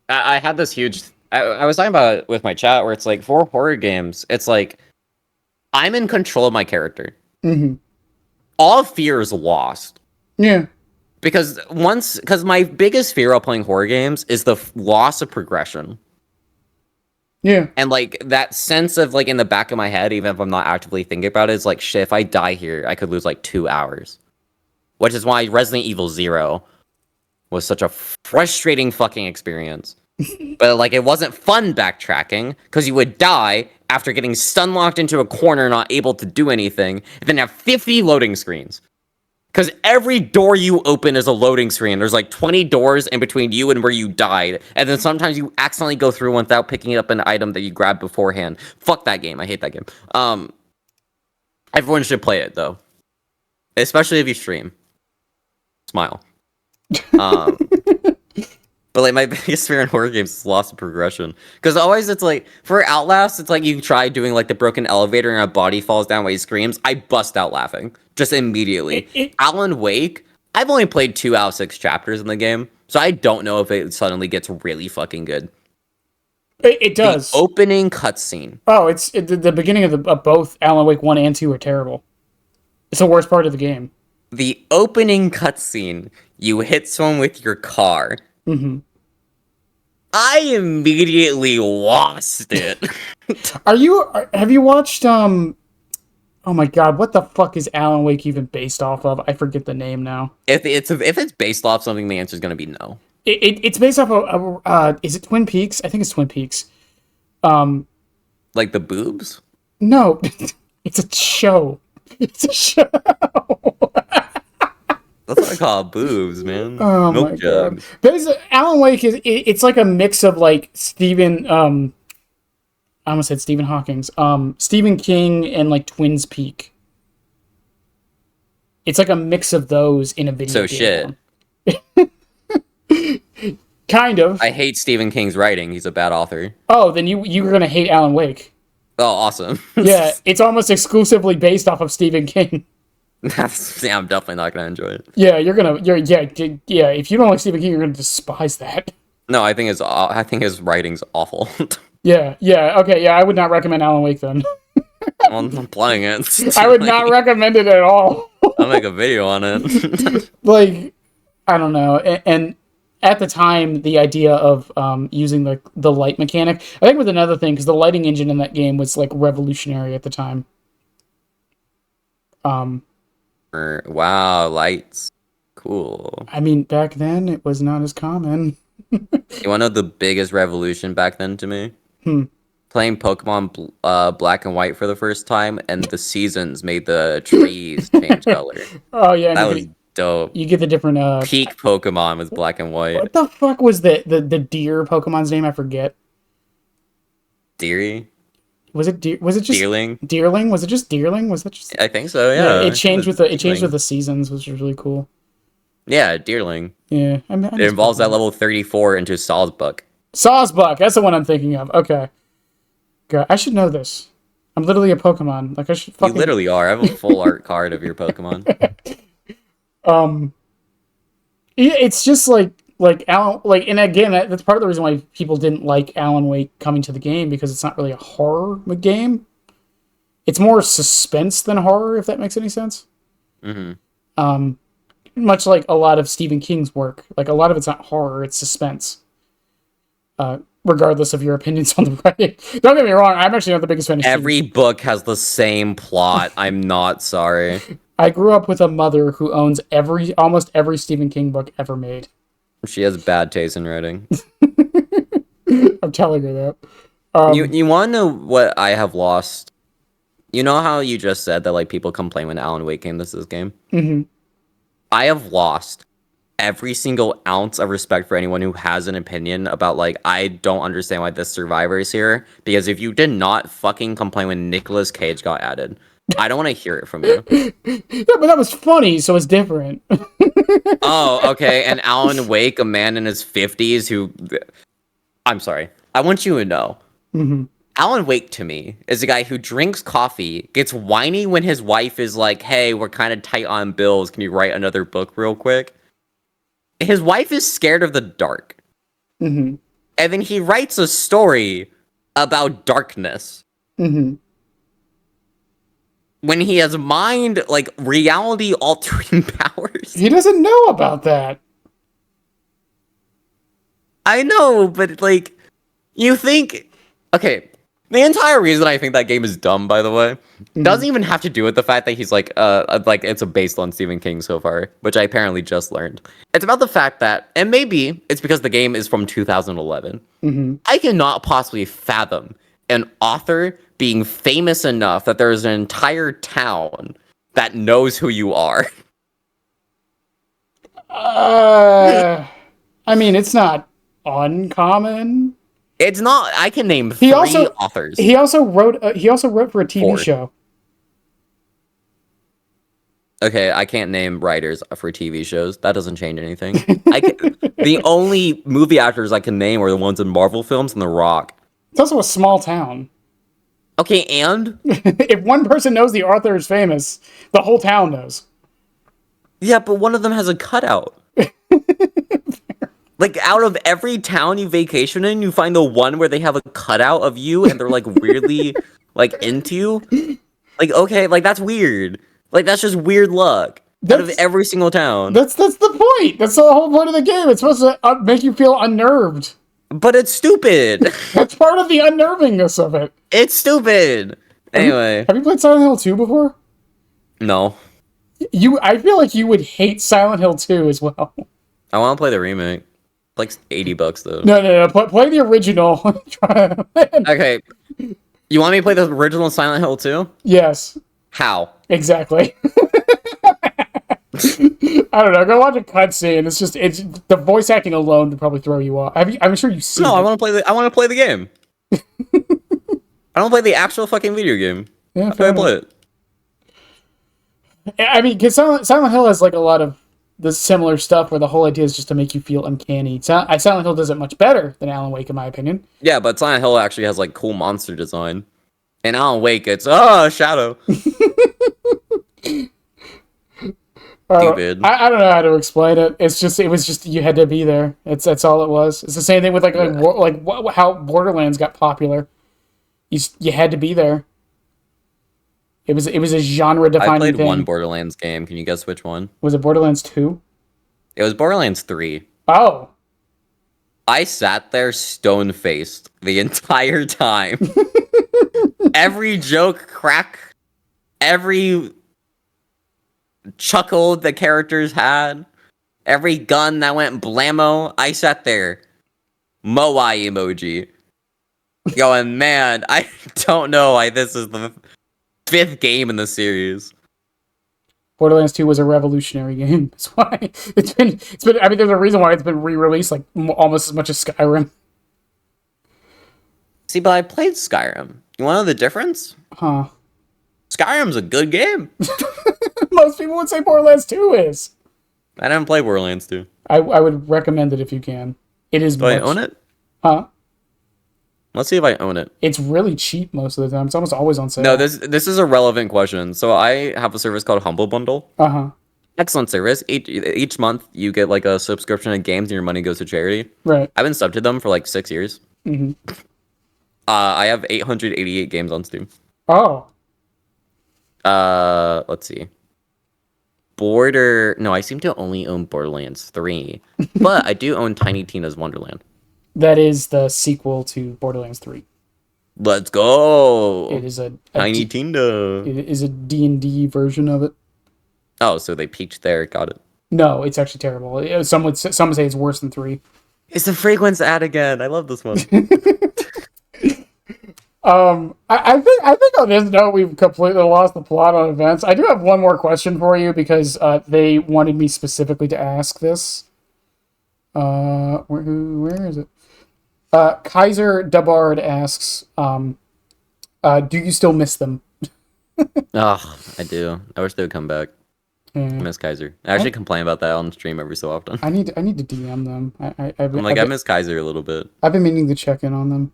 S2: had this huge. I was talking about it with my chat where it's like for horror games, it's like I'm in control of my character.
S1: Mm-hmm.
S2: All fear is lost.
S1: Yeah.
S2: Because my biggest fear of playing horror games is the loss of progression.
S1: Yeah.
S2: And like that sense of like in the back of my head, even if I'm not actively thinking about it, is like shit, if I die here, I could lose like 2 hours. Which is why Resident Evil 0 was such a frustrating fucking experience. But like it wasn't fun backtracking, because you would die after getting stun locked into a corner, not able to do anything, and then have 50 loading screens. Because every door you open is a loading screen. There's like 20 doors in between you and where you died. And then sometimes you accidentally go through one without picking up an item that you grabbed beforehand. Fuck that game. I hate that game. Everyone should play it, though. Especially if you stream. Smile. But like my biggest fear in horror games is loss of progression. Because always it's like, for Outlast, it's like you try doing like the broken elevator and a body falls down while he screams. I bust out laughing. Just immediately. Alan Wake, I've only played 2 out of 6 chapters in the game. So I don't know if it suddenly gets really fucking good.
S1: It does.
S2: The opening cutscene.
S1: Oh, the beginning of both Alan Wake 1 and 2 are terrible. It's the worst part of the game.
S2: The opening cutscene, you hit someone with your car.
S1: Mm-hmm.
S2: I immediately lost it.
S1: Have you watched oh my god, what the fuck is Alan Wake even based off of? I forget the name now.
S2: If it's based off something, the answer is going to be no.
S1: It's based off of is it Twin Peaks? I think it's Twin Peaks.
S2: Like the boobs?
S1: No, it's a show. It's a show.
S2: That's what I call boobs, man.
S1: Oh
S2: Milk
S1: my
S2: jugs.
S1: god. Basically, Alan Wake it's like a mix of like Stephen I almost said Stephen Hawking's Stephen King and like Twin Peaks. It's like a mix of those in a video game.
S2: So shit.
S1: Kind of.
S2: I hate Stephen King's writing. He's a bad author.
S1: Oh, then you're gonna hate Alan Wake.
S2: Oh, awesome.
S1: Yeah, it's almost exclusively based off of Stephen King.
S2: Yeah, I'm definitely not gonna enjoy it.
S1: Yeah, yeah. If you don't like Stephen King, you're gonna despise that.
S2: No, I think his writing's awful.
S1: Yeah. Okay, yeah. I would not recommend Alan Wake then.
S2: I'm playing it.
S1: I would not recommend it at all.
S2: I'll make a video on it.
S1: Like, I don't know. And at the time, the idea of using the light mechanic, I think was another thing, because the lighting engine in that game was like revolutionary at the time.
S2: Wow, lights. Cool.
S1: I mean, back then it was not as common.
S2: You want to know the biggest revolution back then to me? Playing Pokemon Black and White for the first time, and the seasons made the trees change color.
S1: Oh yeah,
S2: That was dope.
S1: you get the different
S2: Peak Pokemon was Black and White.
S1: What the fuck was the deer Pokemon's name? I forget.
S2: Deary?
S1: Was it was it just
S2: Deerling?
S1: Deerling? Was it just Deerling? Was that just
S2: I think so, yeah.
S1: it changed with the seasons, which was really cool.
S2: Yeah, Deerling.
S1: Yeah,
S2: It involves that level 34 into Salzbuck.
S1: Sawsbuck. That's the one I'm thinking of. Okay. God, I should know this. I'm literally a Pokemon. Like I should
S2: You
S1: fucking.
S2: literally are. I have a full art card of your Pokemon.
S1: Um. It's just like Alan. Like, and again, that's part of the reason why people didn't like Alan Wake coming to the game, because it's not really a horror game. It's more suspense than horror, if that makes any sense.
S2: Mm-hmm.
S1: Much like a lot of Stephen King's work. Like, a lot of it's not horror, it's suspense. Regardless of your opinions on the writing. Don't get me wrong, I'm actually not the biggest fan of
S2: Every book has the same plot. I'm not sorry.
S1: I grew up with a mother who owns almost every Stephen King book ever made.
S2: She has bad taste in writing.
S1: I'm telling her that.
S2: You want to know what I have lost? You know how you just said that like people complain when Alan Wake came to this game?
S1: Mm-hmm.
S2: I have lost every single ounce of respect for anyone who has an opinion about like, I don't understand why this survivor is here, because if you did not fucking complain when Nicolas Cage got added, I don't want to hear it from you.
S1: Yeah, but that was funny, so it's different.
S2: Oh, okay. And Alan Wake, a man in his 50s who... I'm sorry. I want you to know.
S1: Mm-hmm.
S2: Alan Wake, to me, is a guy who drinks coffee, gets whiny when his wife is like, hey, we're kind of tight on bills. Can you write another book real quick? His wife is scared of the dark.
S1: Mm-hmm.
S2: And then he writes a story about darkness.
S1: Mm-hmm.
S2: When he has mind, like, reality-altering powers.
S1: He doesn't know about that.
S2: I know, but, like, you think... Okay, the entire reason I think that game is dumb, by the way, doesn't even have to do with the fact that he's, like, it's based on Stephen King so far, which I apparently just learned. It's about the fact that, and maybe it's because the game is from 2011, I cannot possibly fathom an author being famous enough that there's an entire town that knows who you are.
S1: I mean, it's not uncommon.
S2: It's not. I can name three authors.
S1: He also wrote for a TV show.
S2: Okay, I can't name writers for TV shows. That doesn't change anything. The only movie actors I can name are the ones in Marvel films and The Rock.
S1: It's also a small town.
S2: Okay, and?
S1: If one person knows the author is famous, the whole town knows.
S2: Yeah, but one of them has a cutout. Like, out of every town you vacation in, you find the one where they have a cutout of you and they're, like, weirdly, like, into you. Like, okay, like, that's weird. Like, that's just weird luck. Out of every single town.
S1: That's the point. That's the whole point of the game. It's supposed to make you feel unnerved.
S2: But it's stupid.
S1: That's part of the unnervingness of it.
S2: It's stupid. Anyway.
S1: Have you played Silent Hill 2 before?
S2: No.
S1: I feel like you would hate Silent Hill 2 as well.
S2: I want to play the remake. Like $80 though.
S1: No. Play the original.
S2: Okay. You want me to play the original Silent Hill 2?
S1: Yes.
S2: How?
S1: Exactly. I don't know. Go watch a cutscene. It's the voice acting alone would probably throw you off. I'm sure you've seen.
S2: No,
S1: it.
S2: I want to play the game. I don't play the actual fucking video game.
S1: Yeah,
S2: How do I play it?
S1: I mean, because Silent Hill has like a lot of the similar stuff where the whole idea is just to make you feel uncanny. Silent Hill does it much better than Alan Wake, in my opinion.
S2: Yeah, but Silent Hill actually has like cool monster design. And Alan Wake, it's shadow. Stupid.
S1: I don't know how to explain it. It was just you had to be there. That's all it was. It's the same thing with how Borderlands got popular. You had to be there. It was a genre defining thing.
S2: I played one Borderlands game. Can you guess which one?
S1: Was it Borderlands 2?
S2: It was Borderlands 3.
S1: Oh.
S2: I sat there stone-faced the entire time. Every joke crack, every chuckle the characters had, every gun that went blammo, I sat there. Moai emoji. Going, man, I don't know why this is the 5th game in the series.
S1: Borderlands 2 was a revolutionary game. That's why it's been. I mean, there's a reason why it's been re-released like almost as much as Skyrim.
S2: See, but I played Skyrim. You want to know the difference?
S1: Huh.
S2: Skyrim's a good game.
S1: Most people would say Borderlands 2 is.
S2: I didn't play Borderlands 2.
S1: I would recommend it if you can. It is.
S2: Do I own it?
S1: Huh?
S2: Let's see if I own it.
S1: It's really cheap most of the time. It's almost always on sale.
S2: No, this is a relevant question. So I have a service called Humble Bundle.
S1: Uh-huh.
S2: Excellent service. Each month you get like a subscription to games and your money goes to charity.
S1: Right.
S2: I've been subbed to them for like 6 years.
S1: Mm-hmm.
S2: I have 888 games on Steam.
S1: Oh.
S2: Let's see. No, I seem to only own Borderlands 3, but I do own Tiny Tina's Wonderland.
S1: That is the sequel to Borderlands 3.
S2: Let's go.
S1: It is
S2: Tiny Tina.
S1: It is a D&D version of it.
S2: Oh, so they peaked there. Got it.
S1: No, it's actually terrible. Some would say it's worse than 3.
S2: It's the fragrance ad again. I love this one.
S1: I think on this note we've completely lost the plot on events. I do have one more question for you because they wanted me specifically to ask this. Where is it? Kaiser Dubbard asks, do you still miss them?
S2: Oh, I do. I wish they would come back.
S1: Yeah.
S2: I miss Kaiser. I actually complain about that on stream every so often.
S1: I need to DM them.
S2: I miss Kaiser a little bit.
S1: I've been meaning to check in on them.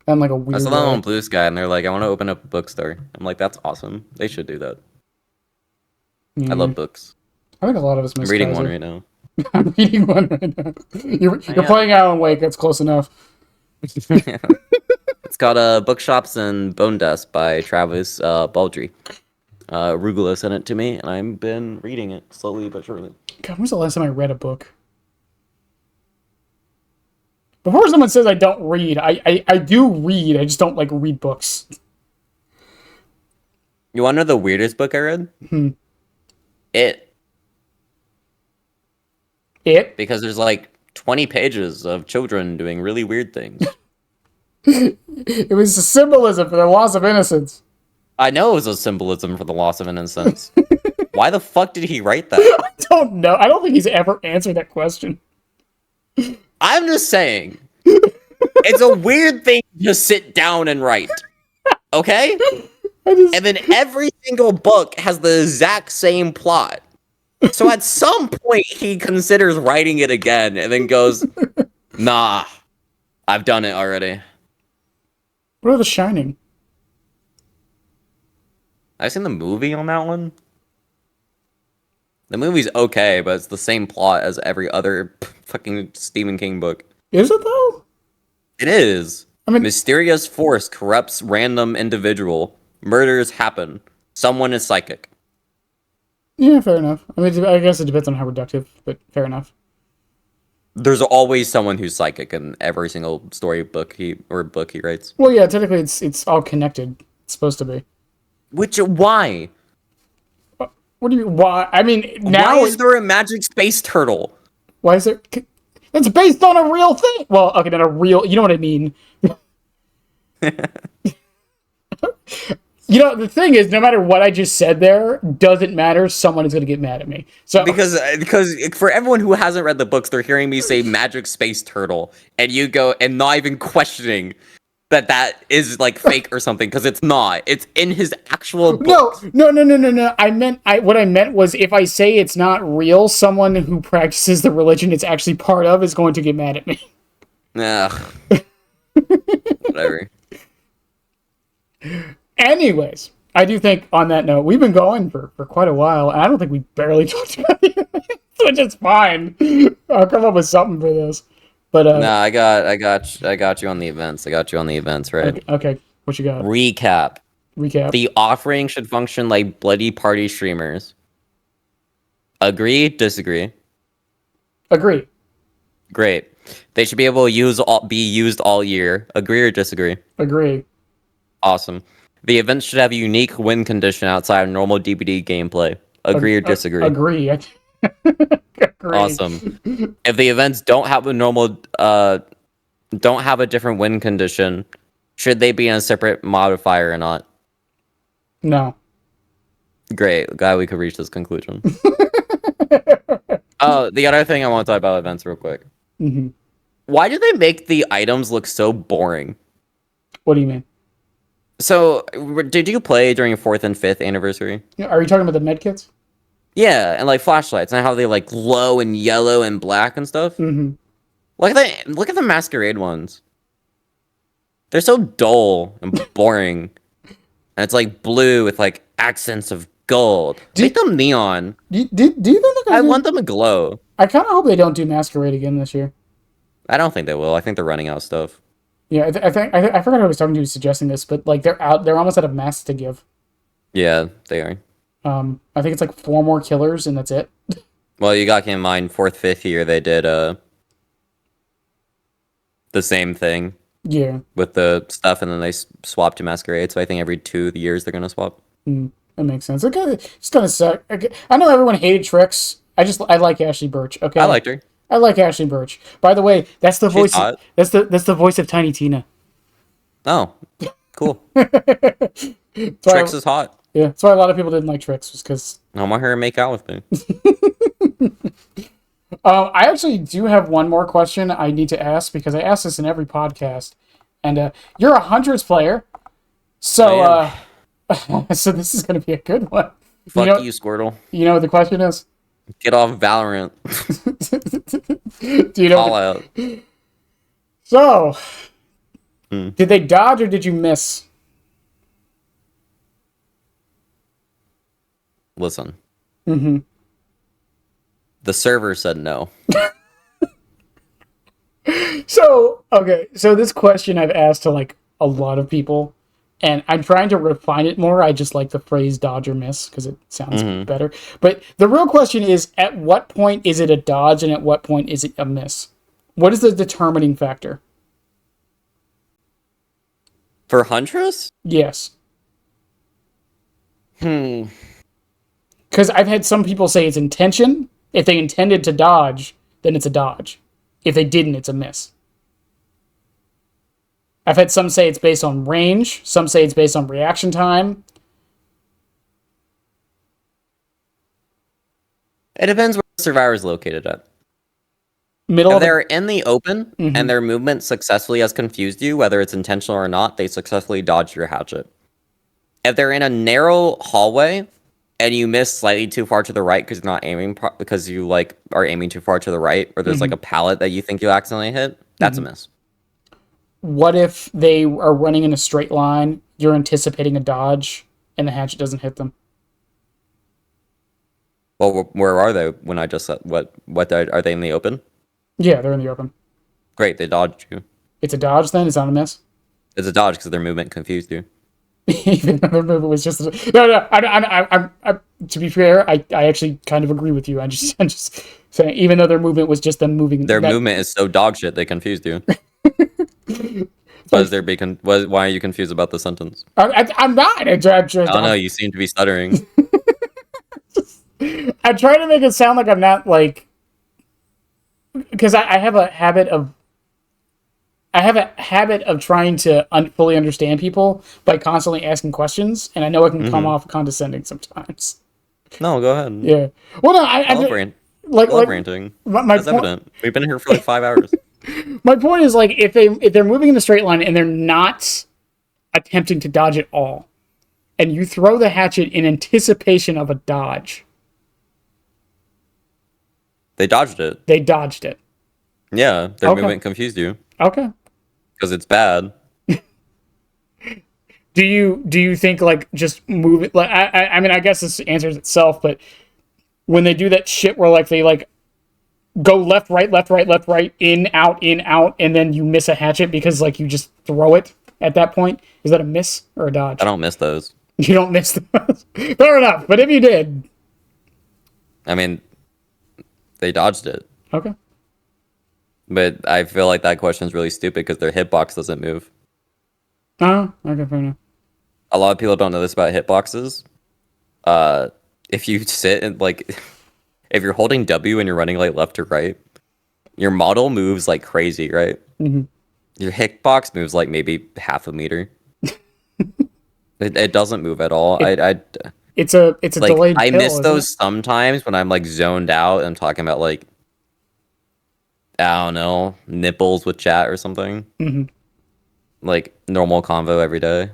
S1: And like a weird
S2: I saw them on Blue Sky, and they're like, I want to open up a bookstore. I'm like, that's awesome. They should do that.
S1: Yeah.
S2: I love books.
S1: I think a lot of us miss
S2: I'm reading
S1: Kaiser.
S2: one right now.
S1: I'm reading one right now. You're playing Alan Wake. That's close enough.
S2: It's called Bookshops and Bone Dust by Travis Baldry. Rugula sent it to me, and I've been reading it slowly but surely.
S1: God, when was the last time I read a book? Before someone says I don't read, I do read. I just don't like read books.
S2: You want to know the weirdest book I read? It. Because there's like 20 pages of children doing really weird things.
S1: It was a symbolism for the loss of innocence.
S2: I know it was a symbolism for the loss of innocence. Why the fuck did he write that?
S1: I don't know. I don't think he's ever answered that question.
S2: I'm just saying. It's a weird thing to sit down and write. Okay? And then every single book has the exact same plot. So at some point he considers writing it again and then goes, nah, I've done it already.
S1: What are The Shining?
S2: I've seen the movie on that one. The movie's okay, but it's the same plot as every other fucking Stephen King book.
S1: Is it though?
S2: It is.
S1: I mean,
S2: mysterious force corrupts random individual. Murders happen. Someone is psychic.
S1: Yeah, fair enough. I mean, I guess it depends on how reductive, but fair enough.
S2: There's always someone who's psychic in every single book he writes.
S1: Well, yeah, technically it's all connected. It's supposed to be.
S2: Why?
S1: What do you mean? Why? I mean, now
S2: why is there a magic space turtle?
S1: Why is there? It's based on a real thing. Well, okay, not a real. You know what I mean. You know, the thing is, no matter what I just said there, doesn't matter. Someone is going to get mad at me. So
S2: because for everyone who hasn't read the books, they're hearing me say magic space turtle, and you go and not even questioning that is like fake or something, because it's not. It's in his actual book.
S1: No. What I meant was, if I say it's not real, someone who practices the religion it's actually part of is going to get mad at me.
S2: Ugh. Whatever.
S1: Anyways, I do think on that note, we've been going for quite a while, and I don't think we barely talked about the events, which is fine. I'll come up with something for this. But
S2: no, I got you on the events. I got you on the events, right?
S1: Okay. What you got?
S2: Recap. The offering should function like bloody party streamers. Agree? Disagree?
S1: Agree.
S2: Great. They should be able to be used all year. Agree or disagree?
S1: Agree.
S2: Awesome. The events should have a unique win condition outside of normal DBD gameplay. Agree or disagree?
S1: Agree. Agree.
S2: Awesome. If the events don't have a different win condition, should they be in a separate modifier or not?
S1: No.
S2: Great. Glad we could reach this conclusion. Oh, the other thing I want to talk about events real quick.
S1: Mm-hmm.
S2: Why do they make the items look so boring?
S1: What do you mean?
S2: So, did you play during 4th and 5th anniversary?
S1: Are you talking about the med kits?
S2: Yeah, and like flashlights and how they like glow and yellow and black and stuff.
S1: Mm-hmm.
S2: Look at the masquerade ones. They're so dull and boring. And it's like blue with like accents of gold. Make them neon.
S1: Do you think
S2: I want them to glow.
S1: I kind of hope they don't do Masquerade again this year.
S2: I don't think they will. I think they're running out of stuff.
S1: Yeah, I forgot who I was talking to suggesting this, but like they're almost out of masks to give.
S2: Yeah, they are.
S1: I think it's like 4 more killers and that's it.
S2: Well, you got to keep in mind, 4th, 5th year, they did the same thing.
S1: Yeah.
S2: With the stuff, and then they swapped to Masquerade, so I think every 2 years they're going to swap.
S1: That makes sense. It's gonna suck. I know everyone hated Trix. I like Ashley Birch. Okay.
S2: I liked her.
S1: I like Ashley Birch. By the way, that's the voice.
S2: Hot.
S1: That's the voice of Tiny Tina.
S2: Oh, cool. Trix is hot.
S1: Yeah, that's why a lot of people didn't like Trix, was because
S2: I want her to make out with me.
S1: I actually do have one more question I need to ask, because I ask this in every podcast, and you're a Huntress player, so so this is gonna be a good one.
S2: Fuck you, Squirtle.
S1: You know what the question is?
S2: Get off Valorant.
S1: Do you know?
S2: Call out.
S1: So, did they dodge or did you miss?
S2: Listen. Mm-hmm. The server said no.
S1: So this question I've asked to like a lot of people, and I'm trying to refine it more. I just like the phrase dodge or miss because it sounds better. But the real question is, at what point is it a dodge and at what point is it a miss? What is the determining factor?
S2: For Huntress?
S1: Yes. Because I've had some people say it's intention. If they intended to dodge, then it's a dodge. If they didn't, it's a miss. I've had some say it's based on range. Some say it's based on reaction time.
S2: It depends where the survivor is located at.
S1: If
S2: they're in the open and their movement successfully has confused you, whether it's intentional or not, they successfully dodged your hatchet. If they're in a narrow hallway and you miss slightly too far to the right because you're not aiming because you like are aiming too far to the right, or there's like a pallet that you think you accidentally hit, that's a miss.
S1: What if they are running in a straight line, you're anticipating a dodge, and the hatchet doesn't hit them?
S2: Well, where are they when I just said, what are they in the open?
S1: Yeah, they're in the open.
S2: Great, they dodged you.
S1: It's a dodge then? It's not a miss?
S2: It's a dodge because their movement confused you.
S1: Even though their movement was just... No, I'm to be fair, I actually kind of agree with you. I'm just saying, even though their movement was just them moving...
S2: Their movement is so dog shit, they confused you. Why are you confused about the sentence?
S1: I'm not. I
S2: don't know. You seem to be stuttering.
S1: I'm trying to make it sound like I'm not like, because I have a habit of trying to fully understand people by constantly asking questions, and I know it can come off condescending sometimes.
S2: No, go ahead.
S1: Yeah. Well, no, I
S2: love ranting. That's evident. We've been here for like 5 hours.
S1: My point is, like, if they're moving in a straight line and they're not attempting to dodge at all, and you throw the hatchet in anticipation of a dodge,
S2: they dodged it.
S1: They dodged it.
S2: Yeah, their movement confused you.
S1: Okay.
S2: Because it's bad.
S1: Do you think like just move it? Like I mean, I guess this answers itself, but when they do that shit where like they like go left, right, in, out, and then you miss a hatchet because like you just throw it at that point, is that a miss or a dodge?
S2: I don't miss those.
S1: You don't miss those? Fair enough, but if you did...
S2: I mean, they dodged it.
S1: Okay.
S2: But I feel like that question is really stupid because their hitbox doesn't move.
S1: Oh, okay, fair enough.
S2: A lot of people don't know this about hitboxes. If you sit and like... If you're holding W and you're running like left to right, your model moves like crazy, right? Mm-hmm. Your hitbox moves like maybe half a meter. It doesn't move at all.
S1: It's a like, delayed.
S2: I miss those sometimes when I'm like zoned out and I'm talking about like, I don't know, nipples with chat or something. Mm-hmm. Like normal convo every day.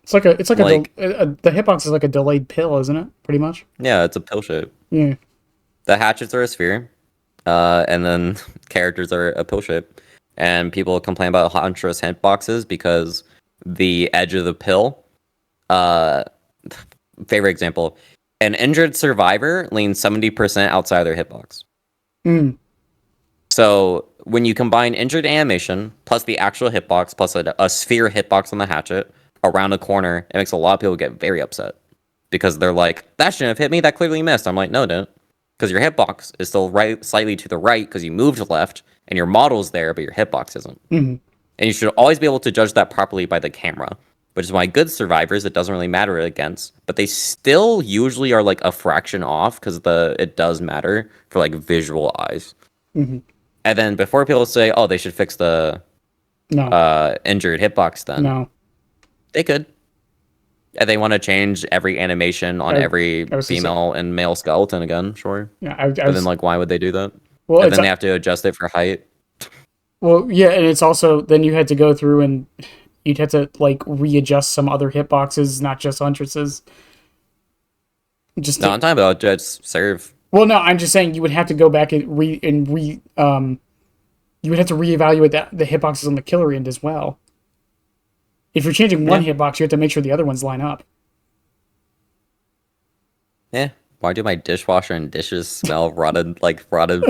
S1: It's like the hitbox is like a delayed pill, isn't it? Pretty much.
S2: Yeah, it's a pill shape.
S1: Yeah.
S2: The hatchets are a sphere, and then characters are a pill shape. And people complain about Huntress hitboxes because the edge of the pill. Favorite example: an injured survivor leans 70% outside their hitbox.
S1: Mm.
S2: So when you combine injured animation plus the actual hitbox plus a sphere hitbox on the hatchet around a corner, it makes a lot of people get very upset because they're like, "That shouldn't have hit me. That clearly missed." I'm like, "No, it didn't." Because your hitbox is still right, slightly to the right because you moved left, and your model's there, but your hitbox isn't.
S1: Mm-hmm.
S2: And you should always be able to judge that properly by the camera, which is why good survivors it doesn't really matter against, but they still usually are like a fraction off because it does matter for like visual eyes.
S1: Mm-hmm.
S2: And then before people say, "Oh, they should fix the injured hitbox," then
S1: No.
S2: they could. And they want to change every animation on every female and male skeleton again, sure.
S1: Yeah,
S2: but then like, why would they do that?
S1: Well,
S2: and then they have to adjust it for height.
S1: Well, yeah, and it's also then you had to go through and you'd have to like readjust some other hitboxes, not just Huntresses.
S2: No, I'm talking about just serve.
S1: Well, no, I'm just saying you would have to go back and you would have to reevaluate the hitboxes on the killer end as well. If you're changing one hitbox, you have to make sure the other ones line up.
S2: Yeah. Why do my dishwasher and dishes smell rotted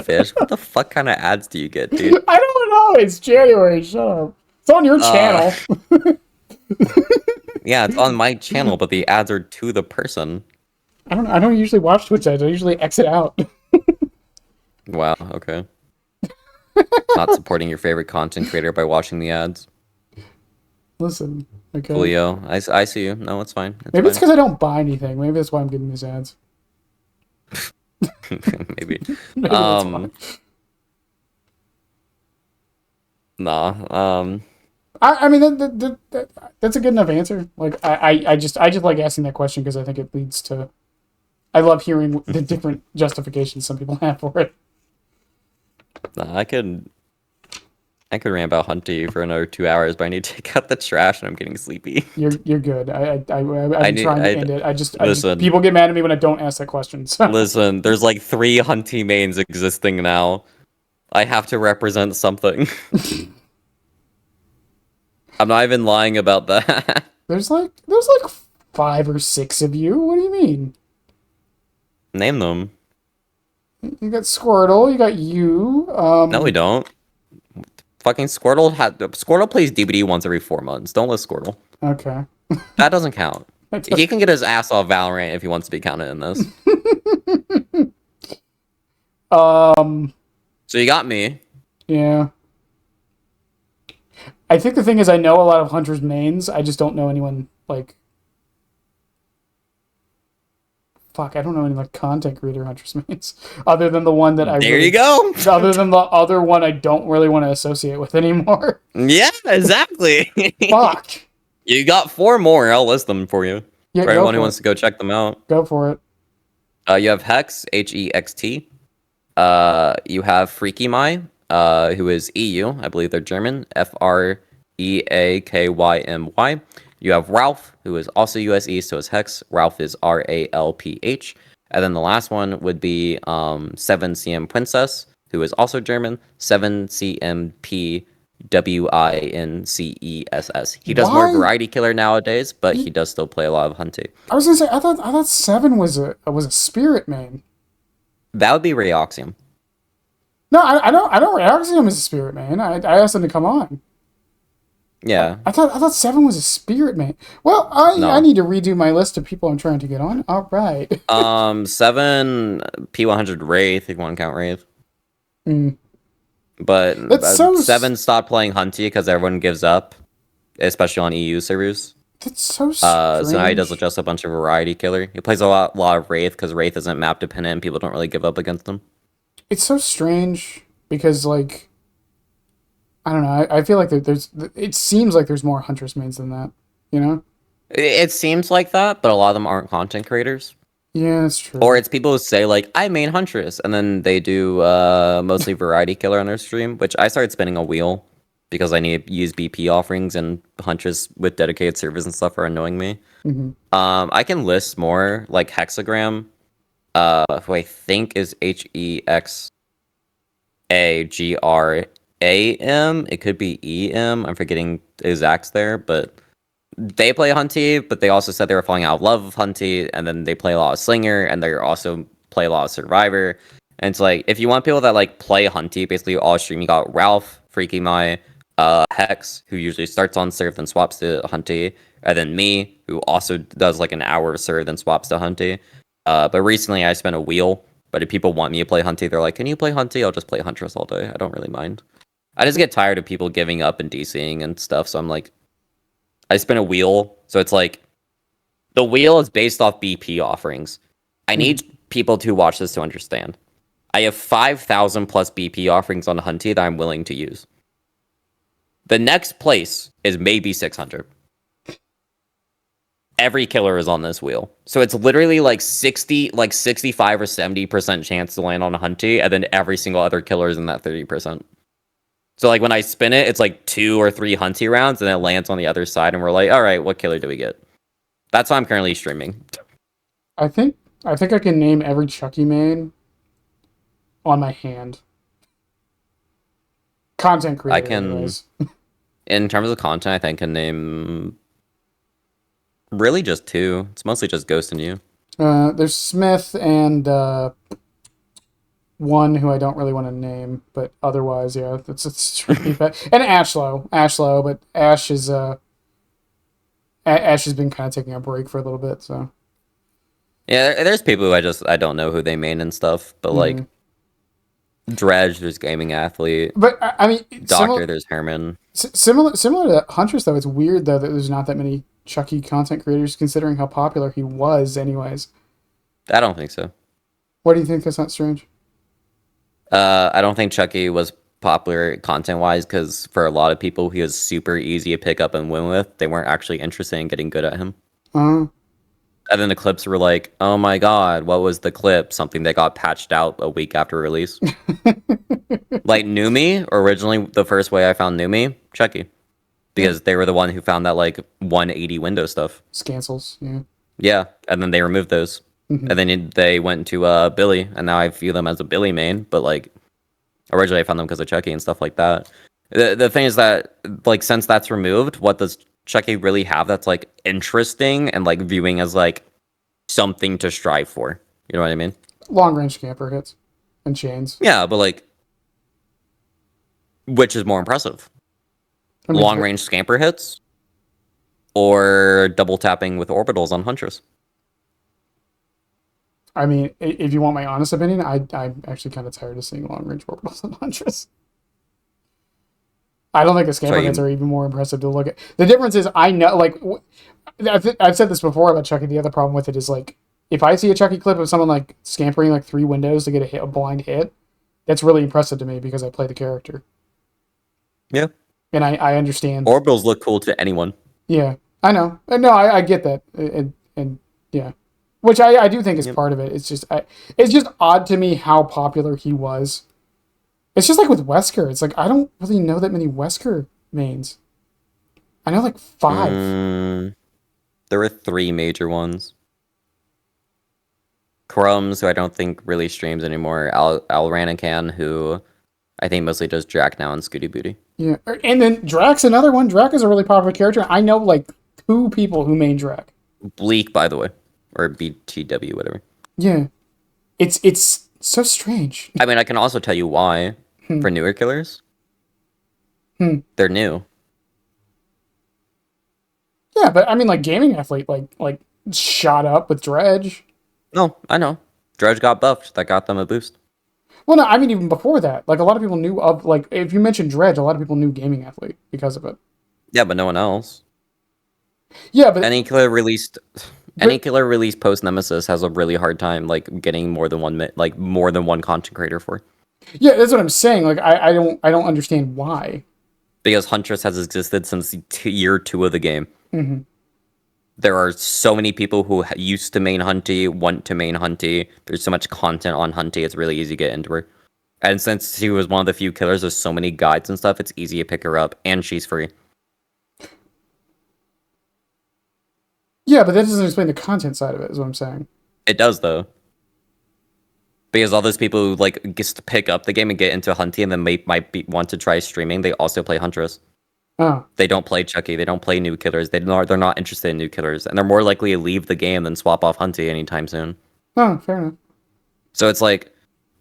S2: fish? What the fuck kind of ads do you get, dude?
S1: I don't know. It's January. Shut up. It's on your channel.
S2: Yeah, it's on my channel, but the ads are to the person.
S1: I don't usually watch Twitch ads. I usually exit out.
S2: Wow. Okay. Not supporting your favorite content creator by watching the ads.
S1: Listen, okay.
S2: Julio, I see you. No, it's fine.
S1: Maybe it's because I don't buy anything. Maybe that's why I'm getting these ads.
S2: Maybe.
S1: Nah. I mean that's a good enough answer. Like I just like asking that question because I think it leads to. I love hearing the different justifications some people have for it.
S2: Nah, I could rant about Hunty for another 2 hours, but I need to take out the trash and I'm getting sleepy.
S1: You're good. I'm trying to end it. I just people get mad at me when I don't ask that question. So.
S2: Listen, there's like 3 Hunty mains existing now. I have to represent something. I'm not even lying about that.
S1: There's like 5 or 6 of you. What do you mean?
S2: Name them.
S1: You got Squirtle. You got you.
S2: No, we don't. Fucking Squirtle plays DBD once every 4 months. Don't list Squirtle.
S1: Okay.
S2: That doesn't count. He can get his ass off Valorant if he wants to be counted in this. So you got me.
S1: Yeah. I think the thing is I know a lot of Hunter's mains. I just don't know anyone like. Fuck, I don't know any like content creator Hunter's mains other than the one that I.
S2: There you go.
S1: Other than the other one, I don't really want to associate with anymore.
S2: Yeah, exactly.
S1: Fuck.
S2: You got 4 more. I'll list them for you.
S1: Yeah,
S2: for everyone who wants to go check them out.
S1: Go for it.
S2: You have Hex, Hext. You have Freaky Mai, who is EU. I believe they're German. Freakymy. You have Ralph, who is also US East, so is Hex. Ralph is RALPH. And then the last one would be 7CM Princess, who is also German. 7CMPWINCESS. He does more variety killer nowadays, but he does still play a lot of Hunty.
S1: I was gonna say I thought 7 was a spirit main.
S2: That would be Reoxium.
S1: No, I don't Reoxium is a spirit main. I asked him to come on.
S2: Yeah.
S1: I thought 7 was a spirit main. Well, I need to redo my list of people I'm trying to get on. All right.
S2: 7 P100 Wraith, if you want to count Wraith.
S1: Mm.
S2: But 7 stopped playing Hunty because everyone gives up, especially on EU servers.
S1: That's so strange.
S2: So now he does just a bunch of variety killer. He plays a lot of Wraith because Wraith isn't map dependent and people don't really give up against him.
S1: It's so strange because, like, I don't know. I feel like it seems like there's more Huntress mains than that, you know?
S2: It seems like that, but a lot of them aren't content creators.
S1: Yeah, that's true.
S2: Or it's people who say, like, I main Huntress, and then they do mostly variety killer on their stream, which I started spinning a wheel because I need to use BP offerings, and Huntress with dedicated servers and stuff are annoying me.
S1: Mm-hmm.
S2: I can list more, like Hexagram. who I think is Hexagram. It could be EM. I'm forgetting the exacts there, but they play Hunty, but they also said they were falling out of love with Hunty, and then they play a lot of Slinger, and they also play a lot of Survivor. And it's like, if you want people that like play Hunty, basically all stream, you got Ralph, Freaky My, Hex, who usually starts on Surf and swaps to Hunty, and then me, who also does like an hour of Surf and swaps to Hunty. But recently I spent a wheel, but if people want me to play Hunty, they're like, can you play Hunty? I'll just play Huntress all day. I don't really mind. I just get tired of people giving up and DCing and stuff, so I'm like, I spin a wheel, so it's like the wheel is based off BP offerings. I need people to watch this to understand. I have 5,000 plus BP offerings on Hunty that I'm willing to use. The next place is maybe 600. Every killer is on this wheel, so it's literally like 65 or 70% chance to land on a Hunty, and then every single other killer is in that 30%. So like when I spin it, it's like 2 or 3 Hunty rounds, and it lands on the other side, and we're like, all right, what killer do we get? That's why I'm currently streaming.
S1: I think I can name every Chucky main on my hand. Content creator,
S2: I can,
S1: anyways.
S2: in terms of content, I think I can name really just 2. It's mostly just Ghost and you.
S1: There's Smith and one who I don't really want to name, but otherwise, yeah, it's pretty bad. And Ashlow, but Ash is Ash has been kind of taking a break for a little bit, so.
S2: Yeah, there's people who I don't know who they main and stuff, but like Dredge, there's Gaming Athlete.
S1: But I mean,
S2: Doctor, there's Herman.
S1: Similar to Huntress, though, it's weird though that there's not that many Chucky content creators, considering how popular he was, anyways.
S2: I don't think so.
S1: What do you think? That's not strange.
S2: I don't think Chucky was popular content-wise because for a lot of people, he was super easy to pick up and win with. They weren't actually interested in getting good at him.
S1: Uh,
S2: And then the clips were like, oh my god, what was the clip? Something that got patched out a week after release. Like Numi, originally the first way I found Numi, Chucky. Because they were the one who found that like 180 window stuff.
S1: Scancels, yeah.
S2: Yeah, and then they removed those. And then they went to Billy, and now I view them as a Billy main, but like originally I found them because of Chucky and stuff like that. The thing is that like since that's removed, what does Chucky really have that's like interesting and like viewing as like something to strive for? You know what I mean?
S1: Long range camper hits and chains.
S2: Yeah, but like which is more impressive?
S1: I mean,
S2: Long range scamper hits or double tapping with orbitals on Huntress?
S1: I mean, if you want my honest opinion, I'm actually kind of tired of seeing long range orbitals on Huntress. I don't think the scamper hits are even more impressive to look at. The difference is, I know, like, I've said this before about Chucky. The other problem with it is, like, if I see a Chucky clip of someone, like, scampering, like, 3 windows to get a blind hit, that's really impressive to me because I play the character.
S2: Yeah.
S1: And I understand.
S2: Orbitals look cool to anyone.
S1: Yeah, I know. No, I get that. And yeah. Which I do think is part of it. It's just odd to me how popular he was. It's just like with Wesker. It's like I don't really know that many Wesker mains. I know like 5.
S2: There were 3 major ones. Crumbs, who I don't think really streams anymore. Alranacan, who I think mostly does Drac now and Scooty Booty.
S1: Yeah, and then Drak's another one. Drak is a really popular character. I know like 2 people who main Drak.
S2: Bleak, by the way. Or BTW, whatever.
S1: Yeah. It's so strange.
S2: I mean, I can also tell you why. For newer killers. They're new.
S1: Yeah, but I mean, like Gaming Athlete, like shot up with Dredge.
S2: No, I know. Dredge got buffed. That got them a boost.
S1: Well, no, I mean even before that. Like a lot of people knew of like if you mentioned Dredge, a lot of people knew Gaming Athlete because of it.
S2: Yeah, but no one else.
S1: Yeah, but
S2: any killer released post Nemesis has a really hard time like getting more than one content creator for.
S1: Yeah, that's what I'm saying. Like I don't understand why.
S2: Because Huntress has existed since year 2 of the game. There are so many people who used to main Hunty, want to main Hunty. There's so much content on Hunty, it's really easy to get into her. And since she was one of the few killers, there's so many guides and stuff, it's easy to pick her up, and she's free.
S1: Yeah, but that doesn't explain the content side of it, is what I'm saying.
S2: It does, though. Because all those people who like gets to pick up the game and get into Hunty and then want to try streaming, they also play Huntress.
S1: Oh,
S2: They don't play Chucky. They don't play new killers. They're not interested in new killers, and they're more likely to leave the game than swap off Hunty anytime soon.
S1: oh, fair enough.
S2: So it's like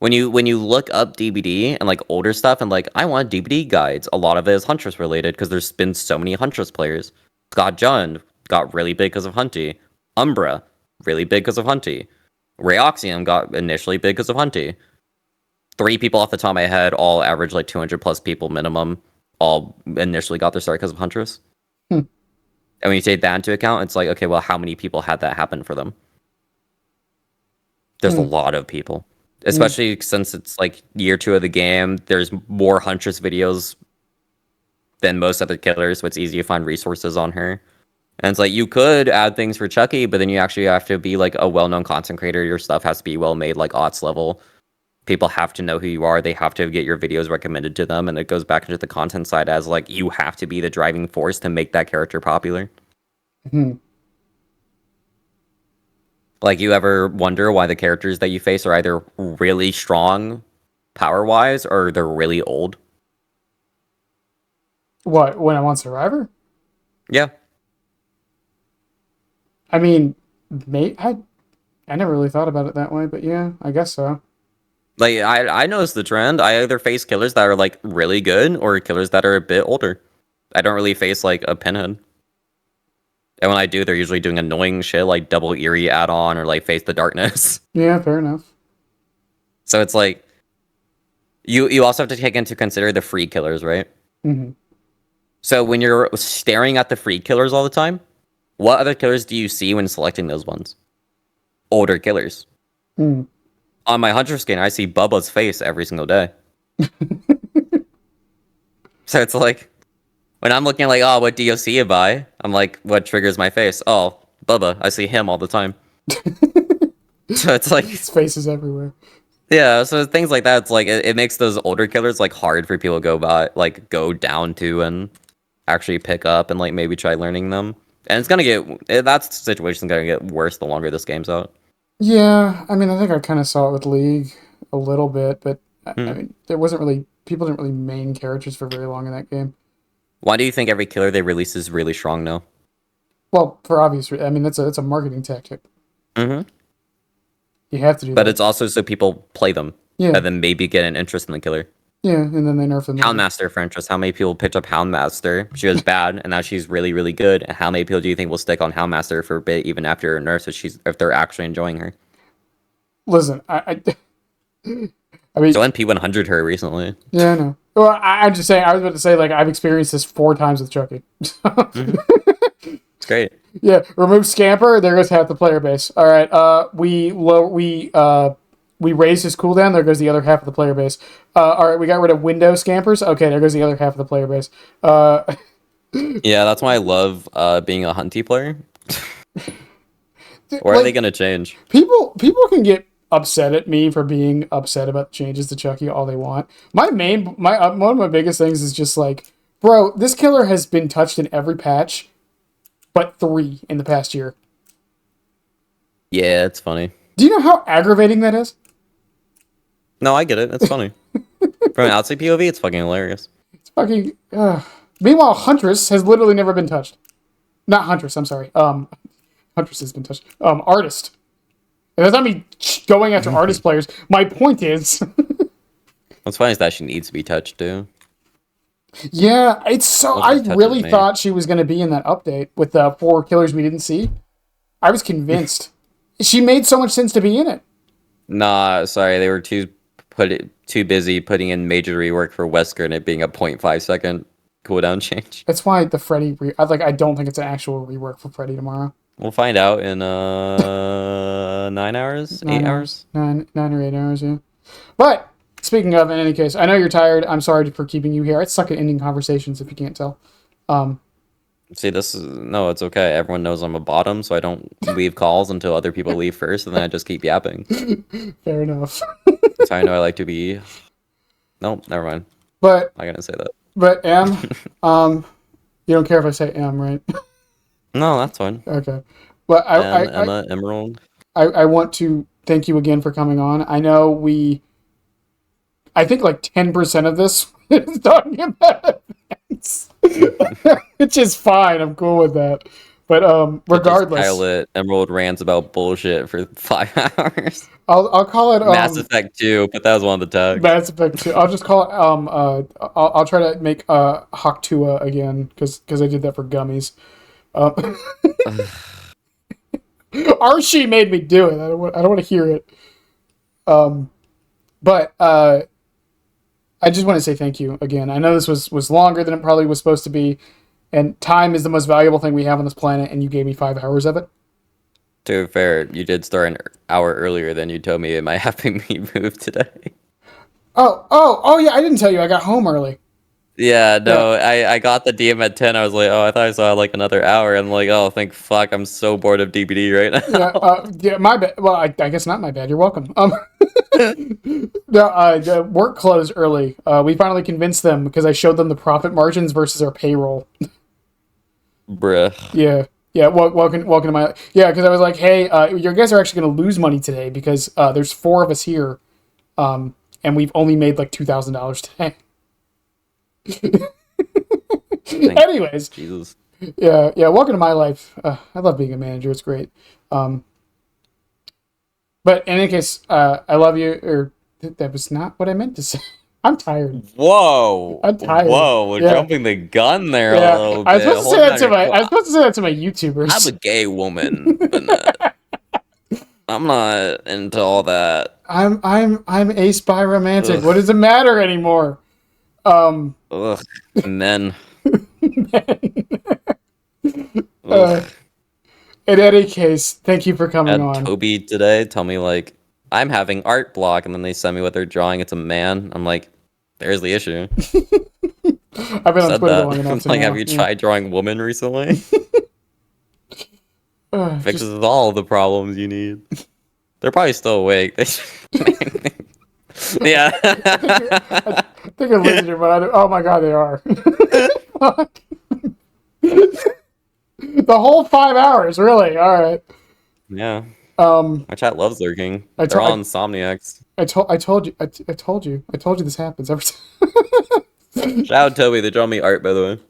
S2: when you look up DBD and like older stuff and like I want DBD guides, a lot of it is Huntress related because there's been so many Huntress players. Scott Jund got really big because of Hunty. Umbra really big because of Hunty. Rayoxium got initially big because of Hunty. 3 people off the top of my head, all average like 200 plus people minimum, all initially got their start because of Huntress.
S1: Hmm.
S2: And when you take that into account, it's like, okay, well, how many people had that happen for them? There's a lot of people. Especially since it's like year 2 of the game, there's more Huntress videos than most other killers, so it's easy to find resources on her. And it's like, you could add things for Chucky, but then you actually have to be like a well-known content creator. Your stuff has to be well-made, like OTS level. People have to know who you are. They have to get your videos recommended to them, and it goes back into the content side as like, you have to be the driving force to make that character popular.
S1: Hmm.
S2: Like, you ever wonder why the characters that you face are either really strong power-wise or they're really old?
S1: What, when I'm on Survivor?
S2: Yeah.
S1: I mean, I never really thought about it that way, but yeah, I guess so.
S2: Like, I noticed the trend. I either face killers that are, like, really good or killers that are a bit older. I don't really face, like, a pinhead. And when I do, they're usually doing annoying shit like double Eerie add-on or, like, Face the Darkness.
S1: Yeah, fair enough.
S2: So it's like, you also have to take into consider the free killers, right?
S1: Mm-hmm.
S2: So when you're staring at the free killers all the time, what other killers do you see when selecting those ones? Older killers.
S1: Mm.
S2: On my Hunter skin, I see Bubba's face every single day. So it's like, when I'm looking like, oh, what DOC you buy? I'm like, what triggers my face? Oh, Bubba. I see him all the time. So it's like,
S1: His face is everywhere.
S2: yeah, so things like that, it's like, it makes those older killers, like, hard for people to go down to and actually pick up and, like, maybe try learning them. And it's gonna that situation's gonna get worse the longer this game's out.
S1: Yeah, I mean, I think I kind of saw it with League a little bit, but I
S2: Hmm.
S1: mean, people didn't really main characters for very long in that game.
S2: Why do you think every killer they release is really strong now?
S1: Well, for obvious, I mean, that's a marketing tactic.
S2: Mm-hmm.
S1: You have to do
S2: But
S1: that.
S2: it's also so people play them.
S1: Yeah,
S2: And then maybe get an interest in the killer.
S1: yeah, and then they nerf them.
S2: Houndmaster, for interest. How many people picked up Houndmaster? She was bad, and now she's really, really good. And how many people do you think will stick on Houndmaster for a bit, even after her nerfs, if they're actually enjoying her?
S1: Listen, I mean,
S2: So NP100 her recently.
S1: yeah, I know. Well, I'm just saying. I was about to say, like, I've experienced this 4 times with Chucky.
S2: It's great.
S1: Yeah, remove Scamper. There goes half the player base. All right. We raised his cooldown. There goes the other half of the player base. All right, we got rid of window scampers. Okay, there goes the other half of the player base.
S2: Yeah, that's why I love being a Hunty player. Or are
S1: like,
S2: they gonna change?
S1: people can get upset at me for being upset about the changes to Chucky all they want. One of my biggest things is just like, bro, this killer has been touched in every patch, but 3 in the past year.
S2: Yeah, it's funny.
S1: Do you know how aggravating that is?
S2: No, I get it. It's funny. From an outside POV, it's fucking hilarious.
S1: It's fucking. Meanwhile, Huntress has literally never been touched. Not Huntress. I'm sorry. Huntress has been touched. Artist. And that's not me going after artist players. My point is.
S2: What's funny is that she needs to be touched too.
S1: Yeah, it's so.
S2: Those
S1: I
S2: are touches
S1: really
S2: made.
S1: thought she was going to be in that update with the 4 killers we didn't see. I was convinced. She made so much sense to be in it.
S2: Nah, sorry, they were too busy putting in major rework for Wesker and it being a 0.5 second cooldown change.
S1: That's why the Freddy. I don't think it's an actual rework for Freddy tomorrow.
S2: We'll find out in 9 hours, 8 hours.
S1: 9 or 8 hours. Yeah. But speaking of, in any case, I know you're tired. I'm sorry for keeping you here. I suck at ending conversations if you can't tell.
S2: See, it's okay. Everyone knows I'm a bottom, so I don't leave calls until other people leave first, and then I just keep yapping.
S1: Fair enough.
S2: That's how I know I like to be. Nope, never mind.
S1: But
S2: I'm not gonna say that.
S1: you don't care if I say M, right?
S2: No, that's fine.
S1: Okay. But
S2: Emma, Emerald.
S1: I want to thank you again for coming on. I know I think like 10% of this is talking about events, which is fine. I'm cool with that. But
S2: To just
S1: regardless,
S2: pilot Emerald rants about bullshit for 5 hours.
S1: I'll call it
S2: Mass Effect 2, but that was one of the tags.
S1: Mass Effect 2. I'll just call it I'll try to make Haktua again because I did that for gummies. Archie made me do it. I don't want to hear it. But I just want to say thank you again. I know this was longer than it probably was supposed to be, and time is the most valuable thing we have on this planet, and you gave me 5 hours of it.
S2: To be fair, you did start an hour earlier than you told me it might having me move today.
S1: Oh yeah, I didn't tell you I got home early.
S2: Yeah, no, I got the DM at 10. I was like, oh, I thought I saw like another hour. I'm like, oh, thank fuck, I'm so bored of DBD right now.
S1: Yeah, my bad. Well, I guess not my bad. You're welcome. The work closed early. We finally convinced them because I showed them the profit margins versus our payroll.
S2: Bruh.
S1: Yeah. Welcome to my because I was like, hey, your guys are actually going to lose money today because there's 4 of us here, and we've only made like $2,000 today. Anyways,
S2: Jesus.
S1: Yeah. Welcome to my life. I love being a manager. It's great. But in any case, I love you. Or that was not what I meant to say. I'm tired.
S2: Whoa.
S1: I'm tired.
S2: Whoa, we're
S1: Yeah.
S2: jumping the gun there a
S1: Yeah,
S2: little
S1: I was
S2: bit.
S1: supposed to say that to my. I was
S2: I'm
S1: supposed to say that to my YouTubers.
S2: a gay woman, but I'm not into all that.
S1: I'm a spy romantic. Ugh. What does it matter anymore?
S2: Ugh, men.
S1: In any case, thank you for coming on.
S2: Toby today tell me like I'm having art block, and then they send me what they're drawing. It's a man. I'm like, there's the issue.
S1: I've been on Twitter long enough.
S2: Like, have you tried drawing women recently? Fixes all the problems you need. They're probably still awake. Yeah.
S1: I think I'm losing your mind. Oh my god, they are. Fuck. The whole 5 hours, really? All right.
S2: Yeah. My chat loves lurking. They're all insomniacs.
S1: I told you this happens every time.
S2: Shout out Toby. They draw me art, by the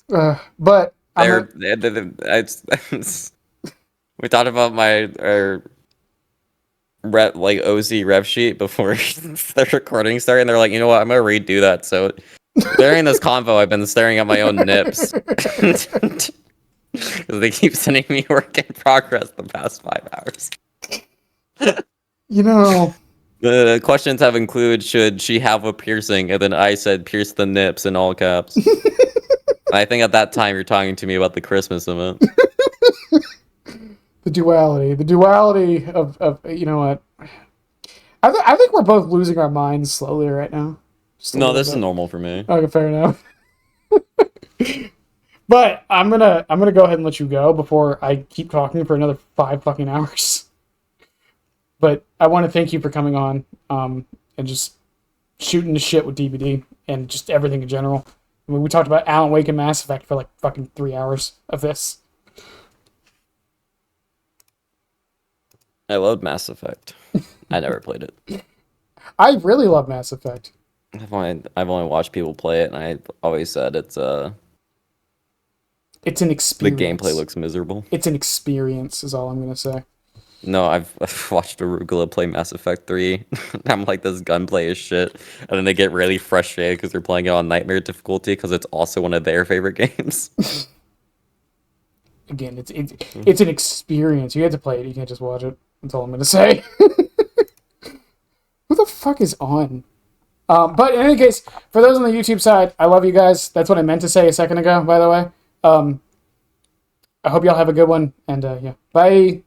S2: way.
S1: But
S2: we talked about my rep, like OC rep sheet before the recording started, and they're like, you know what? I'm gonna redo that. So during this convo, I've been staring at my own nips because they keep sending me work in progress the past 5 hours.
S1: You know,
S2: the questions have included, should she have a piercing? And then I said, pierce the nips in all caps. I think at that time you're talking to me about the Christmas event.
S1: The duality of you know what? I think we're both losing our minds slowly right now.
S2: No, this is normal for me.
S1: Okay, fair enough. But I'm gonna go ahead and let you go before I keep talking for another 5 fucking hours. But I want to thank you for coming on, and just shooting the shit with DBD and just everything in general. I mean, we talked about Alan Wake and Mass Effect for like fucking 3 hours of this.
S2: I loved Mass Effect. I never played it.
S1: I really love Mass Effect.
S2: I've only watched people play it, and I always said it's an experience. The gameplay looks miserable.
S1: It's an experience, is all I'm gonna say.
S2: No, I've watched Arugula play Mass Effect 3. I'm like, this gunplay is shit. And then they get really frustrated because they're playing it on Nightmare difficulty because it's also one of their favorite games.
S1: Again, it's an experience. You have to play it. You can't just watch it. That's all I'm gonna say. Who the fuck is on? But in any case, for those on the YouTube side, I love you guys. That's what I meant to say a second ago, by the way. I hope y'all have a good one. And yeah, bye.